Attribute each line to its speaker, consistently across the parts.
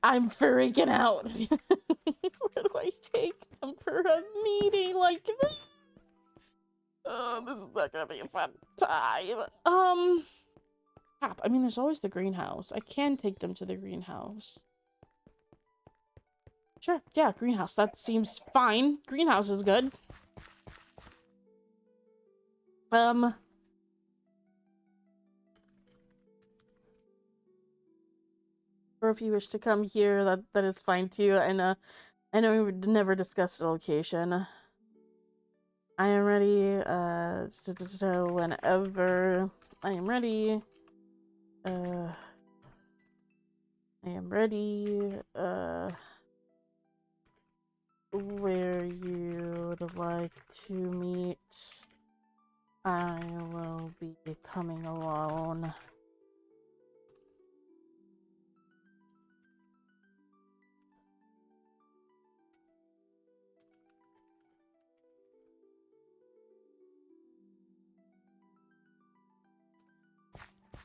Speaker 1: I'm freaking out. Where do I take them for a meeting like this? Oh, this is not gonna be a fun time. Crap. I mean, there's always the greenhouse. I can take them to the greenhouse. Sure, yeah, greenhouse. That seems fine. Greenhouse is good. Or if you wish to come here, that is fine too. And I know we never discussed a location. I am ready. Whenever I am ready. I am ready. Where you'd like to meet, I will be coming alone.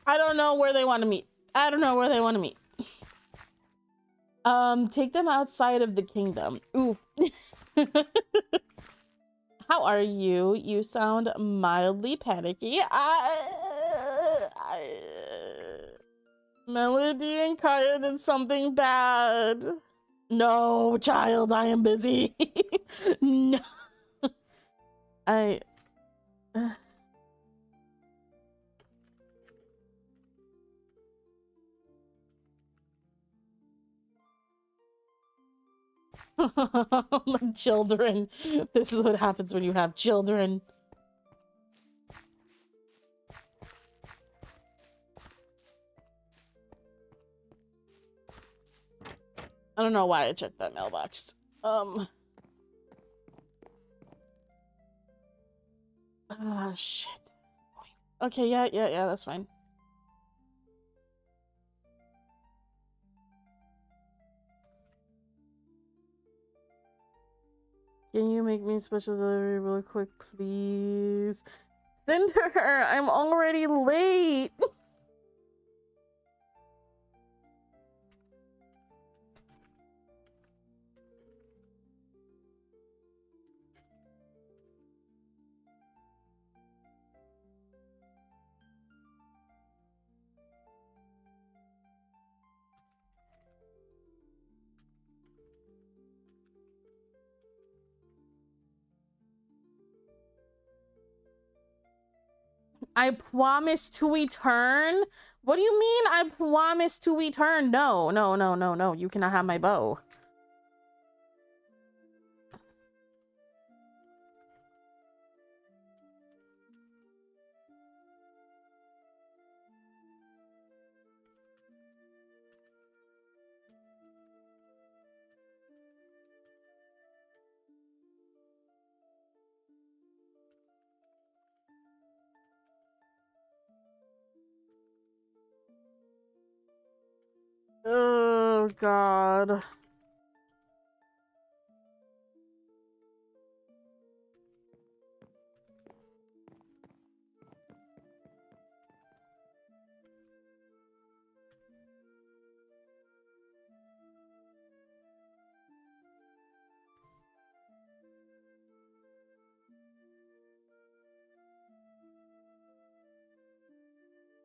Speaker 1: I don't know where they want to meet. I don't know where they want to meet. Take them outside of the kingdom. Ooh. How are you? You sound mildly panicky. Melody and Kaya did something bad. No, child, I am busy. No. Children. This is what happens when you have children. I don't know why I checked that mailbox. Shit. Okay, yeah, that's fine. Can you make me special delivery real quick, please? Cinder, I'm already late. I promise to return? What do you mean I promise to return? No. You cannot have my bow. Oh, God.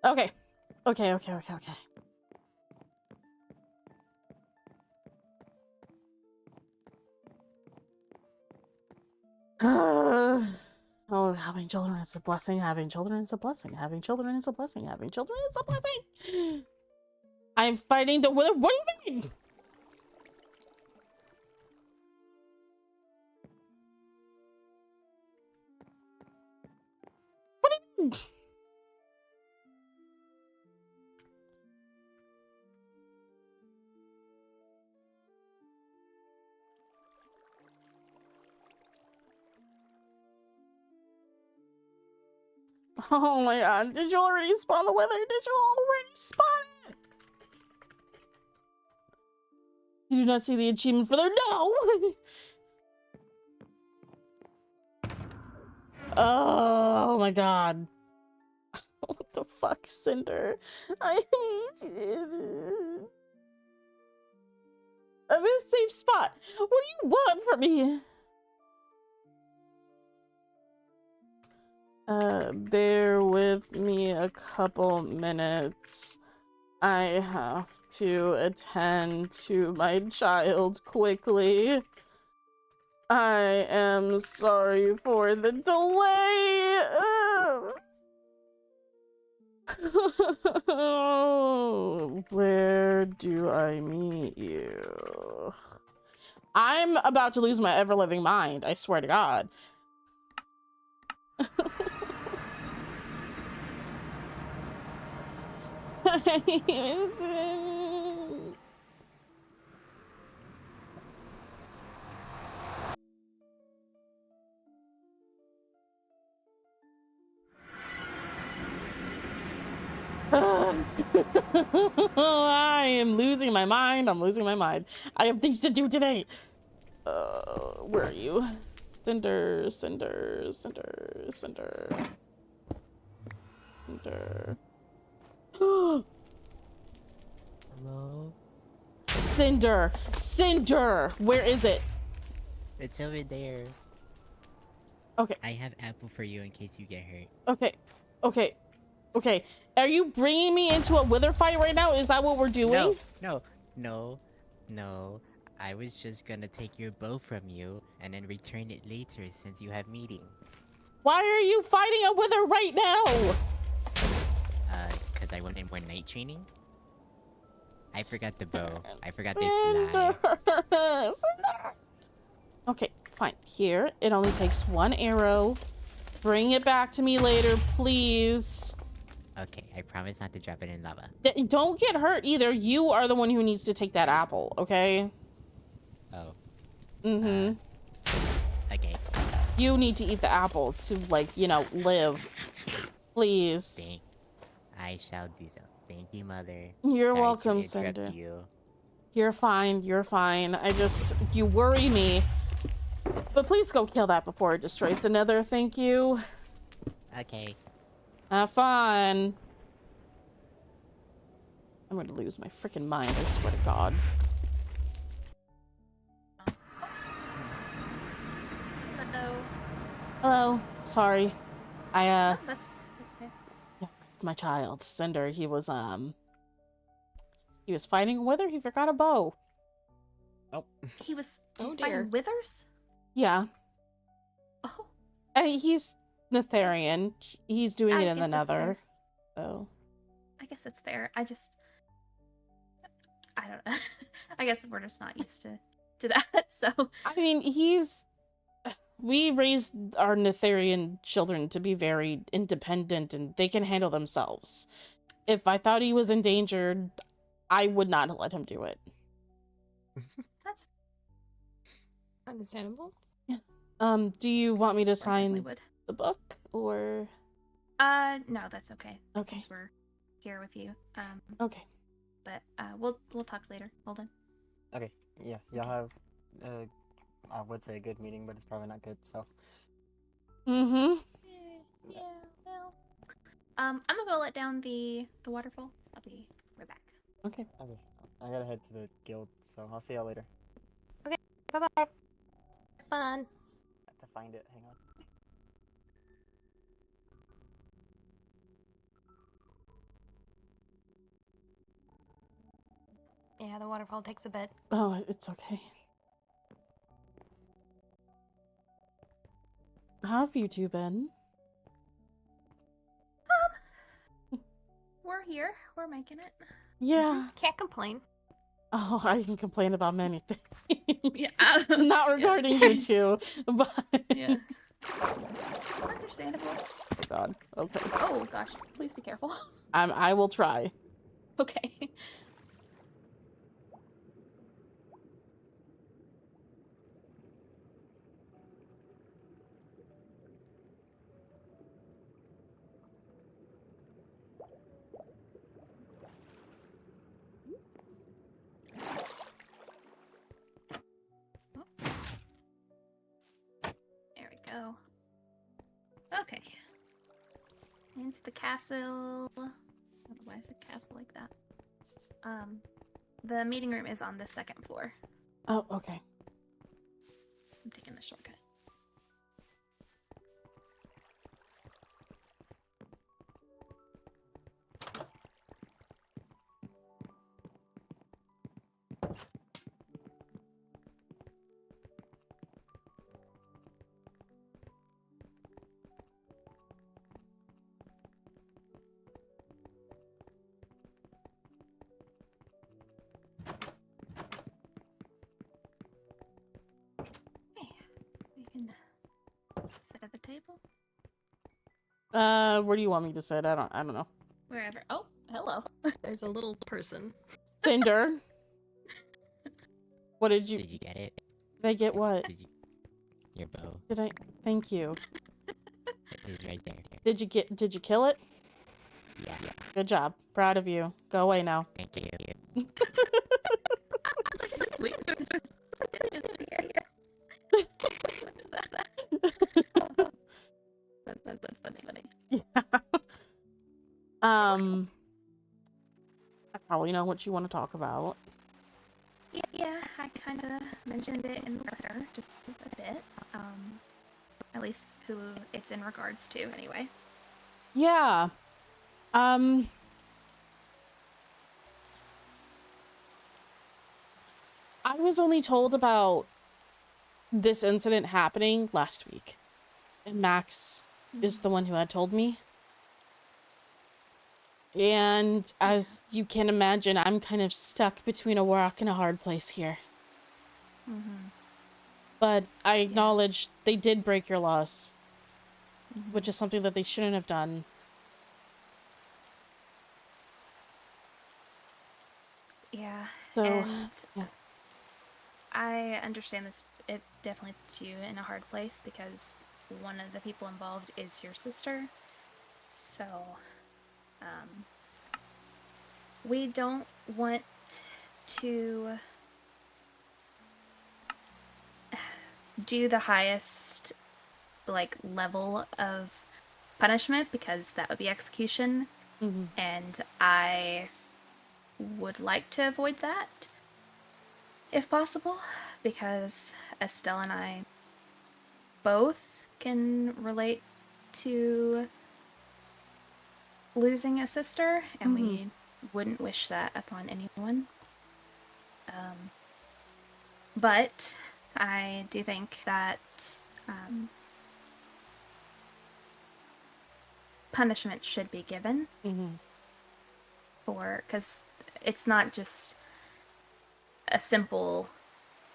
Speaker 1: Okay. Oh, having children is a blessing. Having children is a blessing. Having children is a blessing. Having children is a blessing. I'm fighting the wither. What do you mean? What do you mean? Oh my god, did you already spawn the wither? Did you already spawn it? You do not see the achievement for there? No! Oh my god. What the fuck, Cinder? I hate it. safe spot. What do you want from me? Bear with me a couple minutes. I have to attend to my child quickly. I am sorry for the delay. Where do I meet you? I'm about to lose my ever-living mind, I swear to God. I am losing my mind. I'm losing my mind. I have things to do today. Where are you? Cinder, Cinder, Cinder, Cinder. Cinder.
Speaker 2: Hello?
Speaker 1: Cinder! Cinder! Where is it?
Speaker 2: It's over there.
Speaker 1: Okay.
Speaker 2: I have apple for you in case you get hurt.
Speaker 1: Okay. Okay. Okay. Are you bringing me into a wither fight right now? Is that what we're doing?
Speaker 2: No. I was just gonna take your bow from you and then return it later since you have meeting.
Speaker 1: Why are you fighting a wither right now?
Speaker 2: Cause I wanted more night training. I forgot the bow. I forgot they fly.
Speaker 1: Okay, fine. Here, it only takes one arrow. Bring it back to me later, please.
Speaker 2: Okay, I promise not to drop it in lava.
Speaker 1: Don't get hurt either. You are the one who needs to take that apple, okay?
Speaker 2: Oh.
Speaker 1: Mm-hmm.
Speaker 2: Okay.
Speaker 1: You need to eat the apple to, like, you know, live. Please.
Speaker 2: I shall do so. Thank you, Mother.
Speaker 1: You're
Speaker 2: Sorry
Speaker 1: welcome,
Speaker 2: to interrupt
Speaker 1: Cinder.
Speaker 2: you.
Speaker 1: You're fine. You're fine. You worry me. But please go kill that before it destroys the nether. Thank you.
Speaker 2: Okay.
Speaker 1: Have fun. I'm going to lose my freaking mind. I swear to God.
Speaker 3: Hello.
Speaker 1: Hello. Sorry.
Speaker 3: Oh, that's okay.
Speaker 1: Yeah, my child, Cinder, he was fighting a wither. He forgot a bow.
Speaker 4: Oh.
Speaker 3: He's
Speaker 5: Oh, dear.
Speaker 3: fighting withers?
Speaker 1: Yeah.
Speaker 3: Oh.
Speaker 1: He's Netherian. He's doing it in the
Speaker 3: guess that's
Speaker 1: nether.
Speaker 3: fair.
Speaker 1: So.
Speaker 3: I guess it's fair. I don't know. I guess we're just not used to that, so.
Speaker 1: I mean, we raised our Netherian children to be very independent and they can handle themselves. If I thought he was endangered, I would not let him do it.
Speaker 3: That's
Speaker 5: Understandable.
Speaker 1: Yeah. Do you want me to
Speaker 3: I
Speaker 1: sign
Speaker 3: definitely would.
Speaker 1: the book or?
Speaker 3: No, that's okay.
Speaker 1: Okay.
Speaker 3: Since we're here with you.
Speaker 1: Okay.
Speaker 3: But we'll talk later. Hold on.
Speaker 4: Okay, yeah, y'all have, I would say a good meeting, but it's probably not good, so.
Speaker 1: Mm-hmm.
Speaker 3: Yeah, well. I'm gonna go let down the waterfall. I'll be right back.
Speaker 1: Okay.
Speaker 4: Okay, I gotta head to the guild, so I'll see y'all later.
Speaker 5: Bye-bye. Fun.
Speaker 4: I have to find it, hang on.
Speaker 5: Yeah, the waterfall takes a bit.
Speaker 1: Oh, it's okay. How have you two been?
Speaker 3: We're here. We're making it.
Speaker 1: Yeah.
Speaker 5: Can't complain.
Speaker 1: Oh, I can complain about many things.
Speaker 3: Yeah.
Speaker 1: Not regarding you two, but.
Speaker 3: Yeah. Understandable.
Speaker 1: Oh God. Okay.
Speaker 3: Oh gosh, please be careful.
Speaker 1: I will try.
Speaker 3: Okay. There we go. Okay. Into the castle. Why is it castle like that? The meeting room is on the second floor.
Speaker 1: Oh, okay.
Speaker 3: I'm taking the shortcut. We can sit at the table.
Speaker 1: Where do you want me to sit? I don't know.
Speaker 3: Wherever. Oh, hello.
Speaker 5: There's a little person.
Speaker 1: Cinder. What did you?
Speaker 2: Did you get it?
Speaker 1: Did I get what?
Speaker 2: Did you? Your bow.
Speaker 1: Did I? Thank you.
Speaker 2: It is right there.
Speaker 1: Did you kill it?
Speaker 2: Yeah.
Speaker 1: Good job. Proud of you. Go away now.
Speaker 2: Thank you.
Speaker 3: Wait, sorry. That's funny.
Speaker 1: Yeah. I probably know what you want to talk about.
Speaker 3: Yeah, I kind of mentioned it in the letter, just a bit. At least who it's in regards to, anyway.
Speaker 1: Yeah. I was only told about this incident happening last week. And Max is the one who had told me. And as you can imagine, I'm kind of stuck between a rock and a hard place here.
Speaker 3: Mm-hmm.
Speaker 1: But I acknowledge they did break your laws, which is something that they shouldn't have done.
Speaker 3: Yeah.
Speaker 1: So,
Speaker 3: and
Speaker 1: yeah.
Speaker 3: I understand this. It definitely puts you in a hard place because one of the people involved is your sister. So, we don't want to do the highest, level of punishment because that would be execution.
Speaker 1: Mm-hmm.
Speaker 3: And I would like to avoid that if possible because Estelle and I both can relate to losing a sister, and we wouldn't wish that upon anyone. But I do think that punishment should be given because it's not just a simple,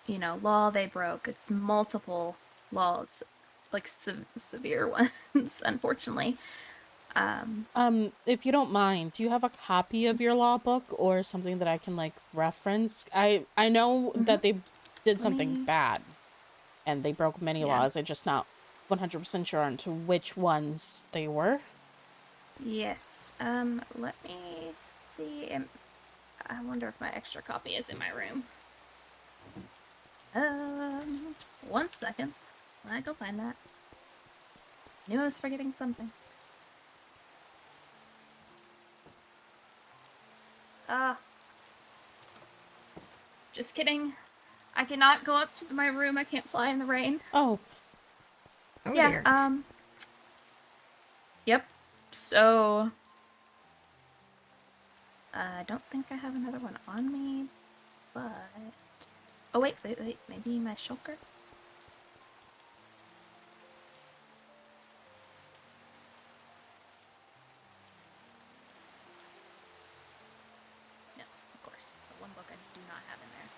Speaker 3: law they broke. It's multiple laws, severe ones, unfortunately.
Speaker 1: If you don't mind, do you have a copy of your law book or something that I can reference? I know that they did something bad and they broke many laws. I'm just not 100% sure onto which ones they were.
Speaker 3: Yes. Let me see. I wonder if my extra copy is in my room. 1 second. I go find that. Knew I was forgetting something. Just kidding. I cannot go up to my room. I can't fly in the rain.
Speaker 1: Oh.
Speaker 5: Oh
Speaker 3: Yeah,
Speaker 5: dear.
Speaker 3: Yep. So, I don't think I have another one on me, but... Oh, wait. Maybe my shulker? No, of course. The one book I do not have in there.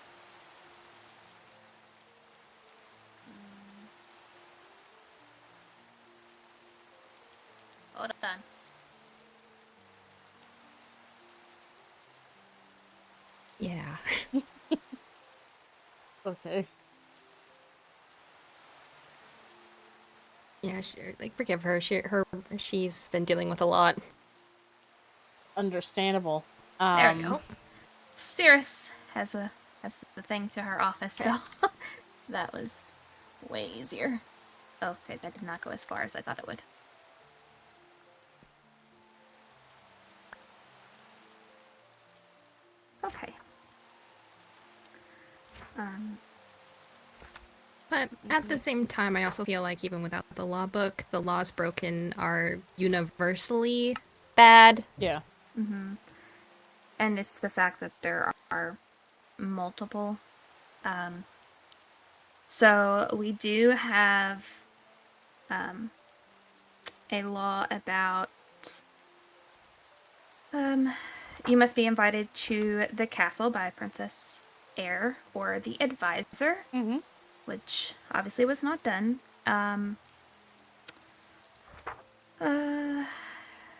Speaker 3: Hold on.
Speaker 5: Yeah.
Speaker 1: Okay.
Speaker 5: Yeah, forgive her. She's been dealing with a lot.
Speaker 1: Understandable.
Speaker 3: There we go. Cirrus has the thing to her office, so that was way easier. Okay, that did not go as far as I thought it would. Okay.
Speaker 5: But at the same time, I also feel like even without the law book, the laws broken are universally bad.
Speaker 1: Yeah.
Speaker 3: Mm-hmm. And it's the fact that there are multiple. So we do have a law about you must be invited to the castle by Princess Heir or the advisor,
Speaker 1: Mm-hmm.
Speaker 3: which obviously was not done.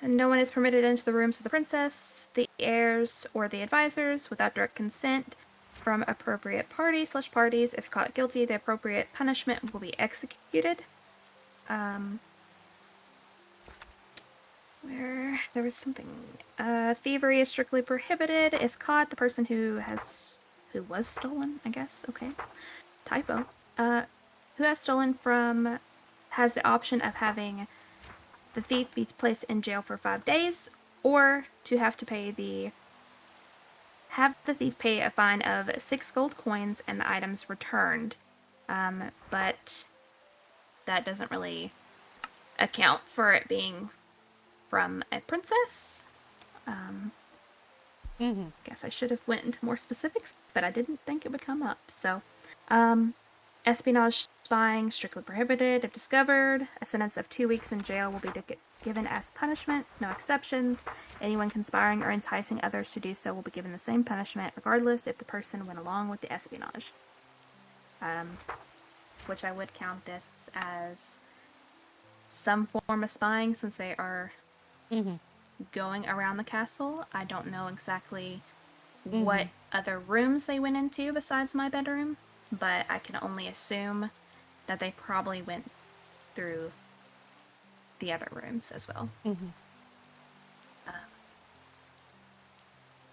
Speaker 3: No one is permitted into the rooms of the princess, the heirs, or the advisors without direct consent from appropriate parties. If caught guilty, the appropriate punishment will be executed. Where there was something. Thievery is strictly prohibited. If caught, the person who was stolen, I guess. Okay. Typo. Who has stolen from has the option of having the thief be placed in jail for 5 days, or to have the thief pay a fine of 6 gold coins and the items returned. But that doesn't really account for it being from a princess. Guess I should have went into more specifics, but I didn't think it would come up. So, espionage, spying, strictly prohibited if discovered. A sentence of 2 weeks in jail will be given as punishment, no exceptions. Anyone conspiring or enticing others to do so will be given the same punishment, regardless if the person went along with the espionage. Which I would count this as some form of spying, since they are going around the castle. I don't know exactly what other rooms they went into besides my bedroom, but I can only assume that they probably went through the other rooms as well.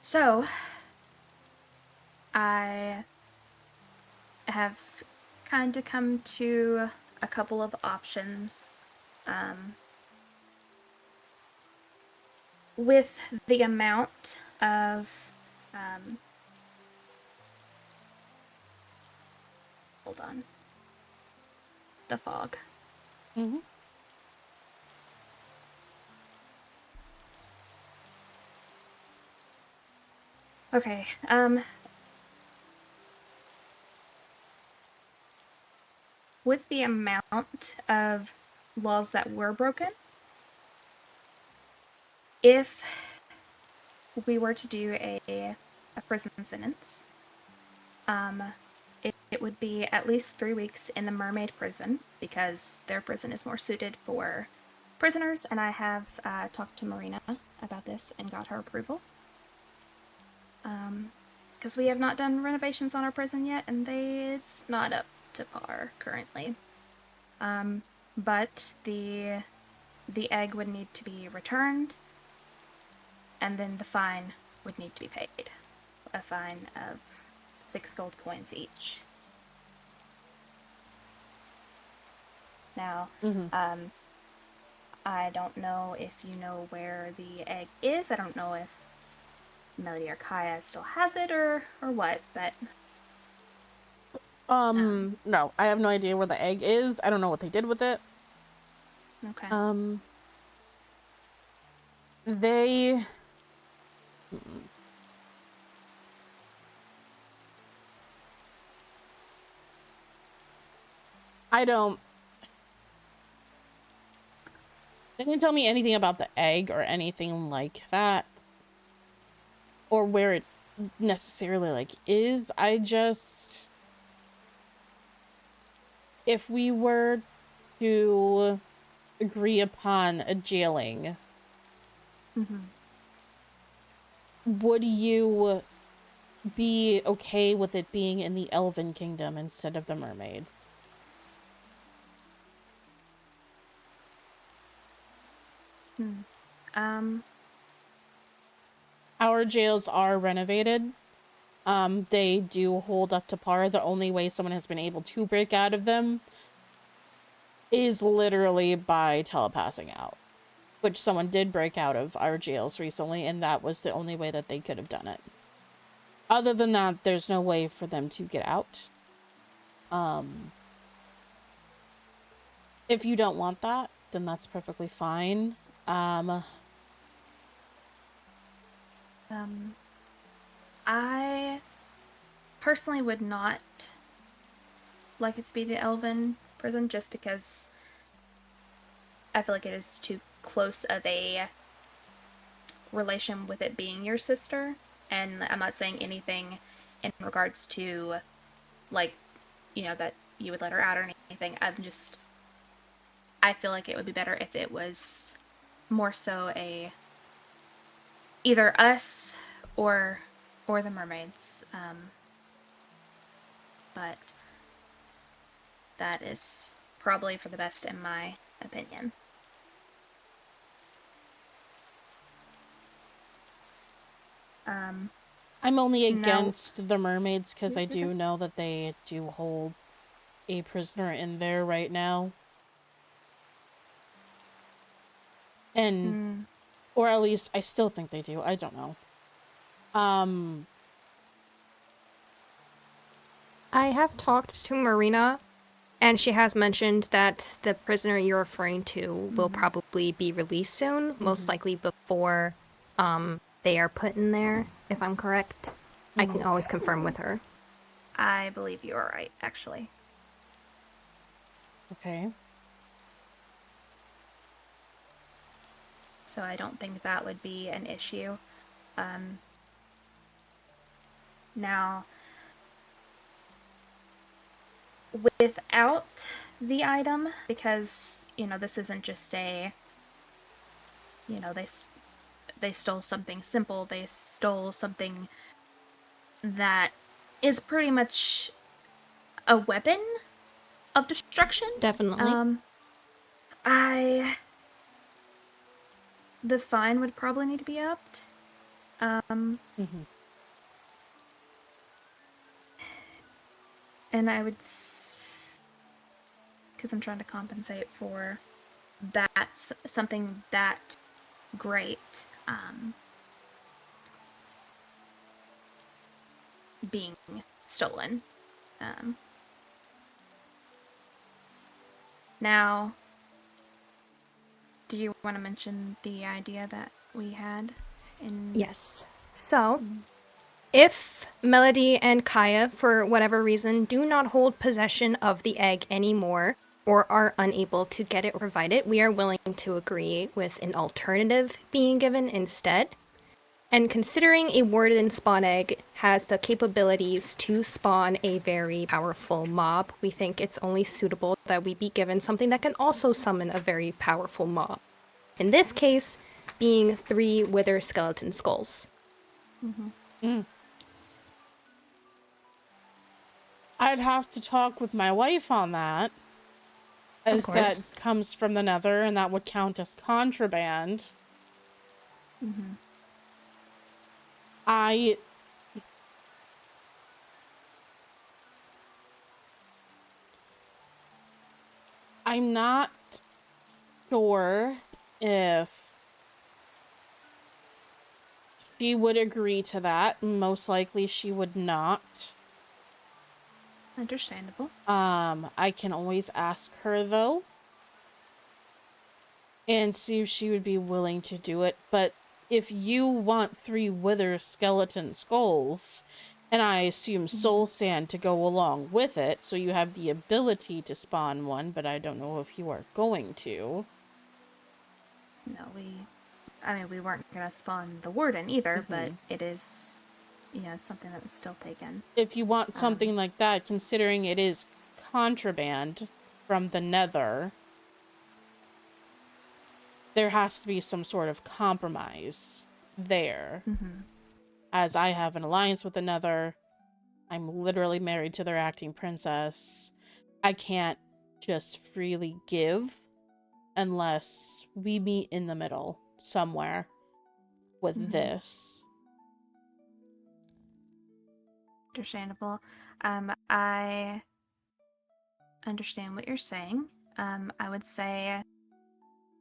Speaker 3: So, I have kind of come to a couple of options. With the amount of hold on. The fog. Okay, with the amount of laws that were broken, if we were to do a prison sentence, it would be at least 3 weeks in the mermaid prison, because their prison is more suited for prisoners, and I have talked to Marina about this and got her approval. Because we have not done renovations on our prison yet, and it's not up to par currently. But the egg would need to be returned, and then the fine would need to be paid. A fine of 6 gold coins each. Now, I don't know if you know where the egg is. I don't know if Melody or Kaya still has it or what, but...
Speaker 1: No, I have no idea where the egg is. I don't know what they did with it.
Speaker 3: Okay.
Speaker 1: They... I don't... They didn't tell me anything about the egg or anything like that. Or where it necessarily, like, is. I just... If we were to agree upon a jailing, would you be okay with it being in the Elven Kingdom instead of the Mermaid? Our jails are renovated. They do hold up to par. The only way someone has been able to break out of them is literally by telepassing out, which someone did break out of our jails recently, and that was the only way that they could have done it. Other than that, there's no way for them to get out. If you don't want that, then that's perfectly fine.
Speaker 3: I personally would not like it to be the Elven prison just because I feel like it is too close of a relation with it being your sister. And I'm not saying anything in regards to, like, that you would let her out or anything. I feel like it would be better if it was more so either us or the mermaids. But that is probably for the best in my opinion.
Speaker 1: I'm only against the mermaids because I do know that they do hold a prisoner in there right now. And, or at least I still think they do. I don't know.
Speaker 5: I have talked to Marina, and she has mentioned that the prisoner you're referring to will probably be released soon, most likely before they are put in there, if I'm correct. I can always confirm with her.
Speaker 3: I believe you are right, actually.
Speaker 1: Okay.
Speaker 3: So I don't think that would be an issue. Now, without the item, because, this isn't just they stole something simple, they stole something that is pretty much a weapon of destruction.
Speaker 5: Definitely.
Speaker 3: The fine would probably need to be upped. And I would, because I'm trying to compensate for something that great being stolen. Now, do you want to mention the idea that we had in...
Speaker 5: Yes. So, if Melody and Kaya, for whatever reason, do not hold possession of the egg anymore, or are unable to get it or provide it, we are willing to agree with an alternative being given instead. And considering a warden spawn egg has the capabilities to spawn a very powerful mob, we think it's only suitable that we be given something that can also summon a very powerful mob. In this case, being 3 wither skeleton skulls.
Speaker 1: I'd have to talk with my wife on that, as that comes from the Nether, and that would count as contraband. I'm not sure if she would agree to that. Most likely she would not.
Speaker 3: Understandable.
Speaker 1: I can always ask her, though, and see if she would be willing to do it. But if you want 3 wither skeleton skulls, and I assume soul sand to go along with it, so you have the ability to spawn one, but I don't know if you are going to.
Speaker 3: No, we weren't going to spawn the warden either, but it is, something that was still taken.
Speaker 1: If you want something like that, considering it is contraband from the Nether, there has to be some sort of compromise there. As I have an alliance with the Nether, I'm literally married to their acting princess. I can't just freely give unless we meet in the middle somewhere with this.
Speaker 3: Understandable. I understand what you're saying. I would say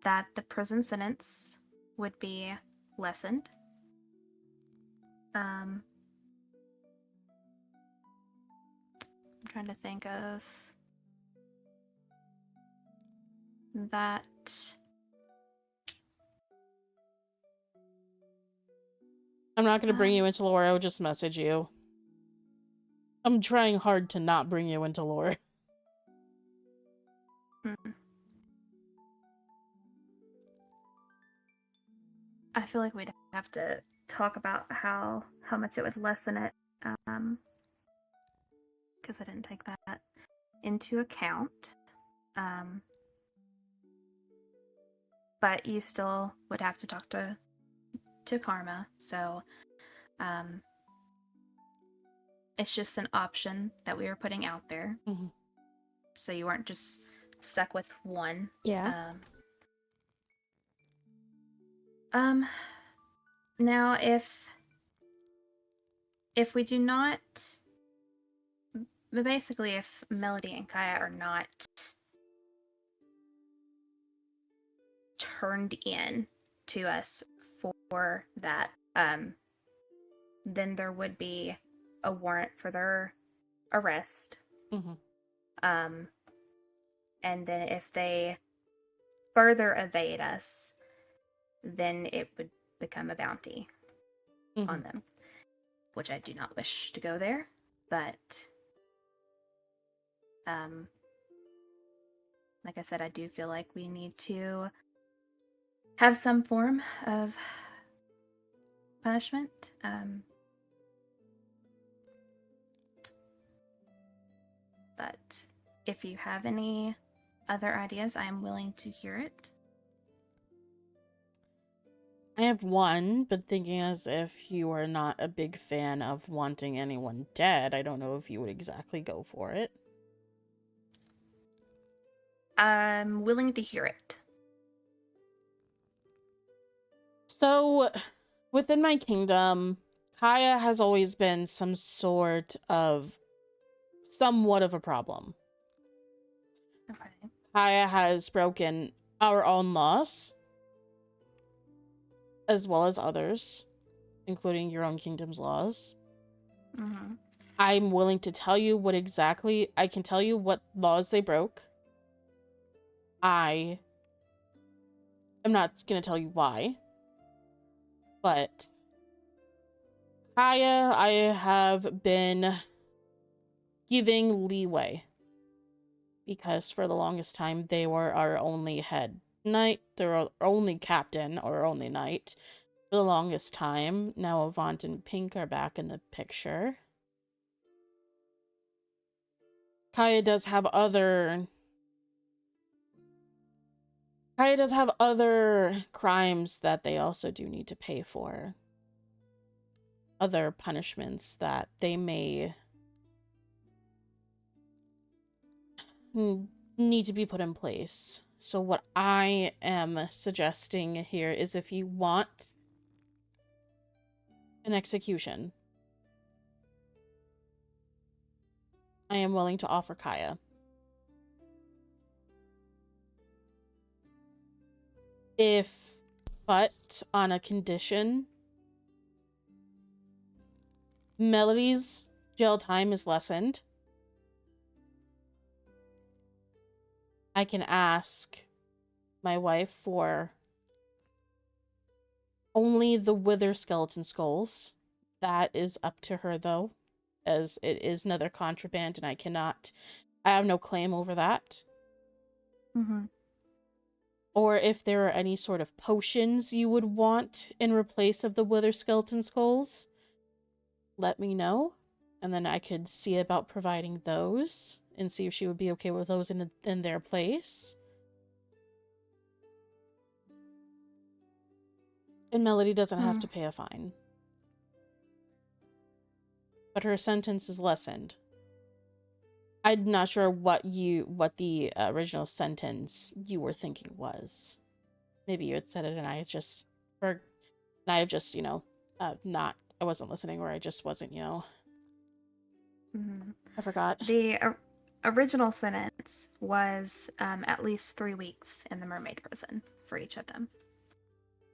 Speaker 3: that the prison sentence would be lessened. trying to think of that.
Speaker 1: I'm not going to bring you into lore. I'll just message you. I'm trying hard to not bring you into lore.
Speaker 3: I feel like we'd have to talk about how much it would lessen it, because I didn't take that into account. But you still would have to talk to Karma, so it's just an option that we were putting out there, so you weren't just stuck with one.
Speaker 5: Yeah.
Speaker 3: Now if we do not, basically if Melody and Kaya are not turned in to us for that, then there would be a warrant for their arrest. And then if they further evade us, then it would become a bounty on them, which I do not wish to go there, but like I said, I do feel like we need to have some form of punishment. But if you have any other ideas, I am willing to hear it.
Speaker 1: I have one, but thinking as if you are not a big fan of wanting anyone dead, I don't know if you would exactly go for it.
Speaker 3: I'm willing to hear it.
Speaker 1: So, within my kingdom, Kaya has always been somewhat of a problem.
Speaker 3: Okay.
Speaker 1: Kaya has broken our own laws, as well as others, including your own kingdom's laws. I'm willing to tell you I can tell you what laws they broke. I am not going to tell you why. But Kaya, I have been giving leeway. Because for the longest time, they were our only head knight. They were our only captain, or only knight. For the longest time. Now Avant and Pink are back in the picture. Kaya does have other crimes that they also do need to pay for. Other punishments that they may need to be put in place. So what I am suggesting here is, if you want an execution, I am willing to offer Kaya. But on a condition, Melody's jail time is lessened. I can ask my wife for only the wither skeleton skulls. That is up to her, though, as it is another contraband, and I have no claim over that. Or if there are any sort of potions you would want in replace of the wither skeleton skulls, let me know, and then I could see about providing those and see if she would be okay with those in their place. And Melody doesn't have to pay a fine. But her sentence is lessened. I'm not sure what the original sentence you were thinking was. Maybe you had said it and I wasn't listening, or I just wasn't, I forgot.
Speaker 3: The original sentence was at least 3 weeks in the mermaid prison for each of them.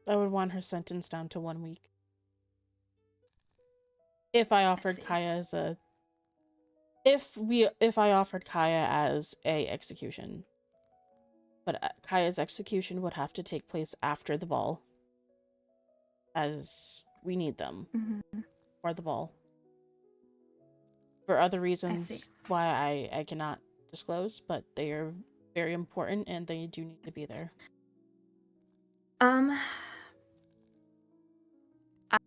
Speaker 1: I would want her sentence down to 1 week. If I offered Kaya if I offered Kaya as a execution, but Kaya's execution would have to take place after the ball, as we need them for the ball. For other reasons why I cannot disclose, but they are very important and they do need to be there.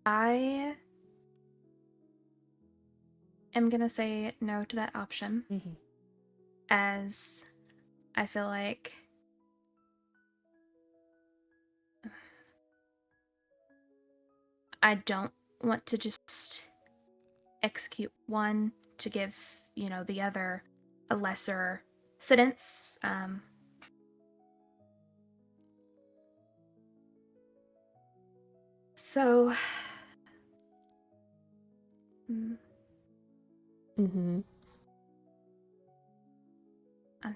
Speaker 3: I am gonna say no to that option, as I feel like I don't want to just execute one to give, the other a lesser sentence. So, I'm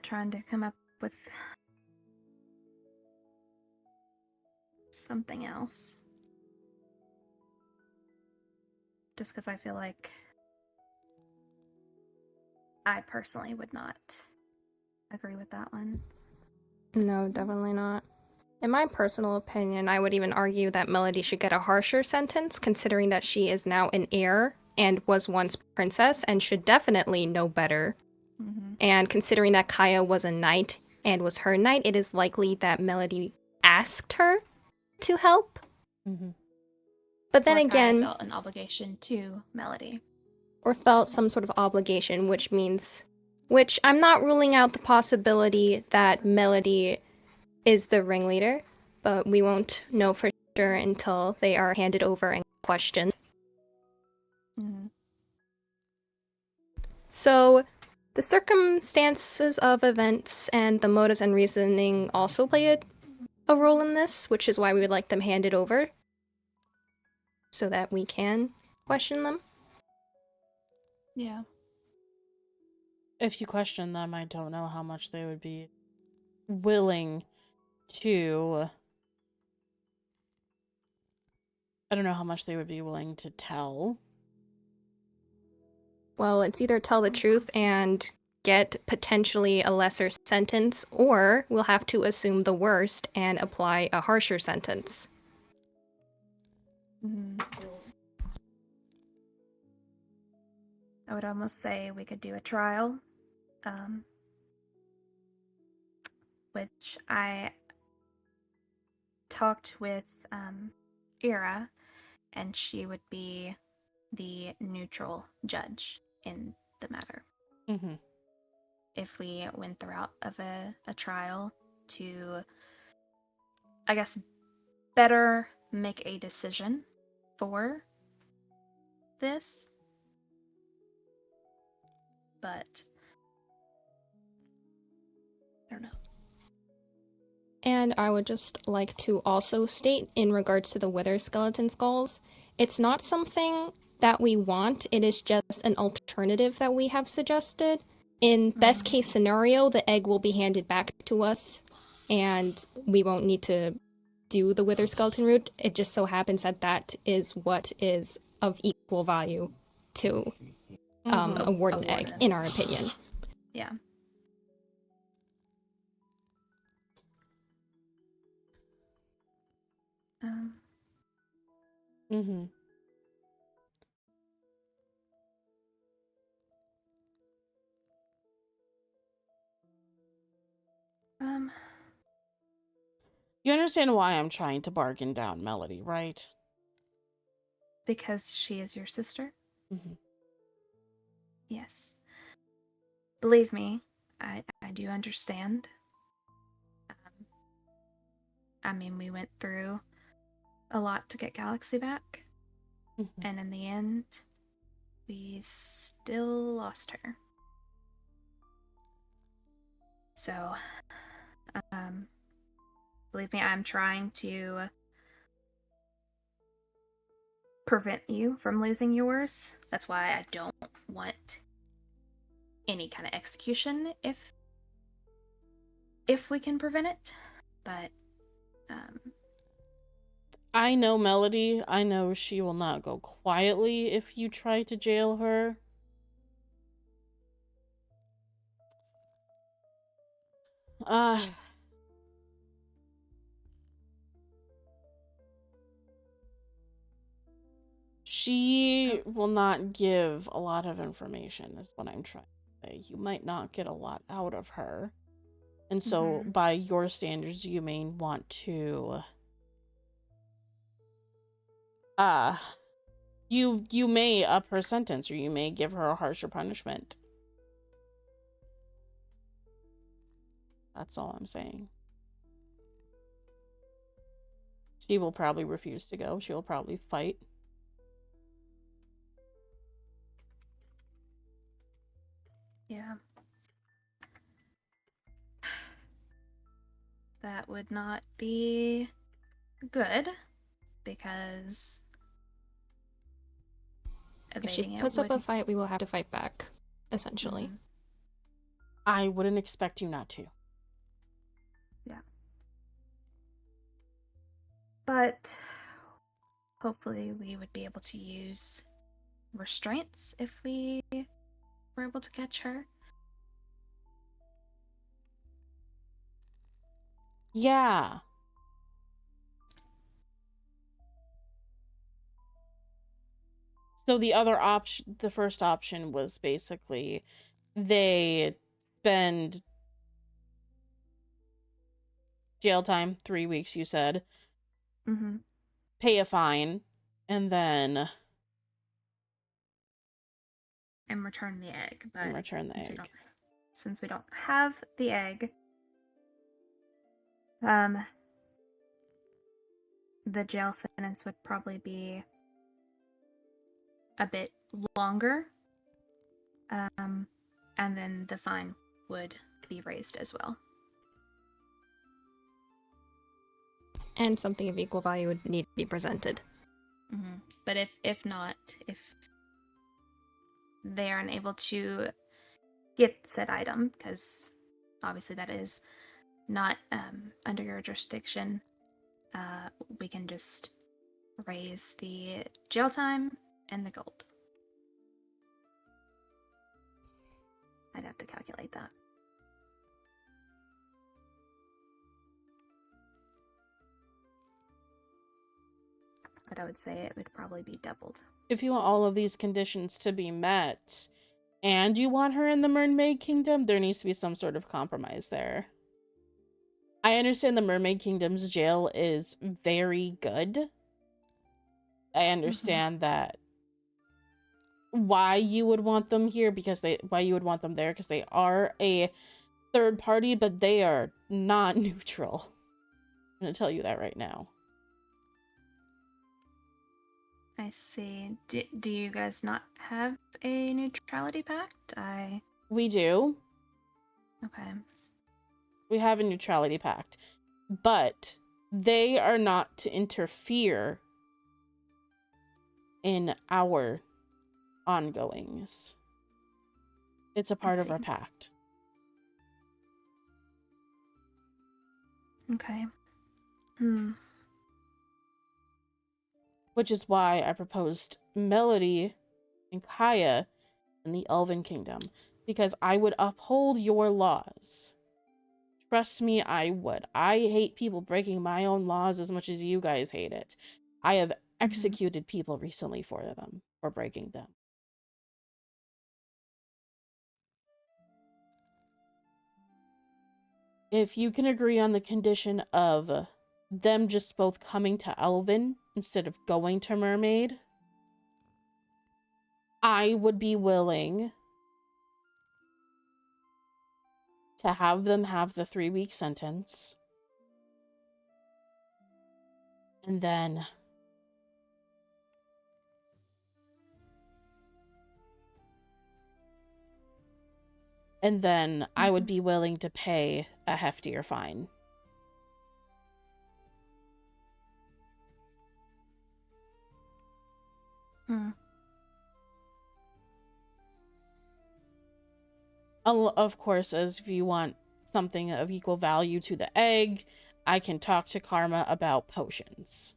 Speaker 3: trying to come up with something else. Just because I feel like I personally would not agree with that one.
Speaker 5: No, definitely not. In my personal opinion, I would even argue that Melody should get a harsher sentence, considering that she is now an heir and was once princess and should definitely know better. And considering that Kaya was a knight and was her knight, it is likely that Melody asked her to help. But then again,
Speaker 3: Kaya felt an obligation to Melody.
Speaker 5: Or felt some sort of obligation, which I'm not ruling out the possibility that Melody is the ringleader, but we won't know for sure until they are handed over and questioned. So, the circumstances of events and the motives and reasoning also play a role in this, which is why we would like them handed over, so that we can question them.
Speaker 3: Yeah.
Speaker 1: If you question them, I don't know how much they would be willing to... I don't know how much they would be willing to tell.
Speaker 5: Well, it's either tell the truth and get potentially a lesser sentence, or we'll have to assume the worst and apply a harsher sentence.
Speaker 3: I would almost say we could do a trial, which I talked with Ira, and she would be the neutral judge in the matter. If we went the route of a trial to, I guess, better make a decision for this. But I don't know.
Speaker 5: And I would just like to also state, in regards to the wither skeleton skulls, it's not something that we want, it is just an alternative that we have suggested. In best case scenario, the egg will be handed back to us, and we won't need to do the wither skeleton route. It just so happens that that is what is of equal value to a warden egg, in our opinion.
Speaker 3: Yeah.
Speaker 1: You understand why I'm trying to bargain down Melody, right?
Speaker 3: Because she is your sister? Yes. Believe me, I do understand. I mean, we went through a lot to get Galaxy back, and in the end, we still lost her. So, believe me, I'm trying to prevent you from losing yours. That's why I don't want any kind of execution if we can prevent it. But
Speaker 1: I know Melody. I know she will not go quietly if you try to jail her. She will not give a lot of information, is what I'm trying to say. You might not get a lot out of her. And so, by your standards, you may want to... You may up her sentence, or you may give her a harsher punishment. That's all I'm saying. She will probably refuse to go. She will probably fight.
Speaker 3: Yeah. That would not be good, because
Speaker 5: If she
Speaker 3: evading it
Speaker 5: puts up a
Speaker 3: would...
Speaker 5: fight, we will have to fight back, essentially.
Speaker 1: I wouldn't expect you not to.
Speaker 3: Yeah. But hopefully we would be able to use restraints if we were able to catch her.
Speaker 1: Yeah. So the other option, the first option was basically they spend jail time, 3 weeks, you said. Pay a fine, and then...
Speaker 3: And return the egg. But
Speaker 1: return the egg.
Speaker 3: Since we don't have the egg, the jail sentence would probably be a bit longer, and then the fine would be raised as well.
Speaker 5: And something of equal value would need to be presented.
Speaker 3: But if not, if they are unable to get said item, because obviously that is not under your jurisdiction, we can just raise the jail time and the gold. I'd have to calculate that. But I would say it would probably be doubled.
Speaker 1: If you want all of these conditions to be met, and you want her in the Mermaid Kingdom, there needs to be some sort of compromise there. I understand the Mermaid Kingdom's jail is very good. I understand that why you would want them here, why you would want them there, because they are a third party, but they are not neutral. I'm gonna tell you that right now.
Speaker 3: I see. Do you guys not have a neutrality pact?
Speaker 1: We do.
Speaker 3: Okay.
Speaker 1: We have a neutrality pact, but they are not to interfere in our ongoings. It's a part of our pact.
Speaker 3: Okay.
Speaker 1: Which is why I proposed Melody and Kaya in the Elven Kingdom, because I would uphold your laws. Trust me, I would. I hate people breaking my own laws as much as you guys hate it. I have executed people recently for breaking them. If you can agree on the condition of them just both coming to Elven instead of going to Mermaid, I would be willing to have them have the 3-week sentence. And then I would be willing to pay a heftier fine. Of course, as if you want something of equal value to the egg, I can talk to Karma about potions.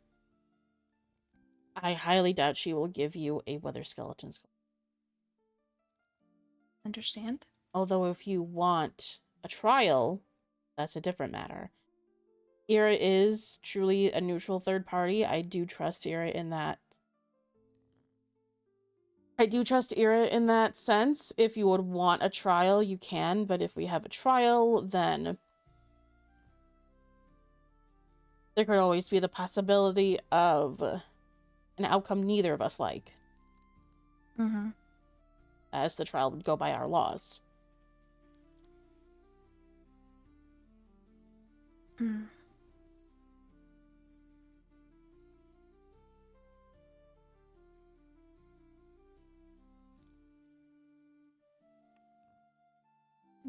Speaker 1: I highly doubt she will give you a Wither Skeleton Skull.
Speaker 3: Understand?
Speaker 1: Although if you want a trial that's a different matter. Ira is truly a neutral third party. I do trust Ira in that. I do trust Ira in that sense. If you would want a trial, you can, but if we have a trial, then there could always be the possibility of an outcome neither of us like.
Speaker 3: Mm-hmm.
Speaker 1: As the trial would go by our laws.
Speaker 3: Mm.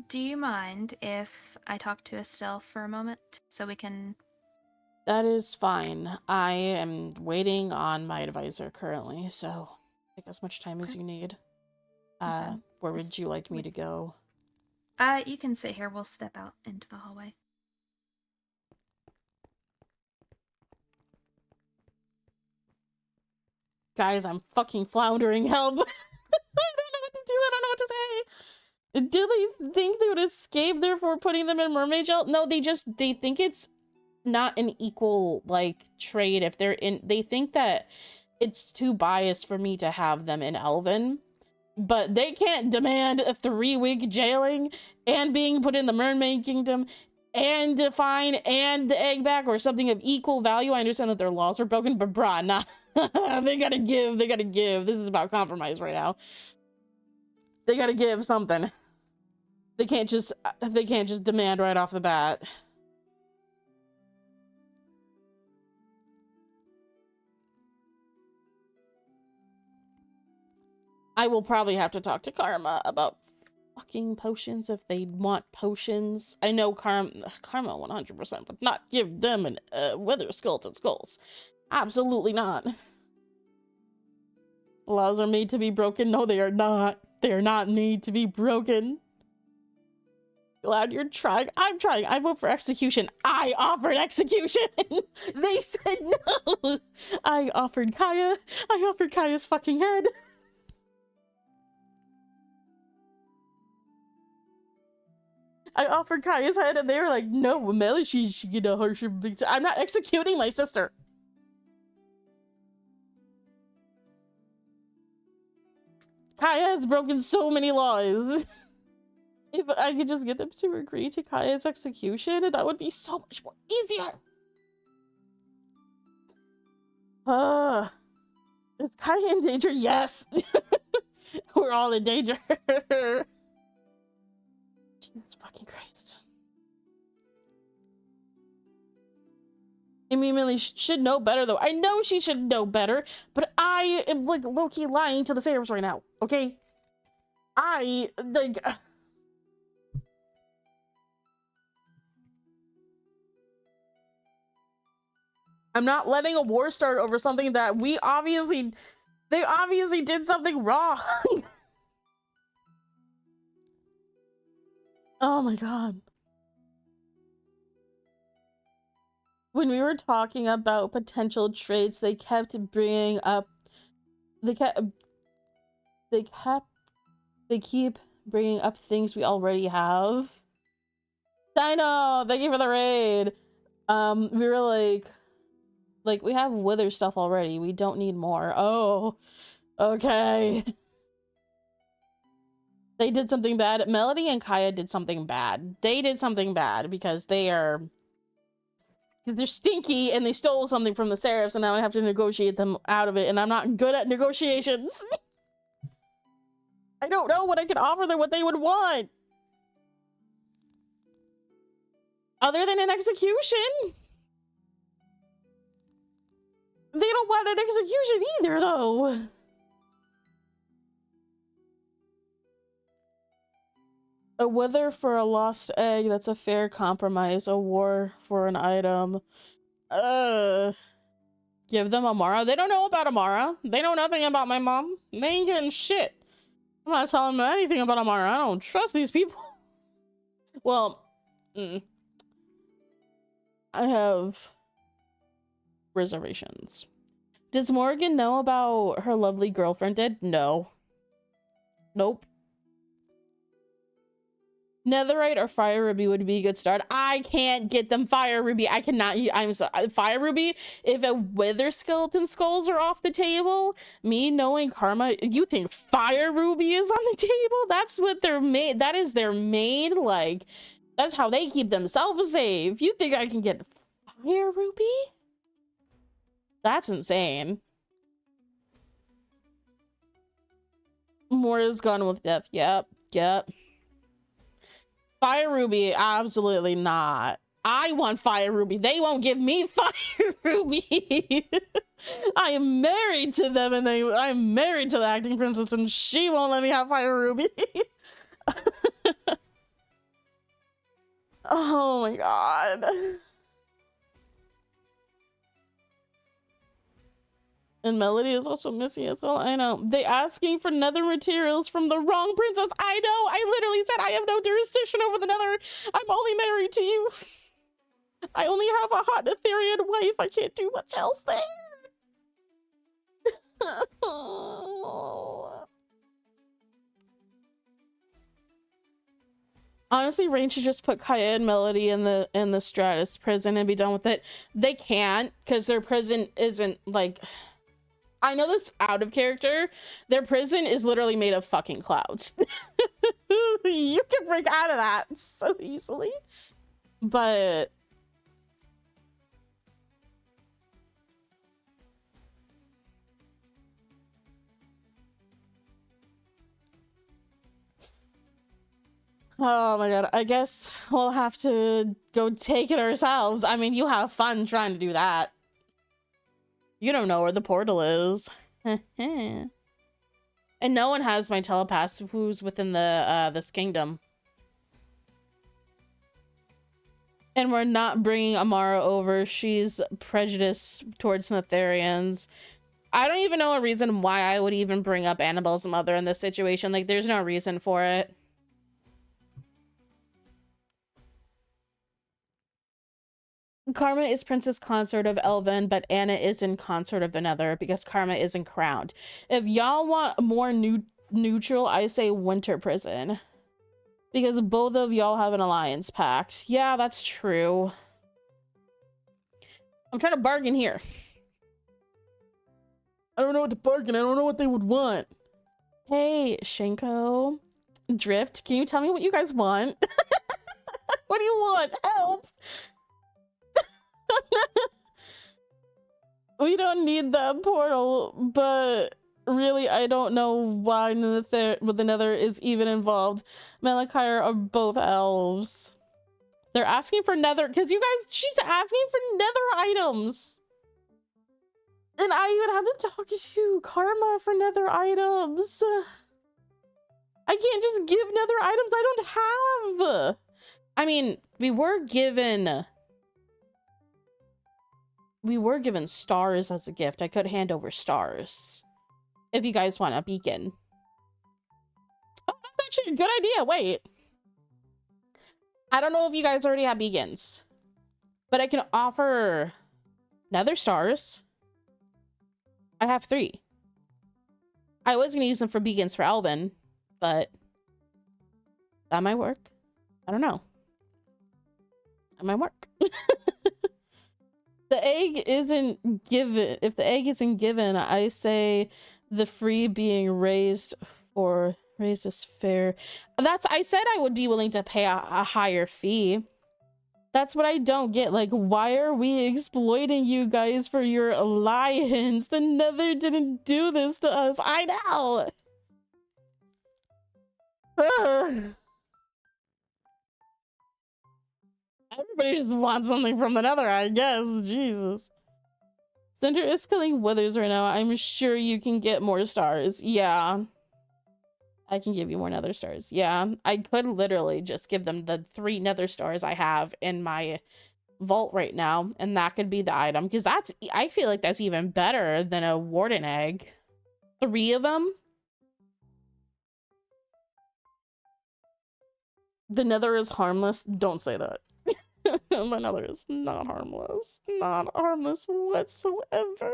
Speaker 3: Do you mind if I talk to Estelle for a moment so we can...
Speaker 1: That is fine. I am waiting on my advisor currently, so take as much time as you need.
Speaker 3: Okay.
Speaker 1: Where would you like me to go?
Speaker 3: You can sit here. We'll step out into the hallway.
Speaker 1: Guys, I'm fucking floundering. Help! I don't know what to do. I don't know what to say. Do they think they would escape, therefore putting them in mermaid jail? No, they think it's not an equal, like, trade if they're in... They think that it's too biased for me to have them in Elven. But they can't demand a 3-week jailing and being put in the Mermaid Kingdom and a fine and the egg back or something of equal value. I understand that their laws are broken, but brah, nah. They gotta give. This is about compromise right now. They gotta give something. They can't just demand right off the bat. I will probably have to talk to Karma about fucking potions if they want potions. I know Karma 100%, but not give them an wither skeleton skulls. Absolutely not. Laws are made to be broken. No, they are not. They are not made to be broken. Glad you're trying. I'm trying. I vote for execution. I offered execution. They said no. I offered Kaya. I offered Kaya's fucking head. I offered Kaya's head and they were like, no, Melly, she should get a harsher big time. I'm not executing my sister. Kaya has broken so many laws. If I could just get them to agree to Kaya's execution, that would be so much more easier. Is Kaya in danger? Yes. We're all in danger. Jesus fucking Christ. Amy Millie should know better, though. I know she should know better, but I am, like, low-key lying to the Saraps right now, okay? I'm not letting a war start over something that they obviously did something wrong. Oh my god. When we were talking about potential traits, they kept bringing up... They keep bringing up things we already have. Dino, thank you for the raid. We were like, we have wither stuff already. We don't need more. Oh, okay. They did something bad. Melody and Kaya did something bad. They did something bad because they're stinky and they stole something from the Seraphs and now I have to negotiate them out of it and I'm not good at negotiations. I don't know what I could offer them, what they would want. Other than an execution. They don't want an execution either, though. A wither for a lost egg, that's a fair compromise. A war for an item. Give them Amara. They don't know about Amara. They know nothing about my mom. They ain't getting shit. I'm not telling them anything about Amara. I don't trust these people. Well, I have reservations. Does Morgan know about her lovely girlfriend dead? No. Nope. Netherite or fire ruby would be a good start. I can't get them fire ruby. I cannot. I'm sorry. Fire ruby. If a wither skeleton skulls are off the table, me knowing karma, you think fire ruby is on the table? That's what they're made. That is their main, like, that's how they keep themselves safe. You think I can get fire ruby? That's insane. More is gone with death. Yep. Fire ruby, absolutely not. I want fire ruby. They won't give me fire ruby. I am married to them, and I'm married to the acting princess, and she won't let me have fire ruby. Oh my god. And Melody is also missing as well. I know. They asking for nether materials from the wrong princess. I know. I literally said I have no jurisdiction over the nether. I'm only married to you. I only have a hot Etherean wife. I can't do much else there. Honestly, Rain should just put Kaya and Melody in the Stratus prison and be done with it. They can't, because their prison isn't like... I know this out of character. Their prison is literally made of fucking clouds. You can break out of that so easily. But... oh my god, I guess we'll have to go take it ourselves. I mean, you have fun trying to do that. You don't know where the portal is. And no one has my telepath who's within this kingdom. And we're not bringing Amara over. She's prejudiced towards Netherians. I don't even know a reason why I would even bring up Annabelle's mother in this situation. Like, there's no reason for it. Karma is princess consort of Elven, but Anna is in consort of the Nether because Karma isn't crowned. If y'all want more neutral, I say winter prison. Because both of y'all have an alliance pact. Yeah, that's true. I'm trying to bargain here. I don't know what to bargain. I don't know what they would want. Hey, Shinko. Drift, can you tell me what you guys want? What do you want? Help! We don't need that portal, but really, I don't know why the Nether is even involved. Malachire are both elves. They're asking for Nether, because you guys, she's asking for Nether items. And I would have to talk to Karma for Nether items. I can't just give Nether items I don't have. I mean, we were given stars as a gift. I could hand over stars if you guys want a beacon. Oh, that's actually a good idea. Wait, I don't know if you guys already have beacons, but I can offer nether stars. I have 3. I was gonna use them for beacons for Elven, but that might work. I don't know. That might work. The egg isn't given. If the egg isn't given, I say the free being raised is fair. I said I would be willing to pay a higher fee. That's what I don't get. Like, why are we exploiting you guys for your alliance? The Nether didn't do this to us. I know. Ugh. Everybody just wants something from the Nether, I guess. Jesus. Cinder is killing withers right now. I'm sure you can get more stars. Yeah. I can give you more nether stars. Yeah. I could literally just give them the 3 nether stars I have in my vault right now. And that could be the item. Because I feel like that's even better than a warden egg. 3 of them. The Nether is harmless. Don't say that. The Nether is not harmless. Not harmless whatsoever.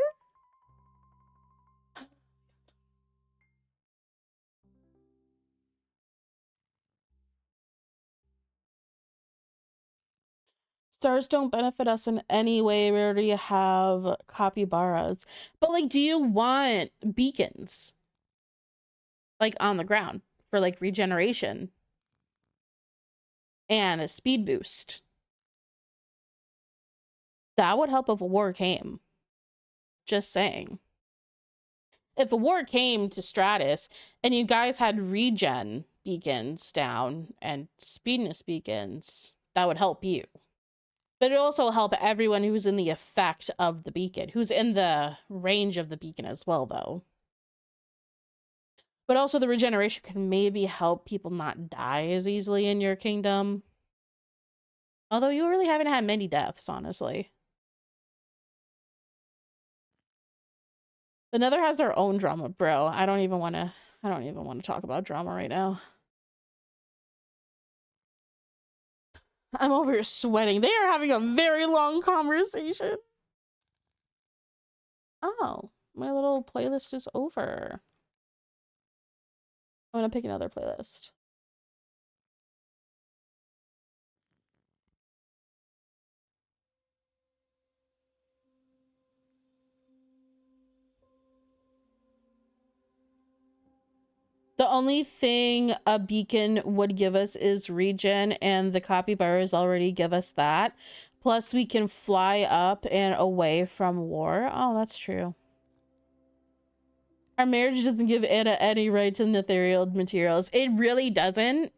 Speaker 1: Stars don't benefit us in any way. We already have capybaras. But like, do you want beacons? Like on the ground for like regeneration and a speed boost. That would help if a war came. Just saying. If a war came to Stratus and you guys had regen beacons down and speedness beacons, that would help you. But it also help everyone who's in the effect of the beacon, who's in the range of the beacon as well, though. But also the regeneration can maybe help people not die as easily in your kingdom. Although you really haven't had many deaths, honestly. The Nether has their own drama, bro. I don't even want to talk about drama right now. I'm over here sweating. They are having a very long conversation. Oh, my little playlist is over. I'm gonna pick another playlist. The only thing a beacon would give us is regen, and the capybaras already give us that. Plus, we can fly up and away from war. Oh, that's true. Our marriage doesn't give Anna any rights in ethereal materials. It really doesn't.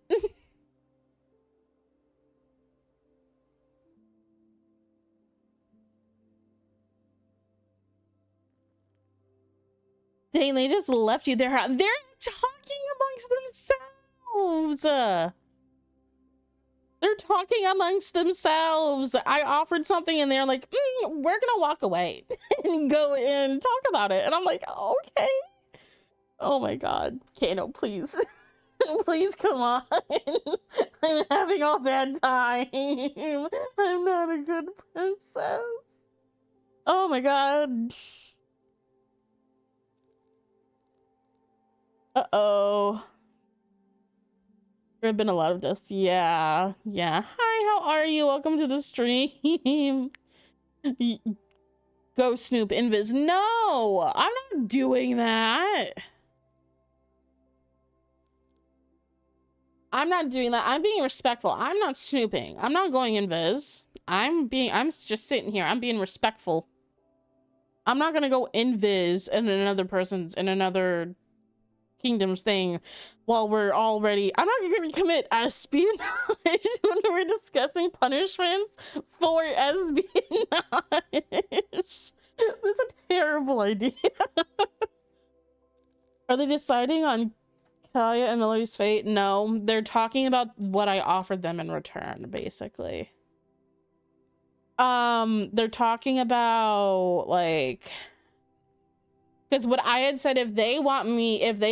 Speaker 1: Dang, they just left you there. They're talking amongst themselves. They're talking amongst themselves. I offered something and they're like, we're gonna walk away and go and talk about it. And I'm like, okay. Oh my god. Kano, please. Please come on. I'm having a bad time. I'm not a good princess. Oh my god. Uh-oh. There have been a lot of deaths. Yeah. Yeah. Hi, how are you? Welcome to the stream. Go Snoop Invis. No! I'm not doing that. I'm not doing that. I'm being respectful. I'm not snooping. I'm not going invis. I'm just sitting here. I'm being respectful. I'm not gonna go invis in another kingdom's thing while we're already. I'm not gonna commit espionage when we're discussing punishments for espionage. This is a terrible idea. Are they deciding on Kaya and Melody's fate? No, they're talking about what I offered them in return, basically. They're talking about like, because what I had said, if they want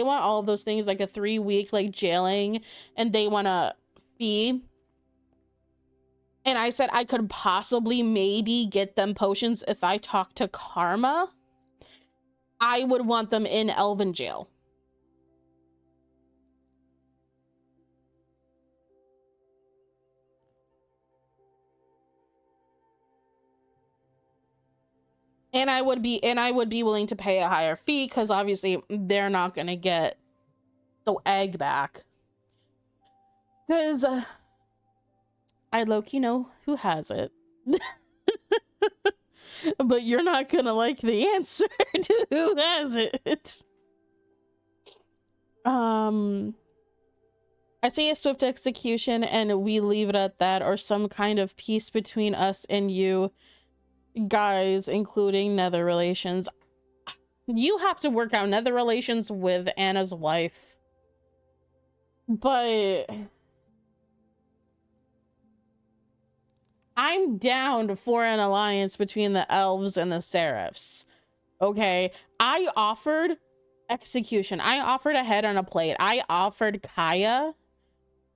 Speaker 1: all of those things, like a 3-week like jailing, and they want a fee, and I said I could possibly maybe get them potions if I talk to Karma, I would want them in Elven jail. And I would be willing to pay a higher fee because obviously they're not gonna get the egg back. Because I low-key know who has it. But you're not gonna like the answer to who has it. I say a swift execution and we leave it at that, or some kind of peace between us and you guys, including nether relations. You have to work out nether relations with Anna's wife. But I'm down for an alliance between the elves and the seraphs. Okay, I offered execution. I offered a head on a plate. I offered Kaya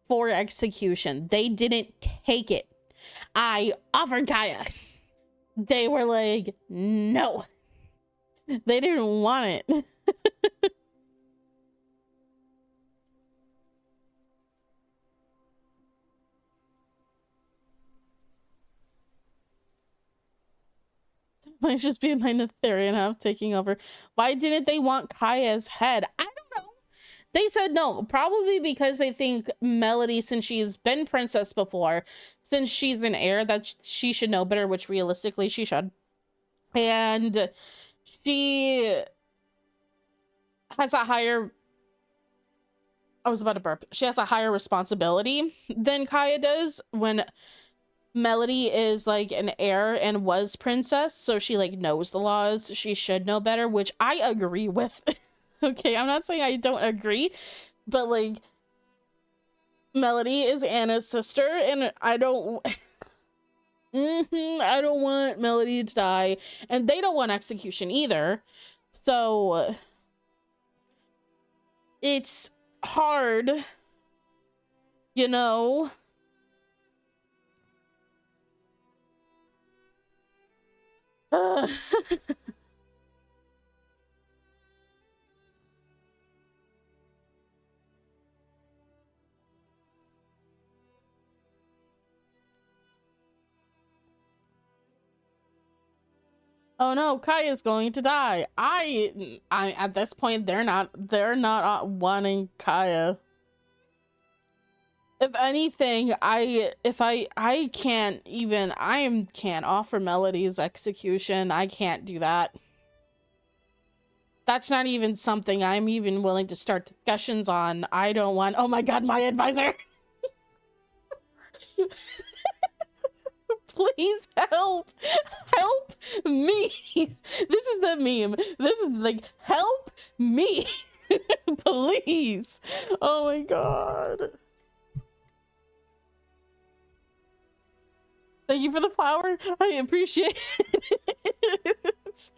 Speaker 1: for execution. They didn't take it. I offered Kaya. They were like, no. They didn't want it. Might just be my Netherian half taking over. Why didn't they want Kaya's head? I don't know. They said no, probably because they think Melody, since she's been princess before, since she's an heir, that she should know better, which realistically she should. And she has a higher... I was about to burp. She has a higher responsibility than Kaya does when Melody is like an heir and was princess, so she like knows the laws. She should know better, which I agree with. Okay, I'm not saying I don't agree, but like Melody is Anna's sister, and I don't I don't want Melody to die, and they don't want execution either. So it's hard, you know. Oh no, Kaya's going to die. I at this point they're not wanting Kaya. If anything, I can't offer Melody's execution. I can't do that. That's not even something I'm even willing to start discussions on. I don't want... Oh my god, my advisor! Please help! Help me! This is the meme. This is like, help me! Please! Oh my god. Thank you for the flower. I appreciate it.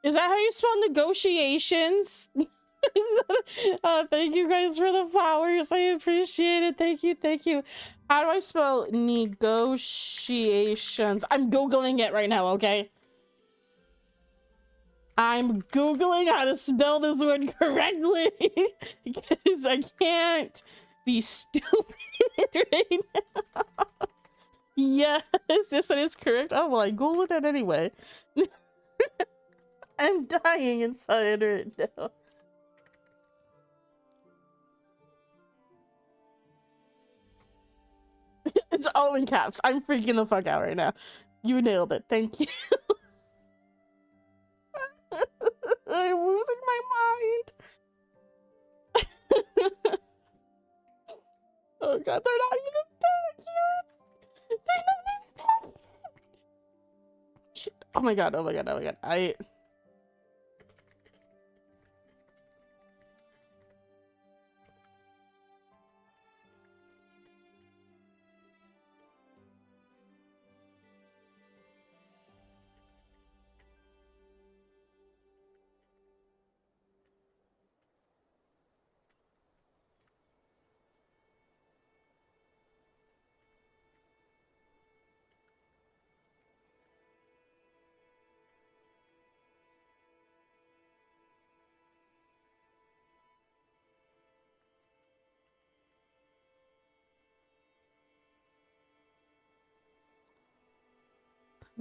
Speaker 1: Is that how you spell negotiations? Thank you guys for the flowers. I appreciate it. Thank you. Thank you. How do I spell negotiations? I'm Googling it right now, okay? I'm Googling how to spell this word correctly because I can't be stupid right now. Yes, that is correct. Oh, well, I Googled it anyway. I'm dying inside right now. It's all in caps. I'm freaking the fuck out right now. You nailed it. Thank you. I'm losing my mind. Oh god, they're not even back yet. They're not even back yet. Shit. Oh my god, oh my god, oh my god.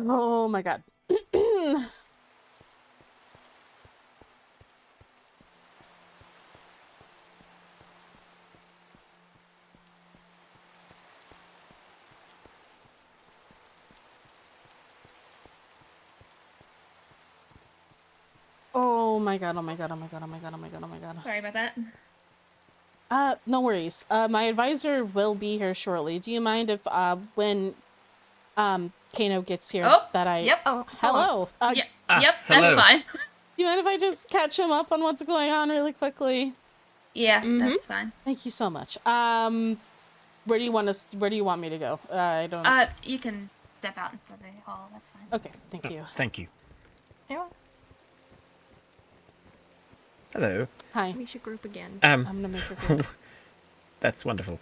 Speaker 1: Oh my god. Oh my god, oh my god, oh my god, oh my god, oh my god, oh my god.
Speaker 3: Sorry about that.
Speaker 1: No worries. My advisor will be here shortly. Do you mind if, when, Kano gets here
Speaker 3: Oh,
Speaker 1: that I...
Speaker 3: yep.
Speaker 5: Oh,
Speaker 1: Hello.
Speaker 3: Yep,
Speaker 6: Ah,
Speaker 3: yep,
Speaker 6: hello.
Speaker 3: that's fine.
Speaker 1: Do you mind if I just catch him up on what's going on really quickly?
Speaker 3: Yeah,
Speaker 5: Mhm.
Speaker 3: that's fine.
Speaker 1: Thank you so much. Where do you want me to go? I don't...
Speaker 3: You can step out into the hall, that's fine.
Speaker 1: Okay, thank you.
Speaker 6: Thank you.
Speaker 5: Yeah,
Speaker 6: Hello.
Speaker 1: Hi.
Speaker 5: we should group again.
Speaker 1: I'm gonna make her go.
Speaker 6: That's wonderful.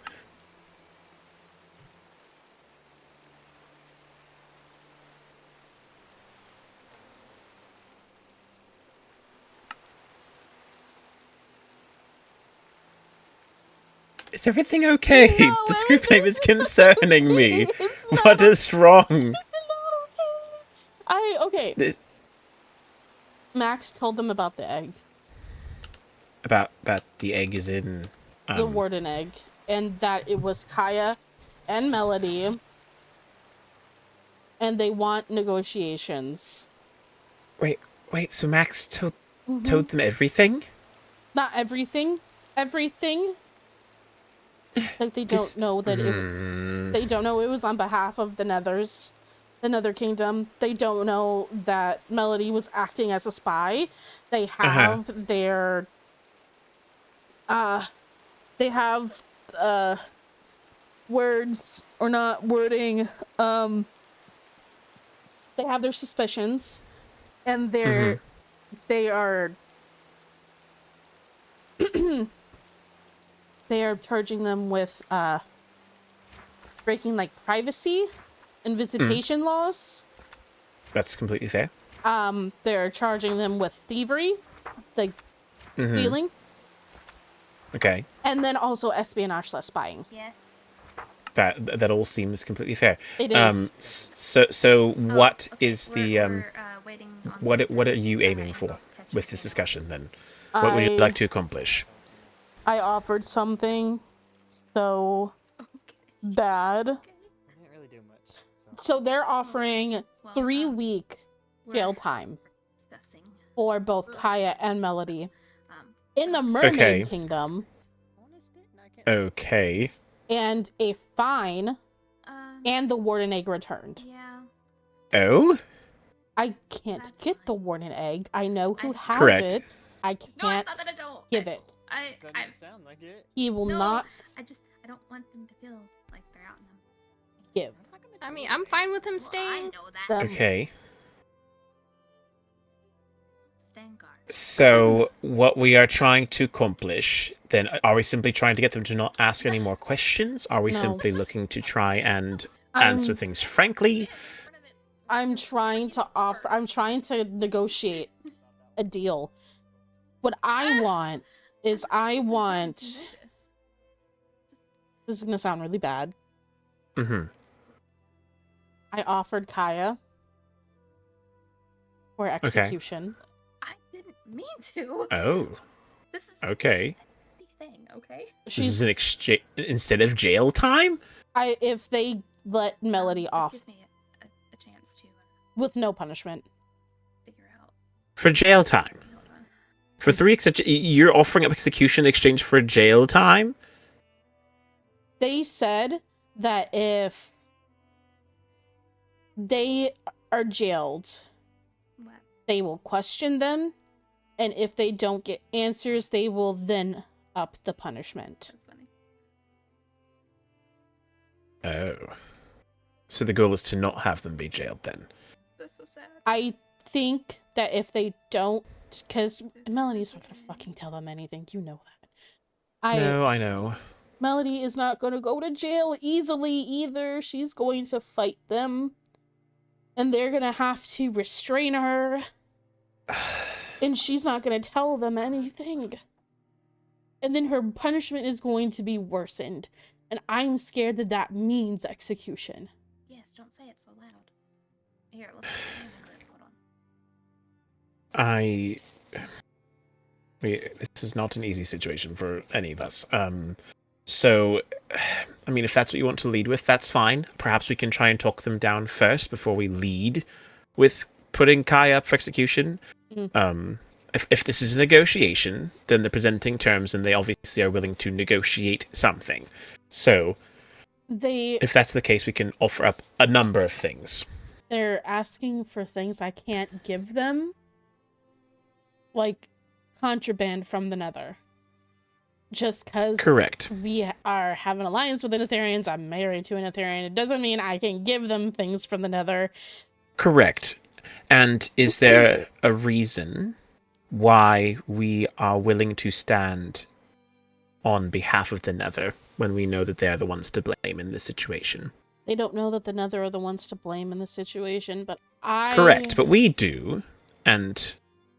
Speaker 6: Is everything okay?
Speaker 1: No,
Speaker 6: This group name is
Speaker 1: everything's
Speaker 6: concerning me.
Speaker 1: It's
Speaker 6: What
Speaker 1: not
Speaker 6: is wrong?
Speaker 1: okay.
Speaker 6: This-
Speaker 1: Max told them about the egg.
Speaker 6: About the egg is in.
Speaker 1: The warden egg. And that it was Kaya and Melody. And they want negotiations.
Speaker 6: Wait. So Max told
Speaker 1: Mhm.
Speaker 6: them everything?
Speaker 1: Not everything. Everything. Like they don't
Speaker 6: This-
Speaker 1: know that it... They don't know it was on behalf of the Nethers. The Nether Kingdom. They don't know that Melody was acting as a spy. They have their... They have, words, or not wording, they have their suspicions, and they are... they are charging them with, breaking, like, privacy and visitation laws.
Speaker 6: That's completely fair.
Speaker 1: They're charging them with thievery, like, stealing,
Speaker 6: Okay.
Speaker 1: and then also espionage / spying.
Speaker 3: Yes.
Speaker 6: That all seems completely fair.
Speaker 1: It is.
Speaker 6: So what
Speaker 3: Okay,
Speaker 6: is the
Speaker 3: we're, waiting on
Speaker 6: what are you
Speaker 3: the
Speaker 6: aiming for
Speaker 3: angles catching
Speaker 6: with this
Speaker 3: Kano.
Speaker 6: discussion then? What would you like to accomplish?
Speaker 1: I offered something so bad.
Speaker 4: I didn't really do much.
Speaker 1: So they're offering
Speaker 3: Well,
Speaker 1: 3-week jail
Speaker 3: we're
Speaker 1: time
Speaker 3: discussing.
Speaker 1: for both Kaya and Melody.
Speaker 3: Um,
Speaker 1: In the Mermaid
Speaker 6: Okay.
Speaker 1: Kingdom,
Speaker 6: Okay.
Speaker 1: and a fine, and the warden egg returned.
Speaker 3: Yeah.
Speaker 6: Oh?
Speaker 1: I can't
Speaker 3: That's
Speaker 1: get
Speaker 3: fine.
Speaker 1: the warden egg. I know who
Speaker 3: I-
Speaker 1: has
Speaker 6: Correct.
Speaker 1: it. I
Speaker 3: No, it's
Speaker 1: can't
Speaker 3: not that I don't.
Speaker 1: give it.
Speaker 3: I
Speaker 4: sound like it.
Speaker 1: He will
Speaker 3: no,
Speaker 1: not
Speaker 3: I don't want them to feel like they're out in them.
Speaker 1: give
Speaker 5: I mean, I'm fine with him
Speaker 3: Well, I
Speaker 5: staying.
Speaker 3: know that.
Speaker 1: them.
Speaker 6: Okay.
Speaker 3: Stand guard.
Speaker 6: So what we are trying to accomplish then, are we simply trying to get them to not ask any more questions? Are we
Speaker 1: No.
Speaker 6: simply looking to try and answer
Speaker 1: I'm,
Speaker 6: things frankly?
Speaker 1: I'm trying to negotiate a deal. What I want is this is gonna sound really bad.
Speaker 6: Mm-hmm.
Speaker 1: I offered Kaya for execution.
Speaker 3: I didn't mean to.
Speaker 6: Oh,
Speaker 3: This is
Speaker 6: okay.
Speaker 3: a thing, okay?
Speaker 6: This is an exchange instead of jail time?
Speaker 1: If they let Melody
Speaker 3: This
Speaker 1: off
Speaker 3: gives me a chance to
Speaker 1: with no punishment.
Speaker 3: figure out.
Speaker 6: For jail time?
Speaker 3: Hold on.
Speaker 6: For 3 you're offering up execution in exchange for jail time?
Speaker 1: They said that if they are jailed,
Speaker 3: What?
Speaker 1: they will question them, and if they don't get answers, they will then up the punishment.
Speaker 3: That's funny.
Speaker 6: Oh. So the goal is to not have them be jailed then?
Speaker 3: That's so sad.
Speaker 1: I think that if they don't, because Melody's not gonna fucking tell them anything, you know that.
Speaker 6: No, I know.
Speaker 1: Melody is not gonna go to jail easily either. She's going to fight them, and they're gonna have to restrain her, and she's not gonna tell them anything. And then her punishment is going to be worsened, and I'm scared that that means execution.
Speaker 3: Yes, don't say it so loud. Here, let's hold on.
Speaker 6: This is not an easy situation for any of us. So, I mean, if that's what you want to lead with, that's fine. Perhaps we can try and talk them down first before we lead with putting Kai up for execution. if this is a negotiation, then they're presenting terms, and they obviously are willing to negotiate something. So, if that's the case, we can offer up a number of things.
Speaker 1: They're asking for things I can't give them, like contraband from the Nether. Just because
Speaker 6: Correct.
Speaker 1: we have an alliance with the Netherians, I'm married to a Netherian, it doesn't mean I can give them things from the Nether.
Speaker 6: Correct. And is there a reason why we are willing to stand on behalf of the Nether when we know that they're the ones to blame in this situation?
Speaker 1: They don't know that the Nether are the ones to blame in this situation, but
Speaker 6: Correct, but we do, and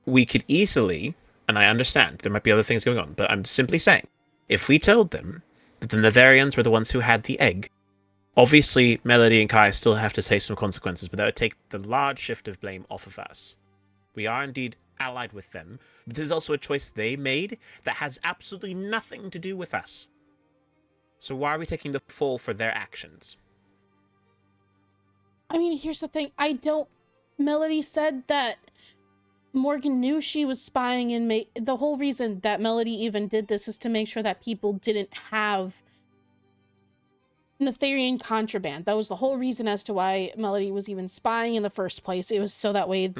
Speaker 6: we could easily, and I understand there might be other things going on, but I'm simply saying, if we told them that the Netherians were the ones who had the egg, obviously Melody and Kai still have to take some consequences, but that would take the large shift of blame off of us. We are indeed allied with them, but there's also a choice they made that has absolutely nothing to do with us. So why are we taking the fall for their actions?
Speaker 1: I mean, here's the thing. Melody said that Morgan knew she was spying, and the whole reason that Melody even did this is to make sure that people didn't have Netherian contraband. That was the whole reason as to why Melody was even spying in the first place. It was so that way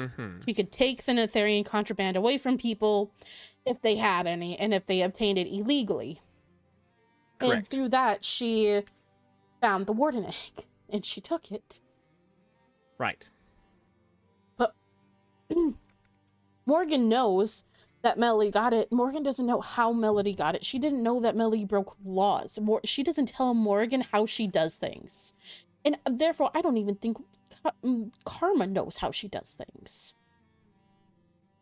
Speaker 1: she could take the Netherian contraband away from people if they had any, and if they obtained it illegally.
Speaker 6: Correct.
Speaker 1: And through that, she found the Warden egg, and she took it.
Speaker 6: Right.
Speaker 1: But Morgan knows that Melody got it. Morgan doesn't know how Melody got it. She didn't know that Melody broke laws. She doesn't tell Morgan how she does things. And therefore, I don't even think Karma knows how she does things.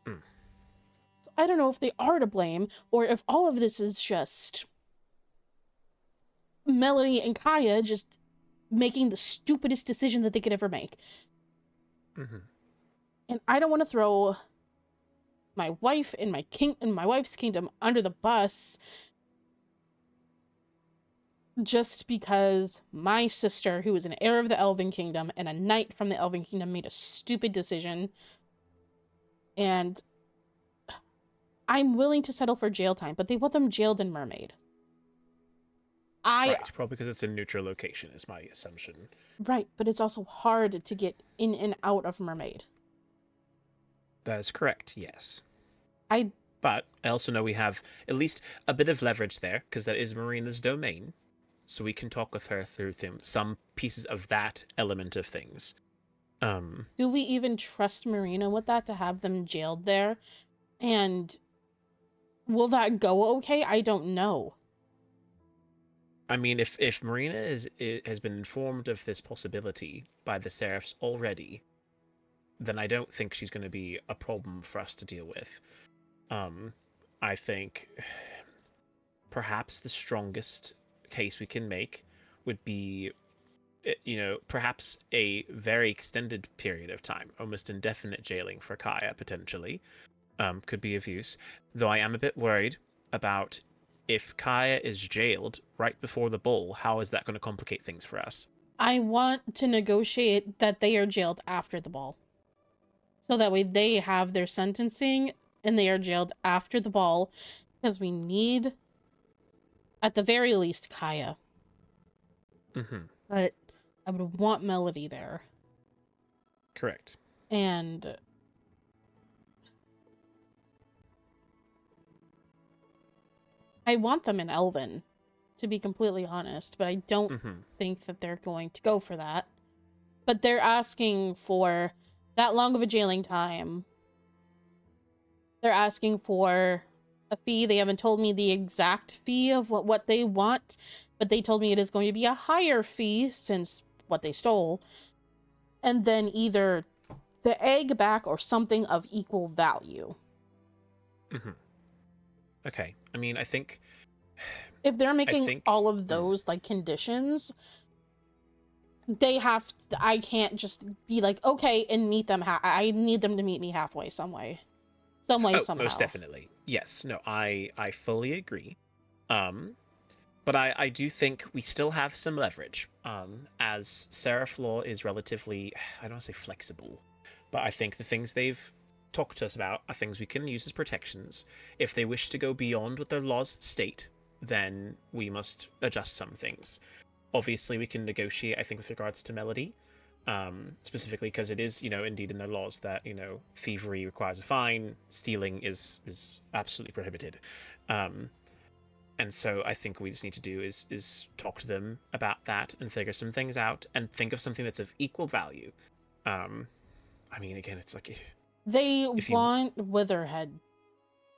Speaker 1: So I don't know if they are to blame, or if all of this is just Melody and Kaya just making the stupidest decision that they could ever make. And I don't want to throw my wife and my wife's kingdom under the bus just because my sister, who is an heir of the Elven Kingdom and a knight from the Elven Kingdom, made a stupid decision. And I'm willing to settle for jail time, but they want them jailed in Mermaid.
Speaker 6: Right, probably because it's a neutral location, is my assumption.
Speaker 1: Right, but it's also hard to get in and out of Mermaid.
Speaker 6: That is correct, yes.
Speaker 1: But
Speaker 6: I also know we have at least a bit of leverage there, because that is Marina's domain, so we can talk with her through some pieces of that element of things.
Speaker 1: Do we even trust Marina with that, to have them jailed there? And will that go okay? I don't know.
Speaker 6: I mean, if Marina has been informed of this possibility by the Seraphs already, then I don't think she's going to be a problem for us to deal with. I think perhaps the strongest case we can make would be, perhaps a very extended period of time, almost indefinite jailing for Kaya, potentially, could be of use. Though I am a bit worried about if Kaya is jailed right before the ball, how is that going to complicate things for us?
Speaker 1: I want to negotiate that they are jailed after the ball. So that way they have their sentencing and they are jailed after the ball, because we need, at the very least, Kaya. But I would want Melody there.
Speaker 6: Correct.
Speaker 1: And I want them in Elven, to be completely honest, but I don't think that they're going to go for that. But they're asking for that long of a jailing time. They're asking for a fee. They haven't told me the exact fee of what they want, but they told me it is going to be a higher fee since what they stole. And then either the egg back or something of equal value.
Speaker 6: Okay. I mean, I think
Speaker 1: if they're making all of those like conditions, I can't just be like, okay, and meet them. I need them to meet me halfway, somehow.
Speaker 6: Most definitely. Yes. No, I fully agree. But I do think we still have some leverage. As Seraph Law is relatively, I don't want to say flexible, but I think the things they've talk to us about are things we can use as protections. If they wish to go beyond what their laws state, then we must adjust some things. Obviously, we can negotiate, I think, with regards to Melody, specifically because it is, indeed in their laws that, thievery requires a fine, stealing is absolutely prohibited. And so I think what we just need to do is talk to them about that and figure some things out and think of something that's of equal value. I mean, again, it's like...
Speaker 1: They want Witherhead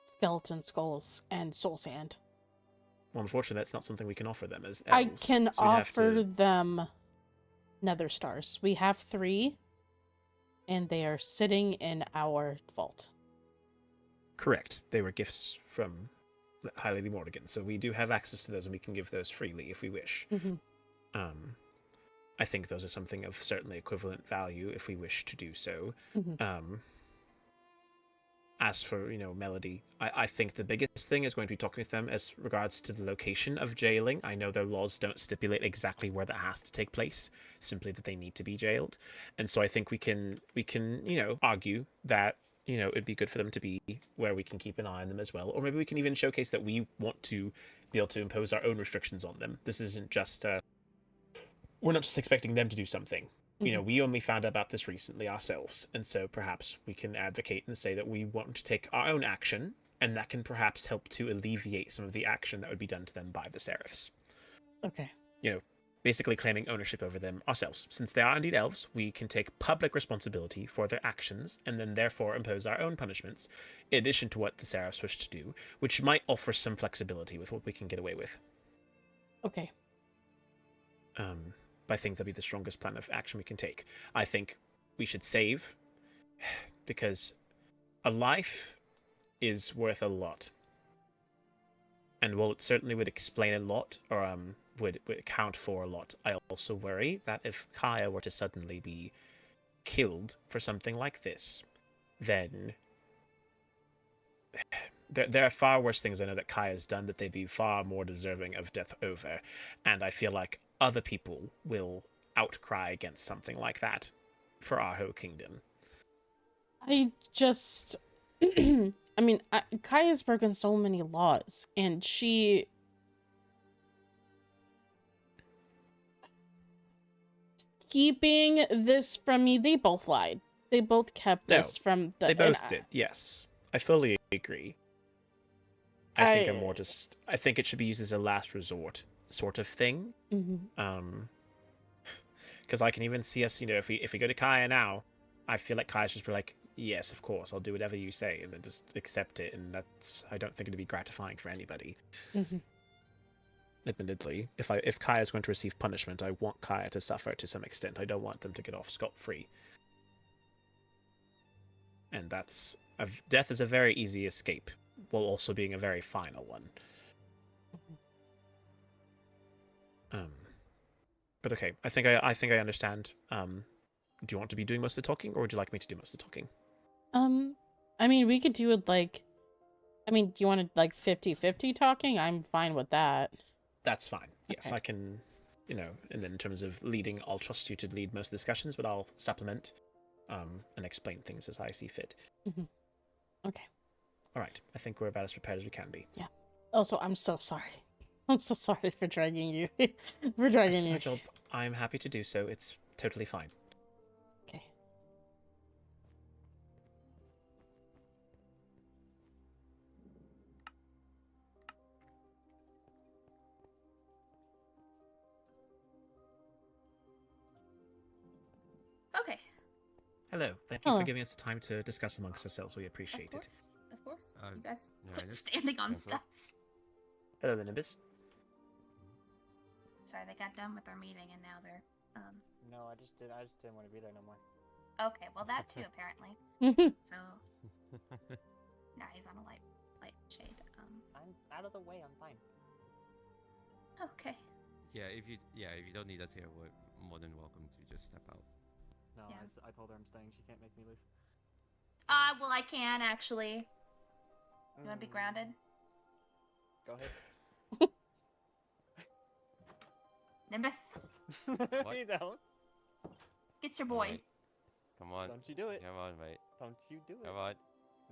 Speaker 1: skeleton skulls and soul sand.
Speaker 6: Well, unfortunately, that's not something we can offer them as elves.
Speaker 1: I can
Speaker 6: so
Speaker 1: offer them nether stars. We have 3, and they are sitting in our vault.
Speaker 6: Correct. They were gifts from High Lady Morrigan, so we do have access to those, and we can give those freely if we wish.
Speaker 1: Mm-hmm.
Speaker 6: I think those are something of certainly equivalent value if we wish to do so.
Speaker 1: Mm-hmm.
Speaker 6: As for, Melody, I think the biggest thing is going to be talking with them as regards to the location of jailing. I know their laws don't stipulate exactly where that has to take place, simply that they need to be jailed. And so I think we can, argue that, it'd be good for them to be where we can keep an eye on them as well. Or maybe we can even showcase that we want to be able to impose our own restrictions on them. This isn't just, we're not just expecting them to do something. We only found out about this recently ourselves, and so perhaps we can advocate and say that we want to take our own action, and that can perhaps help to alleviate some of the action that would be done to them by the Seraphs.
Speaker 1: Okay.
Speaker 6: Basically claiming ownership over them ourselves. Since they are indeed elves, we can take public responsibility for their actions, and then therefore impose our own punishments, in addition to what the Seraphs wish to do, which might offer some flexibility with what we can get away with.
Speaker 1: Okay.
Speaker 6: I think that'll be the strongest plan of action we can take. I think we should save, because a life is worth a lot. And while it certainly would explain a lot, or would account for a lot, I also worry that if Kaya were to suddenly be killed for something like this, then there are far worse things I know that Kaya's done that they'd be far more deserving of death over, and I feel like other people will outcry against something like that for our whole kingdom.
Speaker 1: I just... Kaya's broken so many laws, and she... Keeping this from me, they both lied. They both kept this from the...
Speaker 6: They both did, yes. I fully agree. I think it should be used as a last resort sort of thing.
Speaker 1: Mm-hmm.
Speaker 6: Because I can even see us, if we go to Kaya now, I feel like Kaya's just be like, yes, of course, I'll do whatever you say, and then just accept it, and I don't think it'd be gratifying for anybody.
Speaker 1: Mm-hmm.
Speaker 6: Admittedly, if Kaya's going to receive punishment, I want Kaya to suffer to some extent. I don't want them to get off scot-free. And death is a very easy escape, while also being a very final one. But okay, I think I understand. Do you want to be doing most of the talking, or would you like me to do most of the talking?
Speaker 1: We could do it do you want it 50-50 talking? I'm fine with that.
Speaker 6: That's fine. Yes,
Speaker 1: Okay.
Speaker 6: I can, and then in terms of leading, I'll trust you to lead most of the discussions, but I'll supplement, and explain things as I see fit.
Speaker 1: Mm-hmm. Okay.
Speaker 6: All right. I think we're about as prepared as we can be.
Speaker 1: Yeah. Also, I'm so sorry. I'm so sorry for dragging you. For dragging
Speaker 6: It's
Speaker 1: you.
Speaker 6: my job. I'm happy to do so. It's totally fine.
Speaker 1: Okay.
Speaker 3: Okay.
Speaker 6: Hello. Thank you
Speaker 1: Hello.
Speaker 6: for giving us the time to discuss amongst ourselves. We appreciate it.
Speaker 3: Of course.
Speaker 7: Uh,
Speaker 3: You guys
Speaker 7: yeah,
Speaker 3: quit
Speaker 7: just
Speaker 3: standing on
Speaker 7: go for it.
Speaker 3: stuff.
Speaker 6: Hello, the Nimbus.
Speaker 3: Sorry, they got done with their meeting and now they're
Speaker 4: No, I just didn't want to be there no more.
Speaker 3: okay, well that too apparently. So now he's on a light shade.
Speaker 4: I'm out of the way. I'm fine.
Speaker 3: Okay.
Speaker 7: Yeah, if you don't need us here, we're more than welcome to just step out.
Speaker 4: No,
Speaker 3: Yeah.
Speaker 4: I told her I'm staying. She can't make me leave.
Speaker 3: Well I can actually. You wanna be grounded?
Speaker 4: Go ahead.
Speaker 3: Nimbus,
Speaker 7: What?
Speaker 4: You don't.
Speaker 3: get your boy.
Speaker 7: Alright. Come on.
Speaker 4: Don't you do it.
Speaker 7: Come on, mate.
Speaker 4: Don't you do it.
Speaker 7: Come on.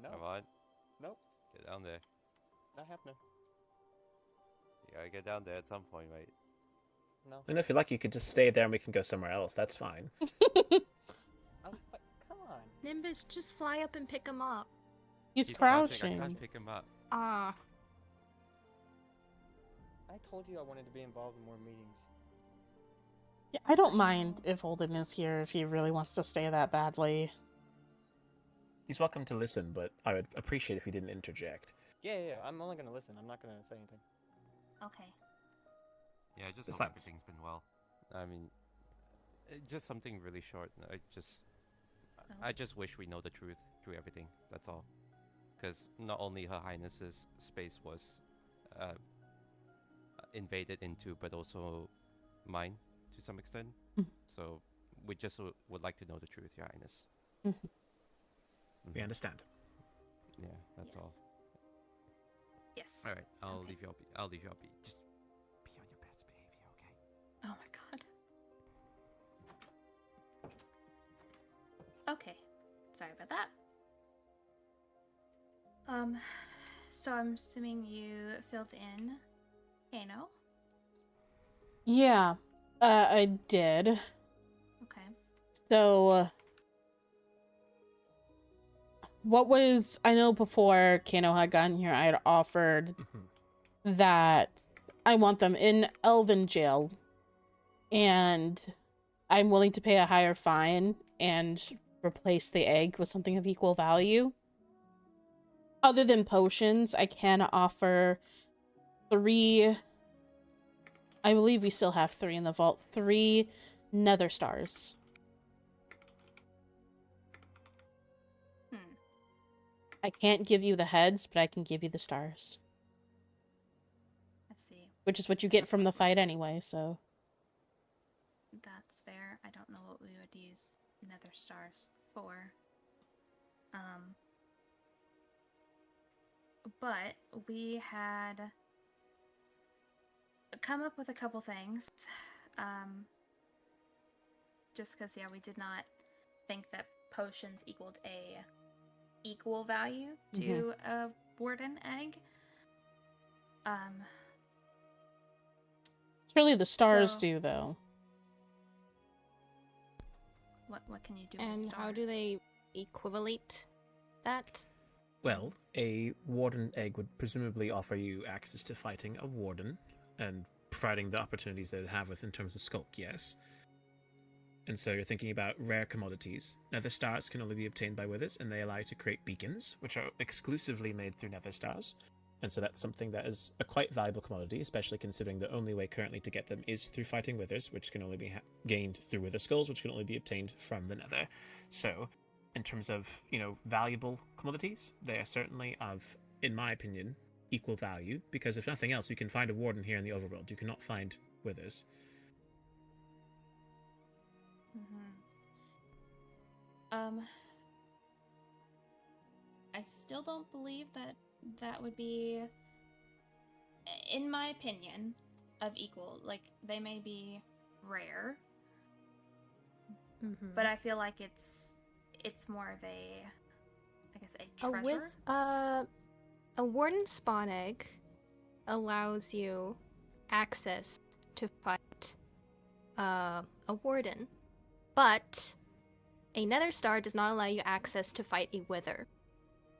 Speaker 4: No.
Speaker 7: Come on.
Speaker 4: Nope.
Speaker 7: Get down there.
Speaker 4: Not happening.
Speaker 7: You gotta get down there at some point, mate.
Speaker 4: No.
Speaker 6: And if you like, you could just stay there and we can go somewhere else. That's fine.
Speaker 4: Come on.
Speaker 5: Nimbus, just fly up and pick him up.
Speaker 1: He's
Speaker 7: I
Speaker 1: crouching.
Speaker 7: can't pick him up.
Speaker 5: Ah.
Speaker 4: I told you I wanted to be involved in more meetings.
Speaker 1: Yeah, I don't mind if Holden is here if he really wants to stay that badly.
Speaker 6: He's welcome to listen, but I would appreciate if he didn't interject.
Speaker 4: Yeah. I'm only gonna listen. I'm not gonna say anything.
Speaker 3: Okay.
Speaker 7: Yeah, I just hope
Speaker 6: Besides.
Speaker 7: everything's been well. I mean, just something really short. I just wish we know the truth through everything. That's all. Because not only Her Highness's space was invaded into, but also mine to some extent. So we just would like to know the truth, Your Highness.
Speaker 6: We understand.
Speaker 7: Yeah, that's all.
Speaker 3: Yes.
Speaker 7: All right, I'll
Speaker 3: Okay.
Speaker 7: leave you all be. I'll leave you all be. Just be on your best behavior, okay?
Speaker 3: Oh my god. Okay. Sorry about that. So I'm assuming you filled in Kano.
Speaker 1: Yeah, I did.
Speaker 3: Okay.
Speaker 1: So, what was... I know before Kano had gotten here, I had offered that I want them in Elven jail, and I'm willing to pay a higher fine and replace the egg with something of equal value. Other than potions, I can offer 3... I believe we still have 3 in the vault. 3 nether stars. I can't give you the heads, but I can give you the stars.
Speaker 3: I see.
Speaker 1: Which is what you get from the fight anyway, so...
Speaker 3: That's fair. I don't know what we would use nether stars for. But we had come up with a couple things. Just because, yeah, we did not think that potions equaled a equal value to a warden egg.
Speaker 1: Surely the stars
Speaker 3: So-
Speaker 1: do, though.
Speaker 3: What can you do with
Speaker 5: And
Speaker 3: star?
Speaker 5: how do they equivalate that?
Speaker 6: Well, a warden egg would presumably offer you access to fighting a warden, and providing the opportunities that it have with in terms of skulk, yes. And so you're thinking about rare commodities. Nether stars can only be obtained by withers, and they allow you to create beacons, which are exclusively made through nether stars. And so that's something that is a quite valuable commodity, especially considering the only way currently to get them is through fighting withers, which can only be gained through wither skulls, which can only be obtained from the nether. So, in terms of, valuable commodities, they are certainly of, in my opinion, equal value, because if nothing else, you can find a warden here in the overworld. You cannot find withers.
Speaker 3: I still don't believe that would be, in my opinion, of equal. Like, they may be rare, but I feel like it's more of a, I guess, a treasure.
Speaker 5: A warden spawn egg allows you access to fight a warden, but a nether star does not allow you access to fight a wither.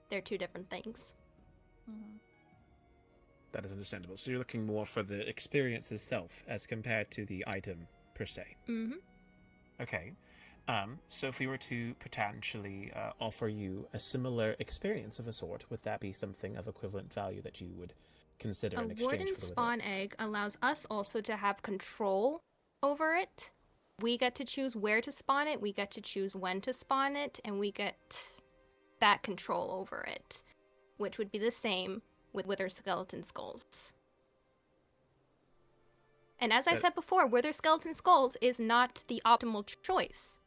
Speaker 5: They're two different things.
Speaker 6: That is understandable. So you're looking more for the experience itself as compared to the item per se. Okay. So if we were to potentially offer you a similar experience of a sort, would that be something of equivalent value that you would consider in
Speaker 5: A
Speaker 6: exchange
Speaker 5: warden
Speaker 6: for the
Speaker 5: spawn egg allows us also to have control over it. We get to choose where to spawn it, we get to choose when to spawn it, and we get that control over it, which would be the same with Wither Skeleton Skulls. And as I said before, Wither Skeleton Skulls is not the optimal choice.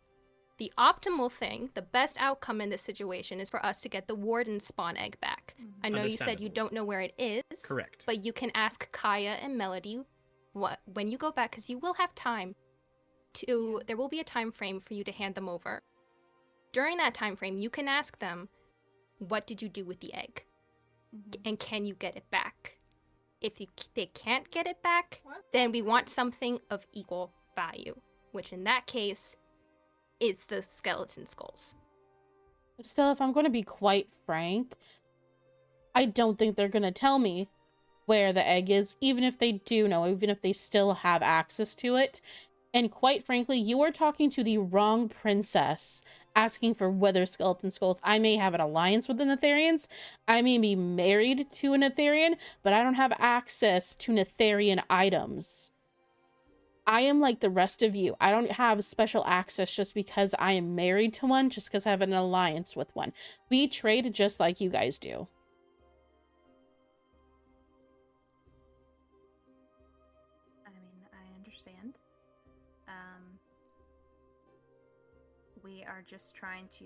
Speaker 5: The optimal thing, the best outcome in this situation, is for us to get the Warden spawn egg back. I know you said you
Speaker 6: Understandable.
Speaker 5: don't know where it is.
Speaker 6: Correct.
Speaker 5: But you can ask Kaya and Melody when you go back, because you will have time to. There will be a time frame for you to hand them over. During that time frame, you can ask them, what did you do with the egg? And can you get it back? If they can't get it back, then we want something of equal value, which in that case is the skeleton skulls.
Speaker 1: Still, if I'm going to be quite frank, I don't think they're going to tell me where the egg is, even if they do know, even if they still have access to it. And quite frankly, you are talking to the wrong princess asking for whether skeleton skulls. I may have an alliance with the Netherians. I may be married to a Netherian, but I don't have access to Netherian items. I am like the rest of you. I don't have special access just because I am married to one, just because I have an alliance with one. We trade just like you guys do.
Speaker 3: I mean, I understand. We are just trying to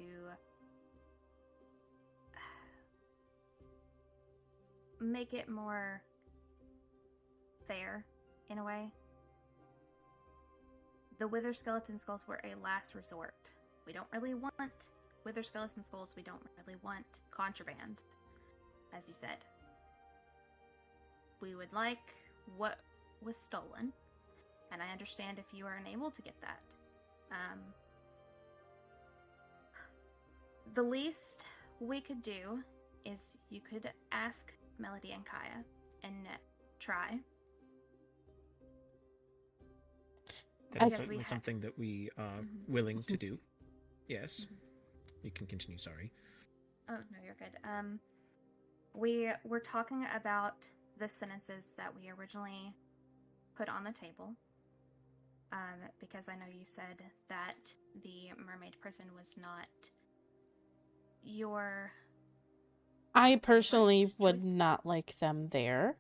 Speaker 3: make it more fair, in a way. The Wither Skeleton Skulls were a last resort. We don't really want Wither Skeleton Skulls. We don't really want contraband, as you said. We would like what was stolen, and I understand if you are unable to get that. The least we could do is you could ask Melody and Kaya and try.
Speaker 6: That is
Speaker 3: Because
Speaker 6: certainly
Speaker 3: we
Speaker 6: something that we are willing to do. Yes. You can continue, sorry.
Speaker 3: Oh, no, you're good. We were talking about the sentences that we originally put on the table. Because I know you said that the mermaid prison was not your...
Speaker 1: I personally
Speaker 3: right
Speaker 1: would
Speaker 3: choice.
Speaker 1: not like them there.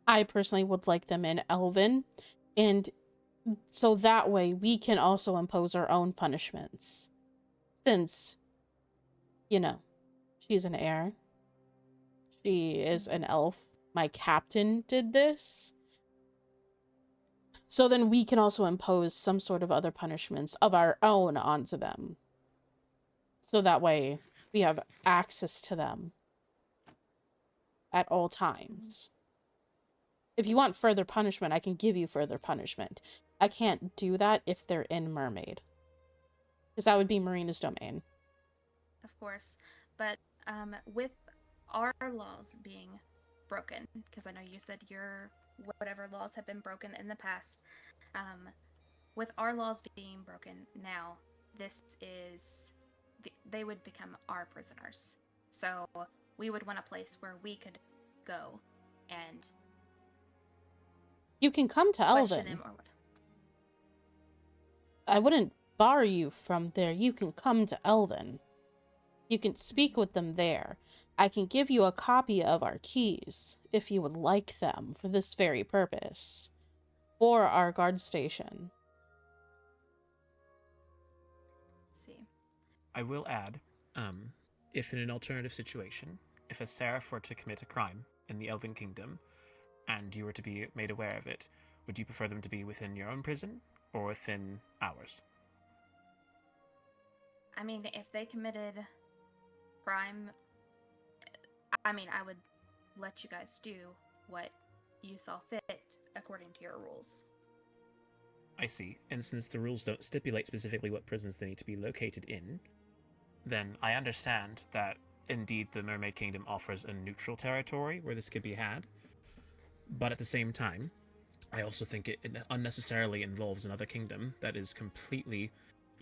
Speaker 1: I personally would like them in Elven. And so that way we can also impose our own punishments. Since, you know, she's an heir. She is an elf. My captain did this. So then we can also impose some sort of other punishments of our own onto them. So that way we have access to them at all times. If you want further punishment, I can give you further punishment. I can't do that if they're in Mermaid. Because that would be Marina's domain.
Speaker 3: Of course. But with our laws being broken, because I know you said your whatever laws have been broken in the past, with our laws being broken now, this is... they would become our prisoners. So we would want a place where we could go and...
Speaker 1: You can come to
Speaker 3: question
Speaker 1: Elven.
Speaker 3: them or what.
Speaker 1: I wouldn't bar you from there. You can come to Elven. You can speak with them there. I can give you a copy of our keys, if you would like them, for this very purpose. Or our guard station.
Speaker 3: See.
Speaker 6: I will add, if in an alternative situation, if a seraph were to commit a crime in the Elven Kingdom, and you were to be made aware of it, would you prefer them to be within your own prison, or within ours?
Speaker 3: I mean, if they committed crime, I mean, I would let you guys do what you saw fit according to your rules.
Speaker 6: I see. And since the rules don't stipulate specifically what prisons they need to be located in, then I understand that indeed the Mermaid Kingdom offers a neutral territory where this could be had. But at the same time, I also think it unnecessarily involves another kingdom that is completely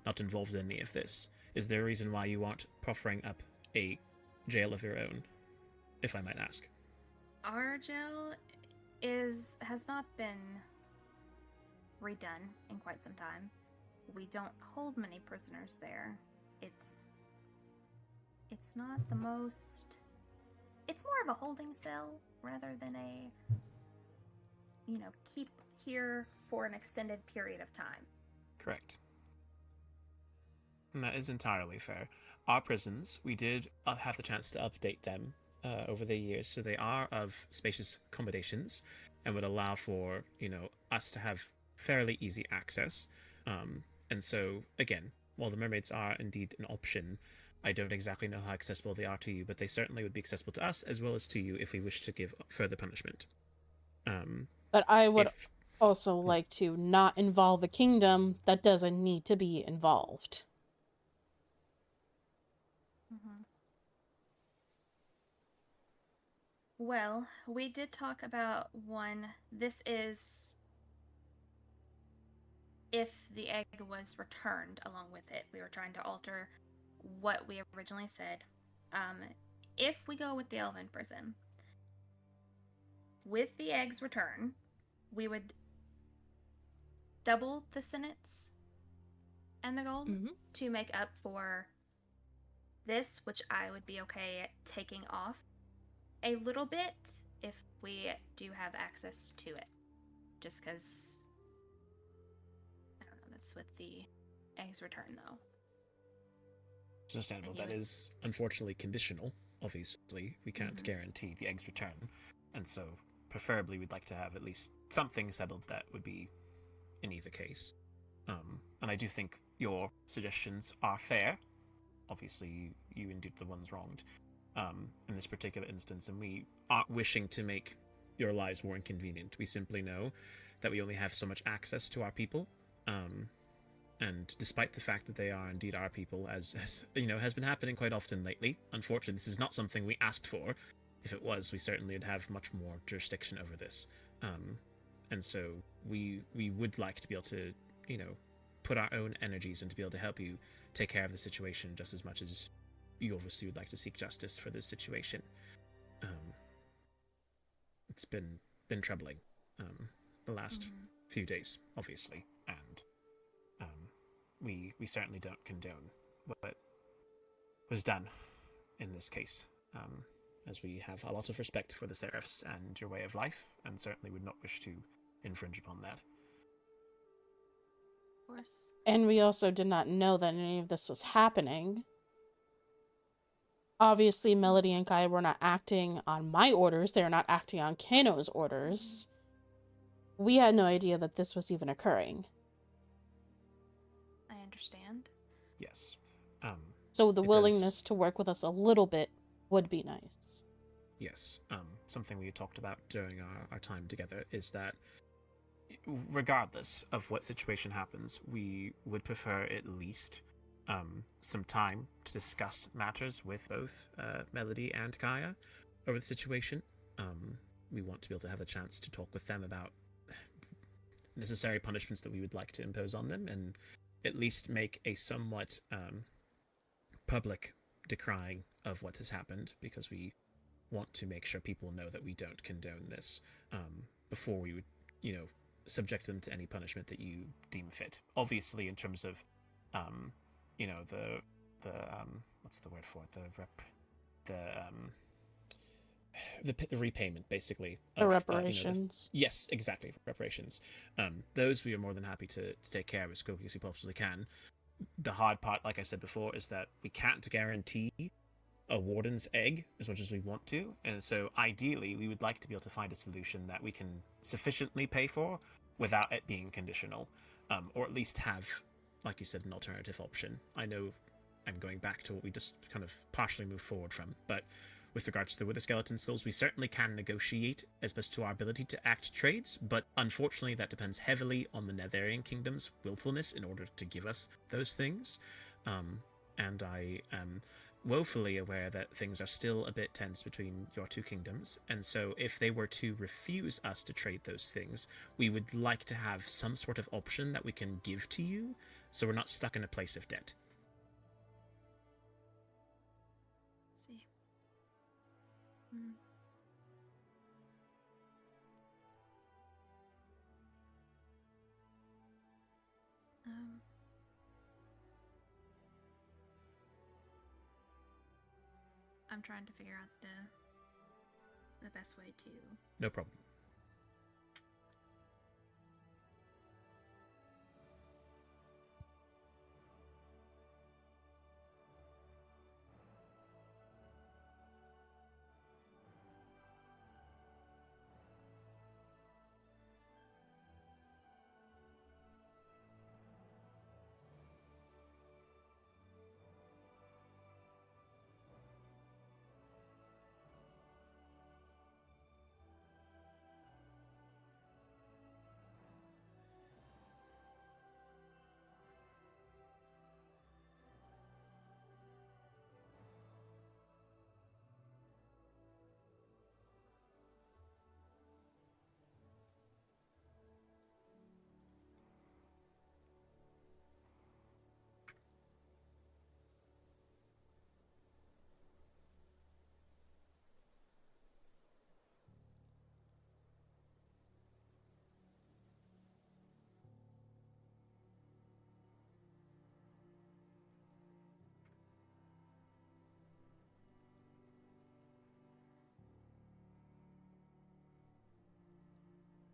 Speaker 6: not involved in any of this. Is there a reason why you aren't proffering up a jail of your own, if I might ask?
Speaker 3: Our jail has not been redone in quite some time. We don't hold many prisoners there. It's not the most... It's more of a holding cell rather than a, keep here for an extended period of time.
Speaker 6: Correct. And that is entirely fair. Our prisons, we did have the chance to update them over the years, so they are of spacious accommodations and would allow for, us to have fairly easy access. And so, again, while the mermaids are indeed an option, I don't exactly know how accessible they are to you, but they certainly would be accessible to us as well as to you if we wish to give further punishment.
Speaker 1: But I would
Speaker 6: If
Speaker 1: also like to not involve a kingdom that doesn't need to be involved.
Speaker 3: Mm-hmm. Well, we did talk about one. This is if the egg was returned along with it. We were trying to alter what we originally said. If we go with the Elven prison, with the egg's return, we would double the sentence and the gold to make up for this, which I would be okay at taking off a little bit if we do have access to it. Just because, I don't know, that's with the egg's return, though.
Speaker 6: It's understandable. That is unfortunately conditional. Obviously, we can't guarantee the egg's return, and so preferably we'd like to have at least something settled that would be in either case. And I do think your suggestions are fair. Obviously, you indeed the ones wronged in this particular instance, and we aren't wishing to make your lives more inconvenient. We simply know that we only have so much access to our people. And despite the fact that they are indeed our people, as you know, has been happening quite often lately, unfortunately, this is not something we asked for. If it was, we certainly would have much more jurisdiction over this. And so we would like to be able to, you know, put our own energies and to be able to help you take care of the situation just as much as you obviously would like to seek justice for this situation. It's been troubling the last few days, obviously, and we certainly don't condone what was done in this case, as we have a lot of respect for the Seraphs and your way of life, and certainly would not wish to infringe upon that.
Speaker 3: Of course.
Speaker 1: And we also did not know that any of this was happening. Obviously, Melody and Kai were not acting on my orders. They are not acting on Kano's orders. We had no idea that this was even occurring.
Speaker 3: I understand.
Speaker 6: Yes.
Speaker 1: So the willingness to work with us a little bit would be nice.
Speaker 6: Yes. Something we talked about during our time together is that regardless of what situation happens, we would prefer at least some time to discuss matters with both Melody and Kaya over the situation. We want to be able to have a chance to talk with them about necessary punishments that we would like to impose on them, and at least make a somewhat public decrying of what has happened, because we want to make sure people know that we don't condone this before we would, you know, subject them to any punishment that you deem fit. Obviously, in terms of, you know, the what's the word for it? The repayment, basically.
Speaker 1: The
Speaker 6: of,
Speaker 1: reparations.
Speaker 6: Yes, exactly, reparations. Those we are more than happy to take care of as quickly as we possibly can. The hard part, like I said before, is that we can't guarantee a warden's egg as much as we want to, and so ideally we would like to be able to find a solution that we can sufficiently pay for without it being conditional, or at least have, like you said, an alternative option. I know I'm going back to what we just kind of partially moved forward from, but with regards to the Wither Skeleton Skulls, we certainly can negotiate as best to our ability to act trades, but unfortunately that depends heavily on the Netherian Kingdom's willfulness in order to give us those things. And I am woefully aware that things are still a bit tense between your two kingdoms, and so if they were to refuse us to trade those things, we would like to have some sort of option that we can give to you, so we're not stuck in a place of debt.
Speaker 3: See. I'm trying to figure out the best way to.
Speaker 6: No problem.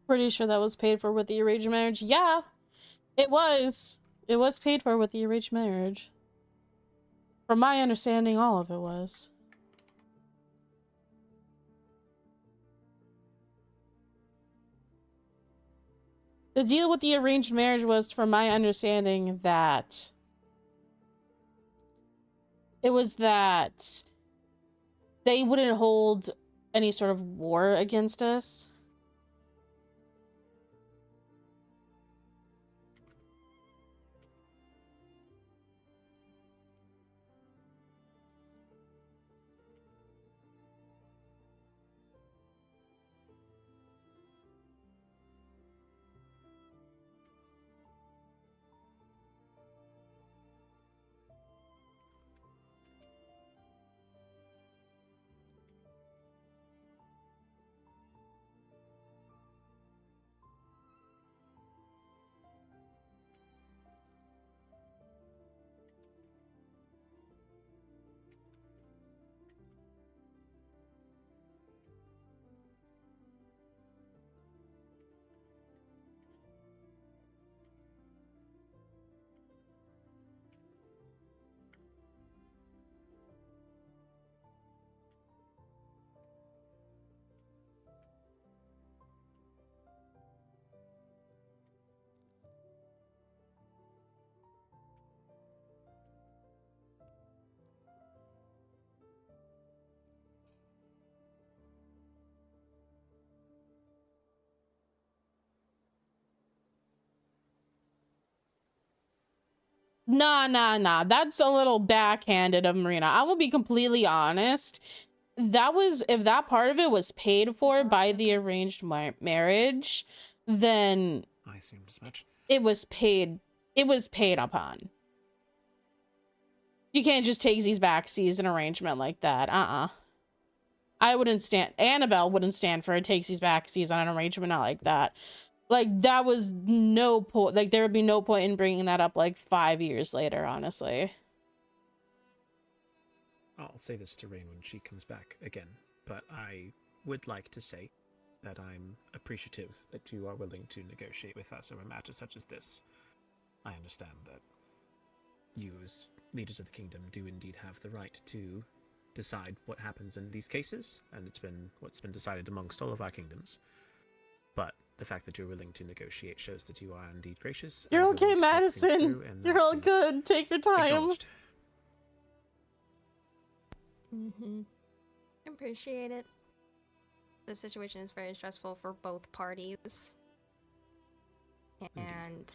Speaker 1: Pretty sure that was paid for with the arranged marriage. Yeah, it was. It was paid for with the arranged marriage. From my understanding, all of it was. The deal with the arranged marriage was, from my understanding, that it was that they wouldn't hold any sort of war against us. Nah. That's a little backhanded of Marina. I will be completely honest. That was, if that part of it was paid for by the arranged marriage, then
Speaker 6: I assumed as much.
Speaker 1: it was paid upon. You can't just take these back, seize an arrangement like that. I wouldn't stand, Annabelle wouldn't stand for a takesies backsies on an arrangement not like that. Like, that was no point, like, there would be no point in bringing that up, like, 5 years later, honestly.
Speaker 6: I'll say this to Rain when she comes back again, but I would like to say that I'm appreciative that you are willing to negotiate with us over matters such as this. I understand that you, as leaders of the kingdom, do indeed have the right to decide what happens in these cases, and it's been what's been decided amongst all of our kingdoms. But the fact that you're willing to negotiate shows that you are indeed gracious.
Speaker 1: You're
Speaker 6: and
Speaker 1: okay,
Speaker 6: willing to talk things
Speaker 1: Madison.
Speaker 6: through, and
Speaker 1: You're
Speaker 6: that
Speaker 1: all
Speaker 6: is
Speaker 1: good. Take your time.
Speaker 6: acknowledged.
Speaker 5: Appreciate it. The situation is very stressful for both parties. And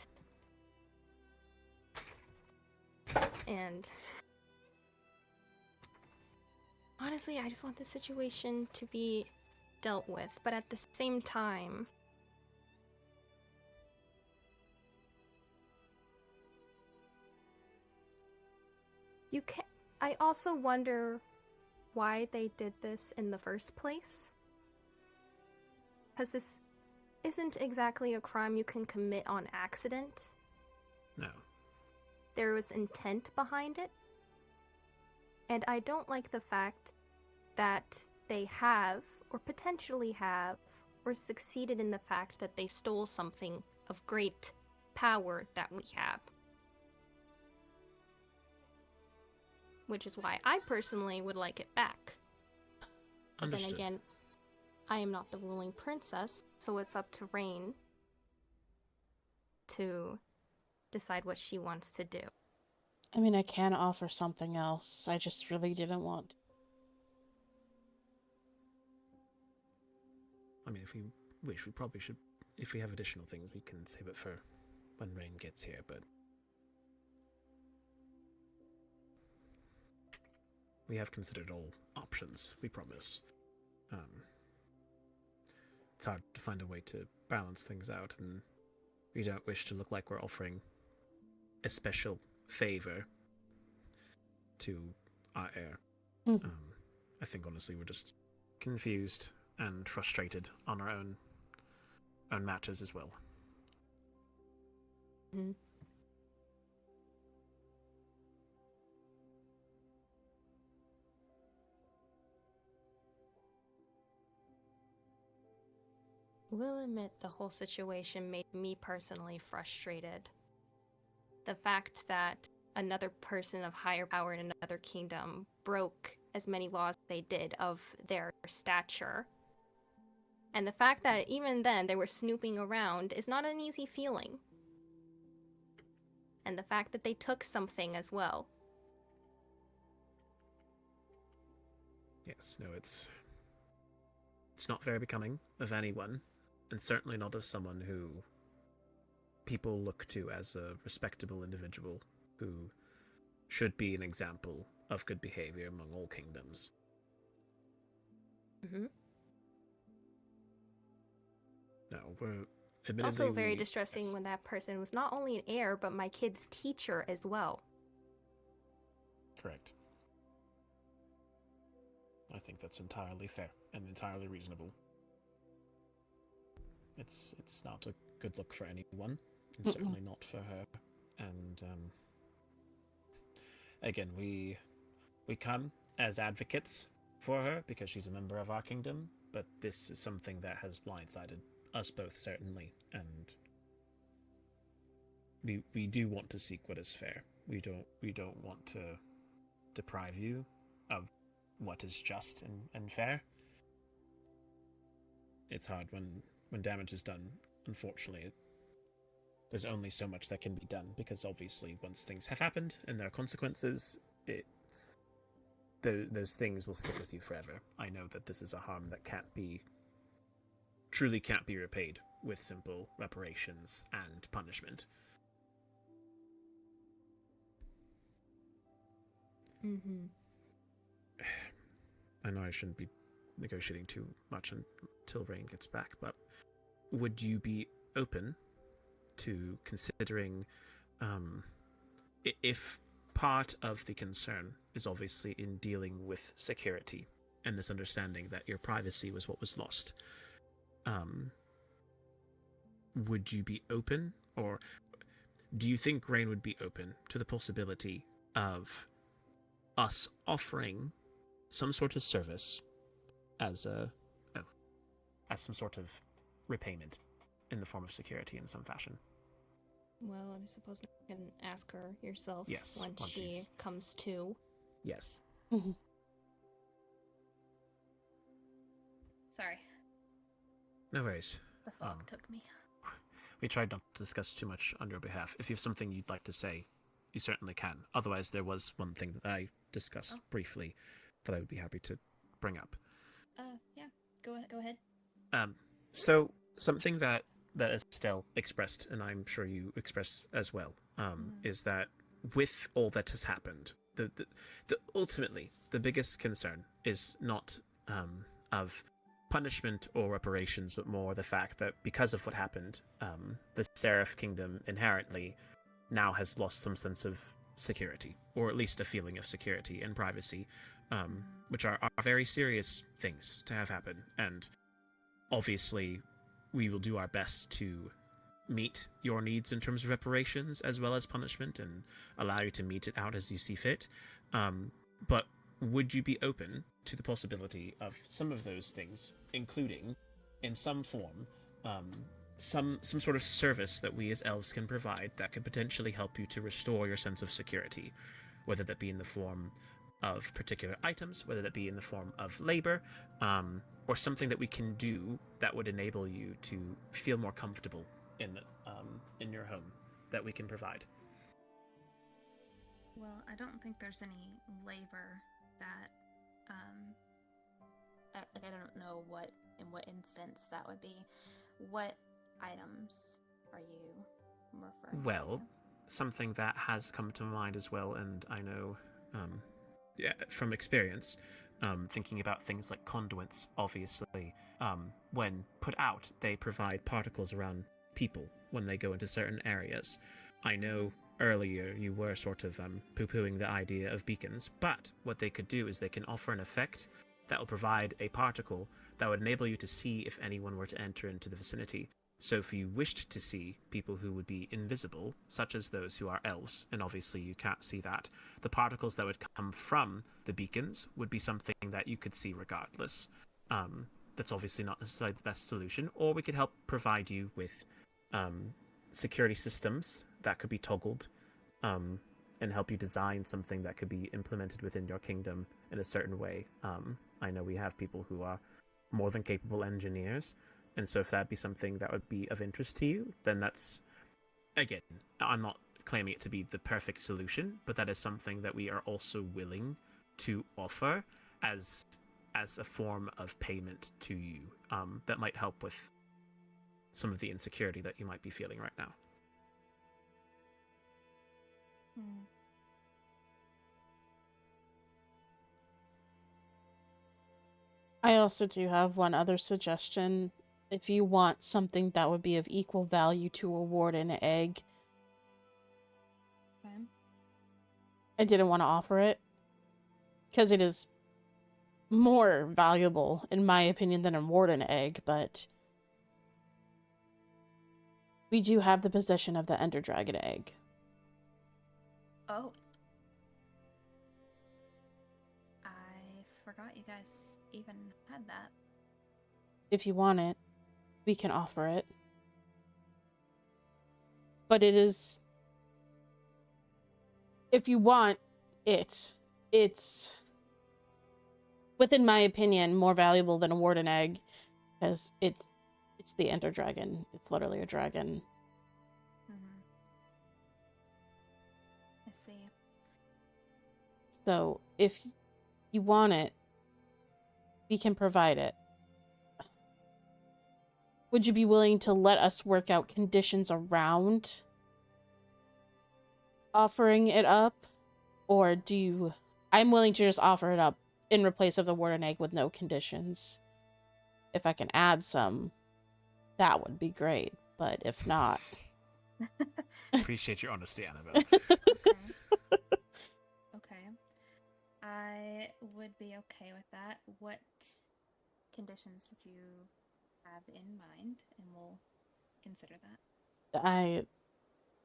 Speaker 5: honestly, I just want the situation to be dealt with, but at the same time, I also wonder why they did this in the first place. Because this isn't exactly a crime you can commit on accident.
Speaker 6: No.
Speaker 5: There was intent behind it. And I don't like the fact that they have, or potentially have, or succeeded in the fact that they stole something of great power that we have. Which is why I personally would like it back. But then again, I am not the ruling princess, so it's up to Rain to decide what she wants to do.
Speaker 1: I mean, I can offer something else. I just really didn't want.
Speaker 6: I mean, if we wish, we probably should. If we have additional things, we can save it for when Rain gets here, but we have considered all options, we promise. It's hard to find a way to balance things out, and we don't wish to look like we're offering a special favor to our heir. I think, honestly, we're just confused and frustrated on our own matters as well.
Speaker 5: Mm-hmm. will admit the whole situation made me personally frustrated. The fact that another person of higher power in another kingdom broke as many laws they did of their stature. And the fact that even then they were snooping around is not an easy feeling. And the fact that they took something as well.
Speaker 6: Yes, no, it's not very becoming of anyone, and certainly not of someone who people look to as a respectable individual who should be an example of good behavior among all kingdoms.
Speaker 5: Mm-hmm.
Speaker 6: No, we're
Speaker 5: It's also very
Speaker 6: we-
Speaker 5: distressing
Speaker 6: yes.
Speaker 5: when that person was not only an heir, but my kid's teacher as well.
Speaker 6: Correct. I think that's entirely fair and entirely reasonable. It's not a good look for anyone, and certainly not for her. And again, we come as advocates for her because she's a member of our kingdom, but this is something that has blindsided us both, certainly, and we do want to seek what is fair. We don't want to deprive you of what is just and fair. It's hard when damage is done. Unfortunately, there's only so much that can be done, because obviously once things have happened and there are consequences, those things will stick with you forever. I know that this is a harm that truly can't be repaid with simple reparations and punishment.
Speaker 5: Mm-hmm.
Speaker 6: I know I shouldn't be negotiating too much until Rain gets back, but would you be open to considering, if part of the concern is obviously in dealing with security and this understanding that your privacy was what was lost, would you be open, or do you think Rain would be open to the possibility of us offering some sort of service as some sort of repayment in the form of security in some fashion?
Speaker 5: Well, I suppose you can ask her yourself
Speaker 6: Yes,
Speaker 5: once
Speaker 6: once
Speaker 5: she
Speaker 6: she's-
Speaker 5: comes to.
Speaker 6: Yes.
Speaker 3: Sorry,
Speaker 6: No worries.
Speaker 3: the fog took me.
Speaker 6: We tried not to discuss too much on your behalf. If you have something you'd like to say, you certainly can. Otherwise, there was one thing that I discussed briefly that I would be happy to bring up.
Speaker 3: Yeah, go ahead.
Speaker 6: So something that Estelle expressed, and I'm sure you express as well, is that with all that has happened, the ultimately the biggest concern is not of punishment or reparations, but more the fact that because of what happened, the Seraph Kingdom inherently now has lost some sense of security, or at least a feeling of security and privacy, which are very serious things to have happen. And obviously, we will do our best to meet your needs in terms of reparations as well as punishment, and allow you to mete it out as you see fit. But would you be open to the possibility of some of those things, including, in some form, some sort of service that we as elves can provide that could potentially help you to restore your sense of security, whether that be in the form of particular items, whether that be in the form of labor, or something that we can do that would enable you to feel more comfortable in your home that we can provide?
Speaker 3: Well, I don't think there's any labor that, I don't know in what instance that would be. What items are you referring
Speaker 6: Well,
Speaker 3: to?
Speaker 6: something that has come to mind as well, and I know from experience, thinking about things like conduits, obviously, when put out, they provide particles around people when they go into certain areas. I know earlier you were sort of poo-pooing the idea of beacons, but what they could do is they can offer an effect that will provide a particle that would enable you to see if anyone were to enter into the vicinity. So if you wished to see people who would be invisible, such as those who are elves, and obviously you can't see that, the particles that would come from the beacons would be something that you could see regardless. that's obviously not necessarily the best solution. Or we could help provide you with security systems that could be toggled, and help you design something that could be implemented within your kingdom in a certain way. I know we have people who are more than capable engineers, and so if that'd be something that would be of interest to you, then that's, again, I'm not claiming it to be the perfect solution, but that is something that we are also willing to offer as a form of payment to you, that might help with some of the insecurity that you might be feeling right now.
Speaker 1: I also do have one other suggestion. If you want something that would be of equal value to a warden egg,
Speaker 3: Okay.
Speaker 1: I didn't want to offer it because it is more valuable, in my opinion, than a warden egg, but we do have the possession of the Ender Dragon egg.
Speaker 3: Oh. I forgot you guys even had that.
Speaker 1: If you want it, we can offer it. But it is... If you want it, it's, within my opinion, more valuable than a warden egg, because it's the Ender Dragon. It's literally a dragon.
Speaker 3: I see.
Speaker 1: So, if you want it, we can provide it. Would you be willing to let us work out conditions around offering it up? Or do you... I'm willing to just offer it up in replace of the warden egg with no conditions. If I can add some, that would be great. But if not...
Speaker 6: Appreciate your honesty, Annabelle.
Speaker 3: Okay. I would be okay with that. What conditions did you have in mind? And we'll consider that.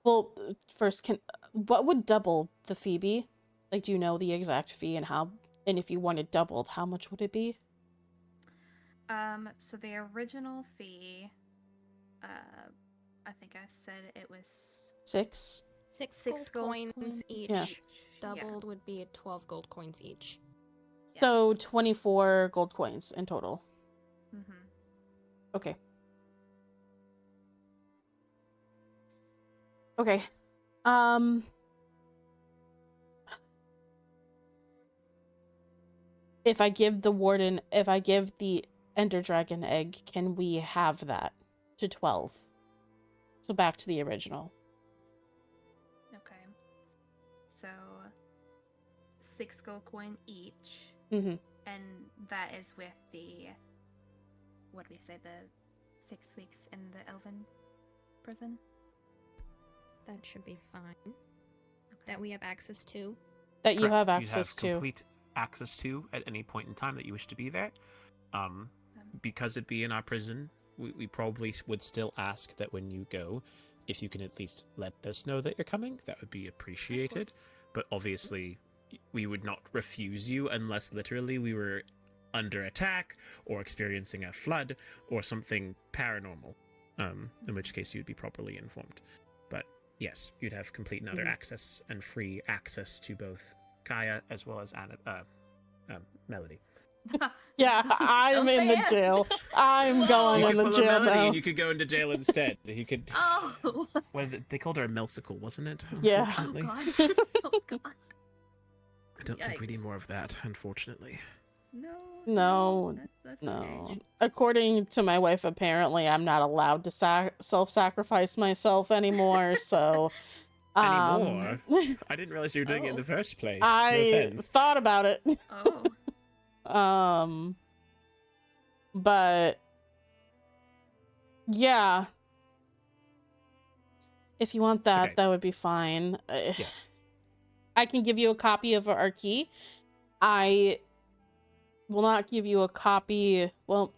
Speaker 1: Well, first, what would double the fee be? Like, do you know the exact fee and how... And if you want it doubled, how much would it be?
Speaker 3: So the original fee, I think I said it was
Speaker 1: 6?
Speaker 5: Six gold coins each.
Speaker 1: Yeah.
Speaker 5: Doubled would be 12 gold coins each.
Speaker 3: Yeah.
Speaker 1: So 24 gold coins in total. Okay. Okay. If I give the Ender Dragon egg, can we have that to 12? So back to the original.
Speaker 3: Okay. So 6 gold coin each.
Speaker 1: Mm-hmm.
Speaker 3: And that is with the, what do we say, the 6 weeks in the Elven prison?
Speaker 5: That should be fine.
Speaker 3: Okay.
Speaker 5: That we have access to.
Speaker 1: That you have
Speaker 6: Correct.
Speaker 1: access
Speaker 6: you have
Speaker 1: to.
Speaker 6: complete access to at any point in time that you wish to be there. Because it be in our prison, we probably would still ask that when you go, if you can at least let us know that you're coming, that would be appreciated. But obviously, we would not refuse you unless literally we were under attack or experiencing a flood or something paranormal, in which case you'd be properly informed. But yes, you'd have complete and utter access and free access to both Kaya as well as Melody.
Speaker 1: Yeah, I'm in the jail. I'm going
Speaker 6: You
Speaker 1: in
Speaker 6: could
Speaker 1: the
Speaker 6: pull a
Speaker 1: jail
Speaker 6: Melody
Speaker 1: now.
Speaker 6: and you could go into jail instead. You could.
Speaker 3: Oh!
Speaker 6: Well, they called her a Melsicle, wasn't it?
Speaker 1: Yeah.
Speaker 3: Oh,
Speaker 6: Unfortunately.
Speaker 3: God. Oh, God.
Speaker 6: I don't think we need
Speaker 3: Yikes.
Speaker 6: more of that, unfortunately.
Speaker 1: No,
Speaker 3: That's
Speaker 1: no.
Speaker 3: okay.
Speaker 1: According to my wife, apparently I'm not allowed to self-sacrifice myself anymore, so...
Speaker 6: Anymore? I didn't realize you were doing it in the first place. No
Speaker 1: I
Speaker 6: offense.
Speaker 1: thought about it.
Speaker 3: Oh.
Speaker 1: But... Yeah. If you want that,
Speaker 6: Okay.
Speaker 1: that would be fine.
Speaker 6: Yes.
Speaker 1: I can give you a copy of our key. I will not give you a copy. Well,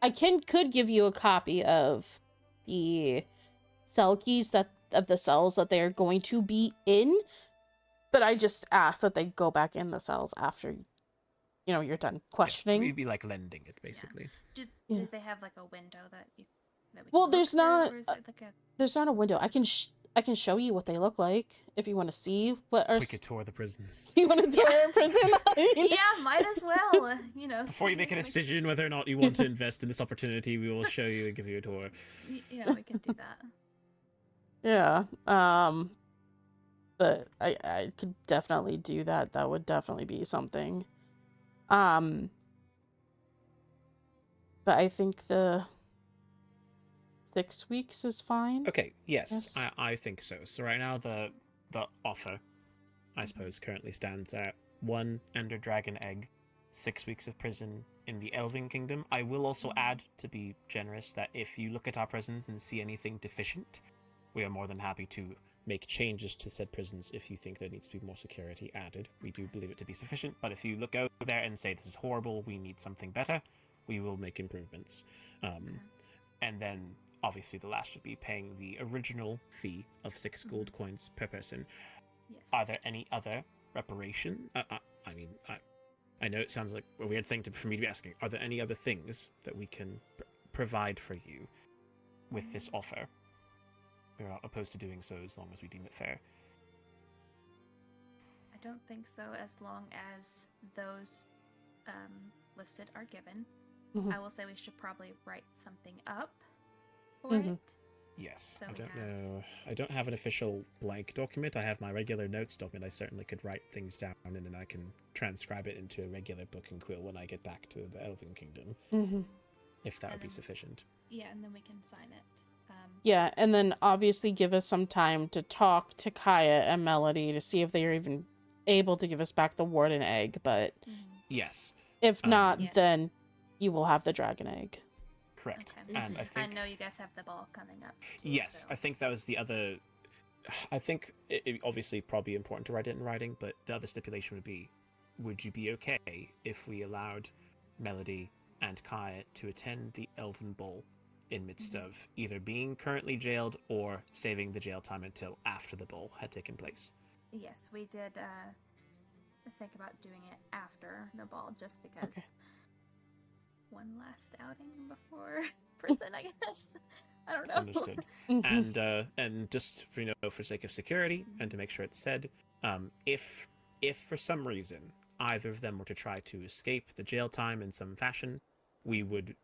Speaker 1: I could give you a copy of the cell keys of the cells that they are going to be in, but I just ask that they go back in the cells after you're done questioning.
Speaker 6: We'd be like lending it, basically.
Speaker 3: Did
Speaker 1: Yeah.
Speaker 3: they have like a window that we
Speaker 1: Well,
Speaker 3: can
Speaker 1: there's
Speaker 3: look through,
Speaker 1: not-
Speaker 3: or is it like a...
Speaker 1: There's not a window. I can show you what they look like if you want to see what are.
Speaker 6: We could tour the prisons.
Speaker 1: You want to tour a prison?
Speaker 3: Yeah, might as well.
Speaker 6: Before you make a
Speaker 3: see,
Speaker 6: decision whether or not you want to invest in this opportunity, we will show you and give you a tour.
Speaker 3: Yeah, we can do that.
Speaker 1: Yeah. But I could definitely do that. That would definitely be something. But I think the 6 weeks is fine.
Speaker 6: Okay, yes,
Speaker 1: Yes.
Speaker 6: I think so. So right now the offer, I suppose, currently stands at 1 Ender Dragon Egg, 6 weeks of prison in the Elven Kingdom. I will also add, to be generous, that if you look at our prisons and see anything deficient, we are more than happy to make changes to said prisons if you think there needs to be more security added. We do believe it to be sufficient, but if you look out there and say this is horrible, we need something better, we will make improvements. And then obviously the last would be paying the original fee of 6 gold coins per person.
Speaker 3: Yes.
Speaker 6: Are there any other reparation? I know it sounds like a weird thing for me to be asking. Are there any other things that we can provide for you with this offer? We're not opposed to doing so as long as we deem it fair.
Speaker 3: I don't think so, as long as those listed are given.
Speaker 1: Mhm.
Speaker 3: I will say we should probably write something up for
Speaker 1: Mhm.
Speaker 3: it.
Speaker 6: Yes,
Speaker 3: So
Speaker 6: I
Speaker 3: we
Speaker 6: don't
Speaker 3: have-
Speaker 6: know. I don't have an official blank document. I have my regular notes document. I certainly could write things down and then I can transcribe it into a regular book and quill when I get back to the Elven Kingdom, if that would be
Speaker 3: And then-
Speaker 6: sufficient.
Speaker 3: Yeah, and then we can sign it.
Speaker 1: Yeah, and then obviously give us some time to talk to Kaya and Melody to see if they are even able to give us back the warden egg, but
Speaker 6: Yes,
Speaker 1: if not,
Speaker 3: Yeah.
Speaker 1: then you will have the dragon egg.
Speaker 6: correct.
Speaker 3: Okay.
Speaker 6: And I think
Speaker 3: know you guys have the ball coming up. Too,
Speaker 6: yes,
Speaker 3: so-
Speaker 6: I think that was the other. I think it obviously probably important to write it in writing, but the other stipulation would be: would you be okay if we allowed Melody and Kaya to attend the Elven Ball in midst of either being currently jailed or saving the jail time until after the ball had taken place?
Speaker 3: Yes, we did think about doing it after the ball, just because one last outing before prison, I guess. I don't know.
Speaker 6: That's understood. And just for sake of security and to make sure it's said, if for some reason either of them were to try to escape the jail time in some fashion, we would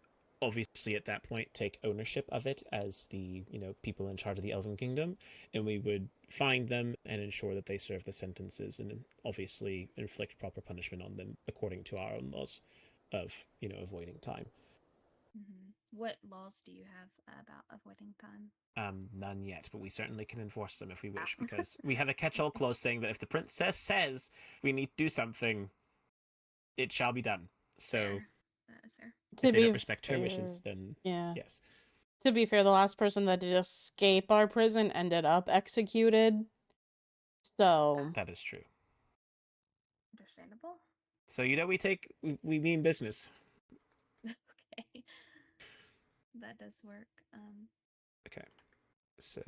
Speaker 6: obviously at that point take ownership of it as the people in charge of the Elven Kingdom, and we would find them and ensure that they serve the sentences and obviously inflict proper punishment on them according to our own laws of avoiding time.
Speaker 3: What laws do you have about avoiding time?
Speaker 6: None yet, but we certainly can enforce them if we wish, because we have a catch-all clause saying that if the princess says we need to do something, it shall be done. So
Speaker 3: Fair. That is fair.
Speaker 6: if they don't respect her wishes, then
Speaker 1: Yeah.
Speaker 6: yes.
Speaker 1: To be fair, the last person that did escape our prison ended up executed. So
Speaker 6: That is true.
Speaker 3: Understandable.
Speaker 6: So we mean business.
Speaker 3: Okay. That does work.
Speaker 6: Okay. So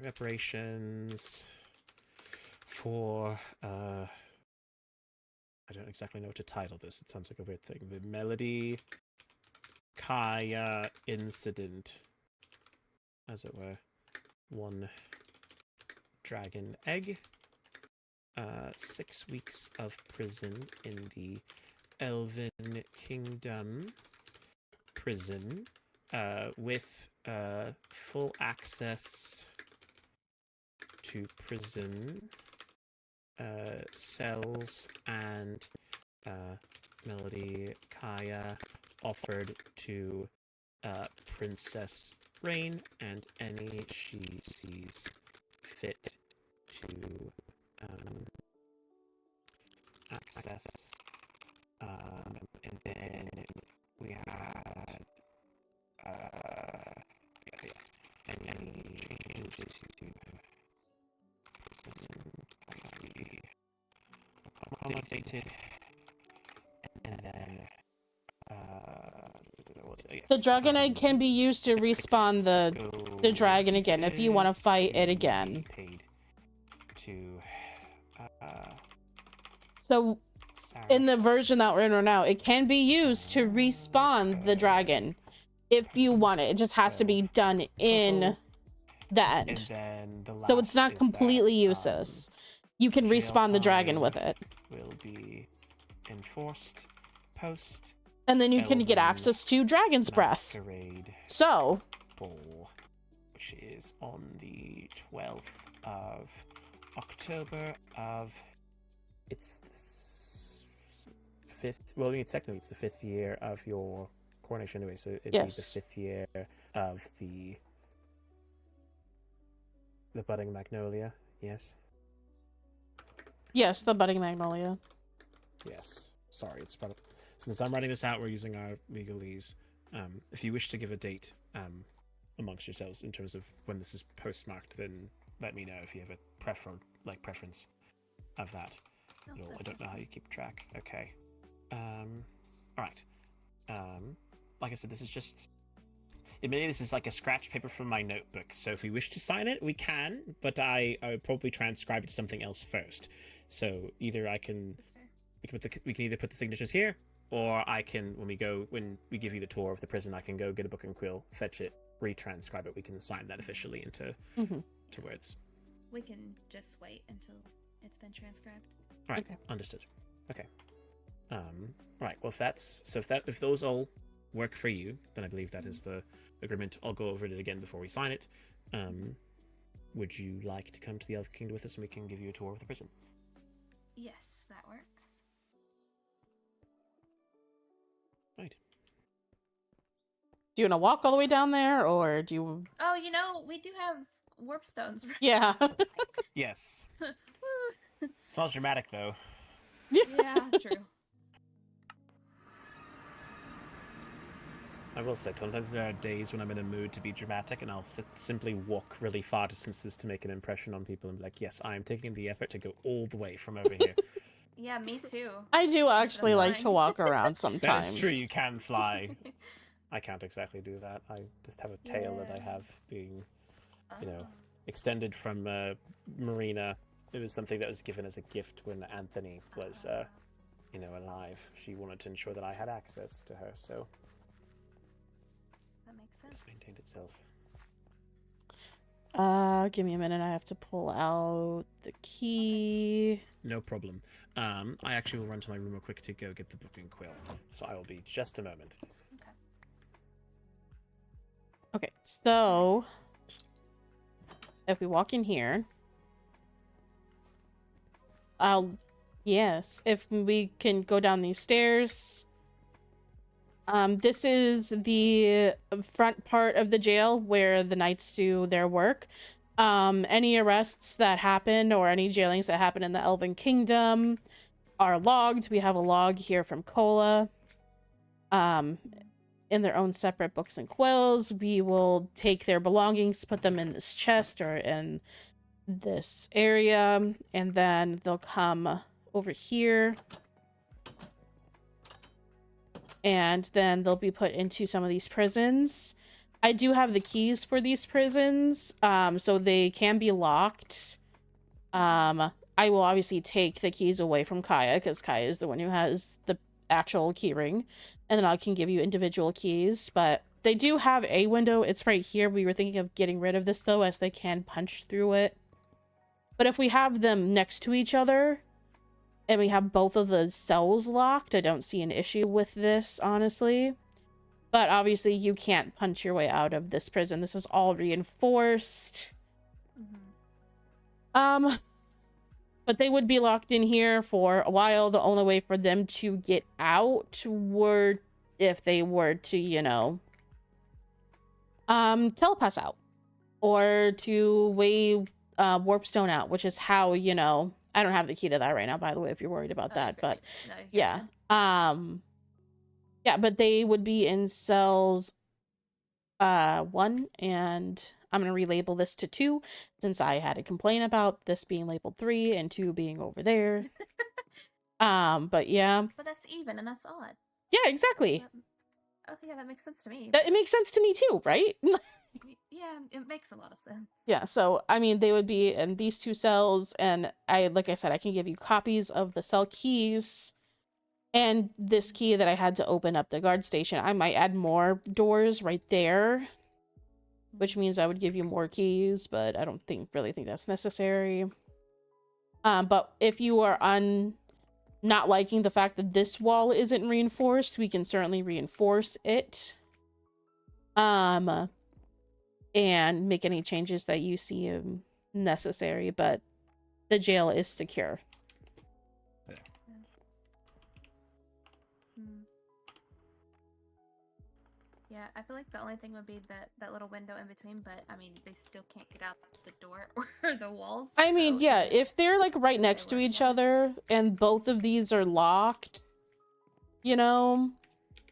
Speaker 6: reparations for I don't exactly know what to title this. It sounds like a weird thing. The Melody Kaya incident, as it were. 1 dragon egg. 6 weeks of prison in the Elven Kingdom prison, with full access to prison cells, and Melody Kaya offered to Princess Rain and any she sees fit to access. And then we had yes, any changes to prison can be accommodated, and then what was it?
Speaker 1: the
Speaker 6: Yes,
Speaker 1: dragon egg can be used to respawn the
Speaker 6: go
Speaker 1: dragon again if you want to
Speaker 6: pieces
Speaker 1: fight it
Speaker 6: to
Speaker 1: again.
Speaker 6: be paid to
Speaker 1: So in the version that we're in right now, it can be used to respawn the dragon if you want it. It just has to be done in the
Speaker 6: And
Speaker 1: end.
Speaker 6: then the last
Speaker 1: So it's not
Speaker 6: is
Speaker 1: completely
Speaker 6: that,
Speaker 1: useless. You can
Speaker 6: jail
Speaker 1: respawn the dragon
Speaker 6: time
Speaker 1: with it.
Speaker 6: will be enforced post
Speaker 1: And then you can get
Speaker 6: Elven
Speaker 1: access to Dragon's Breath.
Speaker 6: Masquerade
Speaker 1: So,
Speaker 6: Ball, which is on the 12th of October of... It's the 5th... Well, technically it's the 5th year of your coronation anyway, so it'd be the 5th year of the budding magnolia, yes?
Speaker 1: yes, the budding magnolia.
Speaker 6: Yes. Sorry, it's part of... Since I'm writing this out, we're using our legalese. If you wish to give a date amongst yourselves in terms of when this is postmarked, then let me know if you have a preference of that. No, I don't know how you keep track. Okay. All right. Like I said, this is just... Admittedly, this is like a scratch paper from my notebook, so if we wish to sign it, we can, but I would probably transcribe it to something else first. So either I can... We can either put the signatures here, or I can, when we give you the tour of the prison, I can go get a book and quill, fetch it, retranscribe it. We can sign that officially into to words.
Speaker 8: We can just wait until it's been transcribed.
Speaker 6: Right. Okay. Understood. Okay. Right. Well, if those all work for you, then I believe that is the agreement. I'll go over it again before we sign it. Would you like to come to the Elven Kingdom with us, and we can give you a tour of the prison?
Speaker 8: Yes, that works.
Speaker 6: Right.
Speaker 1: Do you want to walk all the way down there, or do you...
Speaker 3: Oh, we do have warp stones, right?
Speaker 1: Yeah.
Speaker 6: Yes. It's not dramatic, though.
Speaker 3: Yeah, true.
Speaker 6: I will say, sometimes there are days when I'm in a mood to be dramatic, and I'll simply walk really far distances to make an impression on people and be like, yes, I am taking the effort to go all the way from over here.
Speaker 3: Yeah, me too.
Speaker 1: I do actually like to walk around sometimes.
Speaker 6: That's true, you can fly. I can't exactly do that. I just have a tail that I have being, extended from Marina. It was something that was given as a gift when Anthony was, alive. She wanted to ensure that I had access to her, so...
Speaker 3: That makes sense.
Speaker 6: It's maintained itself.
Speaker 1: Give me a minute. I have to pull out the key.
Speaker 6: No problem. I actually will run to my room real quick to go get the book and quill. So I will be just a moment.
Speaker 1: Okay, so if we walk in here, if we can go down these stairs. This is the front part of the jail where the knights do their work. Any arrests that happen or any jailings that happen in the Elven Kingdom are logged. We have a log here from Cola. In their own separate books and quills. We will take their belongings, put them in this chest or in this area, and then they'll come over here. And then they'll be put into some of these prisons. I do have the keys for these prisons, so they can be locked. I will obviously take the keys away from Kaya, because Kaya is the one who has the actual key ring. And then I can give you individual keys, but they do have a window. It's right here. We were thinking of getting rid of this, though, as they can punch through it. But if we have them next to each other, and we have both of the cells locked, I don't see an issue with this, honestly. But obviously, you can't punch your way out of this prison. This is all reinforced. But they would be locked in here for a while. The only way for them to get out were if they were to, telepass out. Or to wave Warpstone out, which is how, I don't have the key to that right now, by the way, if you're worried about that. But
Speaker 3: No,
Speaker 1: yeah. Yeah, but they would be in cells 1, and I'm going to relabel this to 2, since I had a complaint about this being labeled 3 and 2 being over there. But yeah.
Speaker 3: But that's even, and that's odd.
Speaker 1: Yeah, exactly.
Speaker 3: Okay, yeah, that makes sense to me.
Speaker 1: It makes sense to me too, right?
Speaker 3: Yeah, it makes a lot of sense.
Speaker 1: Yeah, so I mean they would be in these 2 cells, and like I said, I can give you copies of the cell keys and this key that I had to open up the guard station. I might add more doors right there, which means I would give you more keys, but I don't really think that's necessary. But if you are not liking the fact that this wall isn't reinforced, we can certainly reinforce it. And make any changes that you see necessary, but the jail is secure.
Speaker 3: Yeah, I feel like the only thing would be that little window in between, but I mean, they still can't get out the door or the walls.
Speaker 1: I mean,
Speaker 3: so
Speaker 1: yeah, if they're like right next to each other and both of these are locked, you know,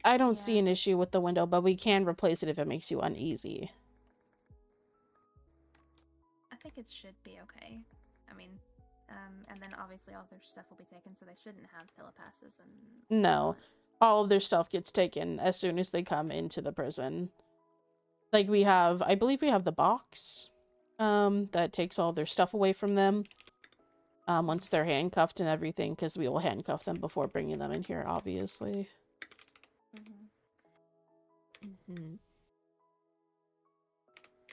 Speaker 1: I don't see an issue with the window, but we can replace it if it makes you uneasy.
Speaker 3: I think it should be okay. I mean, and then obviously all their stuff will be taken, so they shouldn't have pillow passes and.
Speaker 1: No, all of their stuff gets taken as soon as they come into the prison. Like I believe we have the box, that takes all their stuff away from them. Once they're handcuffed and everything, because we will handcuff them before bringing them in here, obviously.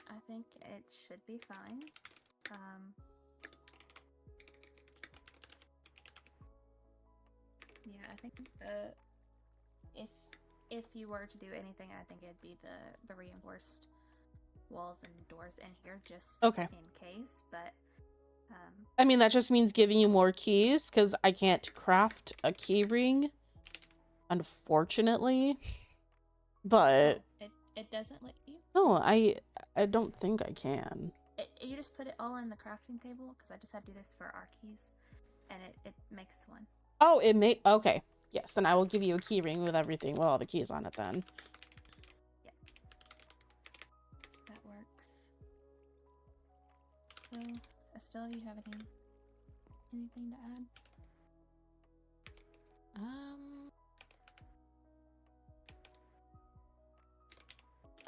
Speaker 3: I think it should be fine. Yeah, I think if you were to do anything, I think it'd be the reinforced walls and doors in here, just
Speaker 1: Okay.
Speaker 3: in case. But
Speaker 1: I mean, that just means giving you more keys, because I can't craft a key ring, unfortunately. But
Speaker 3: it doesn't let you.
Speaker 1: no, I don't think I can.
Speaker 3: You just put it all in the crafting table, because I just had to do this for our keys, and it makes one.
Speaker 1: Oh, okay. Yes, then I will give you a key ring with everything, with all the keys on it then.
Speaker 3: Yep. That works. So, Estelle, you have anything to add?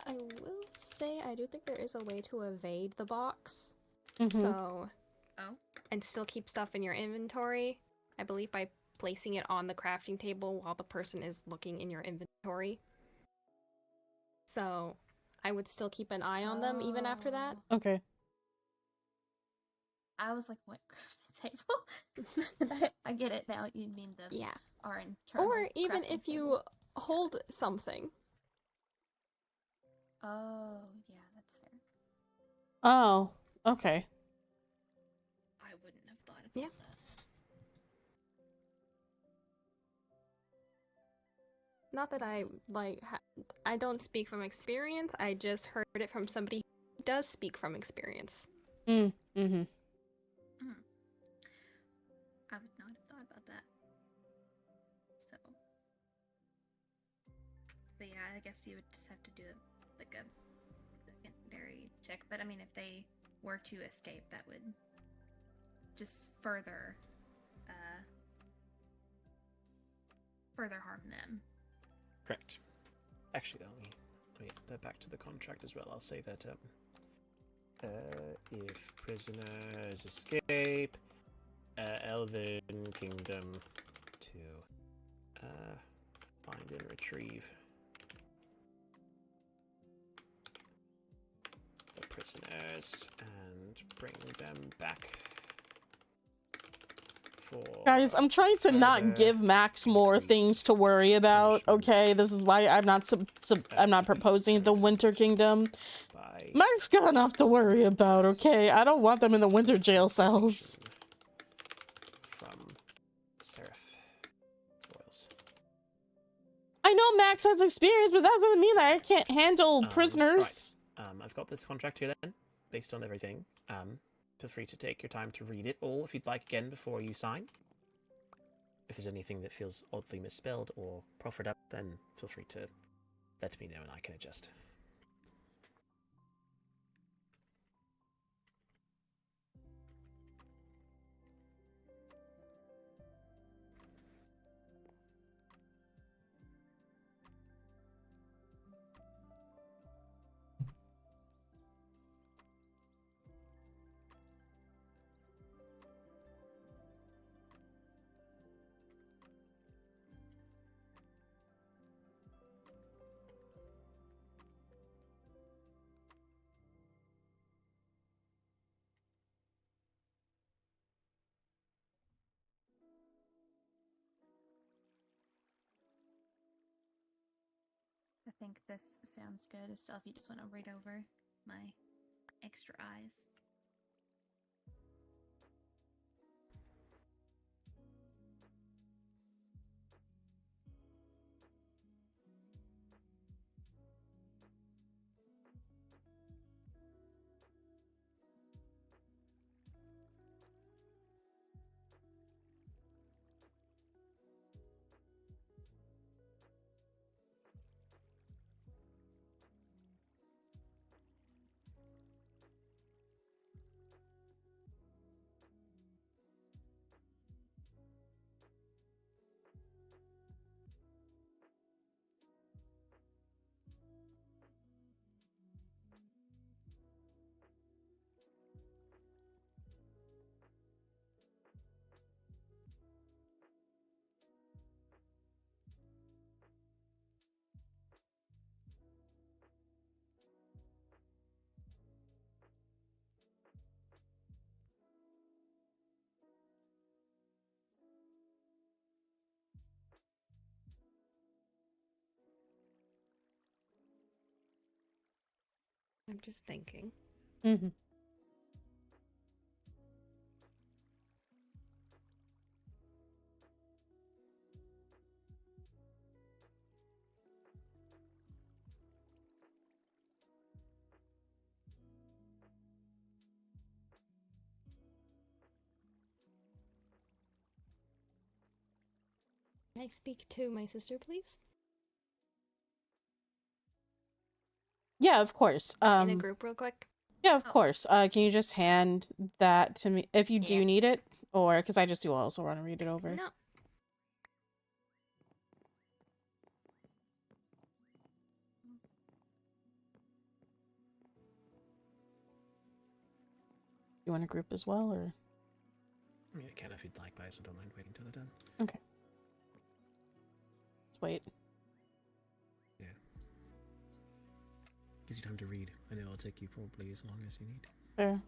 Speaker 5: I will say I do think there is a way to evade the box.
Speaker 1: Mhm.
Speaker 5: So,
Speaker 3: Oh.
Speaker 5: and still keep stuff in your inventory. I believe by placing it on the crafting table while the person is looking in your inventory. So, I would still keep an eye on them even after that.
Speaker 1: Okay.
Speaker 3: I was like, what crafting table? I get it now. You mean our internal
Speaker 5: Or even
Speaker 3: crafting
Speaker 5: if you
Speaker 3: table.
Speaker 5: hold something.
Speaker 3: Oh, yeah, that's fair.
Speaker 1: Oh, okay.
Speaker 8: I wouldn't have thought about
Speaker 5: Yeah.
Speaker 8: that.
Speaker 5: Not that I, I don't speak from experience, I just heard it from somebody who does speak from experience.
Speaker 1: Mm-hmm.
Speaker 3: I would not have thought about that. So. But yeah, I guess you would just have to do a secondary check. But I mean, if they were to escape, that would just further harm them.
Speaker 6: Correct. Actually, let me get back to the contract as well. I'll say that if prisoners escape, Elven Kingdom to find and retrieve the prisoners and bring them back.
Speaker 1: Guys, I'm trying to not give Max more things to worry about. Okay, this is why I'm not I'm not proposing the Winter Kingdom. Max got enough to worry about. Okay, I don't want them in the winter jail cells.
Speaker 6: From Seraph Royals.
Speaker 1: I know Max has experience, but that doesn't mean that I can't handle prisoners.
Speaker 6: Right. I've got this contract here then, based on everything. Feel free to take your time to read it all if you'd like again before you sign. If there's anything that feels oddly misspelled or proffered up, then feel free to let me know and I can adjust.
Speaker 8: think this sounds good. Estelle, if you just want to read over my extra eyes.
Speaker 5: I'm just thinking.
Speaker 1: Mm-hmm.
Speaker 5: Can I speak to my sister, please?
Speaker 1: Yeah, of course.
Speaker 5: In a group real quick?
Speaker 1: Yeah, of
Speaker 3: Oh.
Speaker 1: course. Can you just hand that to me if you do
Speaker 5: Yeah.
Speaker 1: need it, or because I just do also want to read it over.
Speaker 5: No.
Speaker 1: You want a group as well, or?
Speaker 6: I mean, I can if you'd like, but I also don't mind waiting till they're done.
Speaker 1: Okay. Let's wait.
Speaker 6: Yeah. Gives you time to read. I know it'll take you probably as long as you need.
Speaker 1: Fair.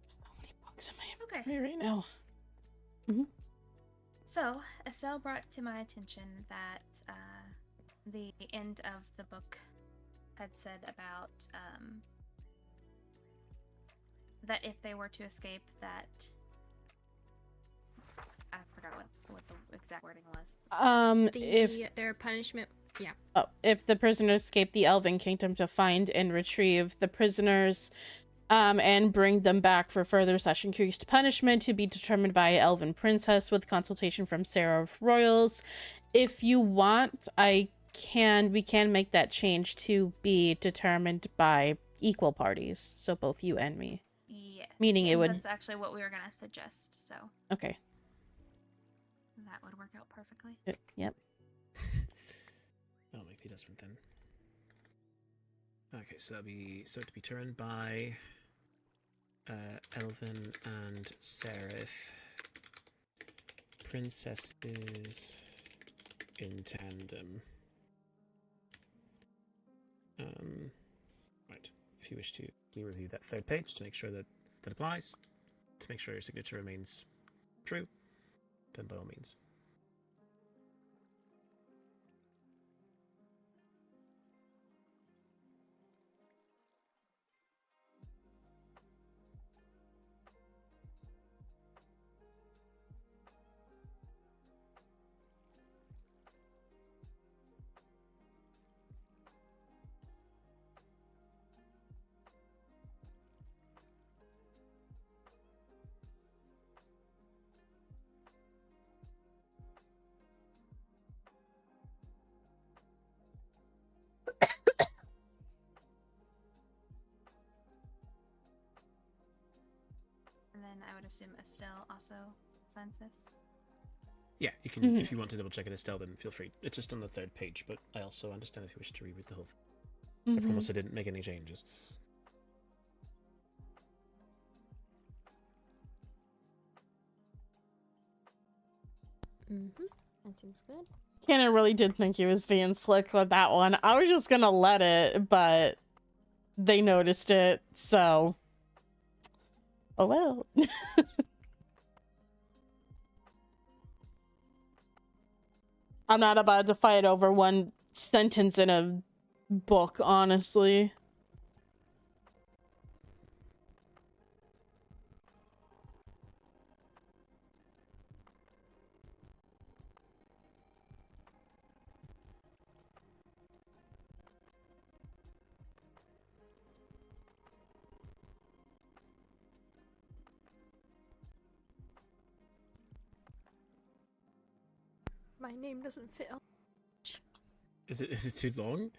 Speaker 1: So many books in my inventory right now.
Speaker 3: So, Estelle brought to my attention that the end of the book had said about that if they were to escape, that I forgot what the exact wording was.
Speaker 5: Their punishment. Yeah.
Speaker 1: If the prisoners escape the Elven kingdom, to find and retrieve the prisoners, and bring them back for further such increased punishment to be determined by an Elven princess with consultation from Sarah of Royals. If you want, we can make that change to be determined by equal parties, so both you and me.
Speaker 3: Yeah.
Speaker 1: Meaning it would.
Speaker 3: That's actually what we were gonna suggest. So
Speaker 1: Okay.
Speaker 3: that would work out perfectly.
Speaker 1: Yep.
Speaker 6: I'll make the adjustment then. Okay, so that'll be to be turned by Elven and Seraph. Princesses in tandem. Right. If you wish to review that third page to make sure that that applies, to make sure your signature remains true, then by all means.
Speaker 8: then I would assume Estelle also signs this.
Speaker 6: Yeah, you can. If you want to double check it, Estelle, then feel free. It's just on the 3rd page, but I also understand if you wish to reread the whole thing. I promise I didn't make any changes.
Speaker 5: That seems good.
Speaker 1: Cannon really did think he was being slick with that one. I was just gonna let it, but they noticed it, so... Oh well. I'm not about to fight over one sentence in a book, honestly.
Speaker 5: My name doesn't fit.
Speaker 6: Is it too long?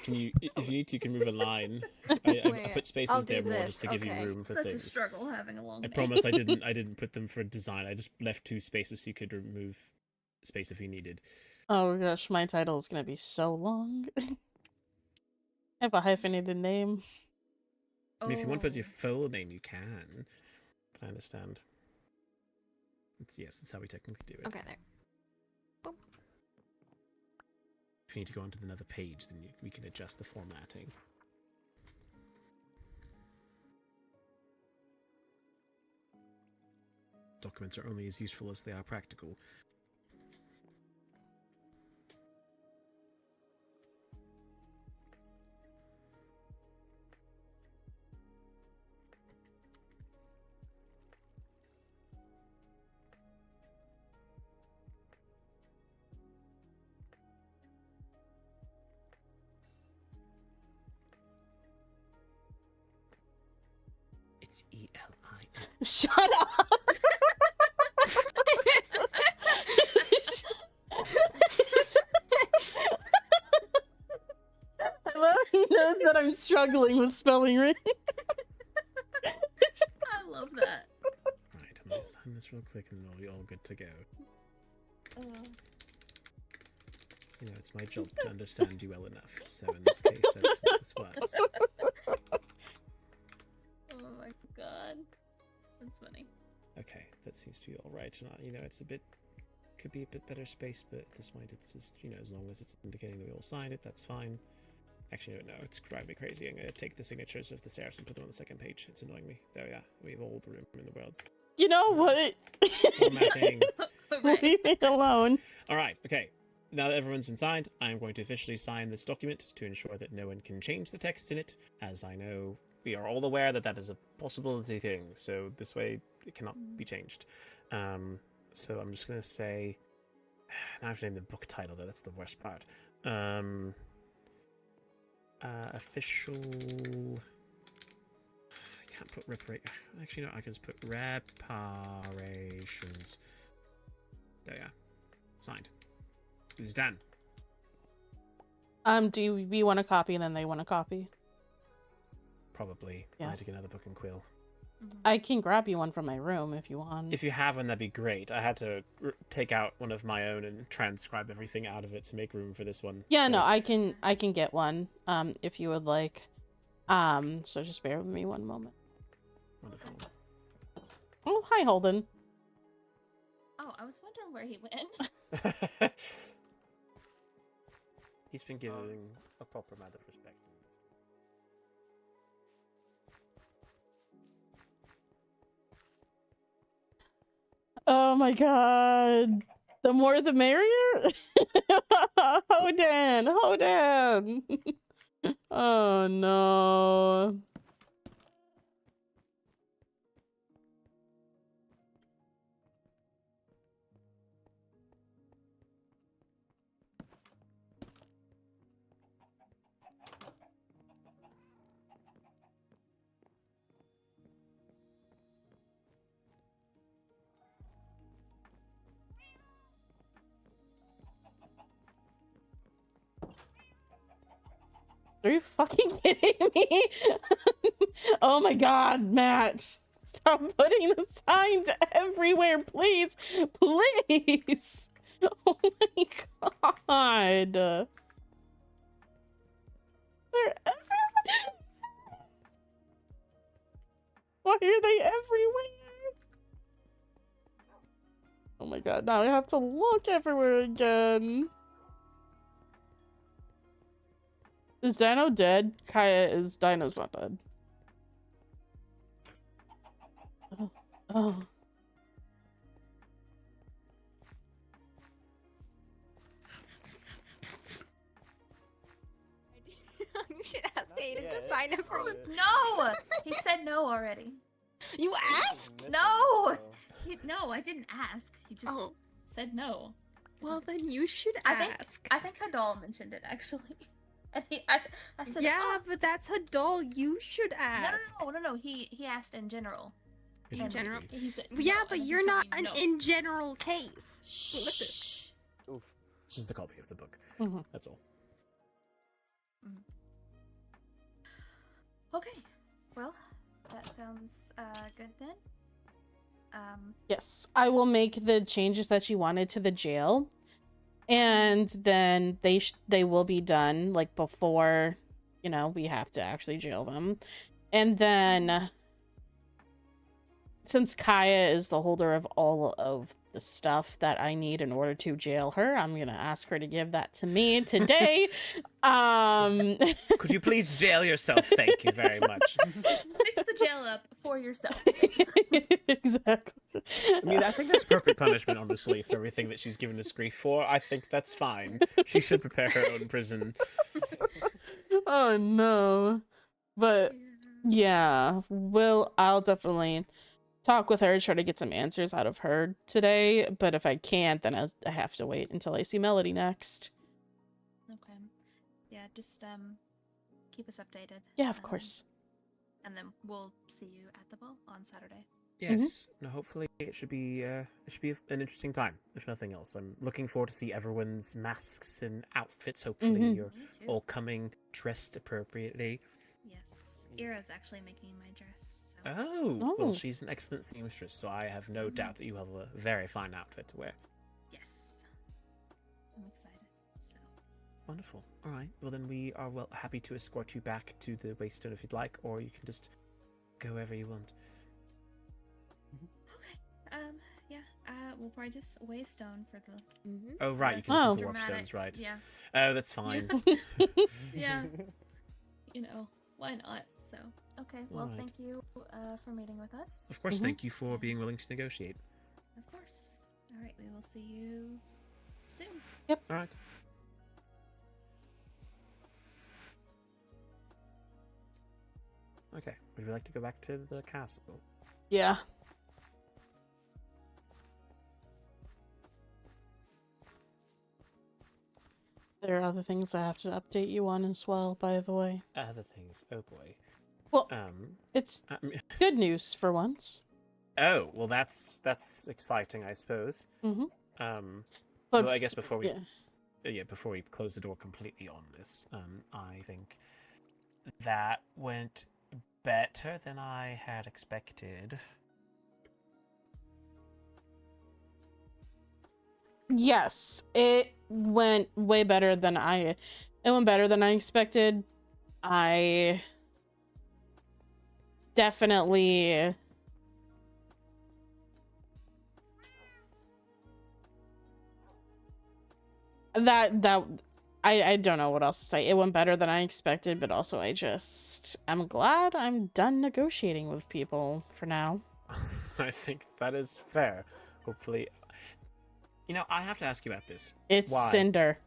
Speaker 6: Can you, if you need to, you can move a line. I put spaces there more just to give you room for
Speaker 8: Such
Speaker 6: things.
Speaker 8: a struggle having a long
Speaker 6: I
Speaker 8: name.
Speaker 6: promise I didn't put them for design. I just left 2 spaces so you could remove space if you needed.
Speaker 1: Oh gosh, my title is gonna be so long. I have a hyphenated name.
Speaker 6: I mean, if you want to put your
Speaker 8: Oh.
Speaker 6: full name, you can. But I understand. Yes, that's how we technically do it.
Speaker 5: Okay, there.
Speaker 6: If you need to go onto another page, then we can adjust the formatting. Documents are only as useful as they are practical. It's E-L-I.
Speaker 1: Shut up! I love he knows that I'm struggling with spelling right.
Speaker 8: I love that.
Speaker 6: Right, I'm gonna sign this real quick and then we'll be all good to go. You know, it's my job to understand you well enough, so in this case, that's worse.
Speaker 8: Oh my god. That's funny.
Speaker 6: Okay, that seems to be alright. You know, it's could be a bit better space, but at this point it's just, you know, as long as it's indicating that we all signed it, that's fine. Actually, no, it's driving me crazy. I'm going to take the signatures of the serifs and put them on the 2nd page. It's annoying me. There we are. We have all the room in the world.
Speaker 1: You know what?
Speaker 6: Formatting.
Speaker 1: Leave me alone.
Speaker 6: Alright, okay. Now that everyone's been signed, I'm going to officially sign this document to ensure that no one can change the text in it, as I know we are all aware that that is a possibility thing, so this way it cannot be changed. So I'm just going to say... Now I have to name the book title, though. That's the worst part. Official... I can't put Actually, no, I can just put reparations. There we are. Signed. It's done.
Speaker 1: Do we want a copy and then they want a copy?
Speaker 6: Probably.
Speaker 1: Yeah.
Speaker 6: I had to get another book and quill.
Speaker 1: I can grab you one from my room if you want.
Speaker 6: If you have one, that'd be great. I had to take out one of my own and transcribe everything out of it to make room for this one.
Speaker 1: Yeah,
Speaker 6: so...
Speaker 1: no, I can get one. If you would like. So just bear with me one moment.
Speaker 6: Wonderful.
Speaker 1: Oh, hi, Holden.
Speaker 8: Oh, I was wondering where he went.
Speaker 6: He's been giving a proper amount of respect.
Speaker 1: Oh my god. The more the merrier? Hoden! Hoden! Oh no. Are you fucking kidding me? Oh my god, Matt. Stop putting the signs everywhere, please. Please. Oh my god. They're everywhere. Why are they everywhere? Oh my god, now I have to look everywhere again. Is Dino dead? Kaya is. Dino's not dead. Oh. Oh.
Speaker 5: You should ask Aiden to sign up for me.
Speaker 8: No! He said no already.
Speaker 5: You asked?
Speaker 8: No! No, I didn't ask. He just
Speaker 5: Oh.
Speaker 8: said no.
Speaker 5: Well, then you should
Speaker 8: I
Speaker 5: ask.
Speaker 8: think Hadal mentioned it actually. And I said,
Speaker 5: Yeah,
Speaker 8: oh.
Speaker 5: but that's Hadal. You should ask.
Speaker 8: No. He asked in general.
Speaker 5: In
Speaker 8: And
Speaker 5: general?
Speaker 8: He said,
Speaker 5: Yeah,
Speaker 8: no,
Speaker 5: but
Speaker 8: and then
Speaker 5: you're
Speaker 8: he
Speaker 5: not
Speaker 8: told
Speaker 5: an
Speaker 8: me no.
Speaker 5: in general case. Listen.
Speaker 6: This is the copy of the book.
Speaker 1: Mhm.
Speaker 6: That's all.
Speaker 8: Okay. Well, that sounds good then.
Speaker 1: Yes, I will make the changes that you wanted to the jail, and then they will be done like before, you know, we have to actually jail them. And then since Kaya is the holder of all of the stuff that I need in order to jail her, I'm gonna ask her to give that to me today.
Speaker 6: Could you please jail yourself? Thank you very much.
Speaker 8: Fix the jail up for yourself.
Speaker 1: Exactly.
Speaker 6: I mean, I think that's perfect punishment, honestly, for everything that she's given us grief for. I think that's fine. She should prepare her own prison.
Speaker 1: Oh no. But yeah, I'll definitely talk with her, try to get some answers out of her today. But if I can't, then I have to wait until I see Melody next.
Speaker 8: Okay. Yeah, just keep us updated.
Speaker 1: Yeah, of course.
Speaker 8: And then we'll see you at the ball on Saturday.
Speaker 6: Yes. No, hopefully it should be an interesting time, if nothing else. I'm looking forward to see everyone's masks and outfits. Hopefully you're
Speaker 8: Me too.
Speaker 6: all coming dressed appropriately.
Speaker 8: Yes. Ira's actually making my dress. So.
Speaker 6: Oh,
Speaker 1: Oh.
Speaker 6: well, she's an excellent seamstress, so I have no doubt that you have a very fine outfit to wear.
Speaker 8: Yes. I'm excited. So.
Speaker 6: Wonderful. All right. Well, then we are happy to escort you back to the Waystone if you'd like, or you can just go wherever you want.
Speaker 8: Okay. Yeah. We'll probably just Waystone for the.
Speaker 6: Oh, right. You
Speaker 8: the
Speaker 6: can
Speaker 1: Oh.
Speaker 6: do the warp
Speaker 8: dramatic-
Speaker 6: stones, right?
Speaker 8: Yeah.
Speaker 6: Oh, that's fine.
Speaker 8: Yeah. You know, why not? So. Okay. Well,
Speaker 6: Alright.
Speaker 8: thank you for meeting with us.
Speaker 6: Of course,
Speaker 1: Mhm.
Speaker 6: thank you for being willing to negotiate.
Speaker 8: Of course. All right. We will see you soon.
Speaker 6: All right. Okay. Would you like to go back to the castle?
Speaker 1: Yeah. There are other things I have to update you on as well, by the way.
Speaker 6: Other things. Oh boy.
Speaker 1: Well,
Speaker 6: Um.
Speaker 1: it's
Speaker 6: I mean-
Speaker 1: good news for once.
Speaker 6: Oh well, that's exciting, I suppose.
Speaker 1: Mm-hmm.
Speaker 6: Well, I guess before we
Speaker 1: yeah.
Speaker 6: before we close the door completely on this, I think that went better than I had expected.
Speaker 1: Yes, it went way better than I expected. I definitely that I don't know what else to say. It went better than I expected, but also I'm glad I'm done negotiating with people for now.
Speaker 6: I think that is fair. Hopefully, you know, I have to ask you about this.
Speaker 1: It's
Speaker 6: Why?
Speaker 1: Cinder.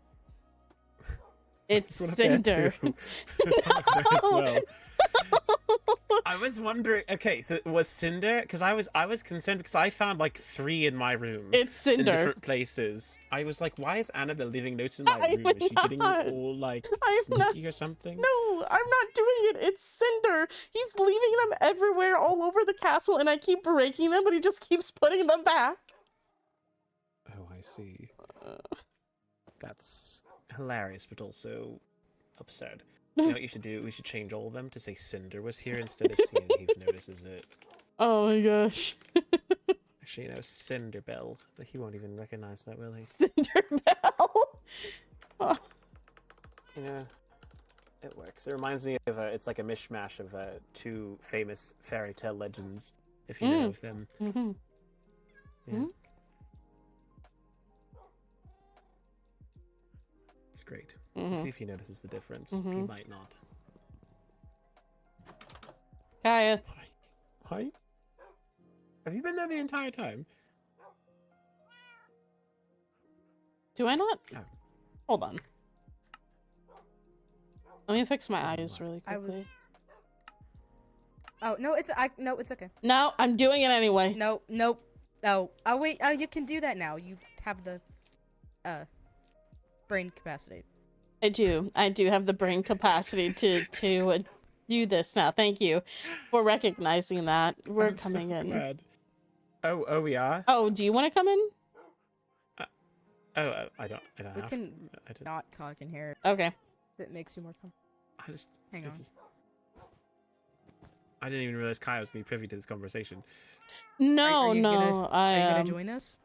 Speaker 1: It's
Speaker 6: That's what I'm there
Speaker 1: Cinder.
Speaker 6: too. I'm there as well. I was wondering. Okay, so it was Cinder? Because I was concerned because I found like 3 in my room.
Speaker 1: It's
Speaker 6: In
Speaker 1: Cinder.
Speaker 6: different places. I was like, why is Annabelle leaving notes in my
Speaker 1: I'm
Speaker 6: room? Is she getting
Speaker 1: not.
Speaker 6: all like
Speaker 1: I'm not.
Speaker 6: sneaky or something?
Speaker 1: No, I'm not doing it. It's Cinder. He's leaving them everywhere all over the castle, and I keep breaking them, but he just keeps putting them back.
Speaker 6: Oh, I see. That's hilarious, but also absurd. You know what you should do? We should change all of them to say Cinder was here instead of seeing if he notices it.
Speaker 1: Oh my gosh.
Speaker 6: Actually, Cinder Bell, but he won't even recognize that, will he?
Speaker 1: Cinderbell. Oh.
Speaker 6: Yeah, it works. It reminds me of it's like a mishmash of two famous fairy tale legends, if you know of them.
Speaker 1: Mm-hmm.
Speaker 6: Yeah.
Speaker 1: Mm-hmm.
Speaker 6: It's great.
Speaker 1: Mm-hmm.
Speaker 6: We'll see if he notices the difference. He might not.
Speaker 1: Kaya.
Speaker 6: Hi. Have you been there the entire time?
Speaker 1: Do I not?
Speaker 6: Oh.
Speaker 1: Hold on. Let me fix my eyes really quickly.
Speaker 9: Oh no, no, it's okay.
Speaker 1: No, I'm doing it anyway.
Speaker 9: No, nope. Oh, wait. Oh, you can do that now. You have the brain capacity.
Speaker 1: I do have the brain capacity to do this now. Thank you for recognizing that. We're
Speaker 6: I'm
Speaker 1: coming
Speaker 6: so
Speaker 1: in.
Speaker 6: glad. Oh, we are.
Speaker 1: Oh, do you want to come in?
Speaker 6: I don't
Speaker 9: We
Speaker 6: have.
Speaker 9: can
Speaker 6: I don't.
Speaker 9: not talk in here.
Speaker 1: Okay.
Speaker 9: That makes you more comfortable. Hang on.
Speaker 6: I didn't even realize Kai was going to be privy to this conversation.
Speaker 1: No,
Speaker 9: Are you
Speaker 1: no.
Speaker 9: gonna join us?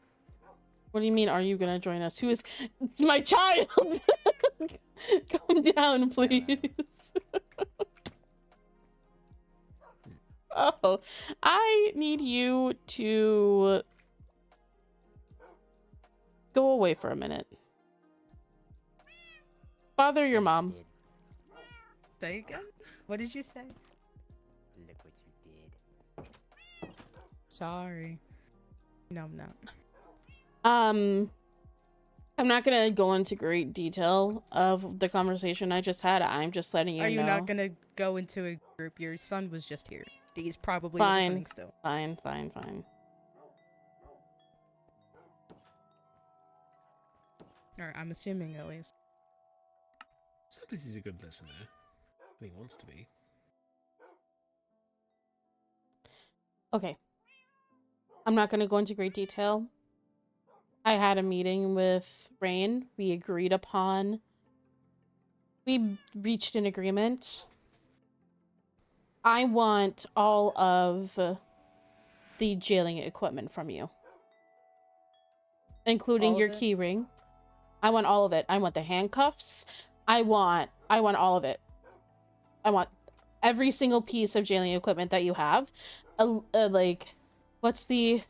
Speaker 1: What do you mean? Are you gonna join us? Who is? It's my child. Calm down, please. Oh, I need you to go away for a minute. Bother your mom.
Speaker 9: Say again? What did you say?
Speaker 2: Look what you did.
Speaker 9: Sorry. No, I'm not.
Speaker 1: I'm not gonna go into great detail of the conversation I just had. I'm just letting you know.
Speaker 9: Are you not gonna go into a group? Your son was just here. He's probably
Speaker 1: Fine.
Speaker 9: listening still.
Speaker 1: Fine.
Speaker 9: Or I'm assuming at least.
Speaker 6: So this is a good listener. He wants to be.
Speaker 1: Okay. I'm not gonna go into great detail. I had a meeting with Rain. We reached an agreement. I want all of the jailing equipment from you. Including your key ring. I want all of it. I want the handcuffs. I want all of it. I want every single piece of jailing equipment that you have. Like, what's the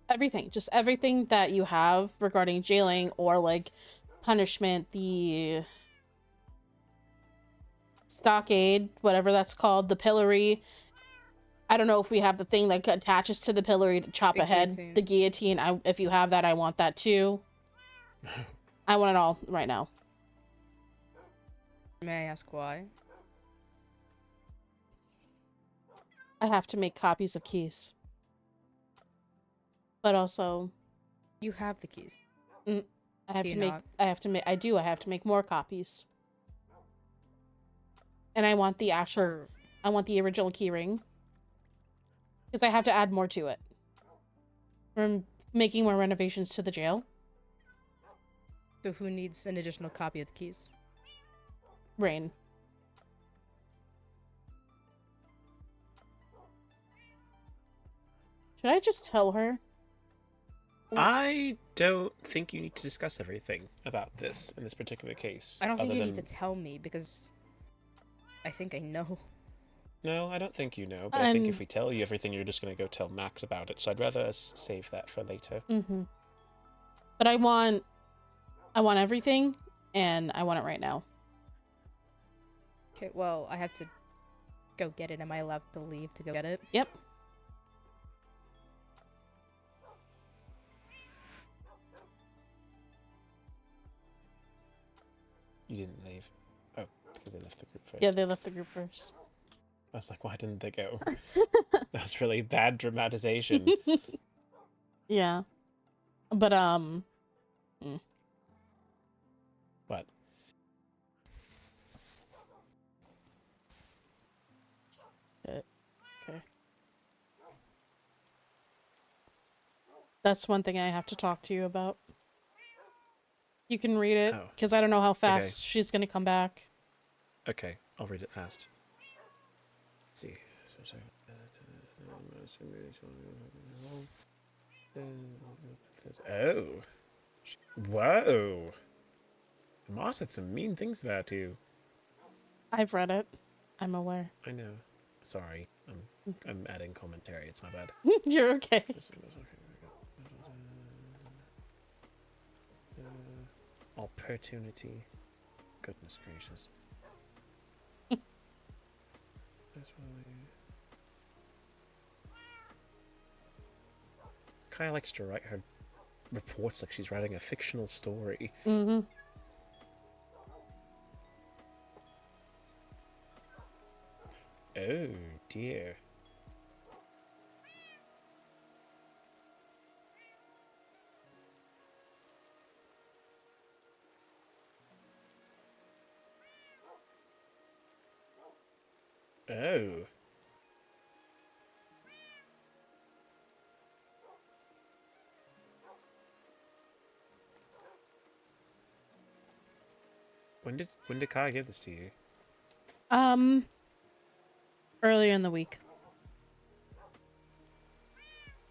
Speaker 1: everything, just everything that you have regarding jailing or like punishment, the stockade, whatever that's called, the pillory. I don't know if we have the thing that attaches to the pillory to chop a head, the guillotine. If you have that, I want that too. I want it all right now.
Speaker 9: May I ask why?
Speaker 1: I have to make copies of keys. But also,
Speaker 9: You have the keys.
Speaker 1: I have
Speaker 9: Do
Speaker 1: to
Speaker 9: you
Speaker 1: make.
Speaker 9: not?
Speaker 1: I have to make more copies. And I want the actual. I want the original keyring. Because I have to add more to it. We're making more renovations to the jail.
Speaker 9: So who needs an additional copy of the keys?
Speaker 1: Rain. Should I just tell her?
Speaker 6: I don't think you need to discuss everything about this in this particular case.
Speaker 9: I don't think you need to tell me because I think I know.
Speaker 6: No, I don't think you know, but I think if we tell you everything, you're just going to go tell Max about it, so I'd rather us save that for later.
Speaker 1: Mm-hmm. But I want everything, and I want it right now.
Speaker 9: Okay, well, I have to go get it. Am I allowed to leave to go get it?
Speaker 1: Yep.
Speaker 6: You didn't leave. Oh, because they left the group first.
Speaker 1: Yeah, they left the group first.
Speaker 6: I was like, why didn't they go? That's really bad dramatization.
Speaker 1: Yeah. But,
Speaker 6: What?
Speaker 1: Okay. That's one thing I have to talk to you about. You can read it,
Speaker 6: Oh.
Speaker 1: because I don't know how
Speaker 6: Okay.
Speaker 1: fast she's gonna come back.
Speaker 6: Okay, I'll read it fast. Let's see. Oh. Whoa. Mark said some mean things about you.
Speaker 1: I've read it. I'm aware.
Speaker 6: I know. Sorry. I'm adding commentary. It's my bad.
Speaker 1: You're okay.
Speaker 6: Opportunity. Goodness gracious. Kaya likes to write her reports like she's writing a fictional story.
Speaker 1: Mm-hmm.
Speaker 6: Oh dear. Oh. When did Kaya give this to you?
Speaker 1: Earlier in the week.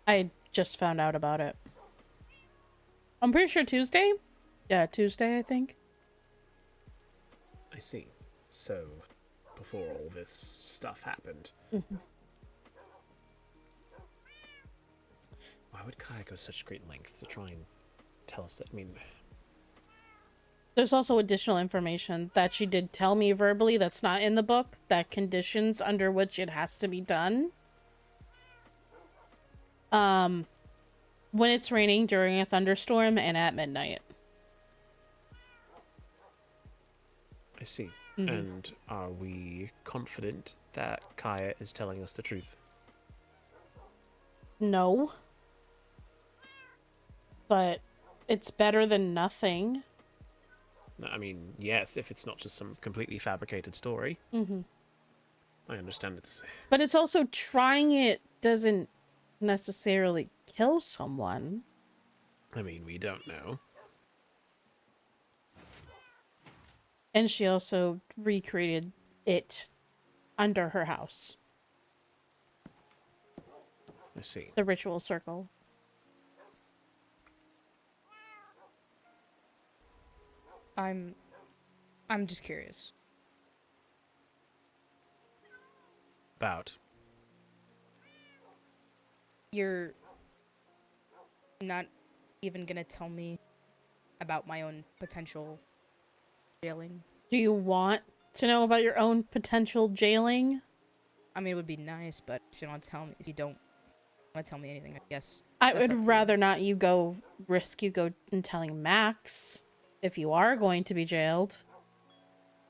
Speaker 1: I just found out about it. I'm pretty sure Tuesday? Yeah, Tuesday, I think.
Speaker 6: I see. So, before all this stuff happened.
Speaker 1: Mm-hmm.
Speaker 6: Why would Kaya go to such great lengths to try and tell us that? I mean...
Speaker 1: There's also additional information that she did tell me verbally that's not in the book, that conditions under which it has to be done. When it's raining, during a thunderstorm, and at midnight.
Speaker 6: I see.
Speaker 1: Mm-hmm.
Speaker 6: And are we confident that Kaya is telling us the truth?
Speaker 1: No. But it's better than nothing.
Speaker 6: I mean, yes, if it's not just some completely fabricated story.
Speaker 1: Mm-hmm.
Speaker 6: I understand it's...
Speaker 1: But it's also trying it doesn't necessarily kill someone.
Speaker 6: I mean, we don't know.
Speaker 1: And she also recreated it under her house.
Speaker 6: I see.
Speaker 1: The ritual circle.
Speaker 9: I'm just curious.
Speaker 6: About?
Speaker 9: You're not even gonna tell me about my own potential jailing?
Speaker 1: Do you want to know about your own potential jailing?
Speaker 9: I mean, it would be nice, but if you don't tell me, if you don't want to tell me anything, I guess
Speaker 1: I
Speaker 9: that's up
Speaker 1: would
Speaker 9: to
Speaker 1: rather not you go risk you go and telling Max if you are going to be jailed.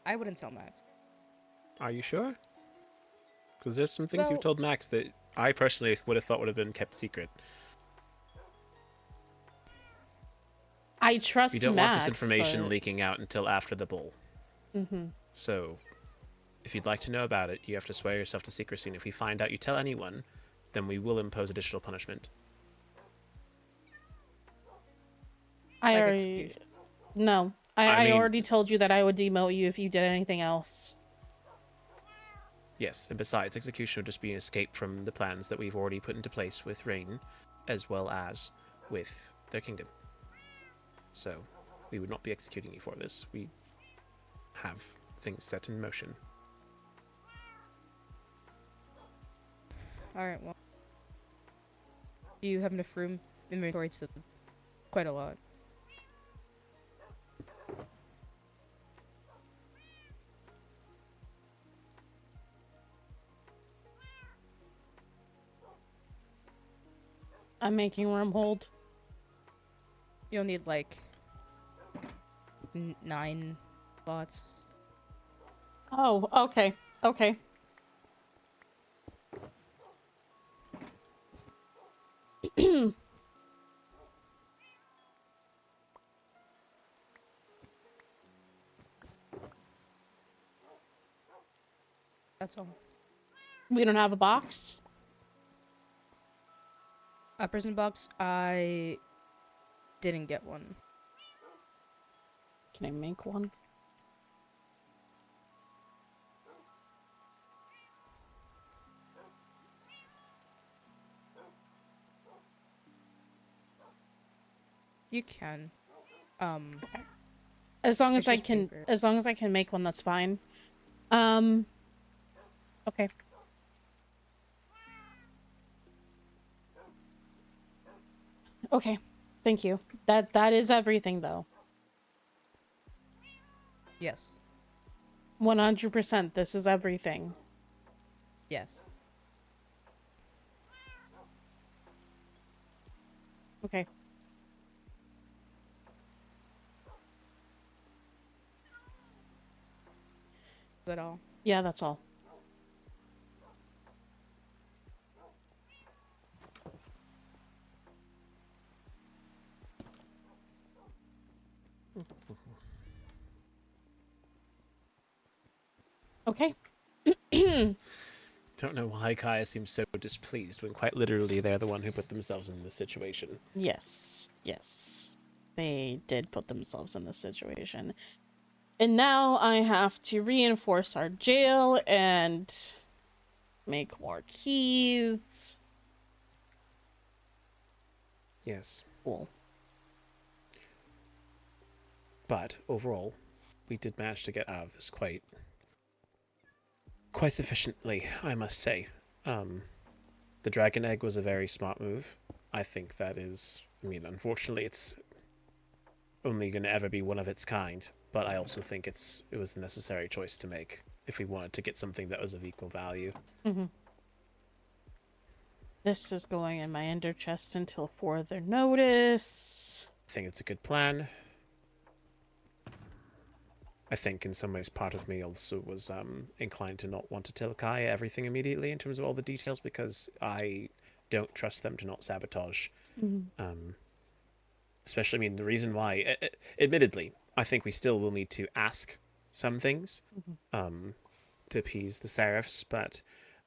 Speaker 9: I wouldn't tell Max.
Speaker 6: Are you sure? Because there's some things
Speaker 9: Well-
Speaker 6: you've told Max that I personally would have thought would have been kept secret.
Speaker 1: I trust
Speaker 6: We don't
Speaker 1: Max,
Speaker 6: want this information
Speaker 1: but...
Speaker 6: leaking out until after the ball.
Speaker 1: Mm-hmm.
Speaker 6: So, if you'd like to know about it, you have to swear yourself to secrecy, and if we find out you tell anyone, then we will impose additional punishment.
Speaker 1: I
Speaker 9: Like
Speaker 1: already...
Speaker 9: execution.
Speaker 1: No.
Speaker 6: I
Speaker 1: I
Speaker 6: mean-
Speaker 1: already told you that I would demote you if you did anything else.
Speaker 6: Yes, and besides, execution would just be an escape from the plans that we've already put into place with Rain, as well as with their kingdom. So, we would not be executing you for this. We have things set in motion.
Speaker 9: Alright, well. Do you have enough room? Inventory to quite a lot.
Speaker 1: I'm making room hold.
Speaker 9: You'll need like 9 slots.
Speaker 1: Oh, okay. Okay.
Speaker 9: That's all.
Speaker 1: We don't have a box?
Speaker 9: A prison box? I didn't get one.
Speaker 1: Can I make one?
Speaker 9: You can.
Speaker 1: As long as I
Speaker 9: pictures
Speaker 1: can,
Speaker 9: paper.
Speaker 1: as long as I can make one, that's fine. Okay. Okay. Thank you. That is everything, though.
Speaker 9: Yes.
Speaker 1: 100%. This is everything.
Speaker 9: Yes.
Speaker 1: Okay.
Speaker 9: Is that all?
Speaker 1: Yeah, that's all. Okay.
Speaker 6: Don't know why Kaya seems so displeased when quite literally they're the one who put themselves in this situation.
Speaker 1: Yes. Yes. They did put themselves in this situation. And now I have to reinforce our jail and make more keys.
Speaker 6: Yes.
Speaker 1: Cool.
Speaker 6: But overall, we did manage to get out of this quite sufficiently, I must say. The dragon egg was a very smart move. I think that is, I mean, unfortunately it's only going to ever be one of its kind, but I also think it was the necessary choice to make if we wanted to get something that was of equal value.
Speaker 1: Mm-hmm. This is going in my ender chest until further notice.
Speaker 6: I think it's a good plan. I think in some ways part of me also was inclined to not want to tell Kaya everything immediately in terms of all the details, because I don't trust them to not sabotage.
Speaker 1: Mm-hmm.
Speaker 6: Especially, I mean, the reason why, admittedly, I think we still will need to ask some things to appease the Seraphs, but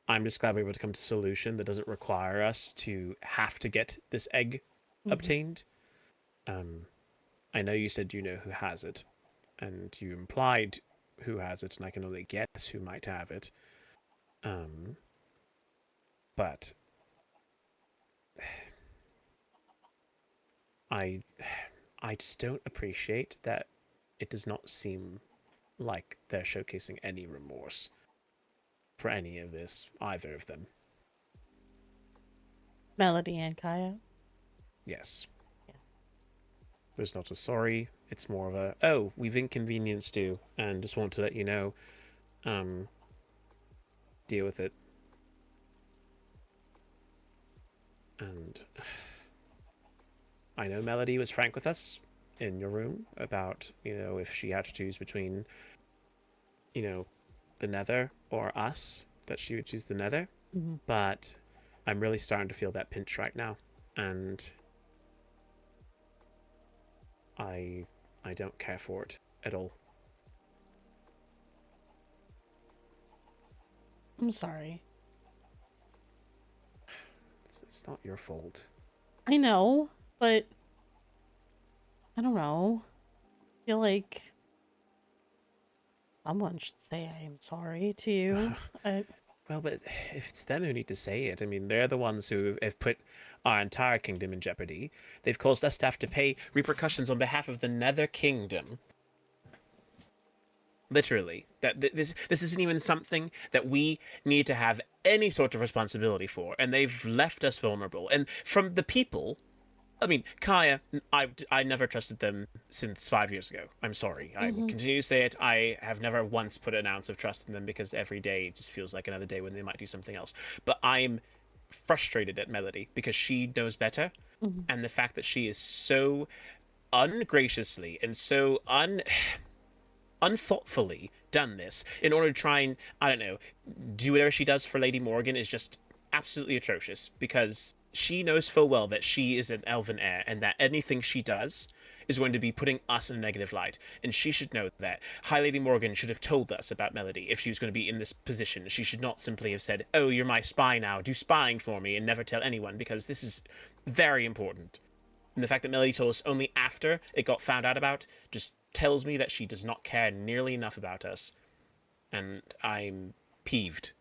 Speaker 6: I'm just glad we were able to come to a solution that doesn't require us to have to get this egg obtained. I know you said you know who has it, and you implied who has it, and I can only guess who might have it. But I just don't appreciate that it does not seem like they're showcasing any remorse for any of this, either of them.
Speaker 1: Melody and Kaya?
Speaker 6: Yes.
Speaker 1: Yeah.
Speaker 6: There's not a sorry, it's more of a, oh, we've inconvenienced you, and just want to let you know, deal with it. And I know Melody was frank with us in your room about, if she had to choose between, the Nether or us, that she would choose the Nether. But I'm really starting to feel that pinch right now, and I don't care for it at all.
Speaker 1: I'm sorry.
Speaker 6: It's not your fault.
Speaker 1: I know, but I don't know. I feel like someone should say I am sorry to you.
Speaker 6: Well, but if it's them who need to say it, I mean, they're the ones who have put our entire kingdom in jeopardy. They've caused us to have to pay repercussions on behalf of the Nether Kingdom. Literally. This isn't even something that we need to have any sort of responsibility for, and they've left us vulnerable. And from the people, I mean, Kaya, I never trusted them since 5 years ago. I'm sorry. I will continue to say it. I have never once put an ounce of trust in them, because every day it just feels like another day when they might do something else. But I'm frustrated at Melody because she knows better. And the fact that she is so ungraciously and so unthoughtfully done this in order to try and, I don't know, do whatever she does for Lady Morgan is just absolutely atrocious, because she knows full well that she is an elven heir, and that anything she does is going to be putting us in a negative light. And she should know that. High Lady Morgan should have told us about Melody if she was going to be in this position. She should not simply have said, oh, you're my spy now, do spying for me, and never tell anyone, because this is very important. And the fact that Melody told us only after it got found out about just tells me that she does not care nearly enough about us, and I'm peeved.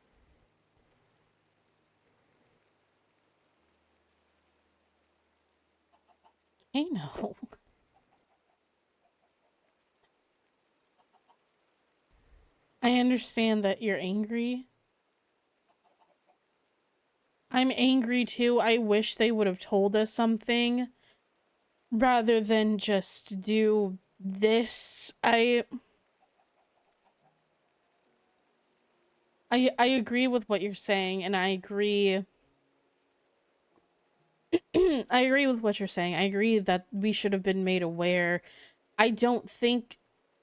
Speaker 1: I know. I understand that you're angry. I'm angry too. I wish they would have told us something rather than just do this. I agree with what you're saying, and I agree. I agree with what you're saying. I agree that we should have been made aware. I don't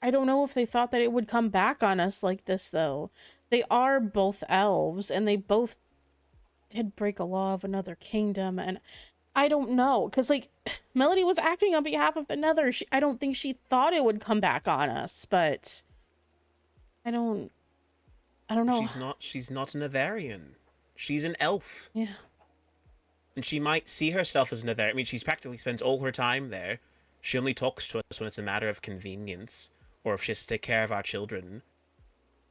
Speaker 1: know if they thought that it would come back on us like this, though. They are both elves, and they both did break a law of another kingdom, and I don't know, because, like, Melody was acting on behalf of another. I don't think she thought it would come back on us, but I don't know.
Speaker 6: She's not an Avarian. She's an elf.
Speaker 1: Yeah.
Speaker 6: And she might see herself as an Avarian. I mean, she's practically spends all her time there. She only talks to us when it's a matter of convenience, or if she has to take care of our children.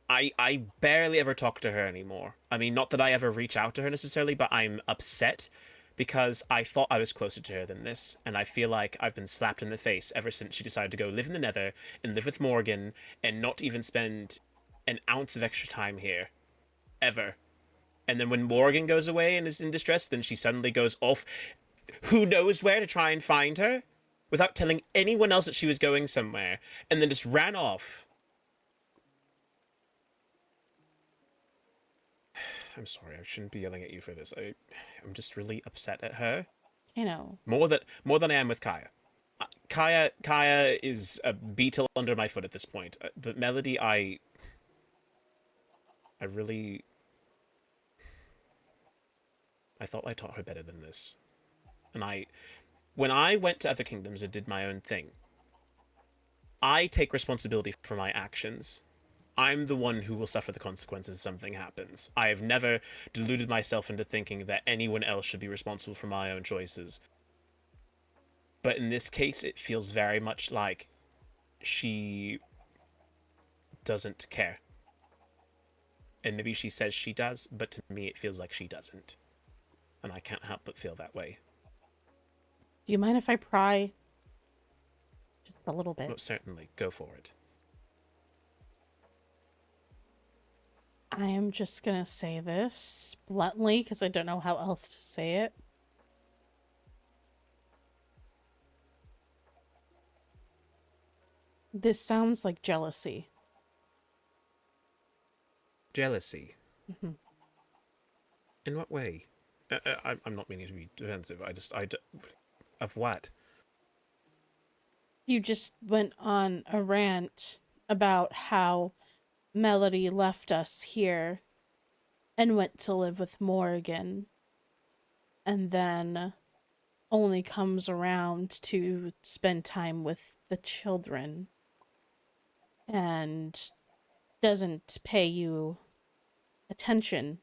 Speaker 6: I barely ever talk to her anymore. I mean, not that I ever reach out to her necessarily, but I'm upset because I thought I was closer to her than this, and I feel like I've been slapped in the face ever since she decided to go live in the Nether and live with Morgan and not even spend an ounce of extra time here. Ever. And then when Morgan goes away and is in distress, then she suddenly goes off who knows where to try and find her without telling anyone else that she was going somewhere, and then just ran off. I'm sorry, I shouldn't be yelling at you for this. I'm just really upset at her.
Speaker 1: You know.
Speaker 6: More than I am with Kaya. Kaya is a beetle under my foot at this point. But Melody, I thought I taught her better than this. And when I went to other kingdoms and did my own thing, I take responsibility for my actions. I'm the one who will suffer the consequences if something happens. I have never deluded myself into thinking that anyone else should be responsible for my own choices. But in this case, it feels very much like she doesn't care. And maybe she says she does, but to me it feels like she doesn't. And I can't help but feel that way.
Speaker 1: Do you mind if I pry? Just a little bit.
Speaker 6: Most certainly. Go for it.
Speaker 1: I am just gonna say this bluntly because I don't know how else to say it. This sounds like jealousy.
Speaker 6: Jealousy?
Speaker 1: Mm-hmm.
Speaker 6: In what way? I'm not meaning to be defensive. Of what?
Speaker 1: You just went on a rant about how Melody left us here and went to live with Morgan, and then only comes around to spend time with the children and doesn't pay you attention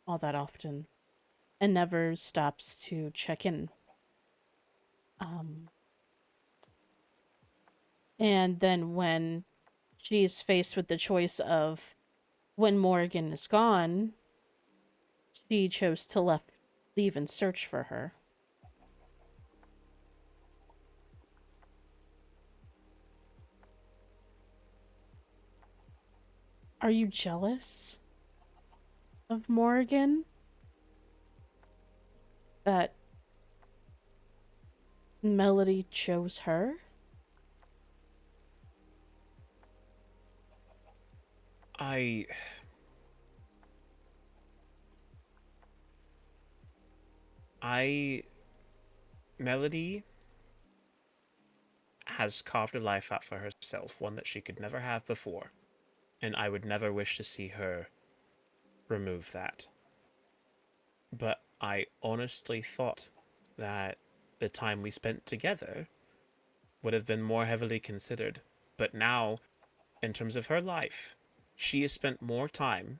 Speaker 1: all that often and never stops to check in. And then when she's faced with the choice of when Morgan is gone, she chose to leave and search for her. Are you jealous of Morgan? That Melody chose her?
Speaker 6: Melody has carved a life out for herself, one that she could never have before, and I would never wish to see her remove that. But I honestly thought that the time we spent together would have been more heavily considered. But now, in terms of her life, she has spent more time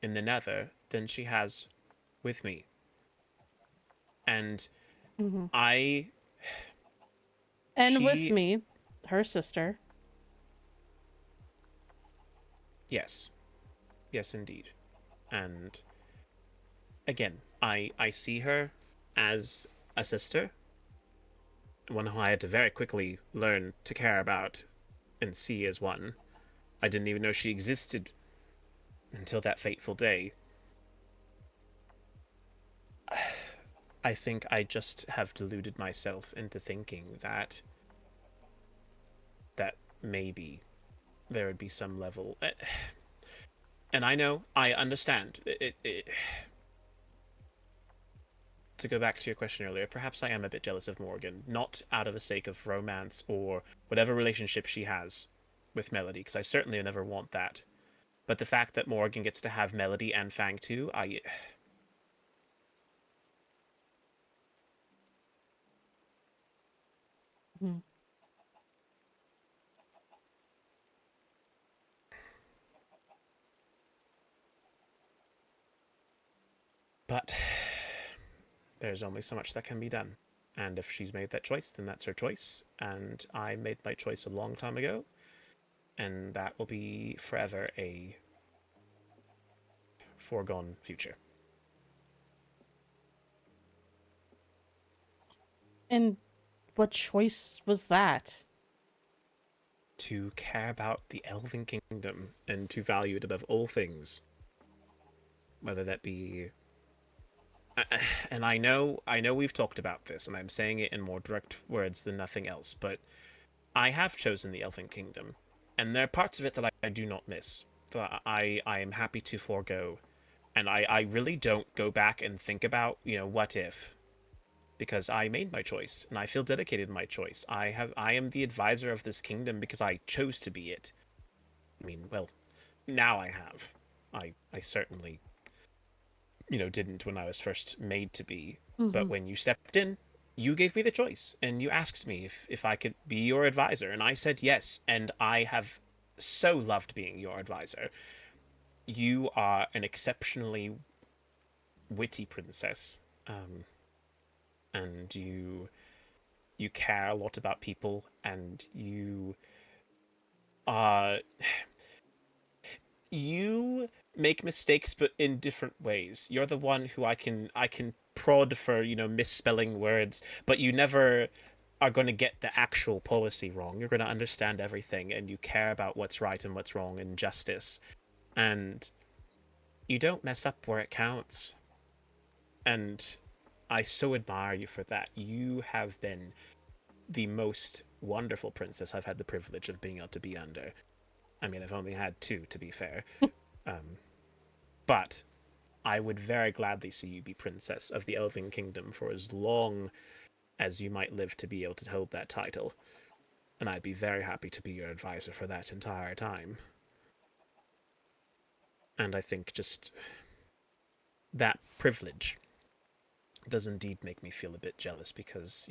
Speaker 6: in the Nether than she has with me. And
Speaker 1: Mm-hmm.
Speaker 6: with me.
Speaker 1: her sister.
Speaker 6: Yes. Yes, indeed. And again, I see her as a sister, one who I had to very quickly learn to care about and see as one. I didn't even know she existed until that fateful day. I think I just have deluded myself into thinking that maybe there would be some level. And I understand. To go back to your question earlier, perhaps I am a bit jealous of Morgan, not out of a sake of romance or whatever relationship she has with Melody, because I certainly never want that. But the fact that Morgan gets to have Melody and Fang too,
Speaker 1: Hmm.
Speaker 6: But there's only so much that can be done. And if she's made that choice, then that's her choice. And I made my choice a long time ago. And that will be forever a foregone future.
Speaker 1: And what choice was that?
Speaker 6: To care about the Elven Kingdom and to value it above all things. Whether that be... And I know we've talked about this, and I'm saying it in more direct words than nothing else, but I have chosen the Elven Kingdom, and there are parts of it that I do not miss, that I am happy to forego. And I really don't go back and think about, what if, because I made my choice and I feel dedicated in my choice. I am the advisor of this kingdom because I chose to be it. I mean, well, now I have. I certainly, didn't when I was first made to be. But when you stepped in, you gave me the choice and you asked me if I could be your advisor, and I said yes, and I have so loved being your advisor. You are an exceptionally witty princess, and you care a lot about people, and uh you make mistakes, but in different ways. You're the one who I can prod for, misspelling words, but you never are going to get the actual policy wrong. You're going to understand everything, and you care about what's right and what's wrong and justice, and you don't mess up where it counts. And I so admire you for that. You have been the most wonderful princess I've had the privilege of being able to be under. I mean, I've only had two, to be fair. But I would very gladly see you be princess of the Elven Kingdom for as long as you might live to be able to hold that title. And I'd be very happy to be your advisor for that entire time. And I think just that privilege does indeed make me feel a bit jealous because,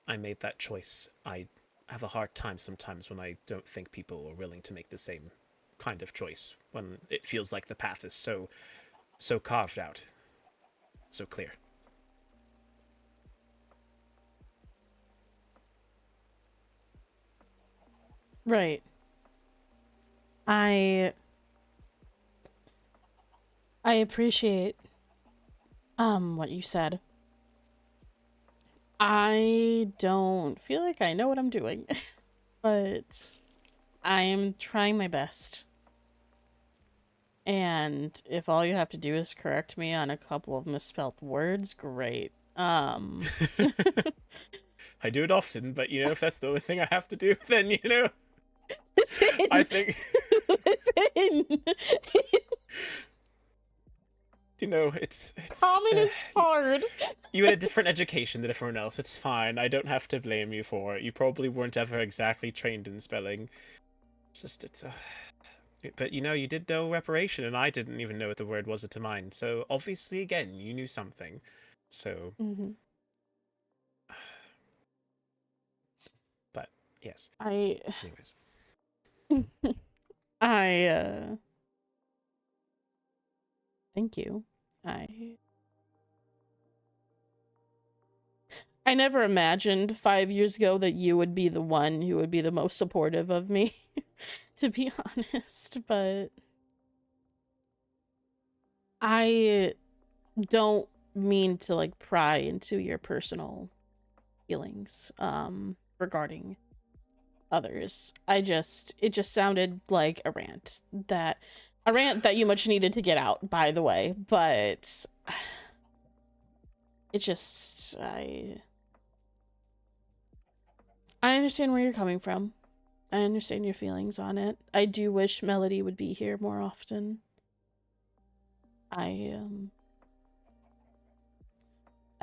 Speaker 6: I made that choice. I have a hard time sometimes when I don't think people are willing to make the same kind of choice, when it feels like the path is so carved out, so clear.
Speaker 1: Right. I appreciate what you said. I don't feel like I know what I'm doing, but I am trying my best. And if all you have to do is correct me on a couple of misspelled words, great.
Speaker 6: I do it often, but if that's the only thing I have to do, then
Speaker 1: Listen,
Speaker 6: I think
Speaker 1: listen.
Speaker 6: it's
Speaker 1: Common is hard.
Speaker 6: You had a different education than everyone else. It's fine. I don't have to blame you for it. You probably weren't ever exactly trained in spelling. But you did know reparation, and I didn't even know what the word was to mine. So obviously, again, you knew something. So. But yes. Anyways.
Speaker 1: Thank you. I never imagined 5 years ago that you would be the one who would be the most supportive of me, to be honest, but I don't mean to like pry into your personal feelings regarding others. It just sounded like a rant that you much needed to get out, by the way, but it just I understand where you're coming from. I understand your feelings on it. I do wish Melody would be here more often. I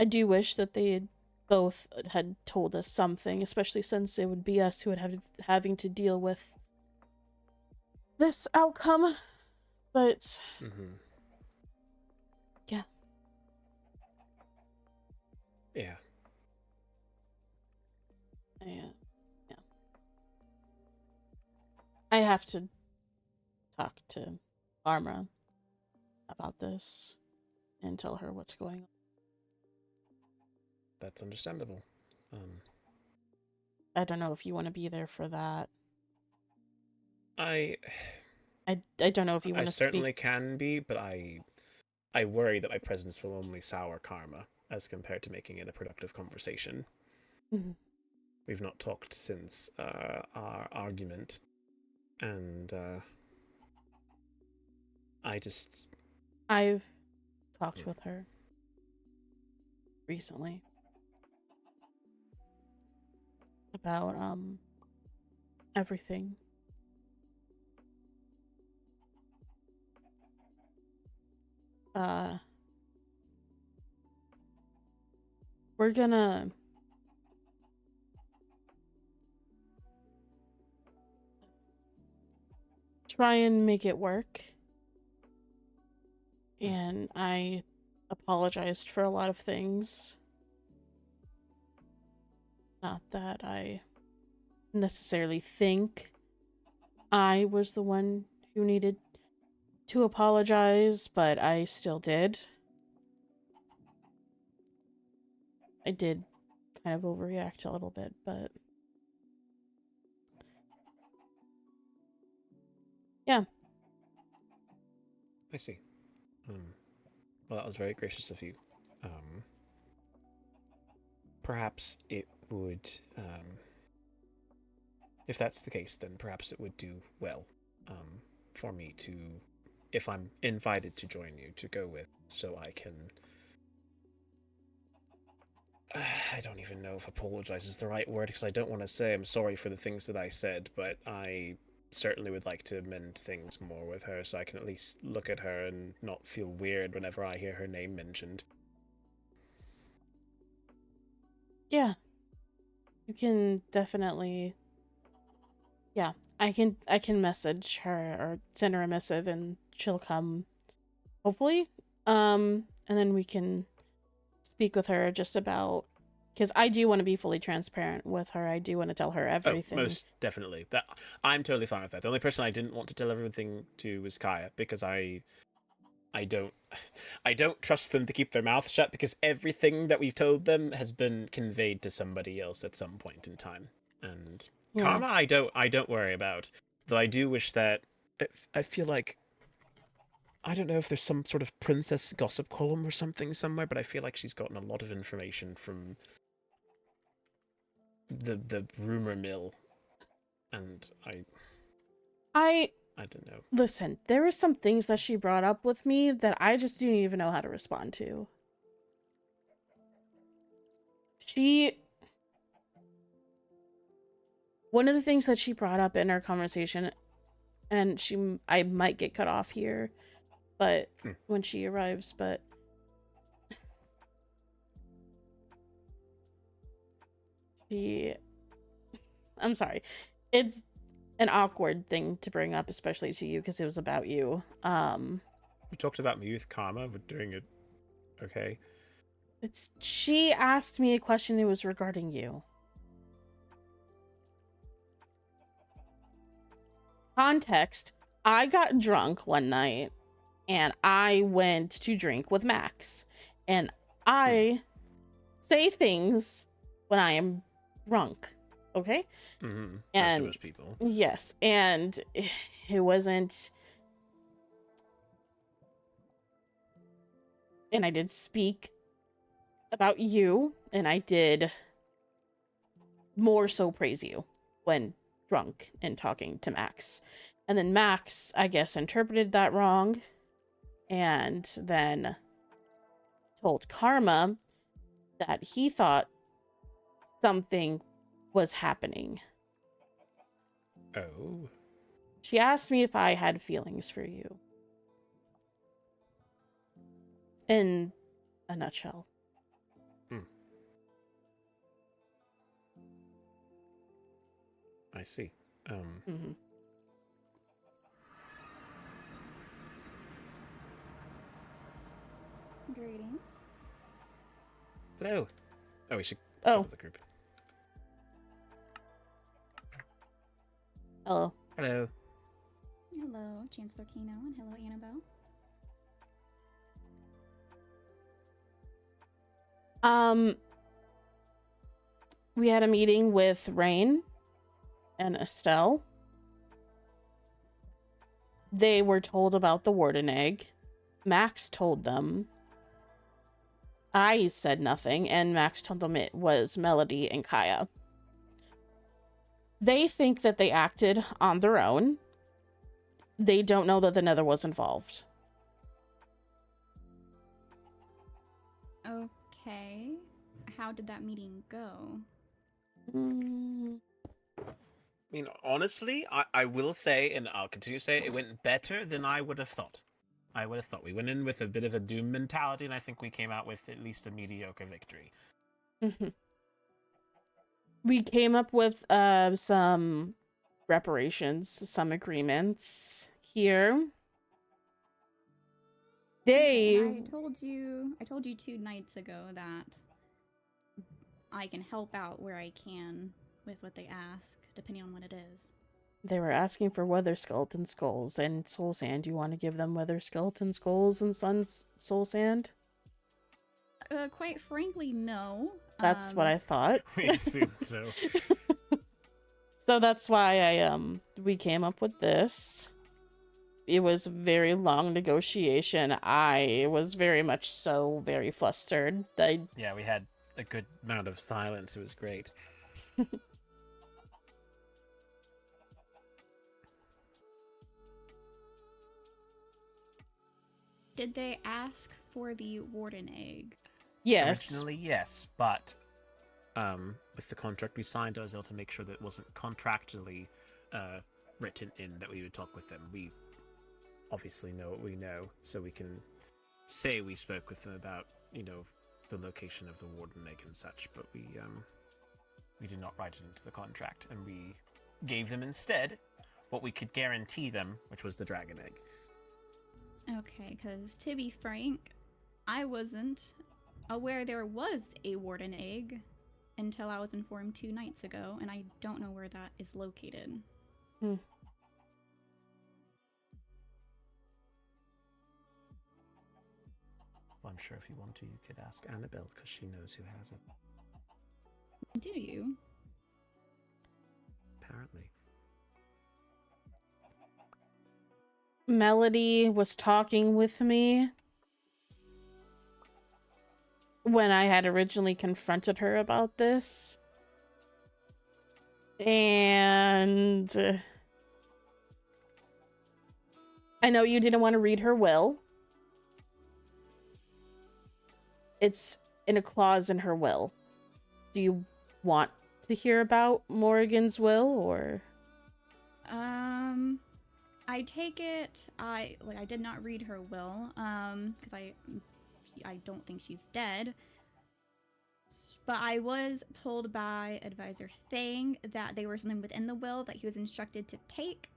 Speaker 1: do wish that they both had told us something, especially since it would be us who would have having to deal with this outcome. But yeah.
Speaker 6: Yeah.
Speaker 1: Yeah. I have to talk to Arma about this and tell her what's going on.
Speaker 6: That's understandable.
Speaker 1: I don't know if you want to be there for that.
Speaker 6: I
Speaker 1: don't know if you want to speak.
Speaker 6: I certainly can be, but I worry that my presence will only sour Karma as compared to making it a productive conversation.
Speaker 1: Mm-hmm.
Speaker 6: We've not talked since our argument, and
Speaker 1: I've talked with her recently about everything. We're gonna try and make it work. And I apologized for a lot of things. Not that I necessarily think I was the one who needed to apologize, but I still did. I did kind of overreact a little bit, but yeah.
Speaker 6: I see. Well, that was very gracious of you. Perhaps it would, if that's the case, then perhaps it would do well for me to, if I'm invited to join you, to go with, so I can... I don't even know if apologize is the right word, because I don't want to say I'm sorry for the things that I said, but I certainly would like to mend things more with her, so I can at least look at her and not feel weird whenever I hear her name mentioned.
Speaker 1: Yeah. You can definitely... Yeah, I can message her or send her a missive and she'll come, hopefully. And then we can speak with her just about, because I do want to be fully transparent with her. I do want to tell her everything.
Speaker 6: Oh, most definitely. That I'm totally fine with that. The only person I didn't want to tell everything to was Kaya, because I don't trust them to keep their mouth shut, because everything that we've told them has been conveyed to somebody else at some point in time. And Karma, I don't worry about. Though I do wish that, I feel like, I don't know if there's some sort of princess gossip column or something somewhere, but I feel like she's gotten a lot of information from the rumor mill, and I don't know.
Speaker 1: Listen, there were some things that she brought up with me that I just didn't even know how to respond to. One of the things that she brought up in our conversation, and I might get cut off here, but when she arrives, but I'm sorry. It's an awkward thing to bring up, especially to you, because it was about you.
Speaker 6: We talked about me with Karma. We're doing it okay.
Speaker 1: She asked me a question. It was regarding you. Context: I got drunk one night, and I went to drink with Max, and I say things when I am drunk. Okay?
Speaker 6: Mm-hmm.
Speaker 1: And-
Speaker 6: As do most people.
Speaker 1: Yes, and it wasn't. And I did speak about you, and I did more so praise you when drunk and talking to Max. And then Max, I guess, interpreted that wrong, and then told Karma that he thought something was happening.
Speaker 6: Oh.
Speaker 1: She asked me if I had feelings for you. In a nutshell.
Speaker 6: I see.
Speaker 1: Mm-hmm.
Speaker 8: Greetings.
Speaker 6: Hello. Oh, we should
Speaker 1: Oh.
Speaker 6: cover the group.
Speaker 1: Hello.
Speaker 6: Hello.
Speaker 8: Hello, Chancellor Kino, and hello, Annabelle.
Speaker 1: We had a meeting with Rain and Estelle. They were told about the warden egg. Max told them. I said nothing, and Max told them it was Melody and Kaya. They think that they acted on their own. They don't know that the Nether was involved.
Speaker 8: Okay. How did that meeting go?
Speaker 6: I mean, honestly, I will say, and I'll continue to say, it went better than I would have thought. We went in with a bit of a doom mentality, and I think we came out with at least a mediocre victory.
Speaker 1: Mm-hmm. We came up with some reparations, some agreements here.
Speaker 8: I told you 2 nights ago that I can help out where I can with what they ask, depending on what it is.
Speaker 1: They were asking for weather skeleton skulls and soul sand. Do you want to give them weather skeleton skulls and sun's soul sand?
Speaker 8: Quite frankly, no.
Speaker 1: That's what I thought.
Speaker 6: We assumed so.
Speaker 1: So that's why we came up with this. It was a very long negotiation. I was very much so very flustered.
Speaker 6: Yeah, we had a good amount of silence. It was great.
Speaker 8: Did they ask for the warden egg?
Speaker 1: Yes.
Speaker 6: Originally, yes, but with the contract we signed, I was able to make sure that it wasn't contractually written in that we would talk with them. We obviously know what we know, so we can say we spoke with them about, the location of the warden egg and such, but we did not write it into the contract, and we gave them instead what we could guarantee them, which was the dragon egg.
Speaker 8: Okay, because to be frank, I wasn't aware there was a warden egg until I was informed 2 nights ago, and I don't know where that is located.
Speaker 1: Hmm.
Speaker 6: Well, I'm sure if you want to, you could ask Annabelle, because she knows who has it.
Speaker 8: Do you?
Speaker 6: Apparently.
Speaker 1: Melody was talking with me when I had originally confronted her about this. And I know you didn't want to read her will. It's in a clause in her will. Do you want to hear about Morrigan's will, or?
Speaker 8: I take it I did not read her will, because I don't think she's dead. But I was told by Advisor Fang that there was something within the will that he was instructed to take,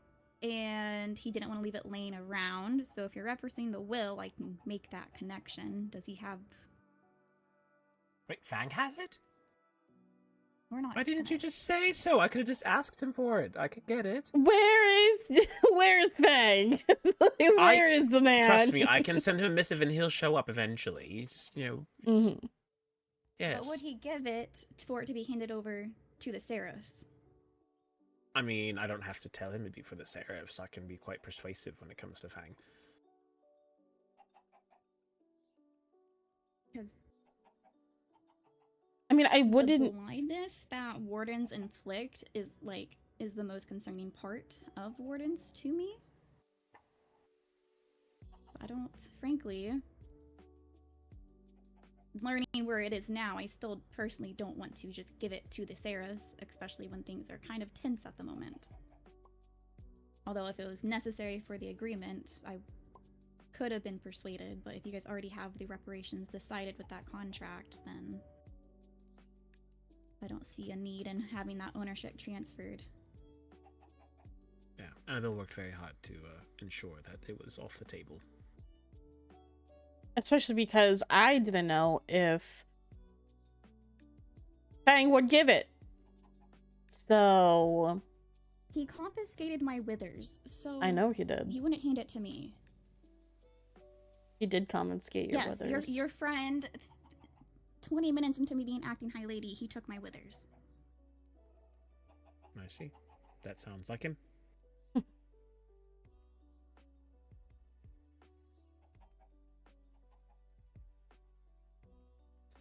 Speaker 8: and he didn't want to leave it laying around. So if you're referencing the will, I can make that connection. Does he have...
Speaker 6: Wait, Fang has it?
Speaker 8: We're not...
Speaker 6: Why didn't you just say so? I could have just asked him for it. I could get it.
Speaker 1: Where's Fang? Where is the man?
Speaker 6: Trust me, I can send him a missive and he'll show up eventually. You just,
Speaker 1: Mm-hmm.
Speaker 6: Yes.
Speaker 8: But would he give it for it to be handed over to the Seraphs?
Speaker 6: I mean, I don't have to tell him it'd be for the Seraphs. I can be quite persuasive when it comes to Fang.
Speaker 8: Because
Speaker 1: I mean, I
Speaker 8: the
Speaker 1: wouldn't.
Speaker 8: blindness that wardens inflict is the most concerning part of wardens to me. I don't, frankly, learning where it is now, I still personally don't want to just give it to the Seraphs, especially when things are kind of tense at the moment. Although if it was necessary for the agreement, I could have been persuaded, but if you guys already have the reparations decided with that contract, then I don't see a need in having that ownership transferred.
Speaker 6: Yeah, Annabelle worked very hard to ensure that it was off the table.
Speaker 1: Especially because I didn't know if Fang would give it. So
Speaker 8: He confiscated my withers, so
Speaker 1: I know he did.
Speaker 8: he wouldn't hand it to me.
Speaker 1: He did confiscate your
Speaker 8: Yes,
Speaker 1: withers.
Speaker 8: your friend, 20 minutes into me being acting high lady, he took my withers.
Speaker 6: I see. That sounds like him.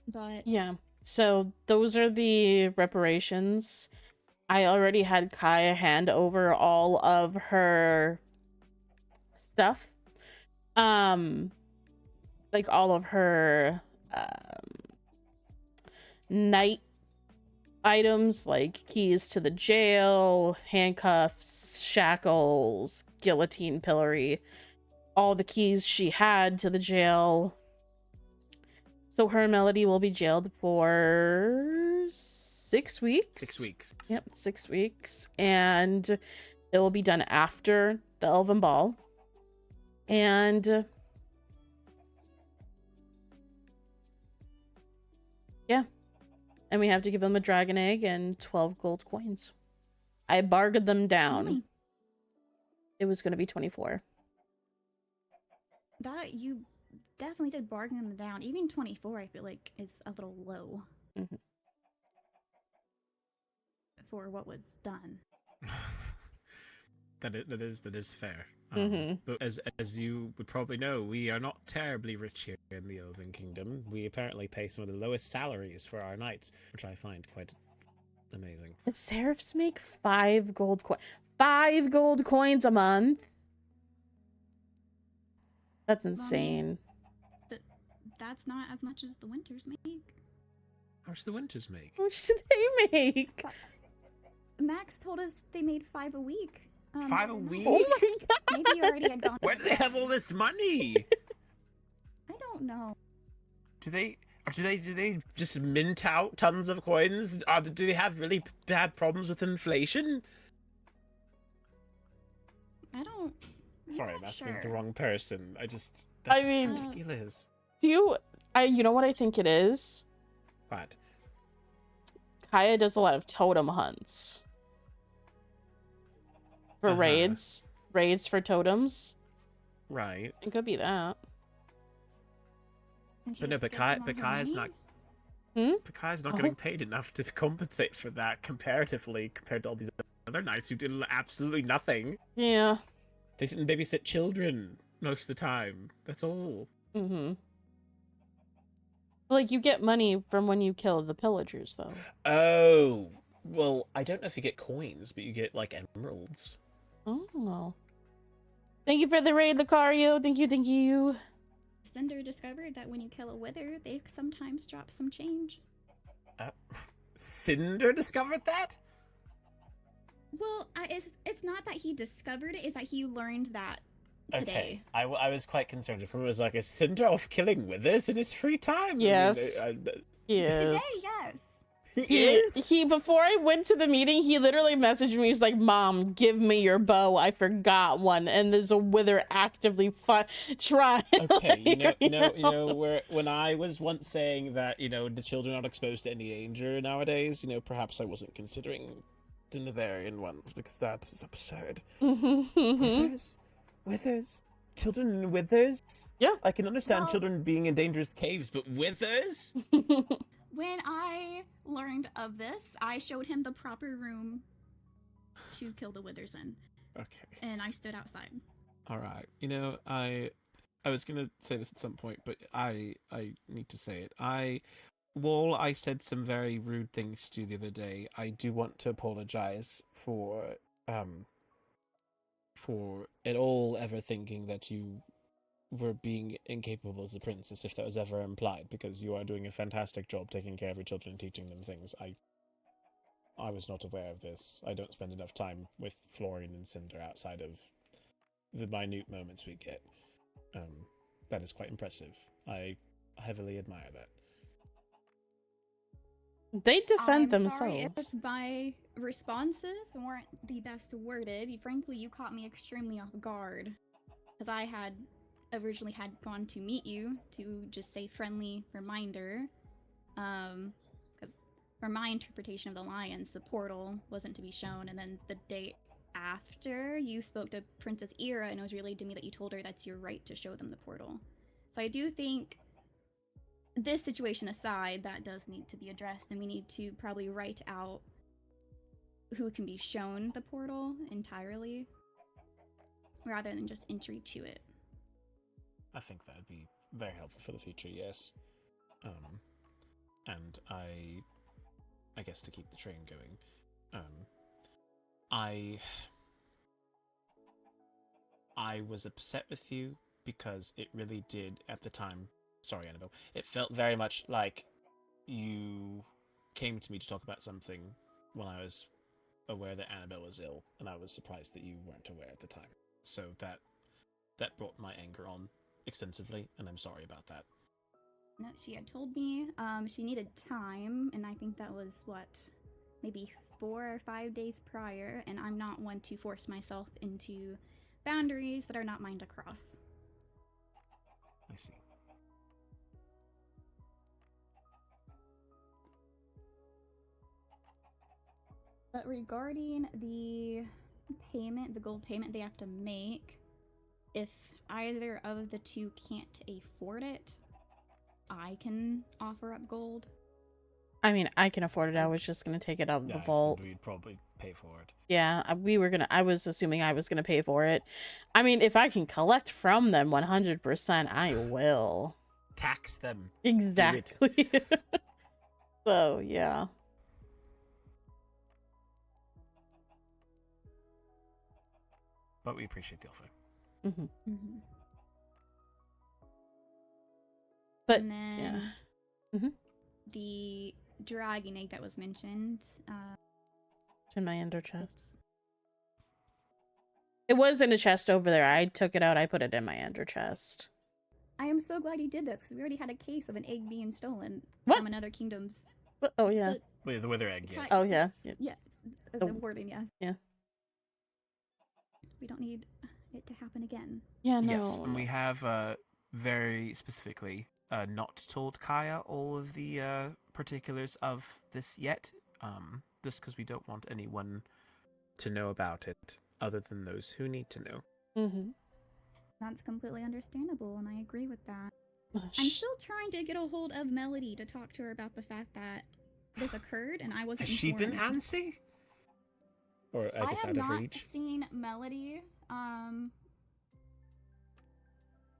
Speaker 8: But
Speaker 1: Yeah. So those are the reparations. I already had Kaya hand over all of her stuff. Like all of her night items, like keys to the jail, handcuffs, shackles, guillotine pillory, all the keys she had to the jail. So her and Melody will be jailed for 6 weeks.
Speaker 6: 6 weeks.
Speaker 1: Yep, 6 weeks. And it will be done after the Elven Ball. And yeah. And we have to give them a dragon egg and 12 gold coins. I bargained them down. It was going to be 24.
Speaker 8: that you definitely did bargain them down. Even 24, I feel like, is a little low for what was done.
Speaker 6: That is fair. But as you would probably know, we are not terribly rich here in the Elven Kingdom. We apparently pay some of the lowest salaries for our knights, which I find quite amazing.
Speaker 1: The Seraphs make 5 gold coins. 5 gold coins a month? That's insane.
Speaker 8: That's not as much as the Winters make.
Speaker 6: How much do the Winters make?
Speaker 1: How much do they make?
Speaker 8: Max told us they made 5 a week.
Speaker 6: 5 a week?
Speaker 1: Oh my god!
Speaker 8: Maybe you already had gone.
Speaker 6: Where do they have all this money?
Speaker 8: I don't know.
Speaker 6: Do they just mint out tons of coins? Do they have really bad problems with inflation?
Speaker 8: I don't.
Speaker 6: Sorry, I'm
Speaker 8: not
Speaker 6: asking
Speaker 8: sure.
Speaker 6: the wrong person. That's
Speaker 1: I mean-
Speaker 6: ridiculous.
Speaker 1: You know what I think it is?
Speaker 6: What?
Speaker 1: Kaya does a lot of totem hunts. For raids. Raids for totems.
Speaker 6: Right.
Speaker 1: It could be that.
Speaker 8: And she
Speaker 6: But no,
Speaker 8: just
Speaker 6: but
Speaker 8: gives them all her
Speaker 6: Kaya's not.
Speaker 8: money?
Speaker 6: Kaya's not getting paid enough to compensate for that comparatively compared to all these other knights who did absolutely nothing.
Speaker 1: Yeah.
Speaker 6: They sit and babysit children most of the time. That's all.
Speaker 1: Like, you get money from when you kill the pillagers, though.
Speaker 6: Oh, well, I don't know if you get coins, but you get like emeralds.
Speaker 1: Oh. Thank you for the raid, Lucario. Thank you.
Speaker 8: Cinder discovered that when you kill a wither, they sometimes drop some change.
Speaker 6: Cinder discovered that?
Speaker 8: Well, it's not that he discovered it; it's that he learned that today.
Speaker 6: Okay, I was quite concerned if it was like a Cinder off killing withers in his free time.
Speaker 1: Yes.
Speaker 6: I mean,
Speaker 1: Yes.
Speaker 8: Today, yes.
Speaker 1: He before I went to the meeting, he literally messaged me. He's like, "Mom, give me your bow. I forgot one." And there's a wither actively trying.
Speaker 6: Okay, you know, where when I was once saying that, the children are not exposed to any danger nowadays, perhaps I wasn't considering the Nivarian ones because that is absurd. Withers, children in withers.
Speaker 1: Yeah,
Speaker 6: I can understand
Speaker 8: Well-
Speaker 6: children being in dangerous caves, but withers.
Speaker 8: when I learned of this, I showed him the proper room to kill the withers in.
Speaker 6: Okay.
Speaker 8: And I stood outside.
Speaker 6: All right. You know, I was gonna say this at some point, but I need to say it. While I said some very rude things to you the other day, I do want to apologize for it all ever thinking that you were being incapable as a princess, if that was ever implied, because you are doing a fantastic job taking care of your children and teaching them things. I was not aware of this. I don't spend enough time with Florian and Cinder outside of the minute moments we get. That is quite impressive. I heavily admire that.
Speaker 1: They defend
Speaker 8: I'm sorry if
Speaker 1: themselves.
Speaker 8: my responses weren't the best worded. Frankly, you caught me extremely off guard. Because I had originally had gone to meet you to just say friendly reminder. Because for my interpretation of the Lions, the portal wasn't to be shown, and then the day after you spoke to Princess Ira, and it was relayed to me that you told her that's your right to show them the portal. So I do think, this situation aside, that does need to be addressed, and we need to probably write out who can be shown the portal entirely, rather than just entry to it.
Speaker 6: I think that would be very helpful for the future, yes. And I guess to keep the train going, I was upset with you because it really did at the time. Sorry, Annabelle. It felt very much like you came to me to talk about something when I was aware that Annabelle was ill, and I was surprised that you weren't aware at the time. So that brought my anger on extensively, and I'm sorry about that.
Speaker 8: No, she had told me she needed time, and I think that was, maybe 4 or 5 days prior, and I'm not one to force myself into boundaries that are not mine to cross.
Speaker 6: I see.
Speaker 8: But regarding the payment, the gold payment they have to make, if either of the two can't afford it, I can offer up gold.
Speaker 1: I mean, I can afford it. I was just gonna take it out of the vault.
Speaker 6: We'd probably pay for it.
Speaker 1: Yeah, I was assuming I was gonna pay for it. I mean, if I can collect from them 100%, I will.
Speaker 6: Tax them.
Speaker 1: Exactly. So, yeah.
Speaker 6: But we appreciate the offer.
Speaker 1: Mm-hmm.
Speaker 8: Mm-hmm.
Speaker 1: But,
Speaker 8: and then
Speaker 1: yeah. Mm-hmm.
Speaker 8: The dragon egg that was mentioned.
Speaker 1: It's in my ender chest. It was in a chest over there. I took it out. I put it in my ender chest.
Speaker 8: I am so glad you did this, because we already had a case of an egg being stolen from another kingdom's.
Speaker 1: What? Oh, yeah.
Speaker 6: The wither egg, yes.
Speaker 1: Oh, yeah.
Speaker 8: Yeah, the wording, yes.
Speaker 1: Yeah.
Speaker 8: We don't need it to happen again.
Speaker 1: Yeah, no.
Speaker 6: Yes, and we have very specifically not told Kaya all of the particulars of this yet, just because we don't want anyone to know about it other than those who need to know.
Speaker 1: Mm-hmm.
Speaker 8: That's completely understandable, and I agree with that. I'm still trying to get a hold of Melody to talk to her about the fact that this occurred, and I wasn't
Speaker 6: Has she been
Speaker 8: informed.
Speaker 6: antsy? Or I guess
Speaker 8: have
Speaker 6: out of
Speaker 8: not
Speaker 6: reach?
Speaker 8: seen Melody.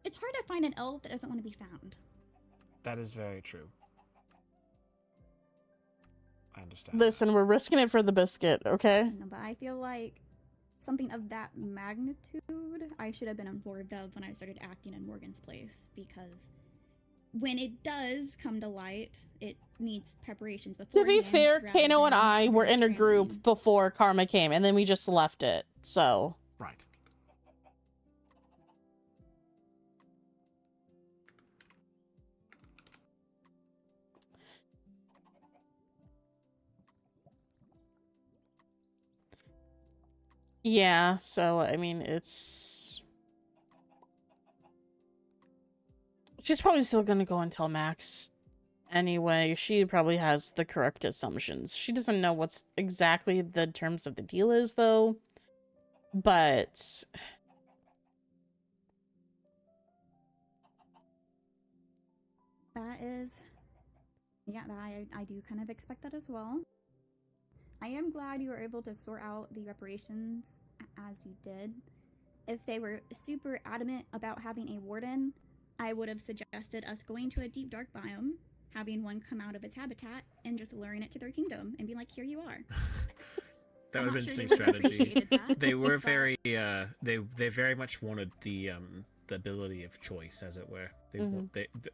Speaker 8: It's hard to find an elf that doesn't want to be found.
Speaker 6: That is very true. I understand.
Speaker 1: Listen, we're risking it for the biscuit, okay?
Speaker 8: No, but I feel like something of that magnitude I should have been informed of when I started acting in Morgan's place, because when it does come to light, it needs preparations before.
Speaker 1: To be fair, Kano and I were in a group before Karma came, and then we just left it, so.
Speaker 6: Right.
Speaker 1: Yeah, so, I mean, it's... She's probably still gonna go and tell Max anyway. She probably has the correct assumptions. She doesn't know what's exactly the terms of the deal is, though. But...
Speaker 8: That is Yeah, I do kind of expect that as well. I am glad you were able to sort out the reparations as you did. If they were super adamant about having a warden, I would have suggested us going to a deep dark biome, having one come out of its habitat, and just luring it to their kingdom and being like, here you are.
Speaker 6: That
Speaker 8: I'm
Speaker 6: would have
Speaker 8: not
Speaker 6: been
Speaker 8: sure
Speaker 6: interesting
Speaker 8: they would have
Speaker 6: strategy.
Speaker 8: appreciated that,
Speaker 6: They were
Speaker 8: but-
Speaker 6: very they very much wanted the ability of choice, as it were.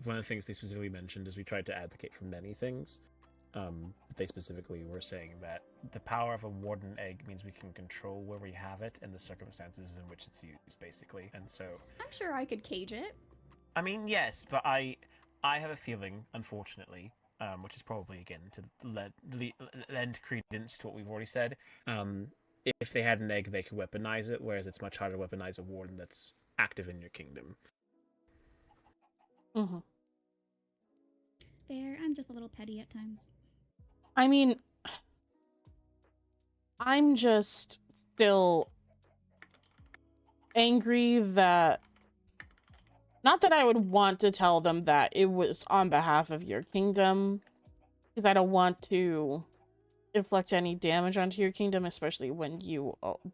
Speaker 6: One of the things they specifically mentioned is we tried to advocate for many things. They specifically were saying that the power of a warden egg means we can control where we have it and the circumstances in which it's used, basically. And so,
Speaker 8: I'm sure I could cage it.
Speaker 6: I mean, yes, but I have a feeling, unfortunately, which is probably again to lend credence to what we've already said. If they had an egg, they could weaponize it, whereas it's much harder to weaponize a warden that's active in your kingdom.
Speaker 1: Mm-hmm.
Speaker 8: Fair. I'm just a little petty at times.
Speaker 1: I mean, I'm just still angry that, not that I would want to tell them that it was on behalf of your kingdom, because I don't want to inflict any damage onto your kingdom, especially when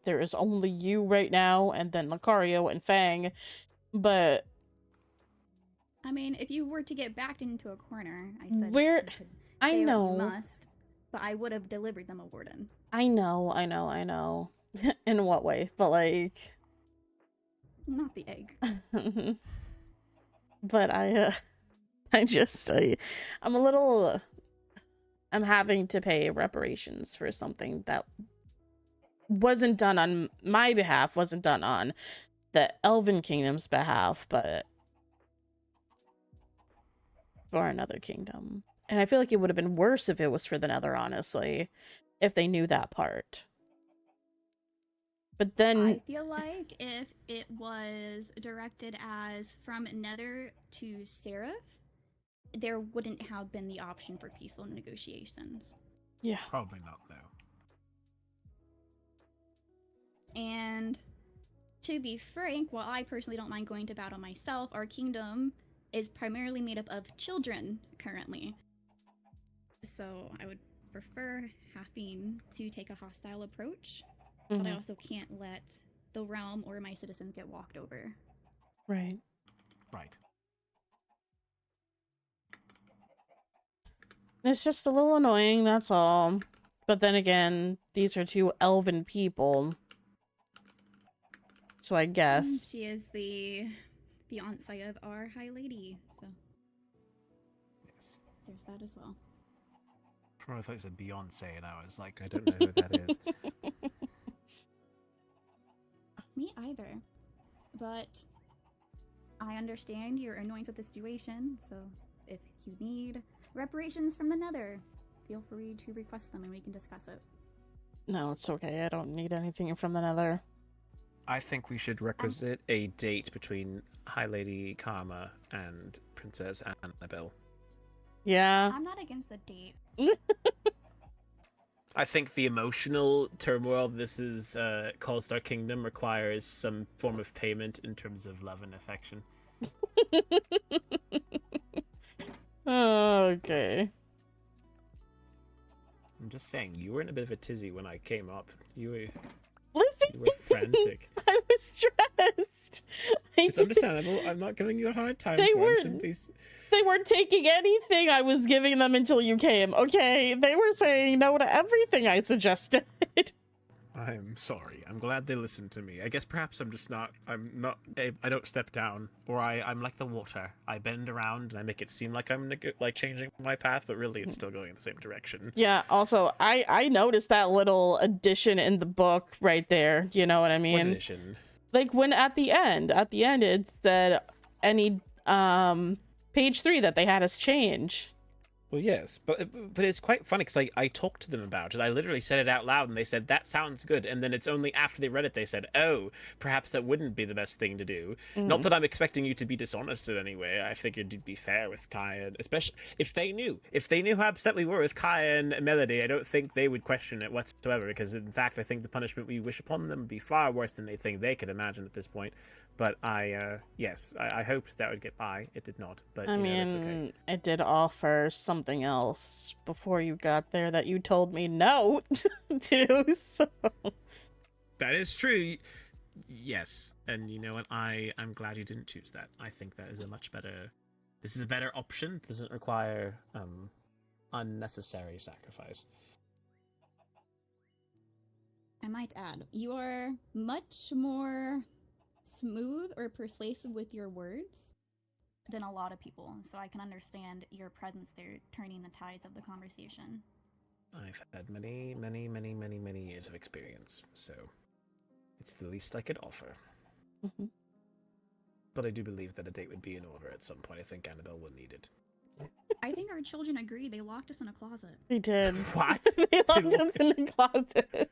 Speaker 1: there is only you right now, and then Lucario and Fang, but...
Speaker 8: I mean, if you were to get backed into a corner, I said
Speaker 1: Where...
Speaker 8: you could
Speaker 1: I
Speaker 8: say
Speaker 1: know.
Speaker 8: what you must, but I would have delivered them a warden.
Speaker 1: I know. In what way? But, like...
Speaker 8: Not the egg.
Speaker 1: But I'm a little... I'm having to pay reparations for something that wasn't done on my behalf, wasn't done on the Elven Kingdom's behalf, but for another kingdom. And I feel like it would have been worse if it was for the Nether, honestly, if they knew that part. But then...
Speaker 8: I feel like if it was directed as from Nether to Seraph, there wouldn't have been the option for peaceful negotiations.
Speaker 1: Yeah.
Speaker 6: Probably not, though.
Speaker 8: And to be frank, while I personally don't mind going to battle myself, our kingdom is primarily made up of children currently. So I would prefer having to take a hostile approach, but I also can't let the realm or my citizens get walked over.
Speaker 1: Right.
Speaker 6: Right.
Speaker 1: It's just a little annoying, that's all. But then again, these are two elven people. So I guess...
Speaker 8: She is the fiance of our High Lady, so...
Speaker 6: Yes.
Speaker 8: There's that as well.
Speaker 6: I thought it said Beyonce, and I was like, I don't know who that is.
Speaker 8: Me either. But I understand your annoyance with the situation, so if you need reparations from the Nether, feel free to request them and we can discuss it.
Speaker 1: No, it's okay. I don't need anything from the Nether.
Speaker 6: I think we should requisite a date between High Lady Karma and Princess Annabelle.
Speaker 1: Yeah.
Speaker 8: I'm not against a date.
Speaker 6: I think the emotional turmoil this is caused our kingdom requires some form of payment in terms of love and affection.
Speaker 1: Okay.
Speaker 6: I'm just saying, you were in a bit of a tizzy when I came up. You were
Speaker 1: Listen,
Speaker 6: frantic.
Speaker 1: I was stressed.
Speaker 6: It's understandable. I'm not giving you a hard time.
Speaker 1: They
Speaker 6: for it. I'm
Speaker 1: weren't.
Speaker 6: simply...
Speaker 1: They weren't taking anything I was giving them until you came, okay? They were saying no to everything I suggested.
Speaker 6: I'm sorry. I'm glad they listened to me. I guess perhaps I don't step down, or I'm like the water. I bend around and I make it seem like I'm like changing my path, but really it's still going in the same direction.
Speaker 1: Yeah, also, I noticed that little addition in the book right there. You know what I mean?
Speaker 6: What addition?
Speaker 1: Like when at the end it said any page 3 that they had us change.
Speaker 6: Well, yes, but it's quite funny because I talked to them about it. I literally said it out loud, and they said, that sounds good. And then it's only after they read it, they said, oh, perhaps that wouldn't be the best thing to do. Not that I'm expecting you to be dishonest in any way. I figured you'd be fair with Kaya, especially if they knew how upset we were with Kaya and Melody. I don't think they would question it whatsoever, because in fact, I think the punishment we wish upon them would be far worse than they think they could imagine at this point. But yes, I hoped that would get by. It did not, but
Speaker 1: I
Speaker 6: you know,
Speaker 1: mean,
Speaker 6: that's okay.
Speaker 1: it did offer something else before you got there that you told me no to, so...
Speaker 6: That is true. Yes, and you know what? I'm glad you didn't choose that. I think that is a much better. This is a better option. It doesn't require unnecessary sacrifice.
Speaker 8: I might add, you are much more smooth or persuasive with your words than a lot of people, so I can understand your presence there turning the tides of the conversation.
Speaker 6: I've had many years of experience, so it's the least I could offer.
Speaker 1: Mm-hmm.
Speaker 6: But I do believe that a date would be in order at some point. I think Annabelle will need it.
Speaker 8: I think our children agree. They locked us in a closet.
Speaker 1: They did.
Speaker 6: What?
Speaker 1: They locked us in the closet.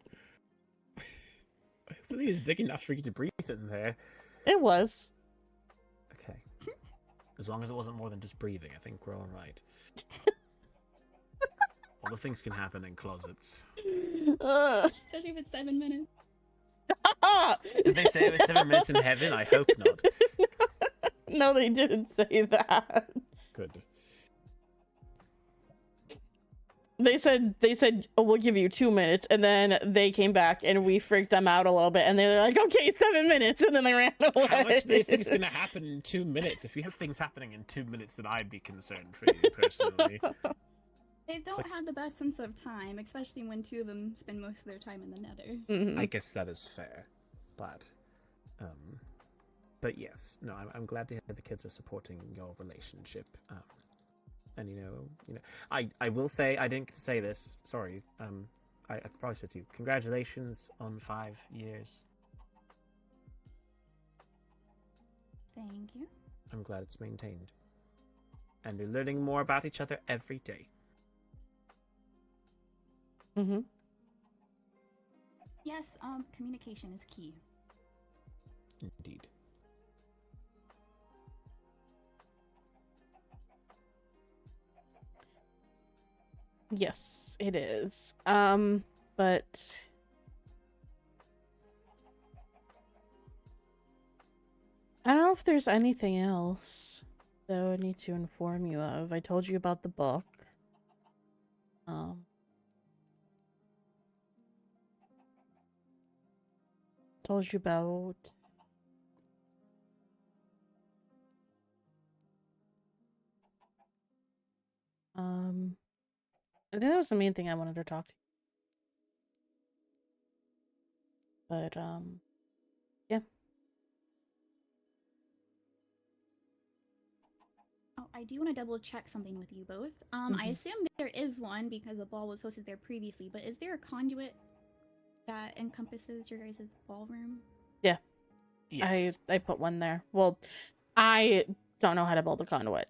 Speaker 6: I believe it's big enough for you to breathe in there.
Speaker 1: It was.
Speaker 6: Okay. As long as it wasn't more than just breathing, I think we're all right. All the things can happen in closets.
Speaker 8: Especially if it's 7 minutes.
Speaker 1: Stop!
Speaker 6: Did they say it was 7 minutes in heaven? I hope not.
Speaker 1: No, they didn't say that.
Speaker 6: Good.
Speaker 1: They said, oh, we'll give you 2 minutes, and then they came back and we freaked them out a little bit, and they were like, okay, 7 minutes, and then they ran away.
Speaker 6: How much do they think is going to happen in 2 minutes? If you have things happening in 2 minutes, then I'd be concerned for you personally.
Speaker 8: They don't have the best sense of time, especially when two of them spend most of their time in the nether.
Speaker 1: Mm-hmm.
Speaker 6: I guess that is fair, but yes, no, I'm glad to hear the kids are supporting your relationship. And you know, I will say, I didn't say this. Sorry. I probably should too. Congratulations on 5 years.
Speaker 8: Thank you.
Speaker 6: I'm glad it's maintained. And you're learning more about each other every day.
Speaker 1: Mm-hmm.
Speaker 8: Yes, communication is key.
Speaker 6: Indeed.
Speaker 1: Yes, it is. But I don't know if there's anything else that I would need to inform you of. I told you about the book. Told you about I think that was the main thing I wanted to talk to you. But yeah.
Speaker 8: Oh, I do want to double check something with you both. I assume there is one because the ball was hosted there previously, but is there a conduit that encompasses your guys' ballroom?
Speaker 1: Yeah.
Speaker 6: Yes.
Speaker 1: I put one there. Well, I don't know how to build a conduit.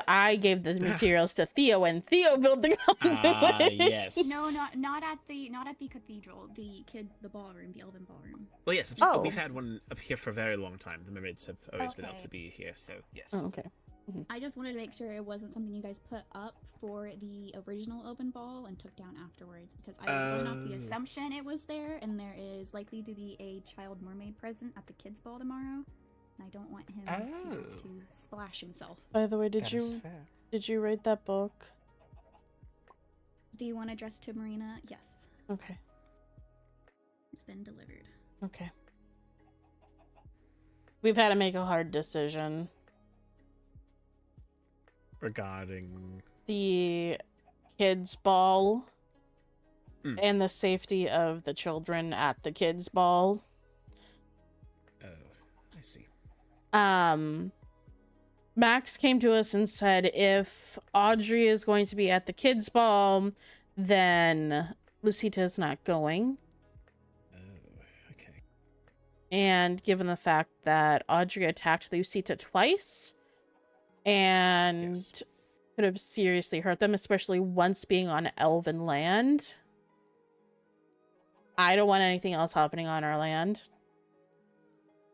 Speaker 1: I gave the materials to Theo, and Theo built the conduit.
Speaker 6: Yes.
Speaker 8: No, not at the cathedral. The ballroom, the Elven ballroom.
Speaker 6: Well, yes.
Speaker 1: Oh.
Speaker 6: We've had one up here for a very long time. The mermaids have always been able to be here, so yes.
Speaker 1: Oh, okay.
Speaker 8: I just wanted to make sure it wasn't something you guys put up for the original open ball and took down afterwards, because I went off the assumption it was there, and there is likely to be a child mermaid present at the kids' ball tomorrow, and I don't want him to splash himself.
Speaker 1: By the way, did you read that book?
Speaker 8: The one addressed to Marina? Yes.
Speaker 1: Okay.
Speaker 8: It's been delivered.
Speaker 1: Okay. We've had to make a hard decision.
Speaker 6: Regarding
Speaker 1: the kids' ball and the safety of the children at the kids' ball.
Speaker 6: Oh, I see.
Speaker 1: Max came to us and said if Audrey is going to be at the kids' ball, then Lucita's not going.
Speaker 6: Oh, okay.
Speaker 1: And given the fact that Audrey attacked Lucita twice and could have seriously hurt them, especially once being on Elven land, I don't want anything else happening on our land.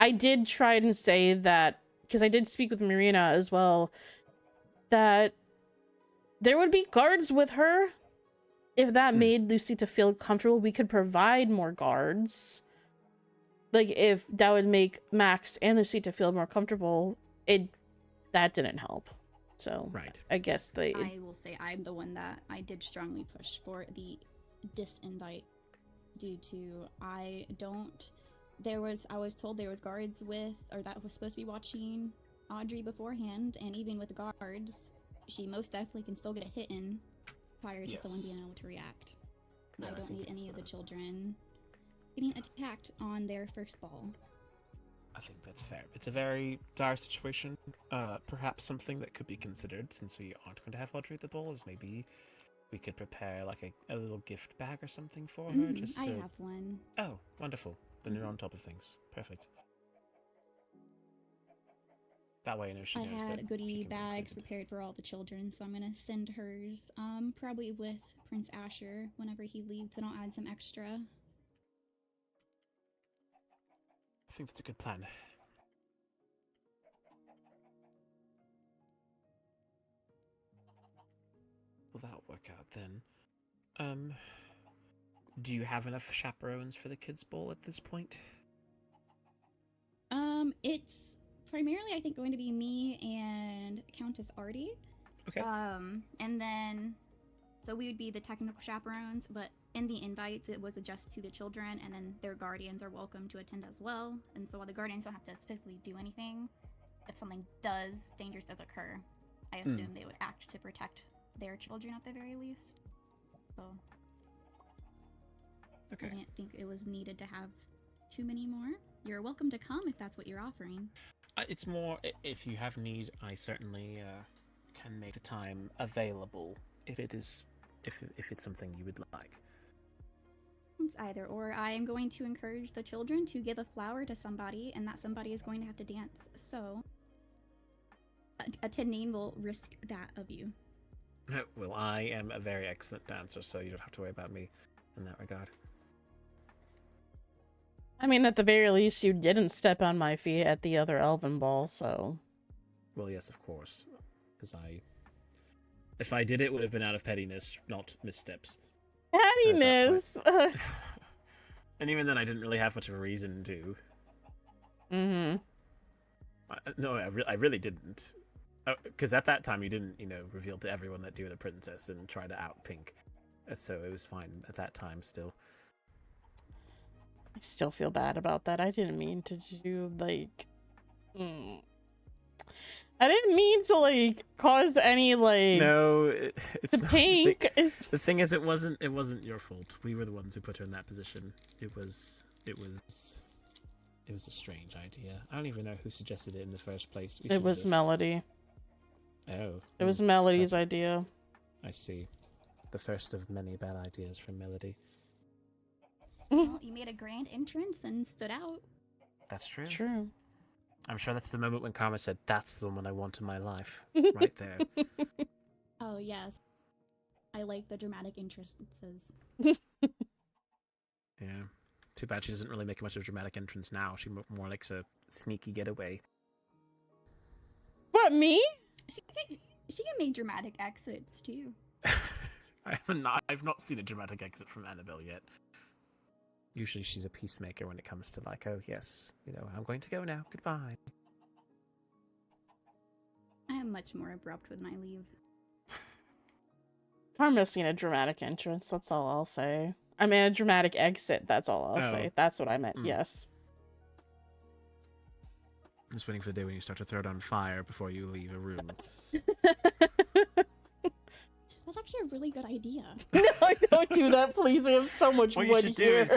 Speaker 1: I did try and say that, because I did speak with Marina as well, that there would be guards with her. If that made Lucita feel comfortable, we could provide more guards. like, if that would make Max and Lucita feel more comfortable, that didn't help. So
Speaker 6: Right.
Speaker 1: I guess
Speaker 8: I will say I'm the one that I did strongly push for the disinvite due to I was told there was guards with, or that was supposed to be watching Audrey beforehand, and even with the guards, she most definitely can still get a hit in prior to someone being able to react.
Speaker 6: Yeah,
Speaker 8: I
Speaker 6: I
Speaker 8: don't
Speaker 6: think
Speaker 8: need any
Speaker 6: it's,
Speaker 8: of the children getting attacked on their first ball.
Speaker 6: I think that's fair. It's a very dire situation. Perhaps something that could be considered, since we aren't going to have Audrey at the ball, is maybe we could prepare like a little gift bag or something for her. Just to...
Speaker 8: I have one.
Speaker 6: Oh, wonderful. Then you're on top of things. Perfect. That way I know she knows that
Speaker 8: I had goodie
Speaker 6: she can be
Speaker 8: bags
Speaker 6: included.
Speaker 8: prepared for all the children, so I'm gonna send hers, probably with Prince Asher whenever he leaves, and I'll add some extra.
Speaker 6: I think that's a good plan. Will that work out then? Do you have enough chaperones for the kids' ball at this point?
Speaker 8: It's primarily, I think, going to be me and Countess Artie.
Speaker 6: Okay.
Speaker 8: And then, so we would be the technical chaperones, but in the invites, it was just to the children, and then their guardians are welcome to attend as well. And so while the guardians don't have to specifically do anything, if something dangerous does occur, I assume they would act to protect their children at the very least. So
Speaker 6: Okay.
Speaker 8: I didn't think it was needed to have too many more. You're welcome to come if that's what you're offering.
Speaker 6: It's more, if you have need, I certainly can make the time available if it's something you would like.
Speaker 8: It's either or. I am going to encourage the children to give a flower to somebody, and that somebody is going to have to dance. So attending will risk that of you.
Speaker 6: Well, I am a very excellent dancer, so you don't have to worry about me in that regard.
Speaker 1: I mean, at the very least, you didn't step on my feet at the other Elven ball, so...
Speaker 6: Well, yes, of course. Because if I did, it would have been out of pettiness, not missteps.
Speaker 1: Pettiness!
Speaker 6: And even then, I didn't really have much of a reason to.
Speaker 1: Mm-hmm.
Speaker 6: No, I really didn't. Because at that time, you didn't, reveal to everyone that you were the princess and try to out Pink. So it was fine at that time still.
Speaker 1: I still feel bad about that. I didn't mean to do, like... I didn't mean to, like, cause any, like...
Speaker 6: No, it's
Speaker 1: the
Speaker 6: not.
Speaker 1: Pink is...
Speaker 6: The thing is, it wasn't your fault. We were the ones who put her in that position. It was a strange idea. I don't even know who suggested it in the first place.
Speaker 1: It was Melody.
Speaker 6: Oh.
Speaker 1: It was Melody's idea.
Speaker 6: I see. The first of many bad ideas from Melody.
Speaker 8: Well, you made a grand entrance and stood out.
Speaker 6: That's true.
Speaker 1: True.
Speaker 6: I'm sure that's the moment when Karma said, "That's the one I want in my life." Right there.
Speaker 8: Oh, yes. I like the dramatic entrances.
Speaker 6: Yeah. Too bad she doesn't really make much of a dramatic entrance now. She more likes a sneaky getaway.
Speaker 1: What, me?
Speaker 8: She can make dramatic exits, too.
Speaker 6: I've not seen a dramatic exit from Annabelle yet. Usually she's a peacemaker when it comes to like, oh yes, I'm going to go now. Goodbye.
Speaker 8: I am much more abrupt with my leave.
Speaker 1: Karma's seen a dramatic entrance, that's all I'll say. I mean, a dramatic exit, that's all I'll say. That's what I meant, yes.
Speaker 6: I'm just waiting for the day when you start to throw it on fire before you leave a room.
Speaker 8: That's actually a really good idea.
Speaker 1: No, don't do that, please. We have so much
Speaker 6: What
Speaker 1: wood
Speaker 6: you should do
Speaker 1: here.
Speaker 6: is,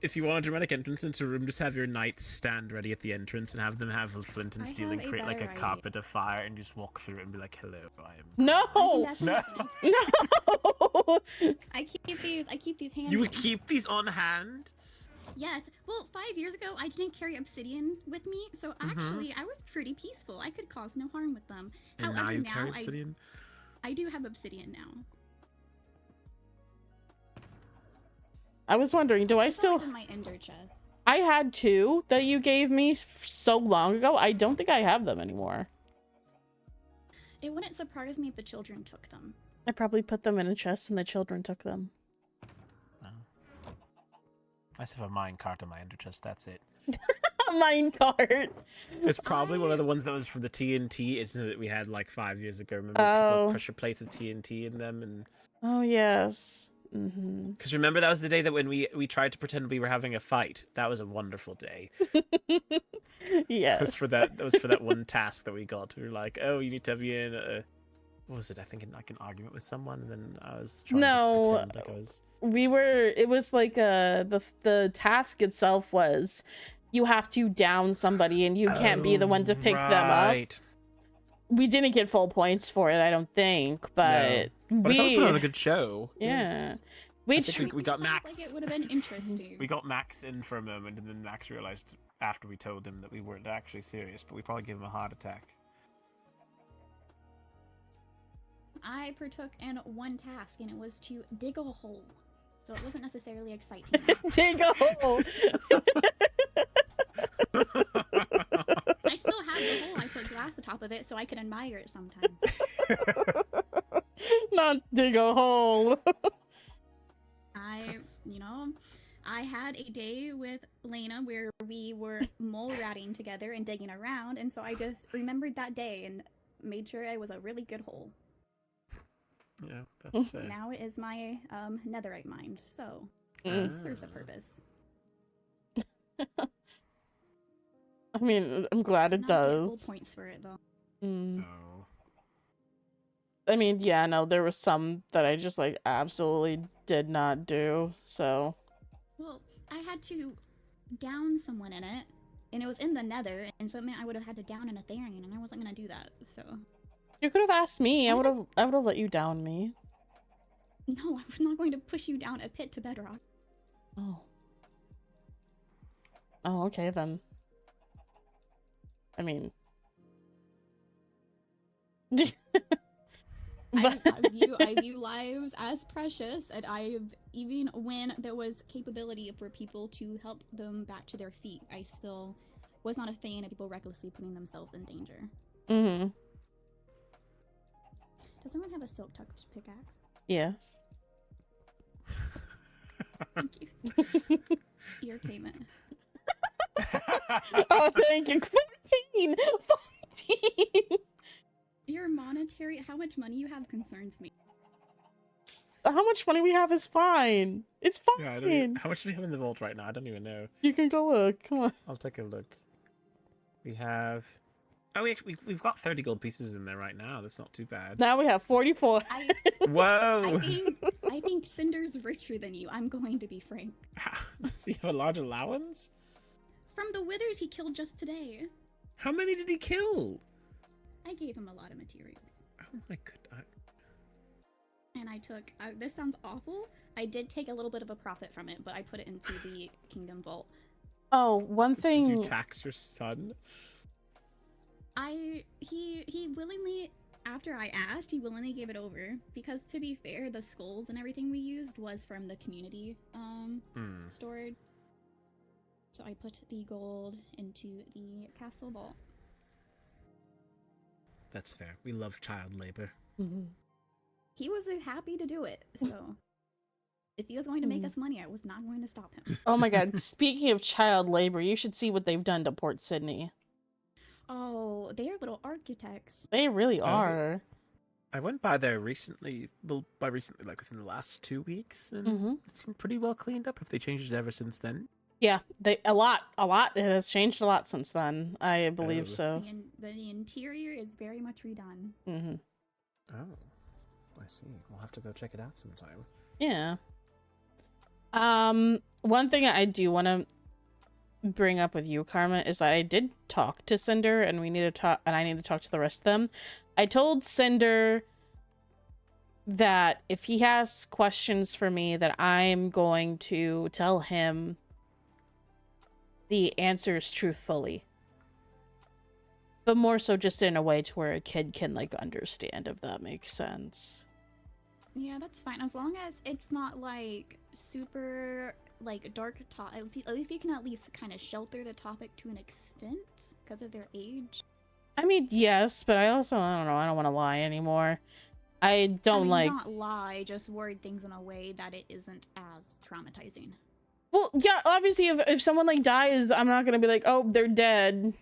Speaker 6: if you want a dramatic entrance into a room, just have your knights stand ready at the entrance and have them have a flint and steel and
Speaker 8: have a
Speaker 6: create like a
Speaker 8: better
Speaker 6: carpet of fire and just walk through it and be like, "Hello, I am."
Speaker 1: No!
Speaker 8: No!
Speaker 1: No!
Speaker 8: I keep these handy.
Speaker 6: You would keep these on hand?
Speaker 8: Yes. Well, 5 years ago, I didn't carry obsidian with me, so actually, I was pretty peaceful. I could cause no harm with them.
Speaker 6: And
Speaker 8: However,
Speaker 6: now you carry obsidian?
Speaker 8: I do have obsidian now.
Speaker 1: I was wondering, do I still...
Speaker 8: It's in my ender chest.
Speaker 1: I had 2 that you gave me so long ago. I don't think I have them anymore.
Speaker 8: It wouldn't surprise me if the children took them.
Speaker 1: I probably put them in a chest and the children took them.
Speaker 6: Oh. I just have a mine cart in my ender chest, that's it.
Speaker 1: Minecart.
Speaker 6: It's probably one of the ones that was from the TNT incident that we had like 5 years ago. Remember, people
Speaker 1: Oh.
Speaker 6: had pressure plates with TNT in them, and
Speaker 1: Oh yes. Mm-hmm.
Speaker 6: because remember that was the day that when we tried to pretend we were having a fight. That was a wonderful day.
Speaker 1: Yes.
Speaker 6: That was for that one task that we got. We were like, oh, you need to be in a, what was it? I think in like an argument with someone, and then I was trying
Speaker 1: No.
Speaker 6: to pretend like I was.
Speaker 1: It was like the task itself was you have to down somebody and you can't be the one to pick them up.
Speaker 6: Right.
Speaker 1: We didn't get full points for it, I don't think, but
Speaker 6: But I thought we put on a good show.
Speaker 1: Yeah.
Speaker 6: I think we got
Speaker 8: Sounds
Speaker 6: Max.
Speaker 8: Like it would have been interesting.
Speaker 6: We got Max in for a moment, and then Max realized after we told him that we weren't actually serious, but we probably gave him a heart attack.
Speaker 8: I partook in one task, and it was to dig a hole. So it wasn't necessarily exciting.
Speaker 1: Dig a hole.
Speaker 8: I still had the hole. I put glass atop of it so I could admire it sometimes.
Speaker 1: Not dig a hole.
Speaker 8: I had a day with Lena where we were mole ratting together and digging around, and so I just remembered that day and made sure it was a really good hole.
Speaker 6: Yeah, that's fair.
Speaker 8: Now it is my netherite mind, so
Speaker 1: Mm.
Speaker 8: it serves a purpose.
Speaker 1: I mean, I'm glad it
Speaker 8: Did not get full
Speaker 1: does.
Speaker 8: points for it though.
Speaker 1: Mm.
Speaker 6: No.
Speaker 1: I mean, yeah, no, there was some that I just like absolutely did not do. So
Speaker 8: Well, I had to down someone in it, and it was in the nether, and so it meant I would have had to down an Aetherian, and I wasn't gonna do that, so.
Speaker 1: you could have asked me. I would have let you down me.
Speaker 8: No, I was not going to push you down a pit to bedrock.
Speaker 1: Oh. Oh, okay then. I
Speaker 8: view lives as precious, and even when there was capability for people to help them back to their feet, I still was not a fan of people recklessly putting themselves in danger.
Speaker 1: Mm-hmm.
Speaker 8: Does someone have a silk touch pickaxe?
Speaker 1: Yes.
Speaker 8: Thank you. Your payment.
Speaker 1: Oh, thank you. 14! 14!
Speaker 8: Your monetary, how much money you have concerns me.
Speaker 1: How much money we have is fine. It's fine.
Speaker 6: Yeah, I don't even, how much do we have in the vault right now? I don't even know.
Speaker 1: You can go look. Come on.
Speaker 6: I'll take a look. We have. Oh, we've got 30 gold pieces in there right now. That's not too bad.
Speaker 1: Now we have 44.
Speaker 6: Whoa!
Speaker 8: I think Cinder's richer than you. I'm going to be frank.
Speaker 6: Does he have a large allowance?
Speaker 8: From the withers he killed just today.
Speaker 6: How many did he kill?
Speaker 8: I gave him a lot of materials.
Speaker 6: Oh my god.
Speaker 8: And I took, this sounds awful, I did take a little bit of a profit from it, but I put it into the Kingdom Vault.
Speaker 1: Oh, one thing.
Speaker 6: Did you tax your son?
Speaker 8: He willingly, after I asked, he willingly gave it over, because to be fair, the skulls and everything we used was from the community, stored. So I put the gold into the castle vault.
Speaker 6: That's fair. We love child labor.
Speaker 1: Mm-hmm.
Speaker 8: He was happy to do it, so if he was going to make us money, I was not going to stop him.
Speaker 1: Oh my god, speaking of child labor, you should see what they've done to Port Sydney.
Speaker 8: Oh, they are little architects.
Speaker 1: They really are.
Speaker 6: I went by there recently, well, by recently, like within the last 2 weeks, and it seemed pretty well cleaned up. Have they changed it ever since then?
Speaker 1: Yeah, a lot. It has changed a lot since then. I believe so.
Speaker 8: The interior is very much redone.
Speaker 1: Mm-hmm.
Speaker 6: Oh, I see. We'll have to go check it out sometime.
Speaker 1: Yeah. One thing I do want to bring up with you, Karma, is that I did talk to Cinder, and I need to talk to the rest of them. I told Cinder that if he has questions for me, that I'm going to tell him the answers truthfully, but more so just in a way to where a kid can like understand, if that makes sense.
Speaker 8: Yeah, that's fine, as long as it's not like super like dark at least you can at least kind of shelter the topic to an extent because of their age.
Speaker 1: I mean, yes, but I don't know, I don't want to lie anymore. I don't like
Speaker 8: not lie, just word things in a way that it isn't as traumatizing.
Speaker 1: Well, yeah, obviously if someone like dies, I'm not gonna be like, oh, they're dead.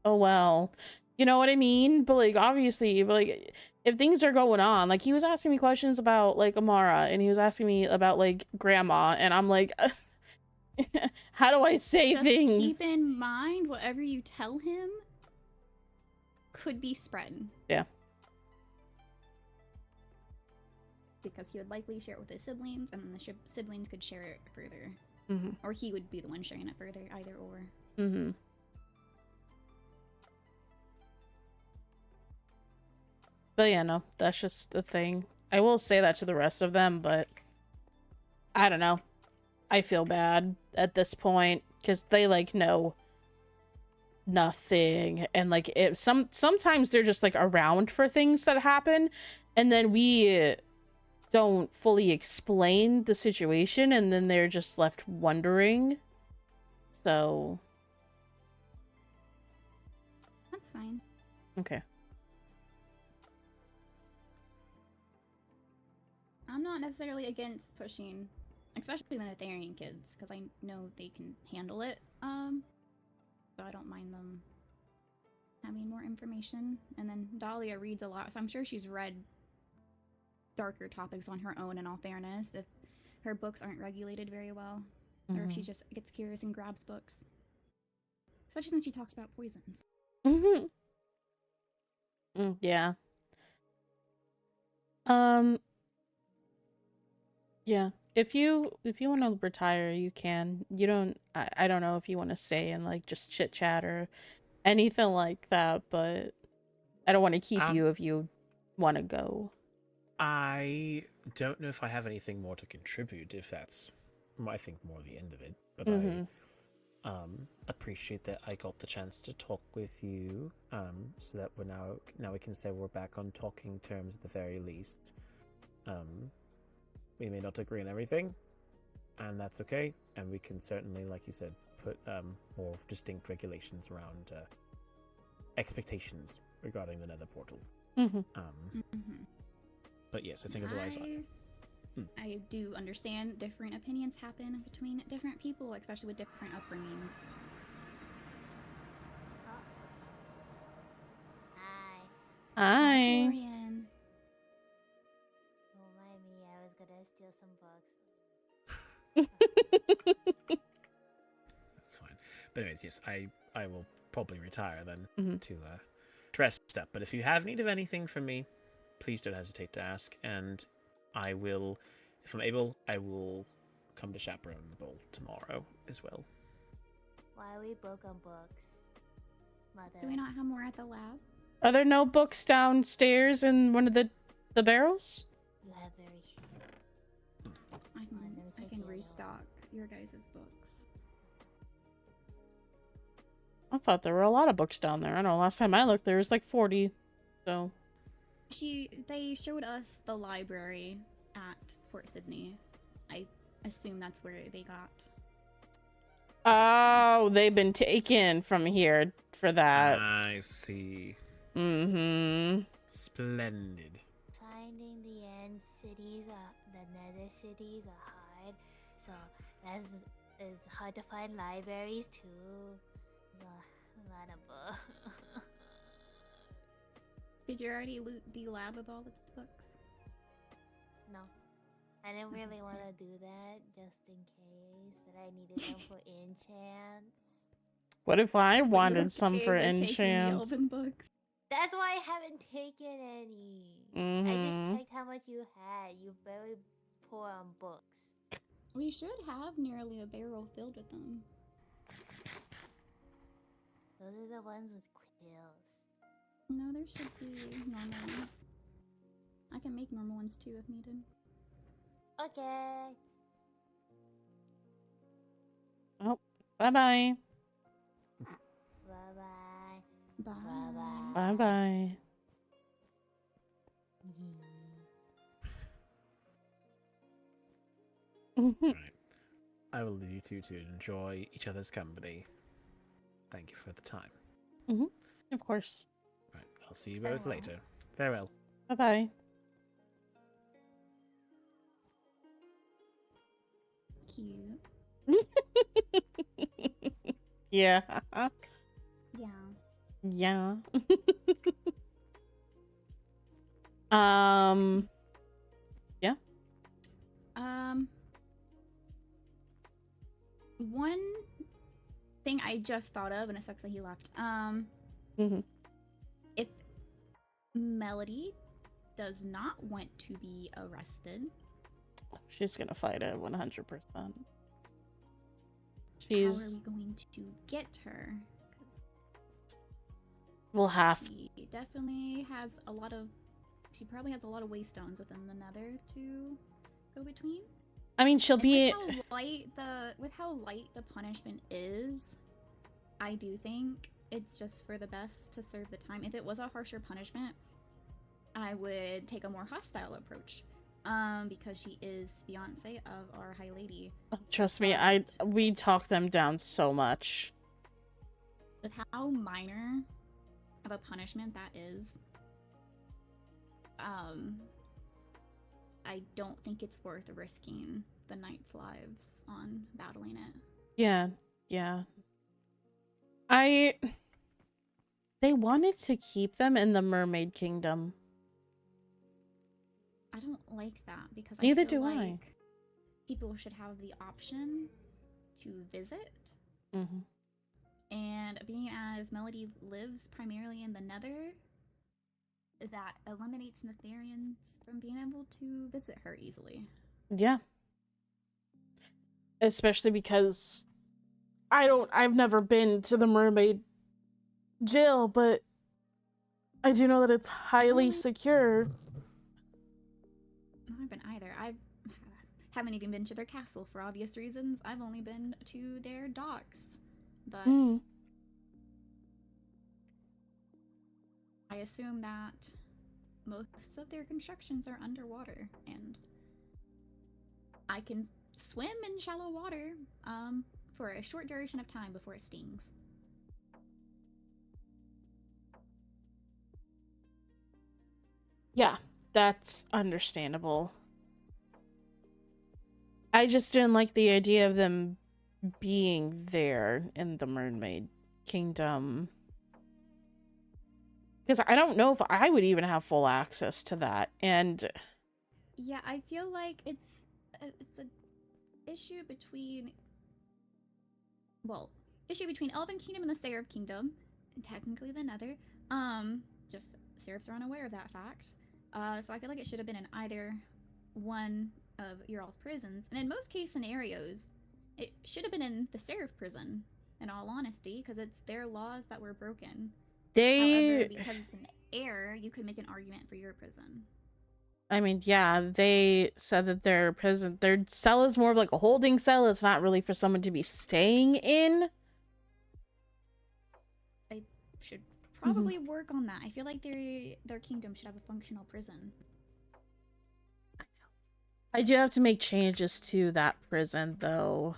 Speaker 1: Oh well. You know what I mean? But like obviously, but like if things are going on, like he was asking me questions about like Amara and he was asking me about like grandma and I'm like how do I say
Speaker 8: Just
Speaker 1: things?
Speaker 8: keep in mind whatever you tell him could be spread.
Speaker 1: Yeah.
Speaker 8: Because he would likely share it with his siblings, and then the siblings could share it further.
Speaker 1: Mm-hmm.
Speaker 8: Or he would be the one sharing it further, either or.
Speaker 1: Mm-hmm. But yeah, no, that's just the thing. I will say that to the rest of them, but I don't know. I feel bad at this point because they like know nothing, and like it sometimes they're just like around for things that happen, and then we don't fully explain the situation, and then they're just left wondering. So
Speaker 8: That's fine.
Speaker 1: okay.
Speaker 8: I'm not necessarily against pushing, especially the Netherian kids, because I know they can handle it. So I don't mind them having more information. And then Dahlia reads a lot, so I'm sure she's read darker topics on her own, in all fairness, if her books aren't regulated very well. Or if she just gets curious and grabs books. Especially since she talks about poisons.
Speaker 1: Mm-hmm. Yeah. Yeah. If you want to retire, you can. You don't. I don't know if you want to stay and like just chit chat or anything like that, but I don't want to keep you if you want to go.
Speaker 6: I don't know if I have anything more to contribute, if that's, I think, more the end of it. But I appreciate that I got the chance to talk with you, so that we're now we can say we're back on talking terms at the very least. We may not agree on everything, and that's okay. And we can certainly, like you said, put more distinct regulations around expectations regarding the Nether portal. But yes, I think otherwise
Speaker 8: I do understand different opinions happen between different people, especially with different upbringings.
Speaker 1: Hi.
Speaker 8: Dorian.
Speaker 10: Don't mind me, I was gonna steal some books.
Speaker 6: That's fine. But anyways, yes, I will probably retire then to rest up. But if you have need of anything from me, please don't hesitate to ask, and I will, if I'm able, I will come to chaperone the ball tomorrow as well.
Speaker 10: Why are we broke on books, Mother?
Speaker 8: Do we not have more at the lab?
Speaker 1: Are there no books downstairs in one of the barrels?
Speaker 10: You have very few.
Speaker 8: I can restock your guys' books.
Speaker 1: I thought there were a lot of books down there. I don't know, last time I looked there was like 40. So
Speaker 8: They showed us the library at Fort Sydney. I assume that's where they got.
Speaker 1: Oh, they've been taken from here for that.
Speaker 6: I see. Splendid.
Speaker 10: Finding the end cities, the Nether cities are hard, so it's hard to find libraries too. A lot of books.
Speaker 8: Did you already loot the lab of all its books?
Speaker 10: No. I didn't really want to do that, just in case that I needed them for enchants.
Speaker 1: What if I wanted some for enchants?
Speaker 8: Elven books.
Speaker 10: That's why I haven't taken any. I just checked how much you had. You're very poor on books.
Speaker 8: We should have nearly a barrel filled with them.
Speaker 10: Those are the ones with quills.
Speaker 8: No, there should be normal ones. I can make normal ones too if needed.
Speaker 10: Okay.
Speaker 1: Oh, bye-bye.
Speaker 10: Bye-bye.
Speaker 8: Bye.
Speaker 1: Bye-bye.
Speaker 6: Right. I will leave you two to enjoy each other's company. Thank you for the time.
Speaker 1: Of course.
Speaker 6: Right, I'll see you both later. Farewell.
Speaker 1: Bye-bye.
Speaker 8: Cute.
Speaker 1: Yeah.
Speaker 8: Yeah.
Speaker 1: Yeah. Yeah.
Speaker 8: One thing I just thought of, and it sucks that he left. If Melody does not want to be arrested,
Speaker 1: She's gonna fight it 100%.
Speaker 8: how are
Speaker 1: She's.
Speaker 8: we going to get her? 'Cause
Speaker 1: We'll have.
Speaker 8: she definitely has a lot of. She probably has a lot of waystones within the Nether to go between.
Speaker 1: I mean, she'll
Speaker 8: And
Speaker 1: be.
Speaker 8: with how light the punishment is, I do think it's just for the best to serve the time. If it was a harsher punishment, I would take a more hostile approach. Because she is fiance of our High Lady.
Speaker 1: Trust me, we talk them down so much.
Speaker 8: With how minor of a punishment that is, I don't think it's worth risking the Knights' lives on battling it.
Speaker 1: Yeah, yeah. They wanted to keep them in the Mermaid Kingdom.
Speaker 8: I don't like that because
Speaker 1: Neither
Speaker 8: I feel
Speaker 1: do I.
Speaker 8: like people should have the option to visit.
Speaker 1: Mm-hmm.
Speaker 8: And being as Melody lives primarily in the Nether, that eliminates Netherians from being able to visit her easily.
Speaker 1: Yeah. Especially because I've never been to the Mermaid jail, but I do know that it's highly secure.
Speaker 8: I haven't either. I haven't even been to their castle for obvious reasons. I've only been to their docks. But I assume that most of their constructions are underwater, and I can swim in shallow water for a short duration of time before it stings.
Speaker 1: Yeah, that's understandable. I just didn't like the idea of them being there in the Mermaid Kingdom. Because I don't know if I would even have full access to that. And
Speaker 8: yeah, I feel like it's an issue between Elven Kingdom and the Seraph Kingdom, and technically the Nether. Just Seraphs are unaware of that fact. So I feel like it should have been in either one of your all's prisons, and in most case scenarios, it should have been in the Seraph prison. In all honesty, because it's their laws that were broken. However, because it's an error, you could make an argument for your prison.
Speaker 1: I mean, yeah, they said that their cell is more of like a holding cell. It's not really for someone to be staying in.
Speaker 8: They should probably work on that. I feel like their kingdom should have a functional prison.
Speaker 1: I do have to make changes to that prison, though.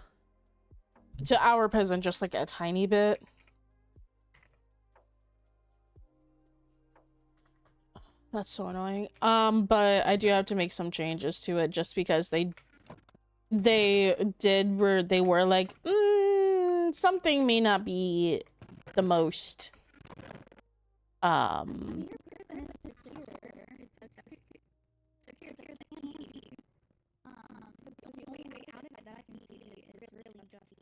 Speaker 1: To our prison, just like a tiny bit. That's so annoying. But I do have to make some changes to it just because they were like, something may not be the most
Speaker 8: The only way out of it that I can see is really just the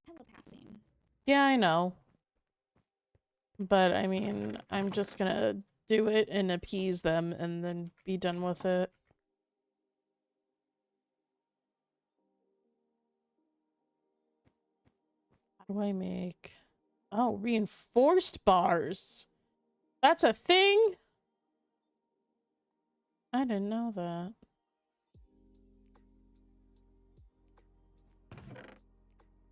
Speaker 8: telepassing.
Speaker 1: Yeah, I know. But I mean, I'm just gonna do it and appease them and then be done with it. How do I make... Oh, reinforced bars. That's a thing? I didn't know that.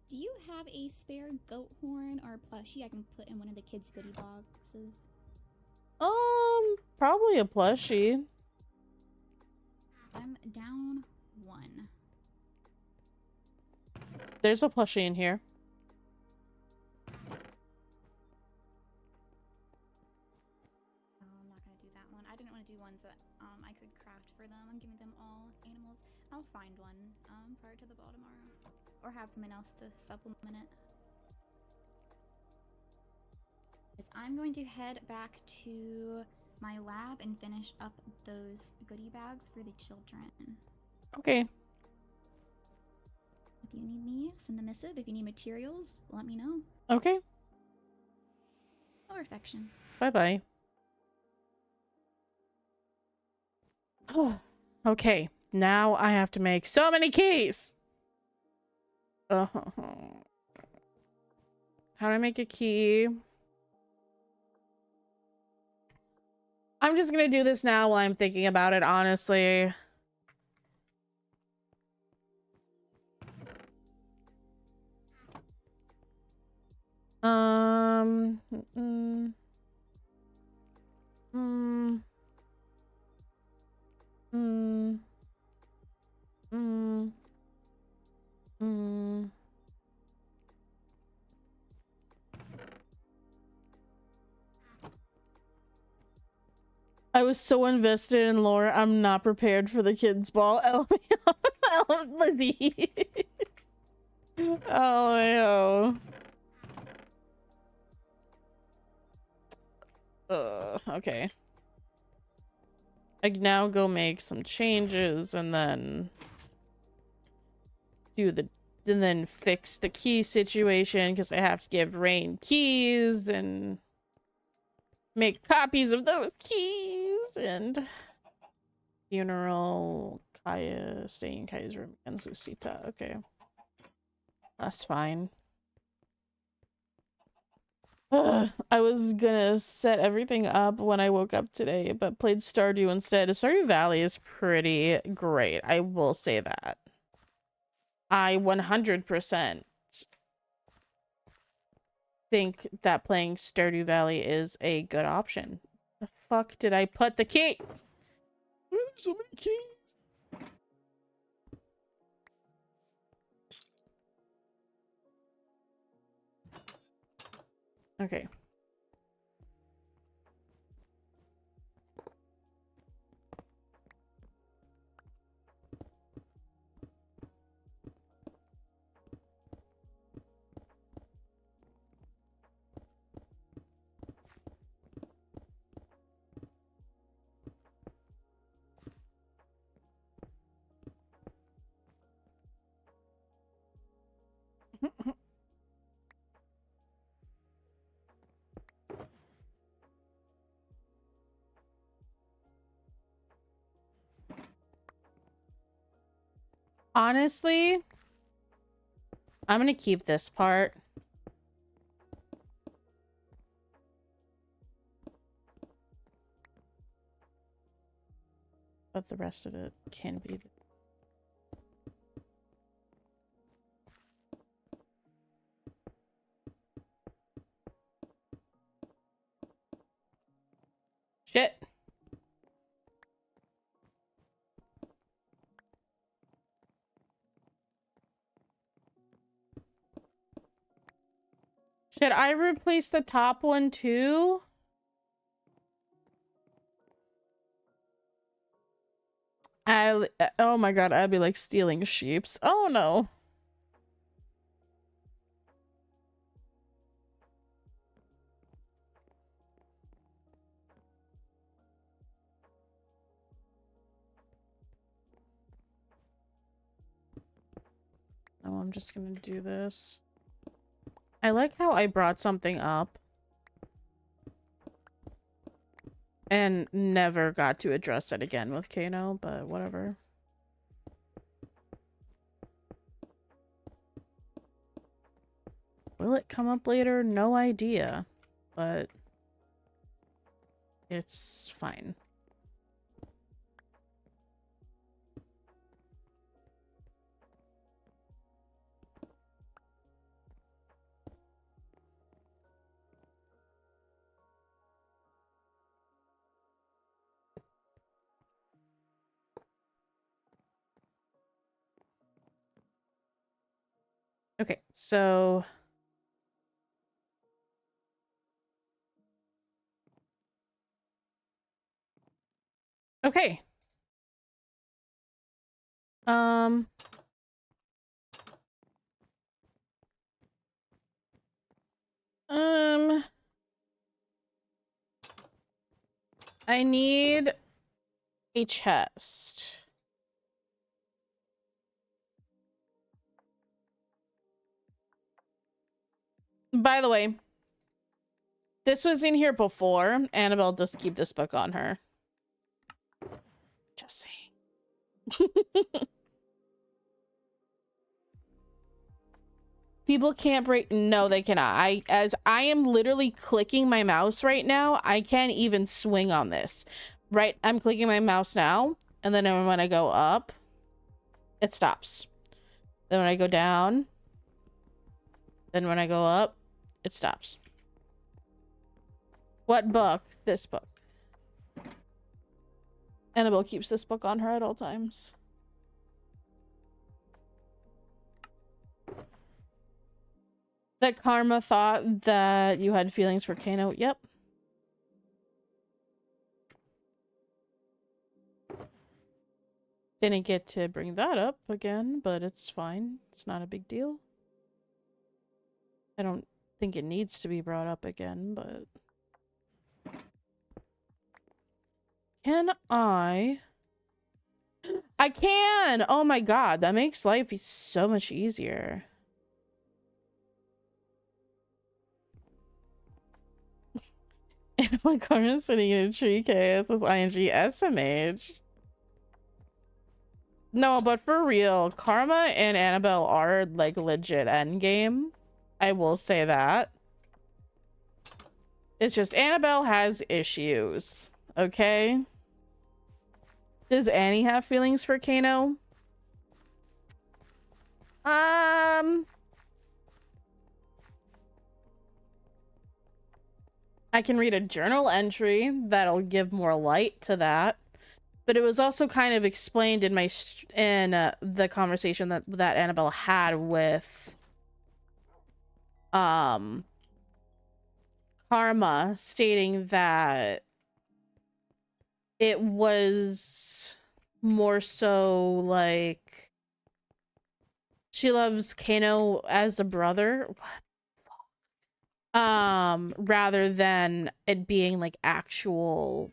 Speaker 8: Do you have a spare goat horn or plushie I can put in one of the kids' goodie boxes?
Speaker 1: Probably a plushie.
Speaker 8: I'm down one.
Speaker 1: There's a plushie in here.
Speaker 8: I'm not gonna do that one. I didn't want to do ones that I could craft for them. I'm giving them all animals. prior to the ball tomorrow, or have someone else to supplement it. I'm going to head back to my lab and finish up those goodie bags for the children.
Speaker 1: Okay.
Speaker 8: If you need me, send a missive. If you need materials, let me know.
Speaker 1: Okay.
Speaker 8: Perfection.
Speaker 1: Bye-bye. Okay. Now I have to make so many keys. How do I make a key? I'm just gonna do this now while I'm thinking about it, honestly. Mm, mm, mm, mm, mm, mm. I was so invested in lore, I'm not prepared for the kids' ball. LMAO. Lizzie. LMAO. Okay. I can now go make some changes and then and then fix the key situation because I have to give Rain keys and make copies of those keys and funeral Kaya staying in Kaya's room and Susita. Okay. That's fine. I was gonna set everything up when I woke up today, but played Stardew instead. Stardew Valley is pretty great. I will say that. I 100% think that playing Stardew Valley is a good option. The fuck did I put the key? Why are there so many keys? Okay. Honestly, I'm gonna keep this part. But the rest of it can be. Shit. Should I replace the top one too? Oh my god, I'd be like stealing sheeps. Oh no. Oh, I'm just gonna do this. I like how I brought something up and never got to address it again with Kano, but whatever. Will it come up later? No idea, but it's fine. Okay, so okay. Um. I need a chest. By the way, this was in here before. Annabelle does keep this book on her. Just saying. People can't break. No, they cannot. As I am literally clicking my mouse right now, I can't even swing on this. Right, I'm clicking my mouse now, and then when I go up, it stops. Then when I go down, then when I go up, it stops. What book? This book. Annabelle keeps this book on her at all times. That Karma thought that you had feelings for Kano. Yep. Didn't get to bring that up again, but it's fine. It's not a big deal. I don't think it needs to be brought up again, but... Can I can! Oh my god, that makes life so much easier. Animal Karma sitting in a tree case with ING SMH. No, but for real, Karma and Annabelle are like legit endgame. I will say that. It's just Annabelle has issues. Okay? Does Annie have feelings for Kano? I can read a journal entry that'll give more light to that. But it was also kind of explained in my the conversation that Annabelle had with Karma, stating that it was more so like she loves Kano as a brother. What the fuck? Rather than it being like actual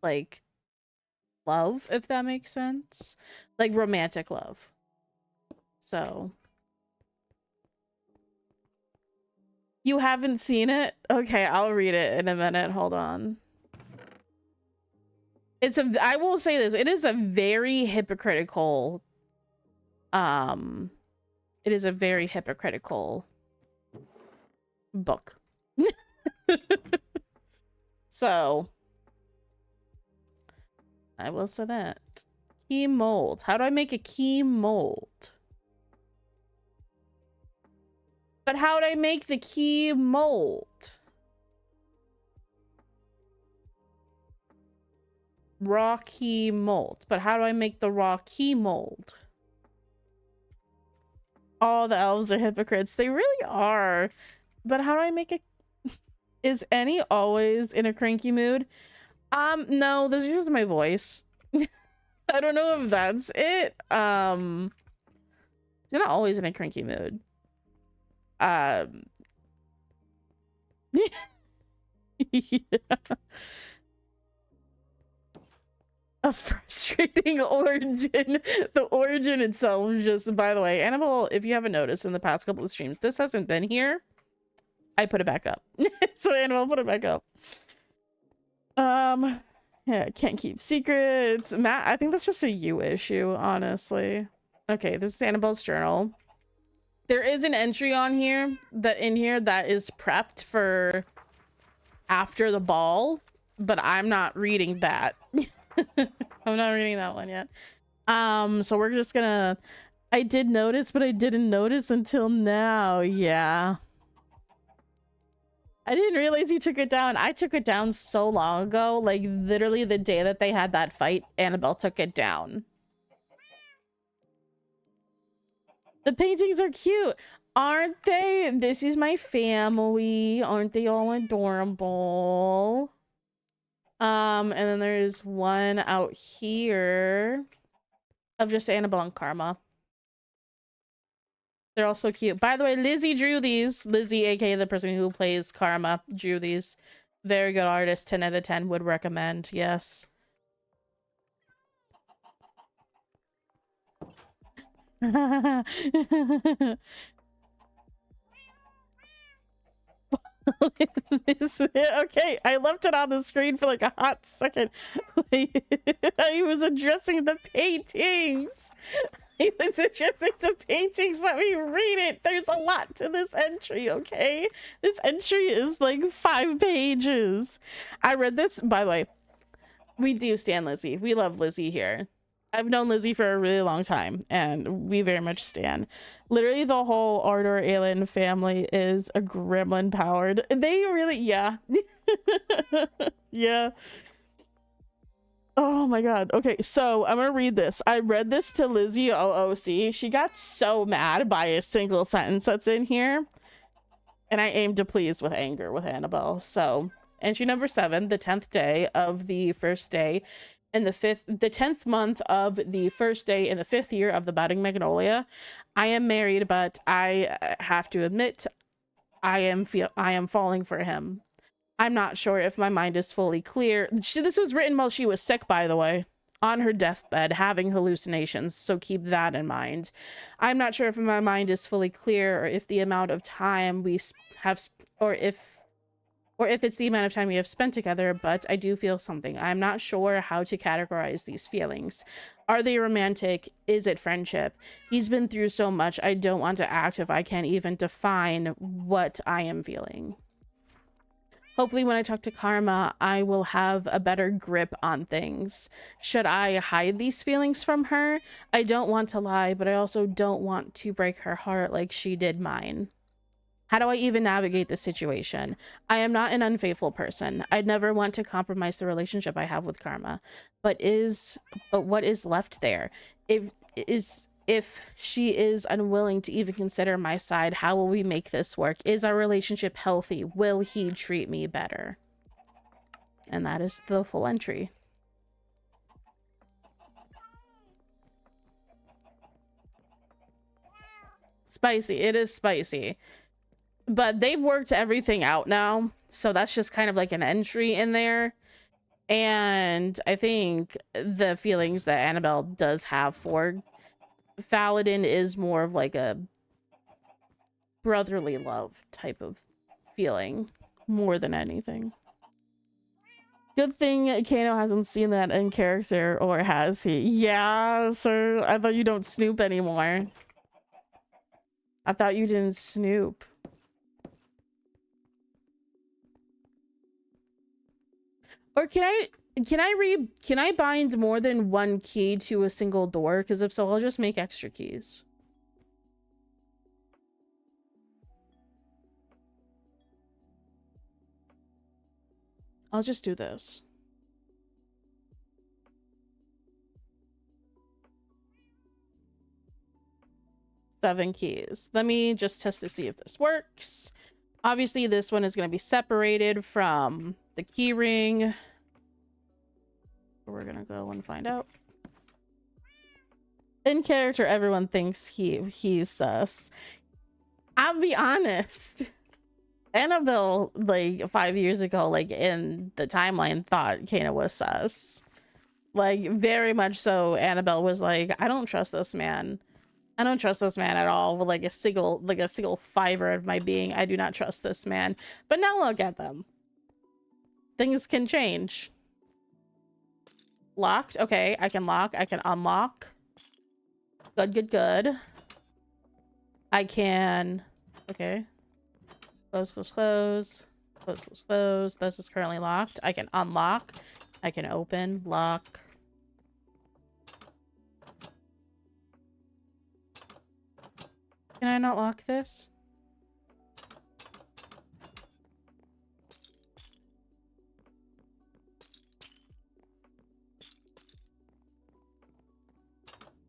Speaker 1: like love, if that makes sense, like romantic love. So you haven't seen it? Okay, I'll read it in a minute. Hold on. I will say this, it is a very hypocritical it is a very hypocritical book. So I will say that. Key mold. How do I make a key mold? But how do I make the key mold? Raw key mold. But how do I make the raw key mold? All the elves are hypocrites. They really are. But how do I make it? Is Annie always in a cranky mood? No, this is just my voice. I don't know if that's it. You're not always in a cranky mood. Yeah. A frustrating origin. The origin itself just, by the way, Annabelle, if you haven't noticed in the past couple of streams, this hasn't been here. I put it back up. So Annabelle put it back up. Yeah, can't keep secrets. Matt, I think that's just a you issue, honestly. Okay, this is Annabelle's journal. There is an entry on here that is prepped for after the ball, but I'm not reading that. I'm not reading that one yet. So we're just gonna... I did notice, but I didn't notice until now. Yeah. I didn't realize you took it down. I took it down so long ago. Like, literally the day that they had that fight, Annabelle took it down. The paintings are cute. Aren't they? This is my family. Aren't they all adorable? And then there's one out here. of just Annabelle and Karma. They're all so cute. By the way, Lizzie drew these. Lizzie, aka the person who plays Karma, drew these. Very good artist. 10 out of 10 would recommend. Yes. Okay, I left it on the screen for like a hot second. I was addressing the paintings. I was addressing the paintings. Let me read it. There's a lot to this entry, okay? This entry is like 5 pages. I read this, by the way. We do stand Lizzie. We love Lizzie here. I've known Lizzie for a really long time, and we very much stand. Literally, the whole Ardor alien family is a gremlin powered. They really, yeah. Yeah. Oh my god. Okay, so I'm gonna read this. I read this to Lizzie OOC. She got so mad by a single sentence that's in here. And I aim to please with anger with Annabelle. So, entry number 7, the 10th day of the first day. In the 10th month of the first day in the 5th year of the budding magnolia. I am married, but I have to admit I am falling for him. I'm not sure if my mind is fully clear. This was written while she was sick, by the way, on her deathbed, having hallucinations, so keep that in mind. I'm not sure if my mind is fully clear, or if the amount of time we have, or if it's the amount of time we have spent together, but I do feel something. I'm not sure how to categorize these feelings. Are they romantic? Is it friendship? He's been through so much. I don't want to act if I can't even define what I am feeling. Hopefully when I talk to Karma, I will have a better grip on things. Should I hide these feelings from her? I don't want to lie, but I also don't want to break her heart like she did mine. How do I even navigate this situation? I am not an unfaithful person. I'd never want to compromise the relationship I have with Karma. But what is left there? If she is unwilling to even consider my side, how will we make this work? Is our relationship healthy? Will he treat me better? And that is the full entry. Spicy. It is spicy. But they've worked everything out now, so that's just kind of like an entry in there. And I think the feelings that Annabelle does have for Faladin is more of like a brotherly love type of feeling, more than anything. Good thing Kano hasn't seen that in character, or has he? Yeah, sir. I thought you don't snoop anymore. I thought you didn't snoop. Or can I bind more than one key to a single door? Because if so, I'll just make extra keys. I'll just do this. Seven keys. Let me just test to see if this works. Obviously, this one is going to be separated from the key ring. We're going to go and find out. In character, everyone thinks he's sus. I'll be honest. Annabelle, like 5 years ago, like in the timeline, thought Kana was sus. Like very much so. Annabelle was like, I don't trust this man. I don't trust this man at all. With like a single fiber of my being, I do not trust this man. But now look at them. Things can change. Locked. Okay, I can lock. I can unlock. Good, good, good. I can. Okay. Close, close, close. Close, close, close. This is currently locked. I can unlock. I can open. Lock. Can I not lock this?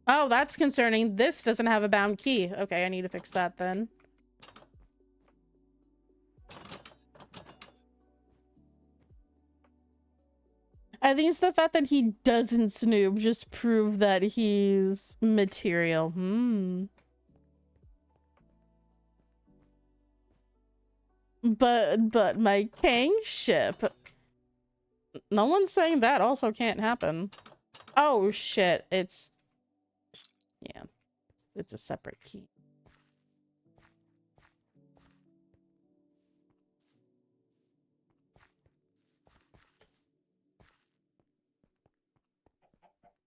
Speaker 1: Oh, that's concerning. This doesn't have a bound key. Okay, I need to fix that then. I think it's the fact that he doesn't snoop just prove that he's material. But my Kang ship. No one's saying that also can't happen. Oh shit, it's yeah. It's a separate key.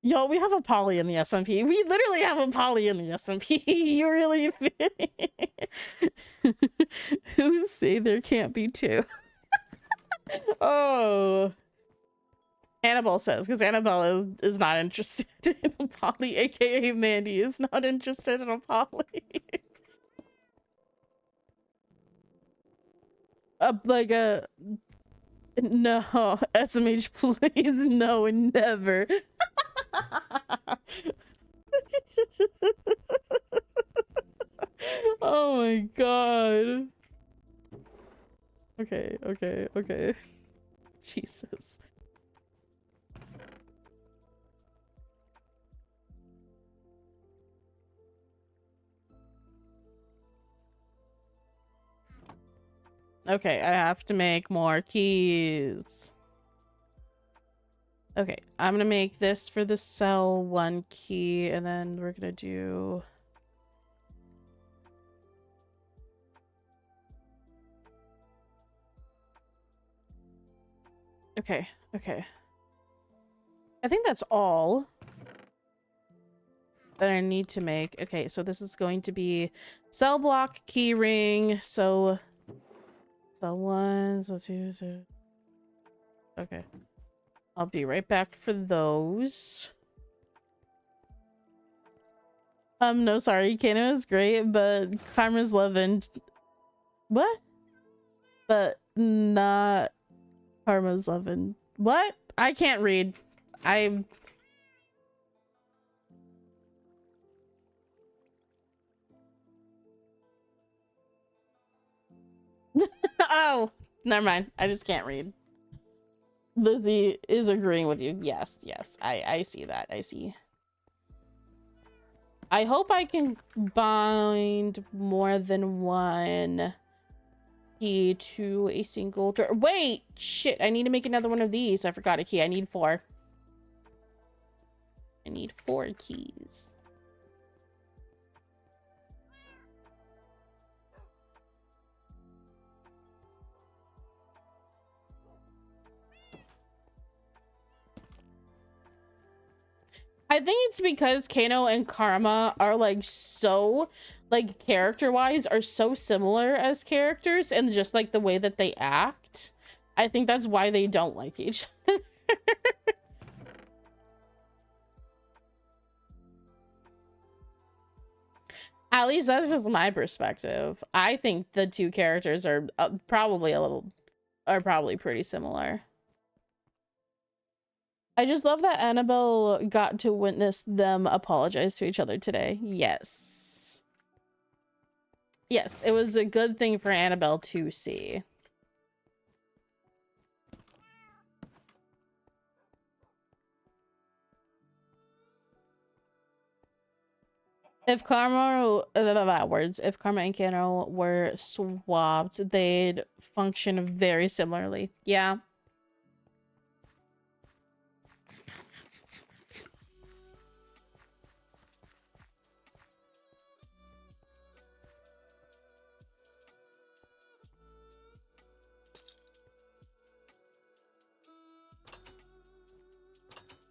Speaker 1: Yo, we have a poly in the SMP. We literally have a poly in the SMP. You really who say there can't be two? Oh. Annabelle says, because Annabelle is not interested in a poly, aka Mandy is not interested in a poly. Like a no, SMH, please, no, and never. Oh my god. Okay. Jesus. Okay, I have to make more keys. Okay, I'm gonna make this for the cell 1 key, and then we're gonna do... Okay. I think that's all that I need to make. Okay, so this is going to be cell block, key ring, so... Cell 1, cell 2, so... Okay. I'll be right back for those. No, sorry. Kano is great, but Karma's loving... What? But not Karma's loving... What? I can't read. I'm... Oh, never mind. I just can't read. Lizzie is agreeing with you. Yes. I see that. I see. I hope I can bind more than one key to a single door. Wait! Shit, I need to make another one of these. I forgot a key. I need 4. I need 4 keys. I think it's because Kano and Karma are like so, like character-wise, are so similar as characters, and just like the way that they act. I think that's why they don't like each other. At least that's just my perspective. I think the two characters are probably pretty similar. I just love that Annabelle got to witness them apologize to each other today. Yes. Yes, it was a good thing for Annabelle to see. If Karma and Kano were swapped, they'd function very similarly. Yeah.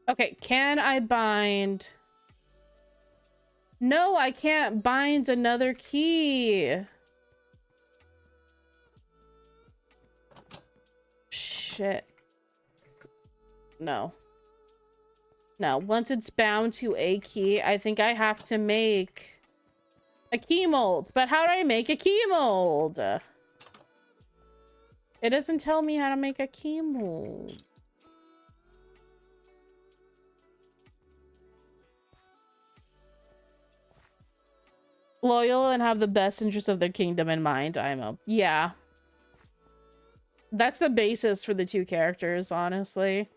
Speaker 1: Okay, can I bind? No, I can't bind another key. Shit. No. No, once it's bound to a key, I think I have to make a key mold. But how do I make a key mold? It doesn't tell me how to make a key mold. Loyal and have the best interest of their kingdom in mind. Yeah. That's the basis for the two characters, honestly.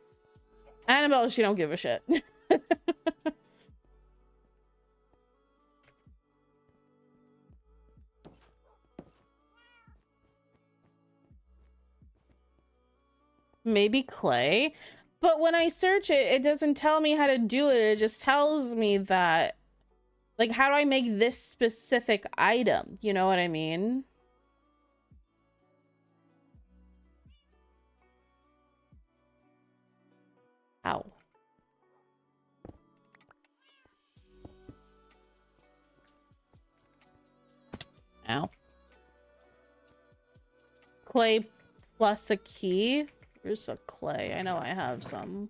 Speaker 1: Annabelle, she don't give a shit. Maybe clay, but when I search it, it doesn't tell me how to do it. It just tells me that, like, how do I make this specific item? You know what I mean? Ow. Ow. Clay plus a key. Where's a clay? I know I have some.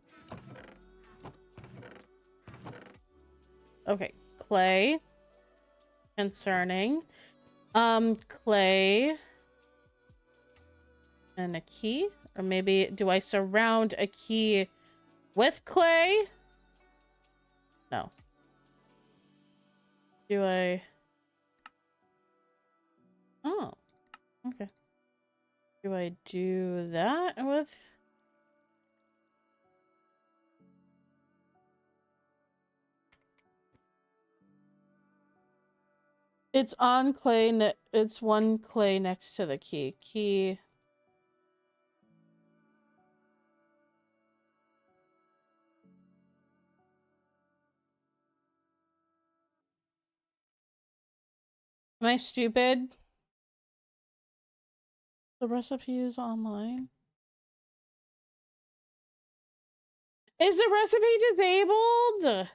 Speaker 1: Okay, clay. Concerning. Clay. And a key? Or maybe, do I surround a key with clay? No. Do I? Oh, okay. Do I do that with? It's on clay. It's one clay next to the key. Key. Am I stupid? The recipe is online. Is the recipe disabled?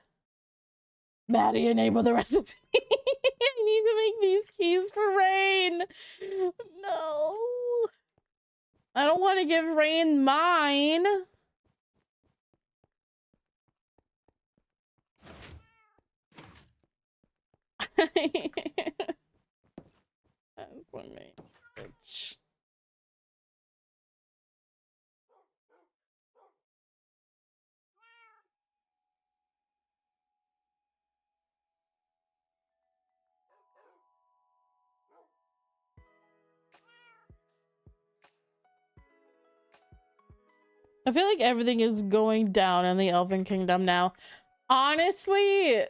Speaker 1: Maddie, enable the recipe. I need to make these keys for Rain. No. I don't want to give Rain mine. That's funny. Bitch. I feel like everything is going down in the Elven Kingdom now. Honestly,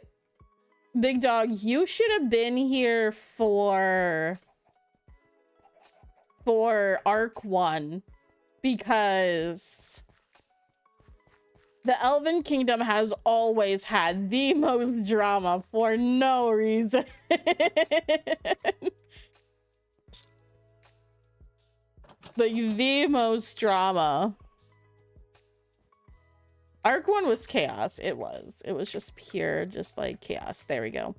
Speaker 1: Big Dog, you should have been here for Arc 1 because the Elven Kingdom has always had the most drama for no reason. Like, the most drama. Arc 1 was chaos. It was. It was just pure, just like chaos. There we go.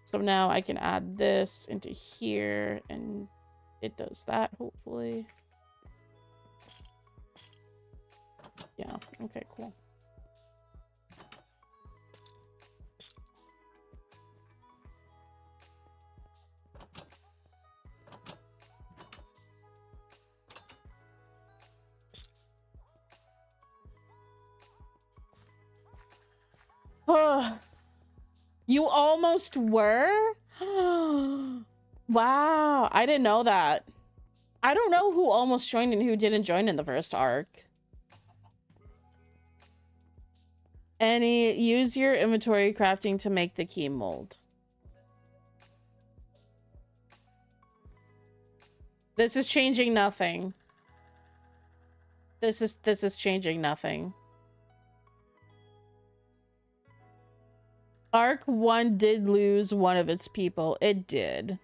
Speaker 1: So now I can add this into here and it does that, hopefully. Yeah, okay, cool. You almost were? Wow, I didn't know that. I don't know who almost joined and who didn't join in the first arc. Annie, use your inventory crafting to make the key mold. This is changing nothing. This is changing nothing. Arc 1 did lose one of its people. It did.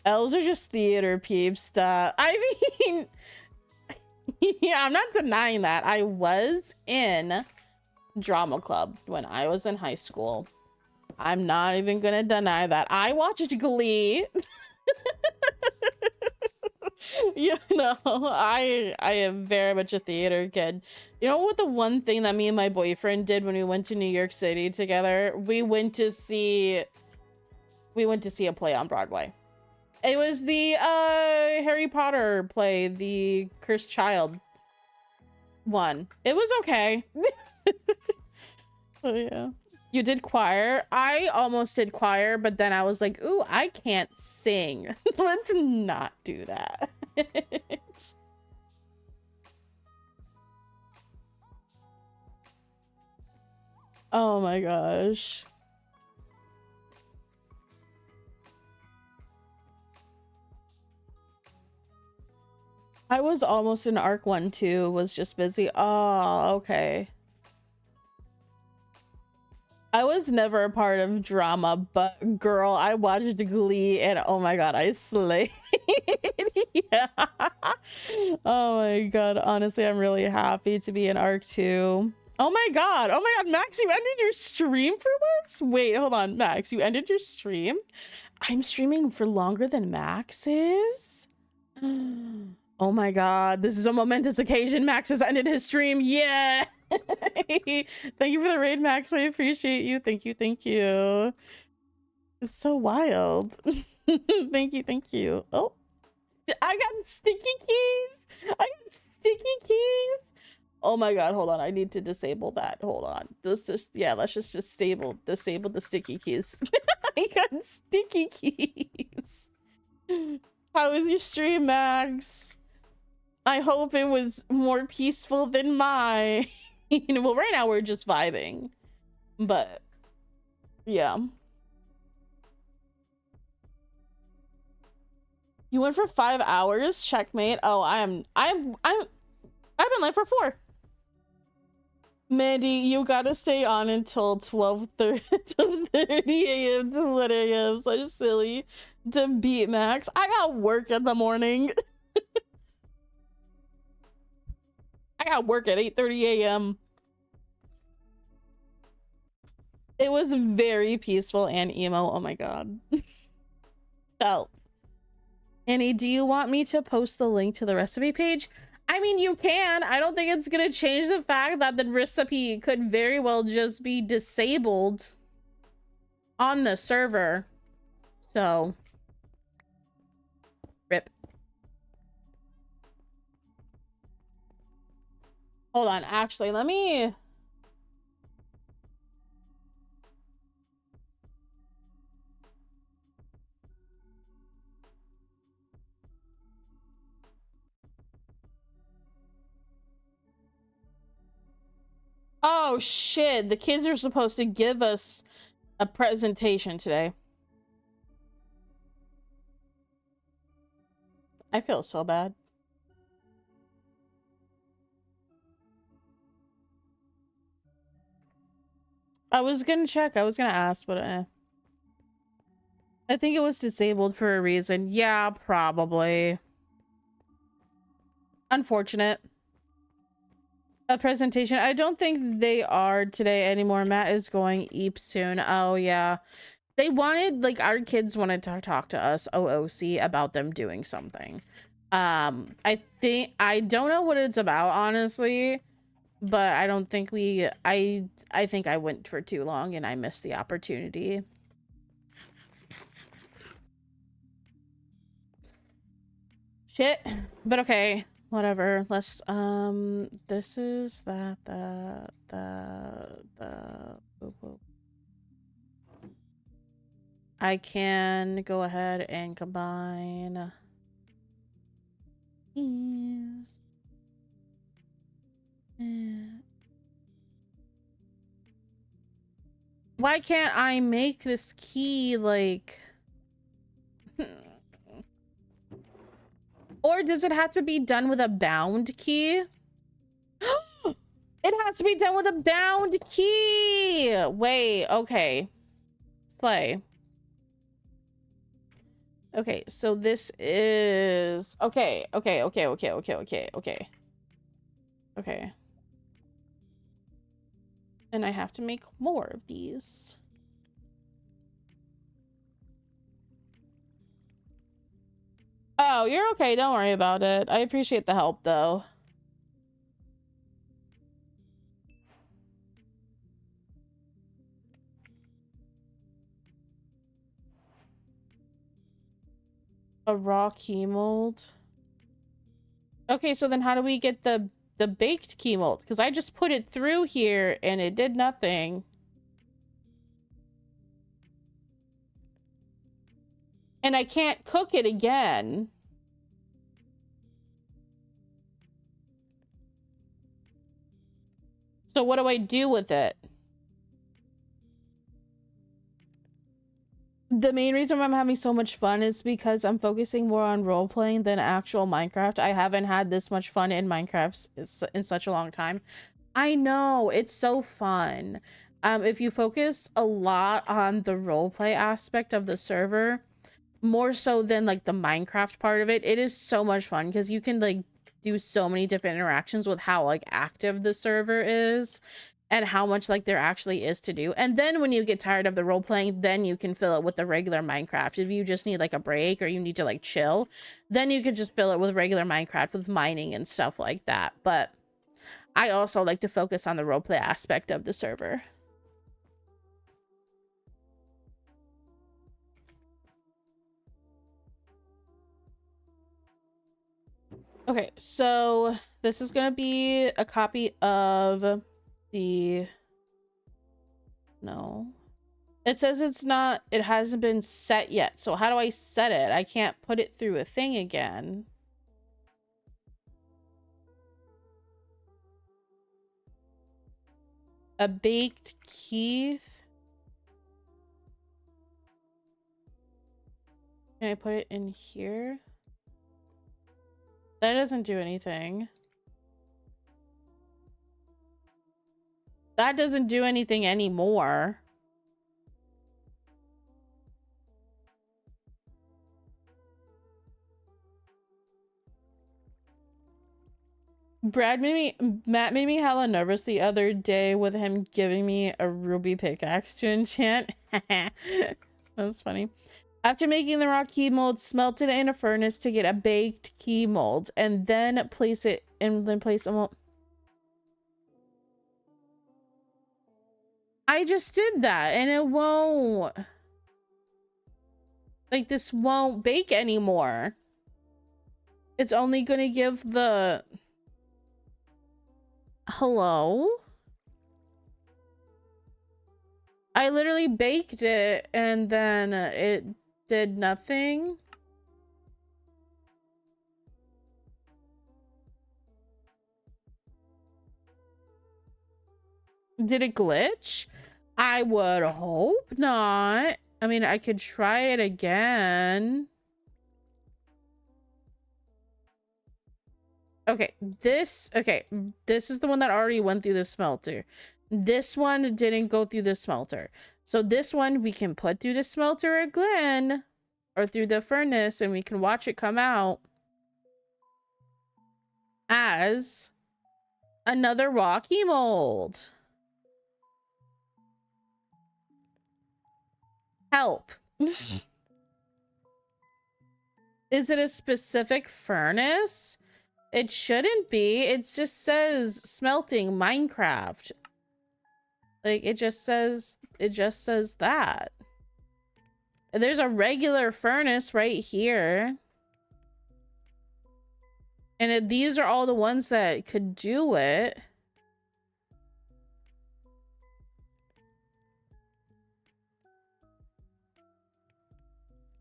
Speaker 1: Elves are just theater peeps. I mean, yeah, I'm not denying that. I was in drama club when I was in high school. I'm not even gonna deny that. I watched Glee. You know, I am very much a theater kid. You know what, the one thing that me and my boyfriend did when we went to New York City together? We went to see a play on Broadway. It was the Harry Potter play, the Cursed Child one. It was okay. Oh yeah. You did choir. I almost did choir, but then I was like, ooh, I can't sing. Let's not do that. Oh my gosh. I was almost in Arc 1 too, was just busy. Oh, okay. I was never a part of drama, but girl, I watched Glee and oh my god, I slayed. Yeah. Oh my god, honestly, I'm really happy to be in Arc 2. Oh my god, Max, you ended your stream for once? Wait, hold on, Max, you ended your stream? I'm streaming for longer than Max is? Oh my god, this is a momentous occasion. Max has ended his stream. Yeah. Thank you for the raid, Max. I appreciate you. Thank you. Thank you. It's so wild. Thank you. Oh, I got sticky keys. I got sticky keys. Oh my god, hold on. I need to disable that. Hold on. Let's just disable the sticky keys. I got sticky keys. How was your stream, Max? I hope it was more peaceful than mine. Well, right now we're just vibing, but yeah. You went for 5 hours, checkmate. Oh, I've been live for 4. Mandy, you gotta stay on until 12:30 a.m. to 1 a.m. Such silly to beat Max. I got work in the morning. I got work at 8:30 a.m. It was very peaceful and emo. Oh my god. Felt. Annie, do you want me to post the link to the recipe page? I mean, you can. I don't think it's gonna change the fact that the recipe could very well just be disabled on the server. So, rip. Hold on, actually, let me... Oh shit, the kids are supposed to give us a presentation today. I feel so bad. I was gonna check, I was gonna ask, but I think it was disabled for a reason. Yeah, probably. Unfortunate. A presentation. I don't think they are today anymore. Matt is going EAP soon. Oh yeah. They wanted, like, our kids wanted to talk to us, OOC, about them doing something. I don't know what it's about, honestly, but I don't think I think I went for too long and I missed the opportunity. Shit. But okay. Whatever. Let's this is the I can go ahead and combine these. Why can't I make this key like or does it have to be done with a bound key? It has to be done with a bound key. Wait, okay. Slay. Okay, so this is okay. Okay. And I have to make more of these. Oh, you're okay. Don't worry about it. I appreciate the help, though. A raw key mold. Okay, so then how do we get the baked key mold? Because I just put it through here and it did nothing. And I can't cook it again. So what do I do with it? The main reason why I'm having so much fun is because I'm focusing more on role playing than actual Minecraft. I haven't had this much fun in Minecraft in such a long time. I know, it's so fun. If you focus a lot on the roleplay aspect of the server, more so than like the Minecraft part of it, it is so much fun because you can like do so many different interactions with how like active the server is and how much like there actually is to do. And then when you get tired of the role playing, then you can fill it with the regular Minecraft. If you just need like a break or you need to like chill, then you could just fill it with regular Minecraft with mining and stuff like that. But I also like to focus on the roleplay aspect of the server. Okay, so this is gonna be a copy of the... No. It says it hasn't been set yet. So how do I set it? I can't put it through a thing again. A baked Keith. Can I put it in here? That doesn't do anything. That doesn't do anything anymore. Matt made me hella nervous the other day with him giving me a ruby pickaxe to enchant. That's funny. After making the raw key mold, smelt it in a furnace to get a baked key mold, and then place it and then place a mold. I just did that and it won't. Like, this won't bake anymore. It's only gonna give the... Hello? I literally baked it and then it did nothing. Did it glitch? I would hope not. I mean, I could try it again. Okay, this is the one that already went through the smelter. This one didn't go through the smelter. So this one we can put through the smelter again or through the furnace and we can watch it come out as another rocky mold. Help. Is it a specific furnace? It shouldn't be. It just says smelting Minecraft. Like, it just says that. There's a regular furnace right here. And these are all the ones that could do it.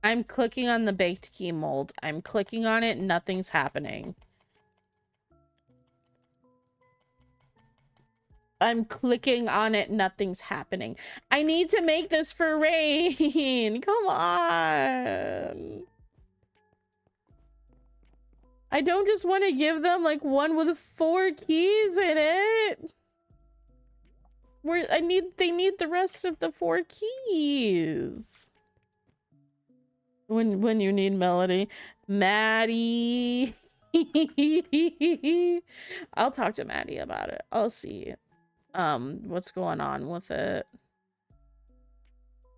Speaker 1: I'm clicking on the baked key mold. I'm clicking on it. Nothing's happening. I'm clicking on it. Nothing's happening. I need to make this for Rain. Come on. I don't just want to give them like one with 4 keys in it. They need the rest of the 4 keys. When you need Melody. Maddie. I'll talk to Maddie about it. I'll see what's going on with it.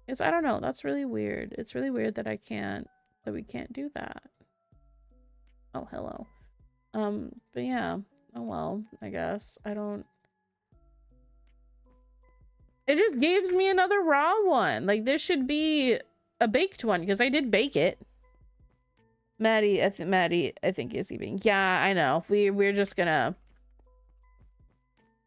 Speaker 1: Because I don't know, that's really weird. It's really weird that we can't do that. Oh, hello. But yeah. Oh well, I guess. It just gives me another raw one. Like, there should be a baked one because I did bake it. Maddie, I think is eating. Yeah, I know. We're just gonna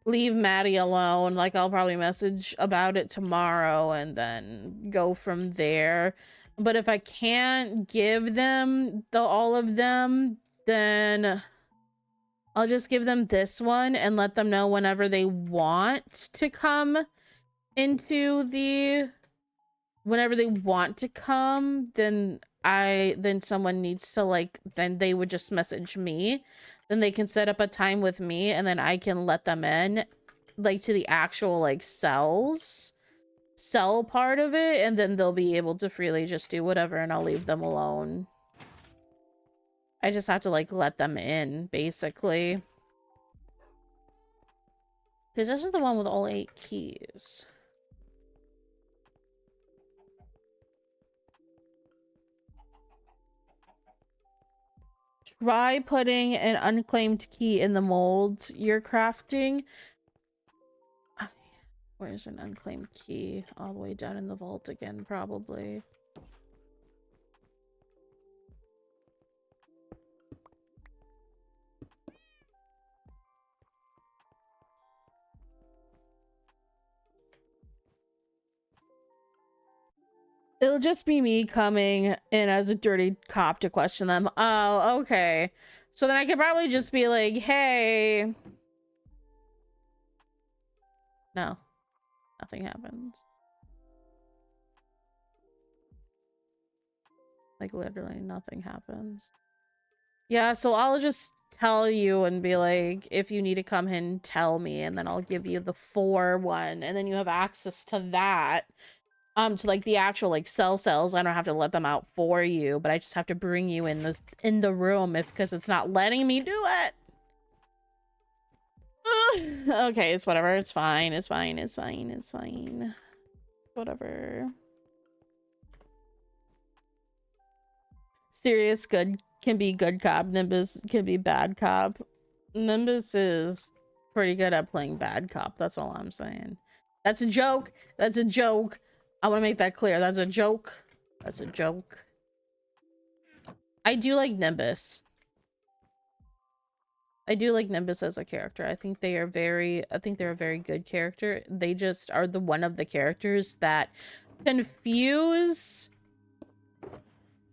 Speaker 1: leave Maddie alone. Like, I'll probably message about it tomorrow and then go from there. But if I can't give them all of them, then I'll just give them this one and let them know whenever they want to come into the whenever they want to come, then someone needs to like, then they would just message me. Then they can set up a time with me and then I can let them in like to the actual like cell part of it, and then they'll be able to freely just do whatever and I'll leave them alone. I just have to like let them in basically. Because this is the one with all 8 keys. Try putting an unclaimed key in the mold you're crafting. Where's an unclaimed key? All the way down in the vault again, probably. It'll just be me coming in as a dirty cop to question them. Oh, okay. So then I could probably just be like, hey. No. Nothing happens. Like, literally nothing happens. Yeah, so I'll just tell you and be like, if you need to come in, tell me. And then I'll give you the 4 one. And then you have access to that. To like the actual like cells. I don't have to let them out for you, but I just have to bring you in the room because it's not letting me do it. Okay, it's whatever. It's fine. It's fine. It's fine. It's fine. Whatever. Serious good can be good cop. Nimbus can be bad cop. Nimbus is pretty good at playing bad cop. That's all I'm saying. That's a joke. That's a joke. I want to make that clear. That's a joke. That's a joke. I do like Nimbus. I do like Nimbus as a character. I think they're a very good character. They just are the one of the characters that confuse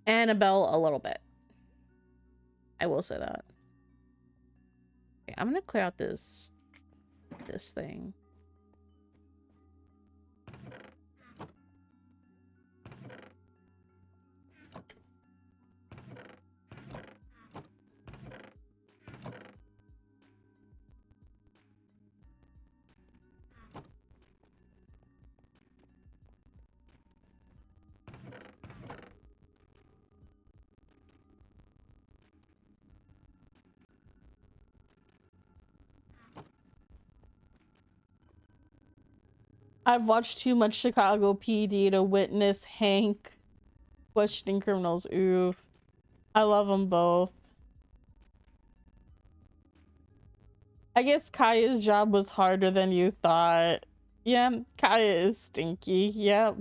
Speaker 1: Annabelle a little bit. I will say that. Okay, I'm gonna clear out this thing. I've watched too much Chicago PD to witness Hank questioning criminals. Ooh. I love them both. I guess Kaya's job was harder than you thought. Yeah, Kaya is stinky. Yep.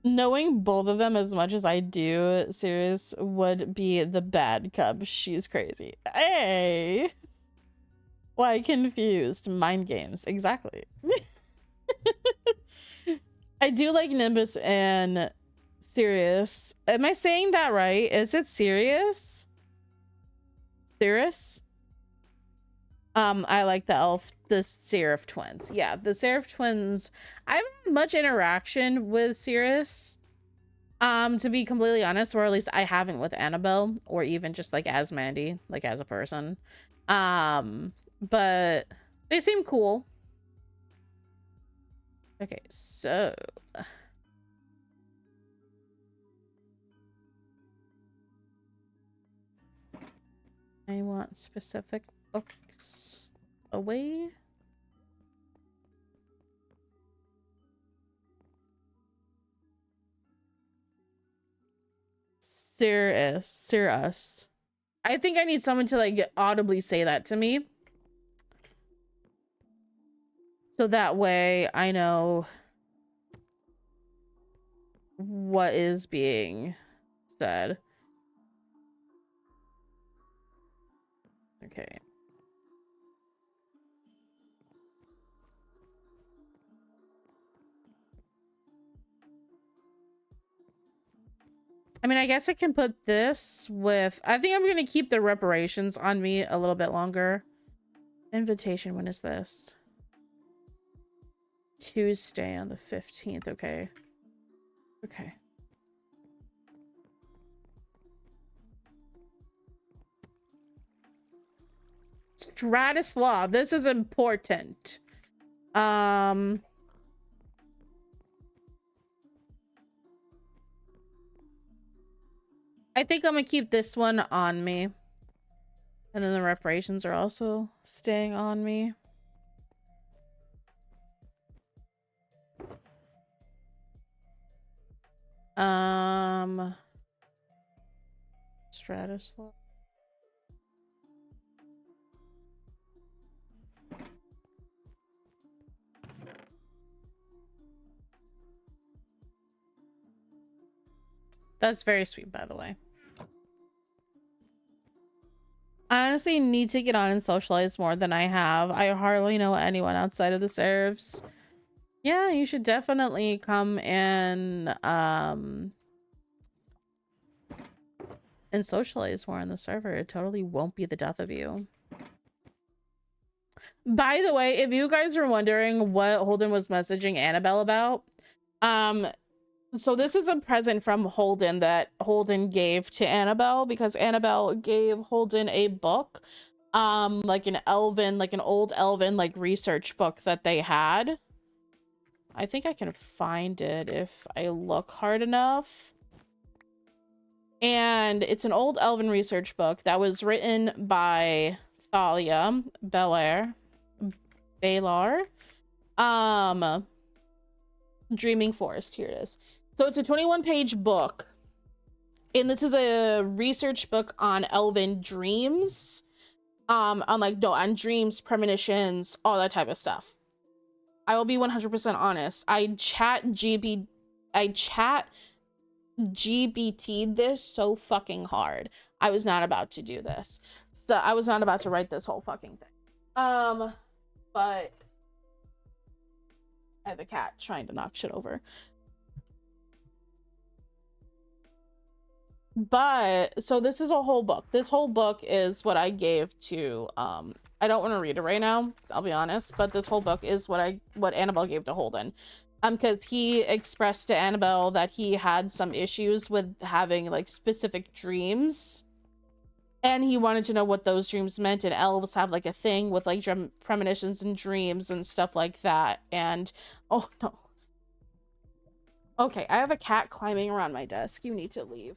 Speaker 1: Knowing both of them as much as I do, Sirius would be the bad cub. She's crazy. Hey! Why confused? Mind games. Exactly. I do like Nimbus and Sirius. Am I saying that right? Is it Sirius? Sirius? I like the Seraph twins. Yeah, the Seraph twins. I haven't had much interaction with Sirius. To be completely honest, or at least I haven't with Annabelle, or even just like as Mandy, like as a person. But they seem cool. Okay, so I want specific books away. Sirius. I think I need someone to like audibly say that to me. So that way I know what is being said. Okay. I mean, I guess I can put this with... I think I'm going to keep the reparations on me a little bit longer. Invitation, when is this? Tuesday on the 15th, okay. Okay. Stratislav, this is important. I think I'm gonna keep this one on me. And then the reparations are also staying on me. Stratislav. That's very sweet, by the way. I honestly need to get on and socialize more than I have. I hardly know anyone outside of the serfs. Yeah, you should definitely come and socialize more on the server. It totally won't be the death of you. By the way, if you guys are wondering what Holden was messaging Annabelle about, so this is a present from Holden that Holden gave to Annabelle because Annabelle gave Holden a book, like an Elven, like an old Elven, like research book that they had. I think I can find it if I look hard enough. And it's an old Elven research book that was written by Thalia Balar. Dreaming Forest, here it is. So it's a 21-page book. And this is a research book on Elven dreams. On dreams, premonitions, all that type of stuff. I will be 100% honest. I chat GBT'd this so fucking hard. I was not about to do this. So I was not about to write this whole fucking thing. But I have a cat trying to knock shit over. But so this is a whole book. This whole book is what I gave to I don't want to read it right now, I'll be honest, but this whole book is what Annabelle gave to Holden. Because he expressed to Annabelle that he had some issues with having like specific dreams. And he wanted to know what those dreams meant, and elves have like a thing with like premonitions and dreams and stuff like that. And oh no. Okay, I have a cat climbing around my desk. You need to leave.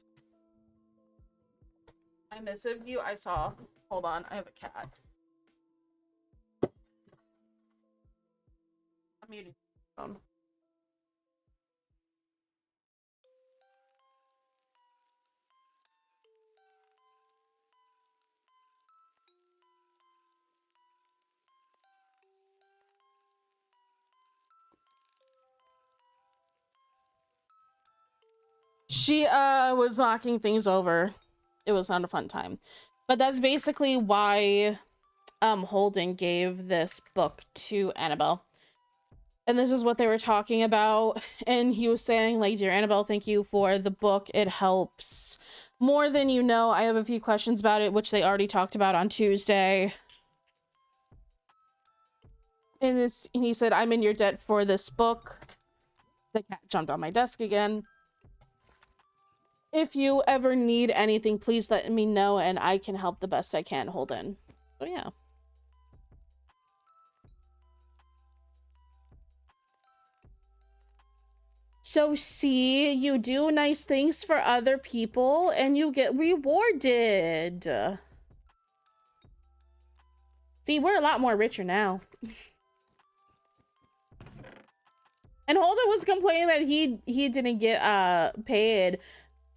Speaker 1: I missed you. I saw. Hold on, I have a cat. I'm muting. She was knocking things over. It was not a fun time. But that's basically why Holden gave this book to Annabelle. And this is what they were talking about. And he was saying, like, dear Annabelle, thank you for the book. It helps more than you know. I have a few questions about it, which they already talked about on Tuesday. And he said, I'm in your debt for this book. The cat jumped on my desk again. If you ever need anything, please let me know and I can help the best I can, Holden. So yeah. So see, you do nice things for other people and you get rewarded. See, we're a lot more richer now. And Holden was complaining that he didn't get paid.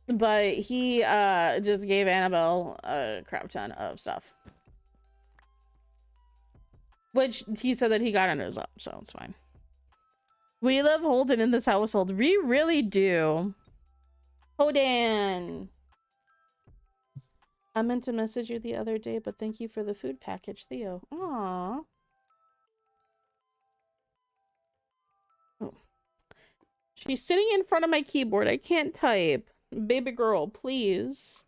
Speaker 1: But he just gave Annabelle a crap ton of stuff. Which he said that he got on his own, so it's fine. We love Holden in this household. We really do. Holden! I meant to message you the other day, but thank you for the food package, Theo. Aww. Oh. She's sitting in front of my keyboard. I can't type. Baby girl, please.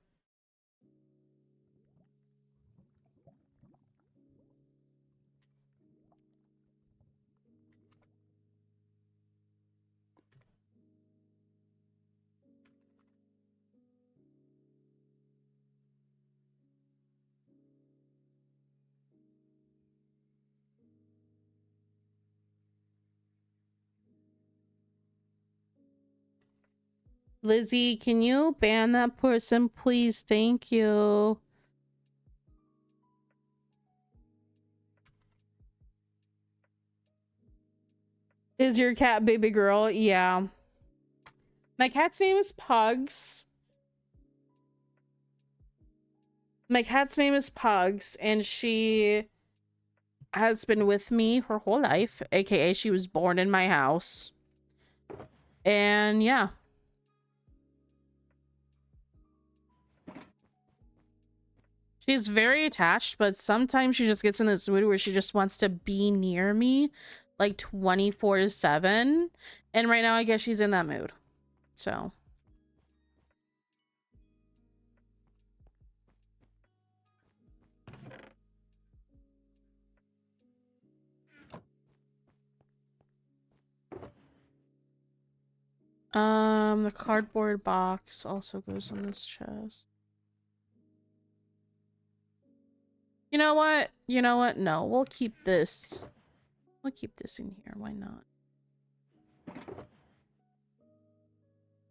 Speaker 1: Lizzie, can you ban that person, please? Thank you. Is your cat baby girl? Yeah. My cat's name is Pugs. My cat's name is Pugs, and she has been with me her whole life, aka she was born in my house. And yeah. She's very attached, but sometimes she just gets in this mood where she just wants to be near me like 24/7. And right now I guess she's in that mood. So the cardboard box also goes in this chest. You know what? You know what? No, we'll keep this. We'll keep this in here. Why not?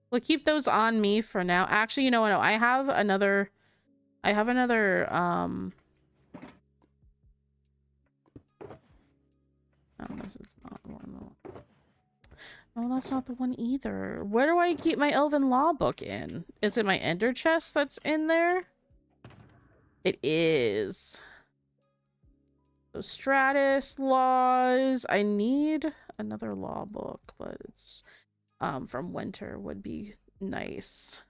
Speaker 1: We'll keep those on me for now. Actually, you know what? No, I have another oh, this is not one. Oh, that's not the one either. Where do I keep my Elven law book in? Is it my ender chest that's in there? It is. So Stratus laws. I need another law book, but it's from winter would be nice.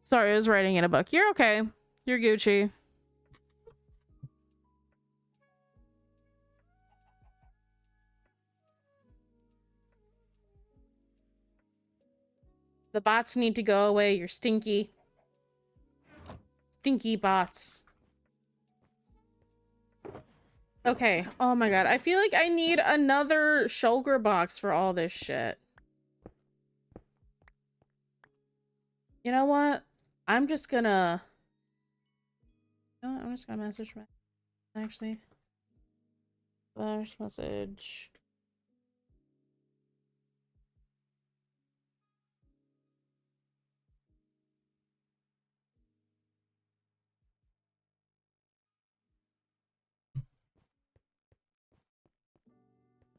Speaker 1: Sorry, I was writing in a book. You're okay. You're Gucci. The bots need to go away. You're stinky. Stinky bots. Okay. Oh my god. I feel like I need another shulker box for all this shit. You know what? I'm just gonna... You know what? I'm just gonna message my... Actually. Flash message.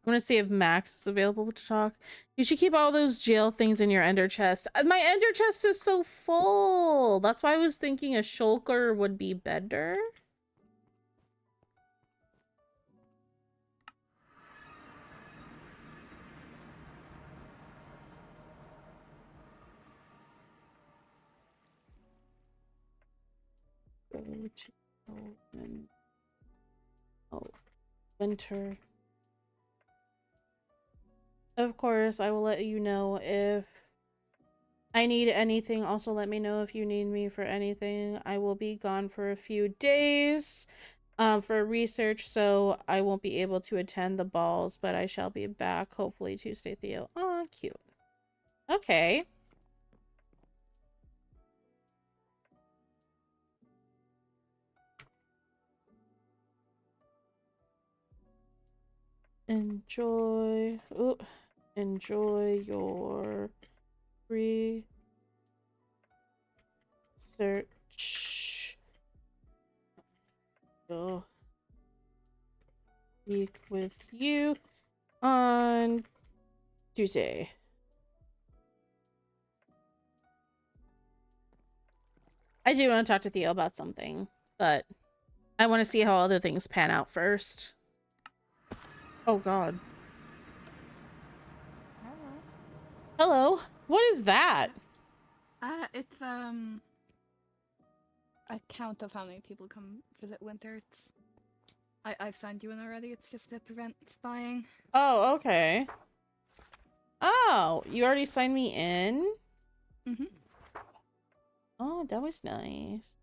Speaker 1: I'm gonna see if Max is available to talk. You should keep all those jail things in your ender chest. My ender chest is so full. That's why I was thinking a shulker would be better. Oh, winter. Of course, I will let you know if I need anything. Also, let me know if you need me for anything. I will be gone for a few days for research, so I won't be able to attend the balls, but I shall be back hopefully Tuesday, Theo. Aw, cute. Okay. Enjoy your research. I'll speak with you on Tuesday. I do want to talk to Theo about something, but I want to see how other things pan out first. Oh god. Hello. What is that?
Speaker 11: It's a count of how many people come visit Winter. It's I've signed you in already. It's just to prevent spying.
Speaker 1: Oh, okay. Oh, you already signed me in?
Speaker 11: Mhm.
Speaker 1: Oh, that was nice.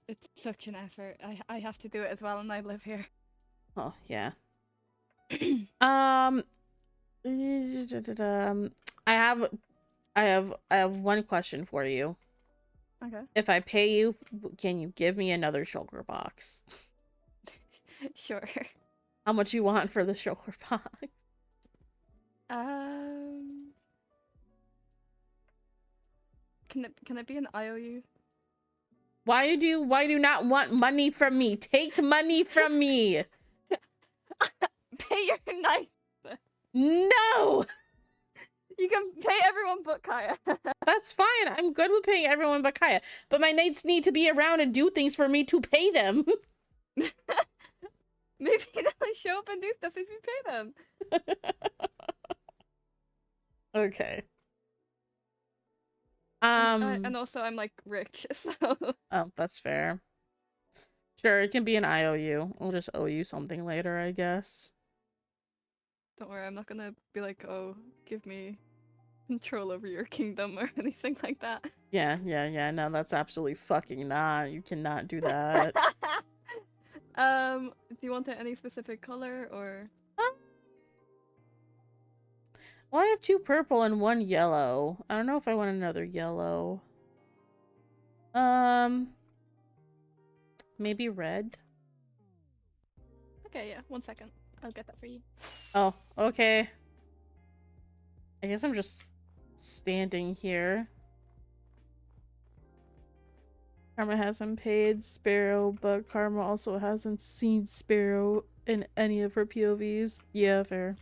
Speaker 11: It's such an effort. I have to do it as well, and I live here.
Speaker 1: Oh, yeah. I have one question for you.
Speaker 11: Okay.
Speaker 1: If I pay you, can you give me another shulker box?
Speaker 11: Sure.
Speaker 1: How much you want for the shulker box?
Speaker 11: Can it be an IOU?
Speaker 1: Why do you not want money from me? Take money from me.
Speaker 11: Pay your knife.
Speaker 1: No.
Speaker 11: You can pay everyone but Kaya.
Speaker 1: That's fine. I'm good with paying everyone but Kaya. But my knights need to be around and do things for me to pay them.
Speaker 11: Maybe they'll show up and do stuff if you pay them.
Speaker 1: Okay.
Speaker 11: And also I'm like rich, so.
Speaker 1: Oh, that's fair. Sure, it can be an IOU. I'll just owe you something later, I guess.
Speaker 11: Don't worry, I'm not gonna be like, oh, give me control over your kingdom or anything like that.
Speaker 1: Yeah. No, that's absolutely fucking not. You cannot do that.
Speaker 11: Do you want it any specific color or?
Speaker 1: Well, I have 2 purple and 1 yellow. I don't know if I want another yellow. Maybe red?
Speaker 11: Okay, yeah, 1 second. I'll get that for you.
Speaker 1: Oh, okay. I guess I'm just standing here. Karma hasn't paid Sparrow, but Karma also hasn't seen Sparrow in any of her POVs. Yeah, fair.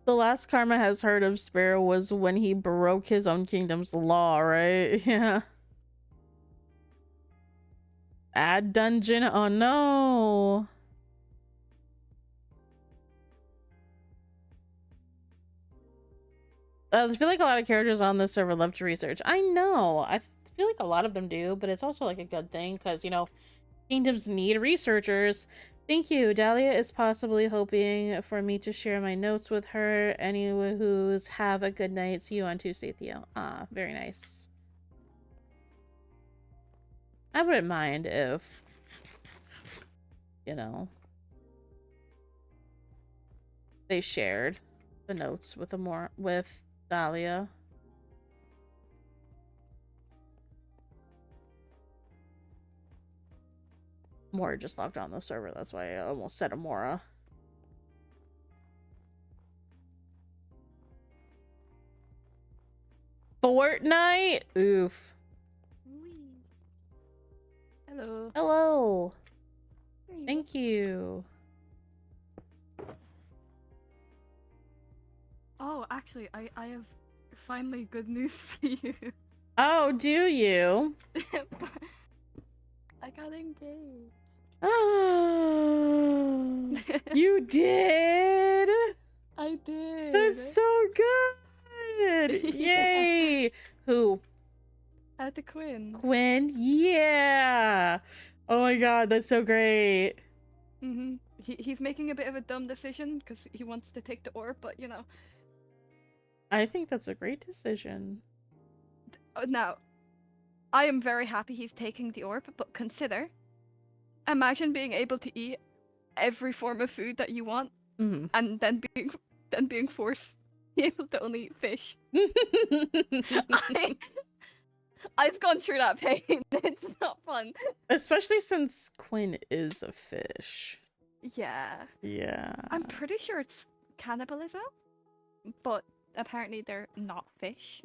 Speaker 1: The last Karma has heard of Sparrow was when he broke his own kingdom's law, right? Yeah. Add dungeon? Oh no! I feel like a lot of characters on this server love to research. I know. I feel like a lot of them do, but it's also like a good thing because, you know, kingdoms need researchers. Thank you. Dahlia is possibly hoping for me to share my notes with her. Anyone who's have a good night. See you on Tuesday, Theo. Ah, very nice. I wouldn't mind if, you know, they shared the notes with Dahlia. Mora just logged on the server, that's why I almost said Amora. Fortnite? Oof.
Speaker 11: Hello.
Speaker 1: Hello. Thank you.
Speaker 11: Oh, actually, I have finally good news for you.
Speaker 1: Oh, do you?
Speaker 11: I got engaged.
Speaker 1: Oh, you did?
Speaker 11: I did.
Speaker 1: That's so good. Yay. Who?
Speaker 11: At the Quinn.
Speaker 1: Quinn? Yeah. Oh my god, that's so great.
Speaker 11: He's making a bit of a dumb decision because he wants to take the orb, but you know.
Speaker 1: I think that's a great decision.
Speaker 11: Now, I am very happy he's taking the orb, but consider, imagine being able to eat every form of food that you want, and then being forced to be able to only eat fish. I've gone through that pain. It's not fun.
Speaker 1: Especially since Quinn is a fish.
Speaker 11: Yeah.
Speaker 1: Yeah.
Speaker 11: I'm pretty sure it's cannibalism, but apparently they're not fish.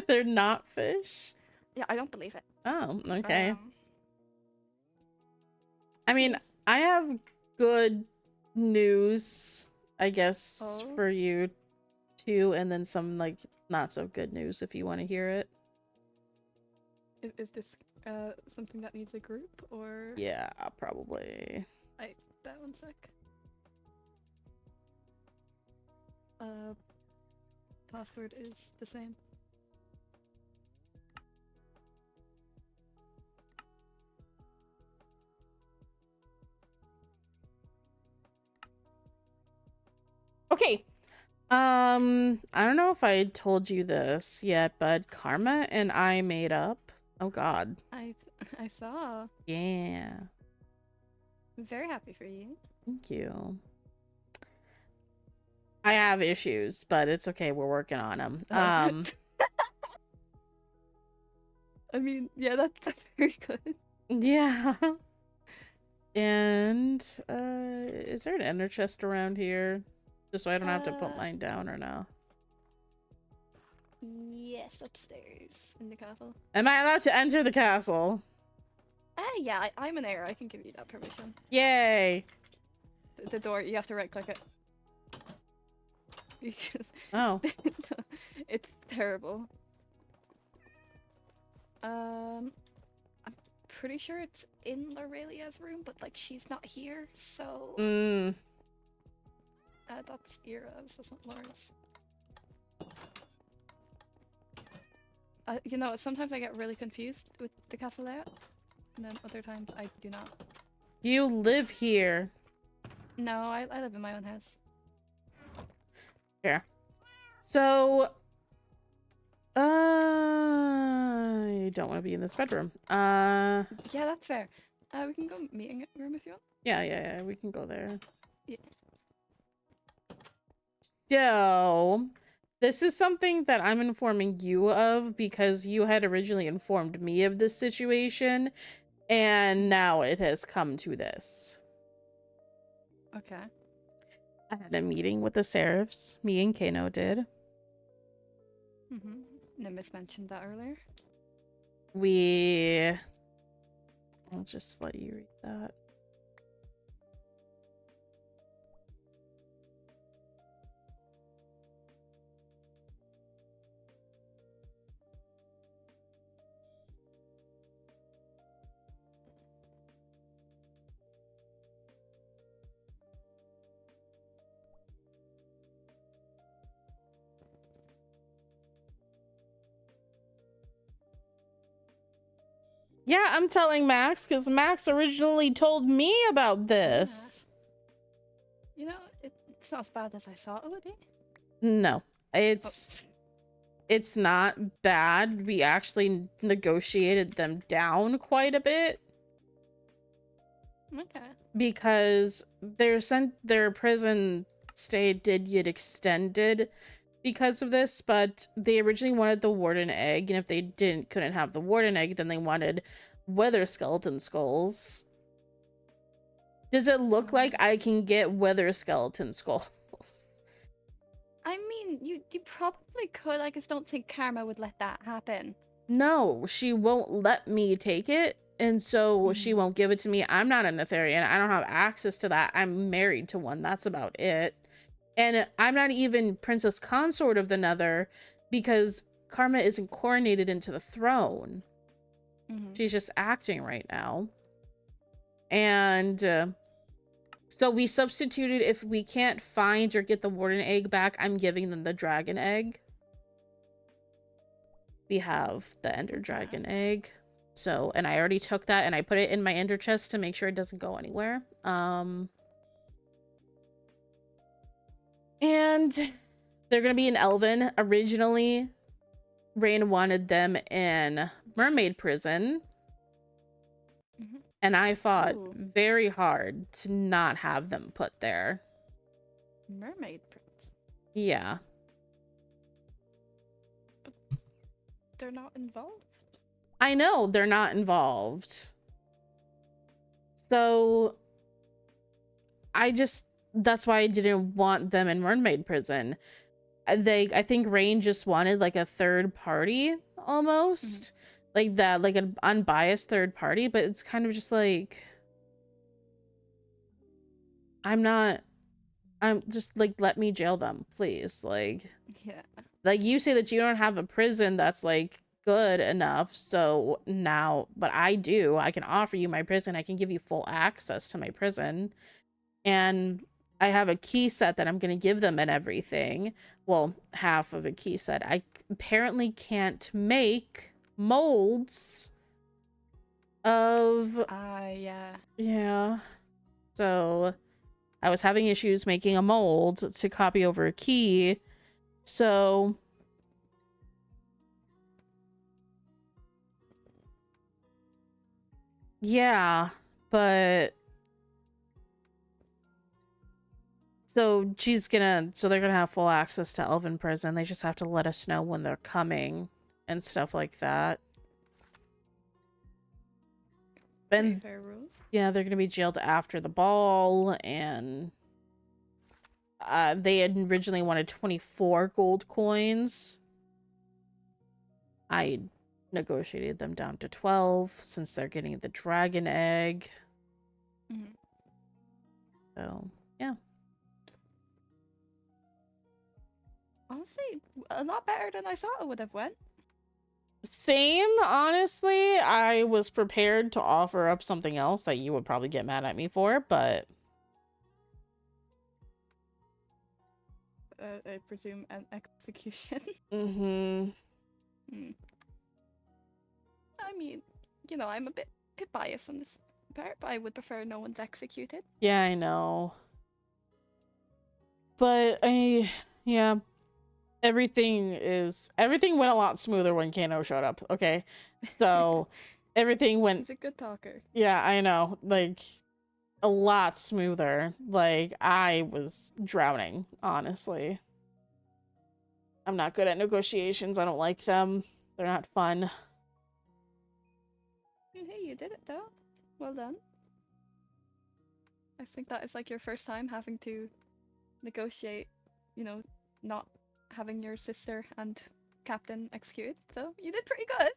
Speaker 1: They're not fish?
Speaker 11: Yeah, I don't believe it.
Speaker 1: Oh, okay. I mean, I have good news, I guess, for you too, and then some, like, not so good news if you want to hear it.
Speaker 11: Is this something that needs a group, or?
Speaker 1: Yeah, probably.
Speaker 11: That 1 sec. Password is the same.
Speaker 1: Okay. I don't know if I told you this yet, but Karma and I made up. Oh god.
Speaker 11: I saw.
Speaker 1: Yeah.
Speaker 11: I'm very happy for you.
Speaker 1: Thank you. I have issues, but it's okay. We're working on them.
Speaker 11: I mean, yeah, that's very good.
Speaker 1: Yeah. And is there an ender chest around here? Just so I don't have to put mine down or no.
Speaker 11: Yes, upstairs in the castle.
Speaker 1: Am I allowed to enter the castle?
Speaker 11: Yeah, I'm an heir. I can give you that permission.
Speaker 1: Yay!
Speaker 11: The door, you have to right click it.
Speaker 1: Oh.
Speaker 11: It's terrible. I'm pretty sure it's in Lorelia's room, but like she's not here, so that's Ira's, isn't Laura's. You know, sometimes I get really confused with the castle layout, and then other times I do not.
Speaker 1: Do you live here?
Speaker 11: No, I live in my own house.
Speaker 1: Here. So, I don't want to be in this bedroom.
Speaker 11: Yeah, that's fair. We can go meeting room if you want.
Speaker 1: Yeah, we can go there.
Speaker 11: Yeah.
Speaker 1: So, this is something that I'm informing you of because you had originally informed me of this situation, and now it has come to this.
Speaker 11: Okay.
Speaker 1: I had a meeting with the Seraphs. Me and Kano did.
Speaker 11: Nimbus mentioned that earlier.
Speaker 1: I'll just let you read that. Yeah, I'm telling Max because Max originally told me about this.
Speaker 11: You know, it's not as bad as I thought it would be.
Speaker 1: No, it's not bad. We actually negotiated them down quite a bit.
Speaker 11: Okay.
Speaker 1: Because their prison stay did get extended because of this, but they originally wanted the warden egg, and if they couldn't have the warden egg, then they wanted weather skeleton skulls. Does it look like I can get weather skeleton skulls?
Speaker 11: I mean, you probably could. I just don't think Karma would let that happen.
Speaker 1: No, she won't let me take it, and so she won't give it to me. I'm not a Netherian. I don't have access to that. I'm married to one. That's about it. And I'm not even Princess Consort of the Nether because Karma isn't coronated into the throne. She's just acting right now. And so we substituted, if we can't find or get the warden egg back, I'm giving them the dragon egg. We have the ender dragon egg. So, and I already took that and I put it in my ender chest to make sure it doesn't go anywhere. And they're going to be in Elven. Originally, Rain wanted them in Mermaid Prison. And I fought very hard to not have them put there.
Speaker 11: Mermaid Prison?
Speaker 1: Yeah.
Speaker 11: But they're not involved?
Speaker 1: I know, they're not involved. So, that's why I didn't want them in Mermaid Prison. I think Rain just wanted like a third party almost. Like that, like an unbiased third party, but it's kind of just like, I'm just like, let me jail them, please. Like,
Speaker 11: yeah.
Speaker 1: Like, you say that you don't have a prison that's like good enough, so now, but I do. I can offer you my prison. I can give you full access to my prison. And I have a key set that I'm going to give them and everything. Well, half of a key set. I apparently can't make molds of... Yeah. So, I was having issues making a mold to copy over a key. So... Yeah, but... So they're gonna have full access to Elven Prison. They just have to let us know when they're coming and stuff like that. And
Speaker 11: fair rules.
Speaker 1: yeah, they're gonna be jailed after the ball, and they had originally wanted 24 gold coins. I negotiated them down to 12 since they're getting the dragon egg.
Speaker 11: Mhm.
Speaker 1: So, yeah.
Speaker 11: Honestly, a lot better than I thought it would have went.
Speaker 1: Same, honestly. I was prepared to offer up something else that you would probably get mad at me for, but...
Speaker 11: I presume an execution.
Speaker 1: Mm-hmm.
Speaker 11: I mean, you know, I'm a bit biased on this part, but I would prefer no one's executed.
Speaker 1: Yeah, I know. But yeah, everything went a lot smoother when Kano showed up. Okay, so everything went.
Speaker 11: He's a good talker.
Speaker 1: Yeah, I know. Like a lot smoother. Like I was drowning, honestly. I'm not good at negotiations. I don't like them. They're not fun.
Speaker 11: Hey, you did it though. Well done. I think that is like your first time having to negotiate, you know, not having your sister and captain executed. So you did pretty good.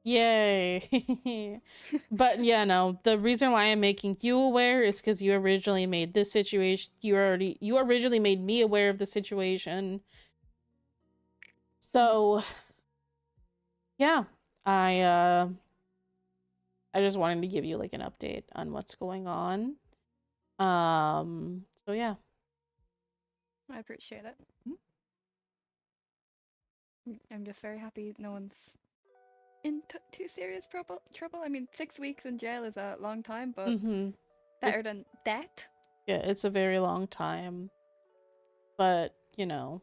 Speaker 1: Yay. But yeah, no, the reason why I'm making you aware is because you originally made this situation, you originally made me aware of the situation. So yeah, I just wanted to give you like an update on what's going on. So yeah.
Speaker 11: I appreciate it. I'm just very happy no one's in too serious trouble. I mean, 6 weeks in jail is a long time, but better than that.
Speaker 1: Yeah, it's a very long time. But, you know,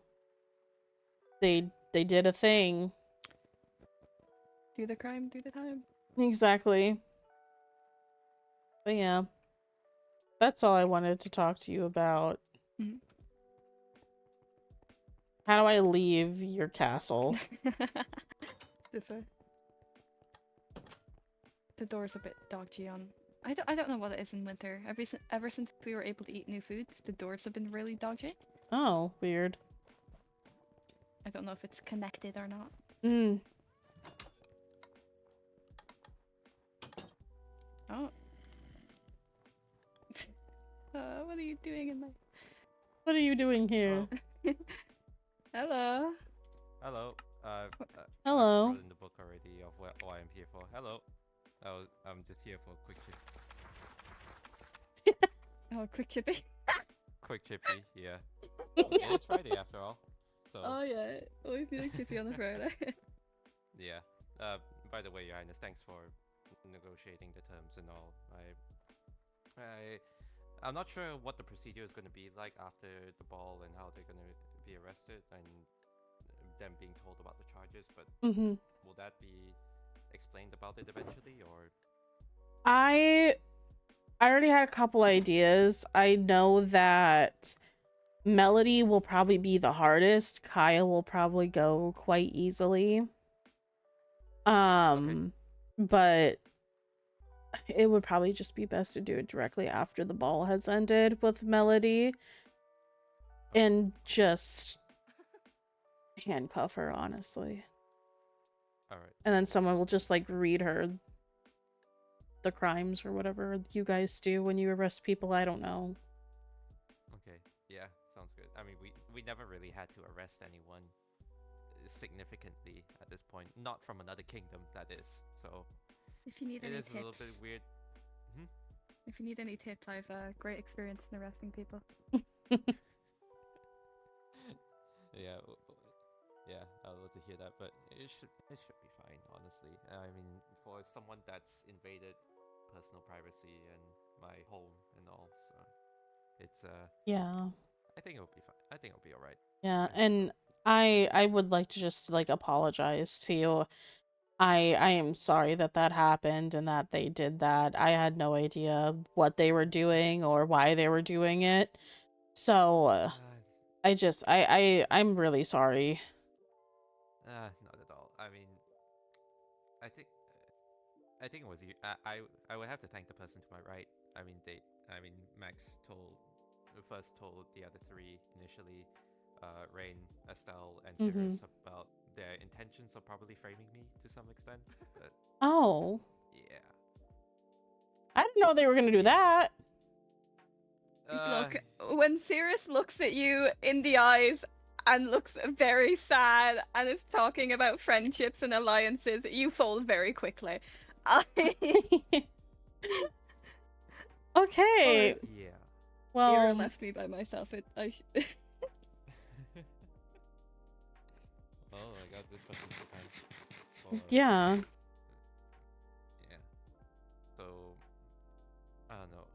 Speaker 1: they did a thing.
Speaker 11: Do the crime, do the time.
Speaker 1: Exactly. But yeah. That's all I wanted to talk to you about. How do I leave your castle?
Speaker 11: The door's a bit dodgy on. I don't know what it is in winter. Ever since we were able to eat new foods, the doors have been really dodgy.
Speaker 1: Oh, weird.
Speaker 11: I don't know if it's connected or not. Oh. What are you doing in my...
Speaker 1: What are you doing here?
Speaker 11: Hello.
Speaker 7: Hello.
Speaker 1: Hello.
Speaker 7: I wrote in the book already of what I'm here for. Hello. I'm just here for a quick chip.
Speaker 11: Oh, quick chippy.
Speaker 7: Quick chippy, yeah. Yeah, it's Friday after all. So.
Speaker 11: Oh yeah, always feeling chippy on a Friday.
Speaker 7: Yeah. By the way, Your Highness, thanks for negotiating the terms and all. I'm not sure what the procedure is going to be like after the ball and how they're going to be arrested and them being told about the charges, but will that be explained about it eventually, or?
Speaker 1: I already had a couple ideas. I know that Melody will probably be the hardest. Kaya will probably go quite easily. But it would probably just be best to do it directly after the ball has ended with Melody. And just handcuff her, honestly.
Speaker 7: Alright.
Speaker 1: And then someone will just like read her the crimes or whatever you guys do when you arrest people. I don't know.
Speaker 7: Okay, yeah, sounds good. I mean, we never really had to arrest anyone significantly at this point. Not from another kingdom, that is. So
Speaker 11: if you need
Speaker 7: it
Speaker 11: any
Speaker 7: is
Speaker 11: tips,
Speaker 7: a little bit weird.
Speaker 11: If you need any tips, I've great experience in arresting people.
Speaker 7: Yeah, I'd love to hear that, but it should be fine, honestly. I mean, for someone that's invaded personal privacy and my home and all, so it's
Speaker 1: yeah.
Speaker 7: I think it'll be fine. I think it'll be alright.
Speaker 1: Yeah, and I would like to just like apologize to you. I am sorry that happened and that they did that. I had no idea what they were doing or why they were doing it. So I'm really sorry.
Speaker 7: Not at all. I mean, I think it was you. I would have to thank the person to my right. I mean, Max told first told the other three initially, Rain, Estelle, and Sirius about their intentions of probably framing me to some extent. But
Speaker 1: Oh,
Speaker 7: yeah.
Speaker 1: I didn't know they were gonna do that.
Speaker 11: Look, when Sirius looks at you in the eyes and looks very sad and is talking about friendships and alliances, you fold very quickly.
Speaker 1: Okay.
Speaker 7: Yeah.
Speaker 1: Well,
Speaker 11: Ira left me by myself.
Speaker 7: Oh, I got this question for
Speaker 1: yeah.
Speaker 7: Yeah. So I don't know.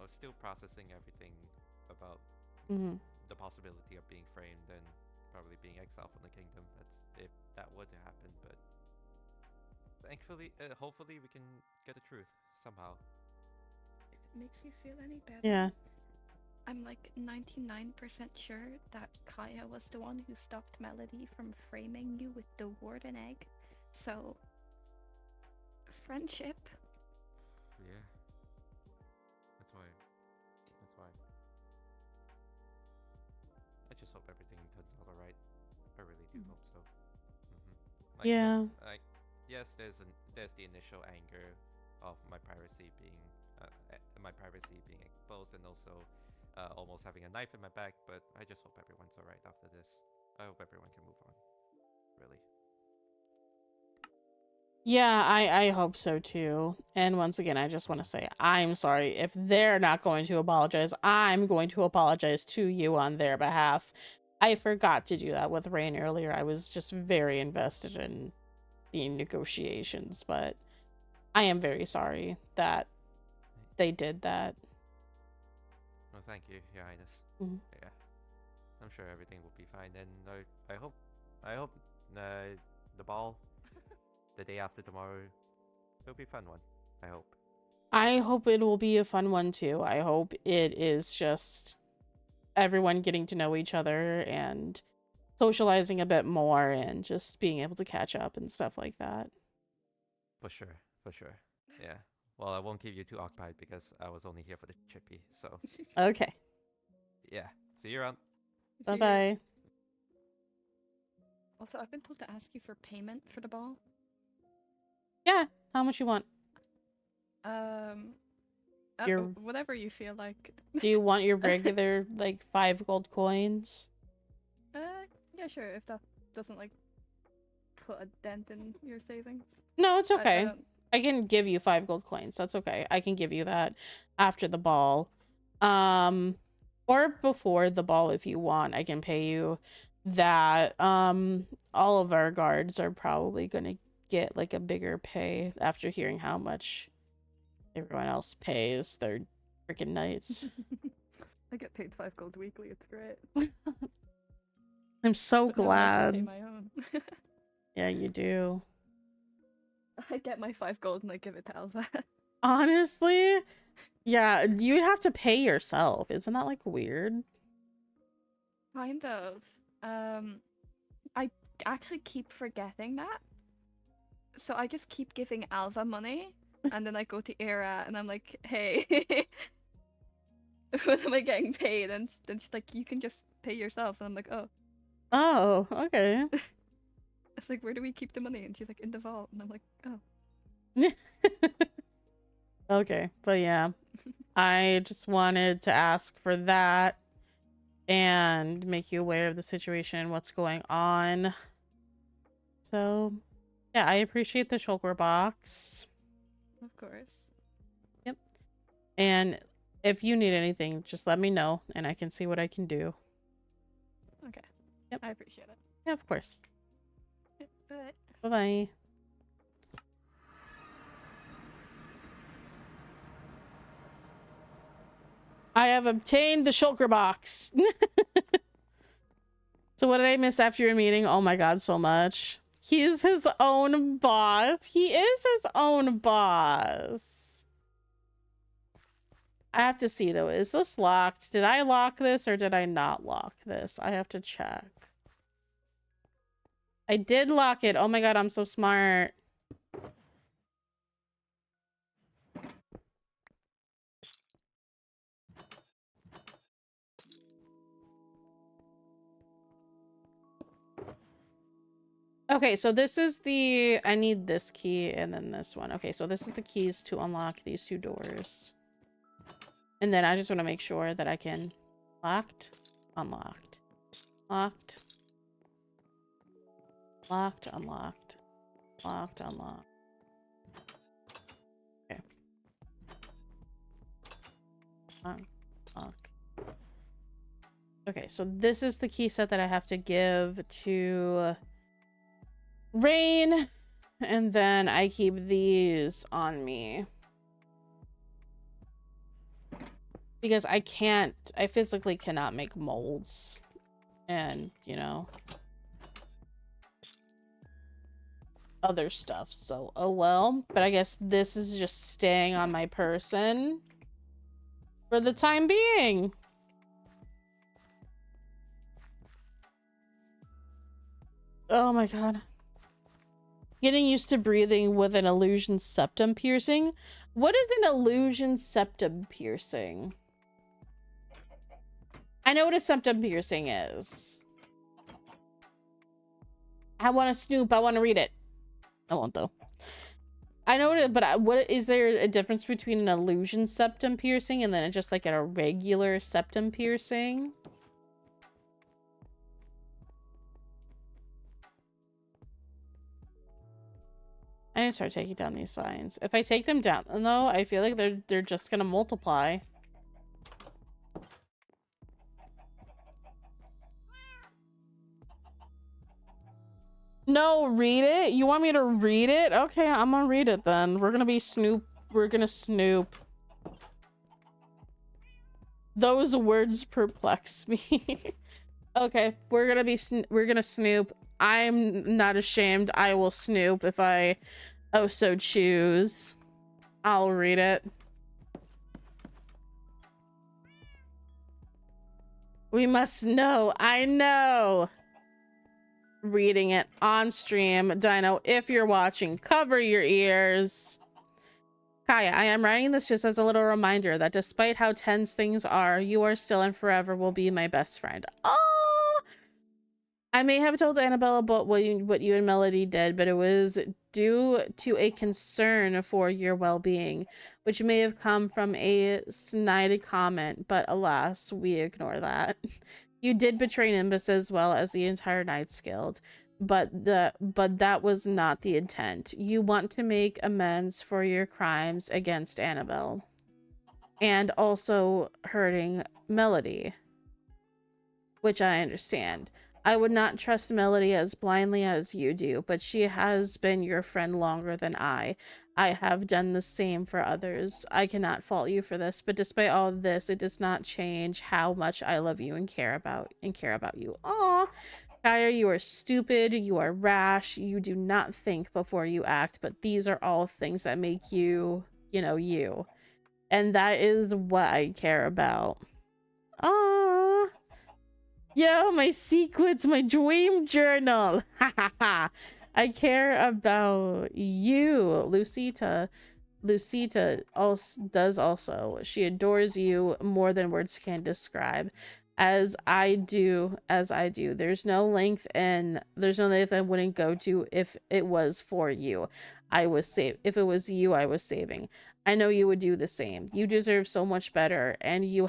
Speaker 7: Still processing everything about the possibility of being framed and probably being exiled from the kingdom. That's if that were to happen. But thankfully, hopefully, we can get the truth somehow.
Speaker 11: If it makes you feel any better.
Speaker 1: Yeah.
Speaker 11: I'm like 99% sure that Kaya was the one who stopped Melody from framing you with the warden egg. So, friendship.
Speaker 7: Yeah. That's why. I just hope everything turns out alright. I really do hope so.
Speaker 1: Yeah.
Speaker 7: Yes, there's the initial anger of my privacy being exposed, and also almost having a knife in my back. But I just hope everyone's alright after this. I hope everyone can move on. Really.
Speaker 1: Yeah, I hope so too. And once again, I just want to say I'm sorry. If they're not going to apologize, I'm going to apologize to you on their behalf. I forgot to do that with Rain earlier. I was just very invested in the negotiations, but I am very sorry that they did that.
Speaker 7: Well, thank you, Your Highness. Yeah, I'm sure everything will be fine. And I hope the ball, the day after tomorrow, it'll be a fun one. I hope.
Speaker 1: I hope it will be a fun one too. I hope it is just everyone getting to know each other and socializing a bit more and just being able to catch up and stuff like that.
Speaker 7: For sure. Yeah. Well, I won't keep you too occupied because I was only here for the chippy, so.
Speaker 1: Okay.
Speaker 7: Yeah. See you around.
Speaker 1: Bye-bye.
Speaker 11: Also, I've been told to ask you for payment for the ball.
Speaker 1: Yeah, how much you want?
Speaker 11: Whatever you feel like.
Speaker 1: Do you want your regular, like, 5 gold coins?
Speaker 11: Yeah, sure, if that doesn't, like, put a dent in your savings.
Speaker 1: No, it's okay. I can give you 5 gold coins. That's okay. I can give you that after the ball. Or before the ball if you want. I can pay you that. All of our guards are probably going to get, like, a bigger pay after hearing how much everyone else pays their freaking knights.
Speaker 11: I get paid 5 gold weekly. It's great.
Speaker 1: I'm so
Speaker 11: But now I have to pay
Speaker 1: glad.
Speaker 11: my own.
Speaker 1: Yeah, you do.
Speaker 11: I get my 5 gold and I give it to Alva.
Speaker 1: Honestly, yeah, you'd have to pay yourself. Isn't that, like, weird?
Speaker 11: Kind of. I actually keep forgetting that. So I just keep giving Alva money, and then I go to Ira and I'm like, hey, when am I getting paid? And then she's like, you can just pay yourself. And I'm like, oh.
Speaker 1: Oh, okay.
Speaker 11: It's like, where do we keep the money? And she's like, in the vault. And I'm like, oh.
Speaker 1: Okay, but yeah, I just wanted to ask for that and make you aware of the situation, what's going on. So, yeah, I appreciate the shulker box.
Speaker 11: Of course.
Speaker 1: Yep. And if you need anything, just let me know and I can see what I can do.
Speaker 11: Okay.
Speaker 1: Yep.
Speaker 11: I appreciate it.
Speaker 1: Yeah, of course.
Speaker 11: Bye.
Speaker 1: Bye-bye. I have obtained the shulker box. So what did I miss after your meeting? Oh my god, so much. He's his own boss. He is his own boss. I have to see though. Is this locked? Did I lock this or did I not lock this? I have to check. I did lock it. Oh my god, I'm so smart. Okay, so this is the... I need this key and then this one. Okay, so this is the keys to unlock these 2 doors. And then I just want to make sure that I can... Locked, unlocked. Locked. Locked, unlocked. Locked, unlocked. Okay. Unlock. Okay, so this is the key set that I have to give to Rain, and then I keep these on me. Because I physically cannot make molds. And, you know, other stuff, so oh well. But I guess this is just staying on my person for the time being. Oh my god. Getting used to breathing with an illusion septum piercing. What is an illusion septum piercing? I know what a septum piercing is. I want to snoop. I want to read it. I won't though. I know it, but what is there a difference between an illusion septum piercing and then just like a regular septum piercing? I need to start taking down these signs. If I take them down though, I feel like they're just gonna multiply. No, read it? You want me to read it? Okay, I'm gonna read it then. We're gonna be snoop. We're gonna snoop. Those words perplex me. Okay, we're gonna snoop. I'm not ashamed. I will snoop if I so choose. I'll read it. We must know. I know. Reading it on stream. Dino, if you're watching, cover your ears. Kaya, I am writing this just as a little reminder that despite how tense things are, you are still and forever will be my best friend. Oh, I may have told Annabelle about what you and Melody did, but it was due to a concern for your well-being, which may have come from a snide comment, but alas, we ignore that. You did betray Nimbus as well as the entire Knights Guild, but that was not the intent. You want to make amends for your crimes against Annabelle, and also hurting Melody, which I understand. I would not trust Melody as blindly as you do, but she has been your friend longer than I. I have done the same for others. I cannot fault you for this, but despite all of this, it does not change how much I love you and care about you. Aw, Kaya, you are stupid, you are rash, you do not think before you act, but these are all things that make you, you know, you. And that is what I care about. Aw. Yo, my sequence, my dream journal. Ha ha ha. I care about you. Lucita also. She adores you more than words can describe. As I do. There's no length I wouldn't go to if it was for you. If it was you, I was saving. I know you would do the same. You deserve so much better, and you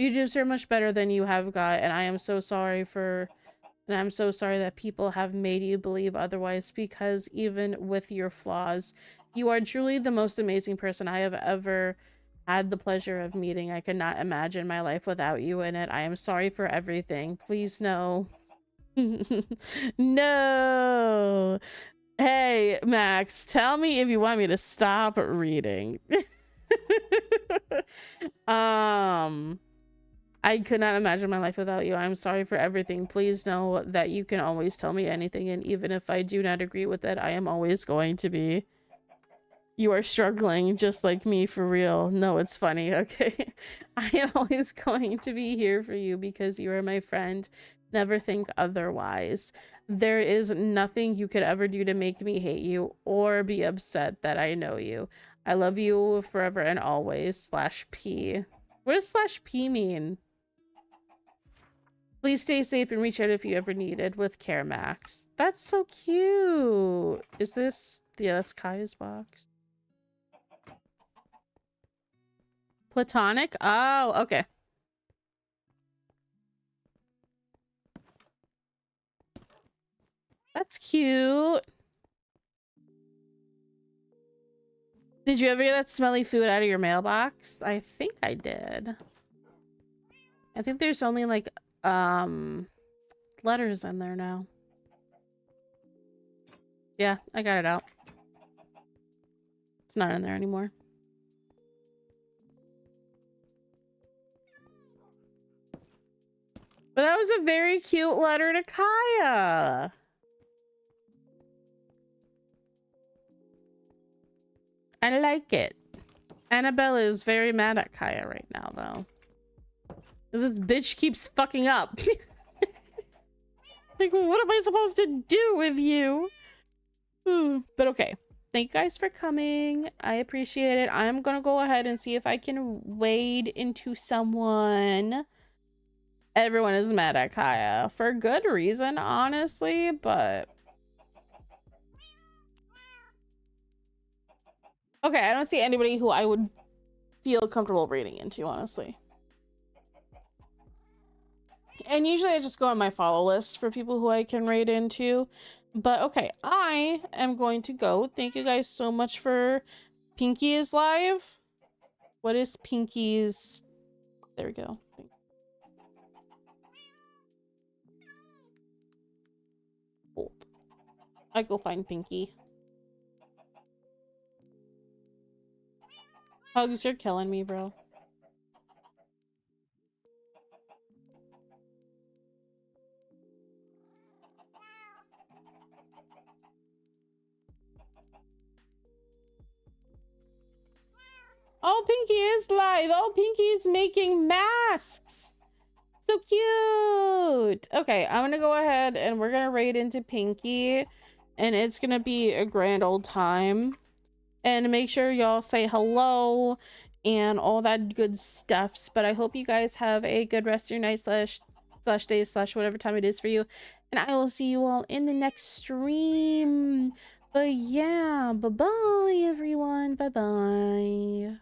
Speaker 1: deserve much better than you have got, and I'm so sorry that people have made you believe otherwise, because even with your flaws, you are truly the most amazing person I have ever had the pleasure of meeting. I could not imagine my life without you in it. I am sorry for everything. Please know. No. Hey, Max, tell me if you want me to stop reading. I could not imagine my life without you. I'm sorry for everything. Please know that you can always tell me anything, and even if I do not agree with it, I am always going to be. You are struggling just like me, for real. No, it's funny, okay? I am always going to be here for you because you are my friend. Never think otherwise. There is nothing you could ever do to make me hate you or be upset that I know you. I love you forever and always. /P. What does /P mean? Please stay safe and reach out if you ever needed with Care Max. That's so cute. Is this... Yeah, that's Kaya's box. Platonic? Oh, okay. That's cute. Did you ever get that smelly food out of your mailbox? I think I did. I think there's only like letters in there now. Yeah, I got it out. It's not in there anymore. But that was a very cute letter to Kaya. I like it. Annabelle is very mad at Kaya right now, though. Because this bitch keeps fucking up. Like, what am I supposed to do with you? But okay. Thank you guys for coming. I appreciate it. I'm gonna go ahead and see if I can wade into someone. Everyone is mad at Kaya. For good reason, honestly, but... Okay, I don't see anybody who I would feel comfortable raiding into, honestly. And usually I just go on my follow list for people who I can raid into. But okay, I am going to go. Thank you guys so much for... Pinky is live? What is Pinky's... There we go. Cool. I go find Pinky. Hugs, you're killing me, bro. Oh, Pinky is live. Oh, Pinky is making masks. So cute. Okay, I'm gonna go ahead and we're gonna raid into Pinky. And it's gonna be a grand old time. And make sure y'all say hello and all that good stuffs. But I hope you guys have a good rest of your night slash day slash whatever time it is for you. And I will see you all in the next stream. But yeah, bye-bye, everyone. Bye-bye.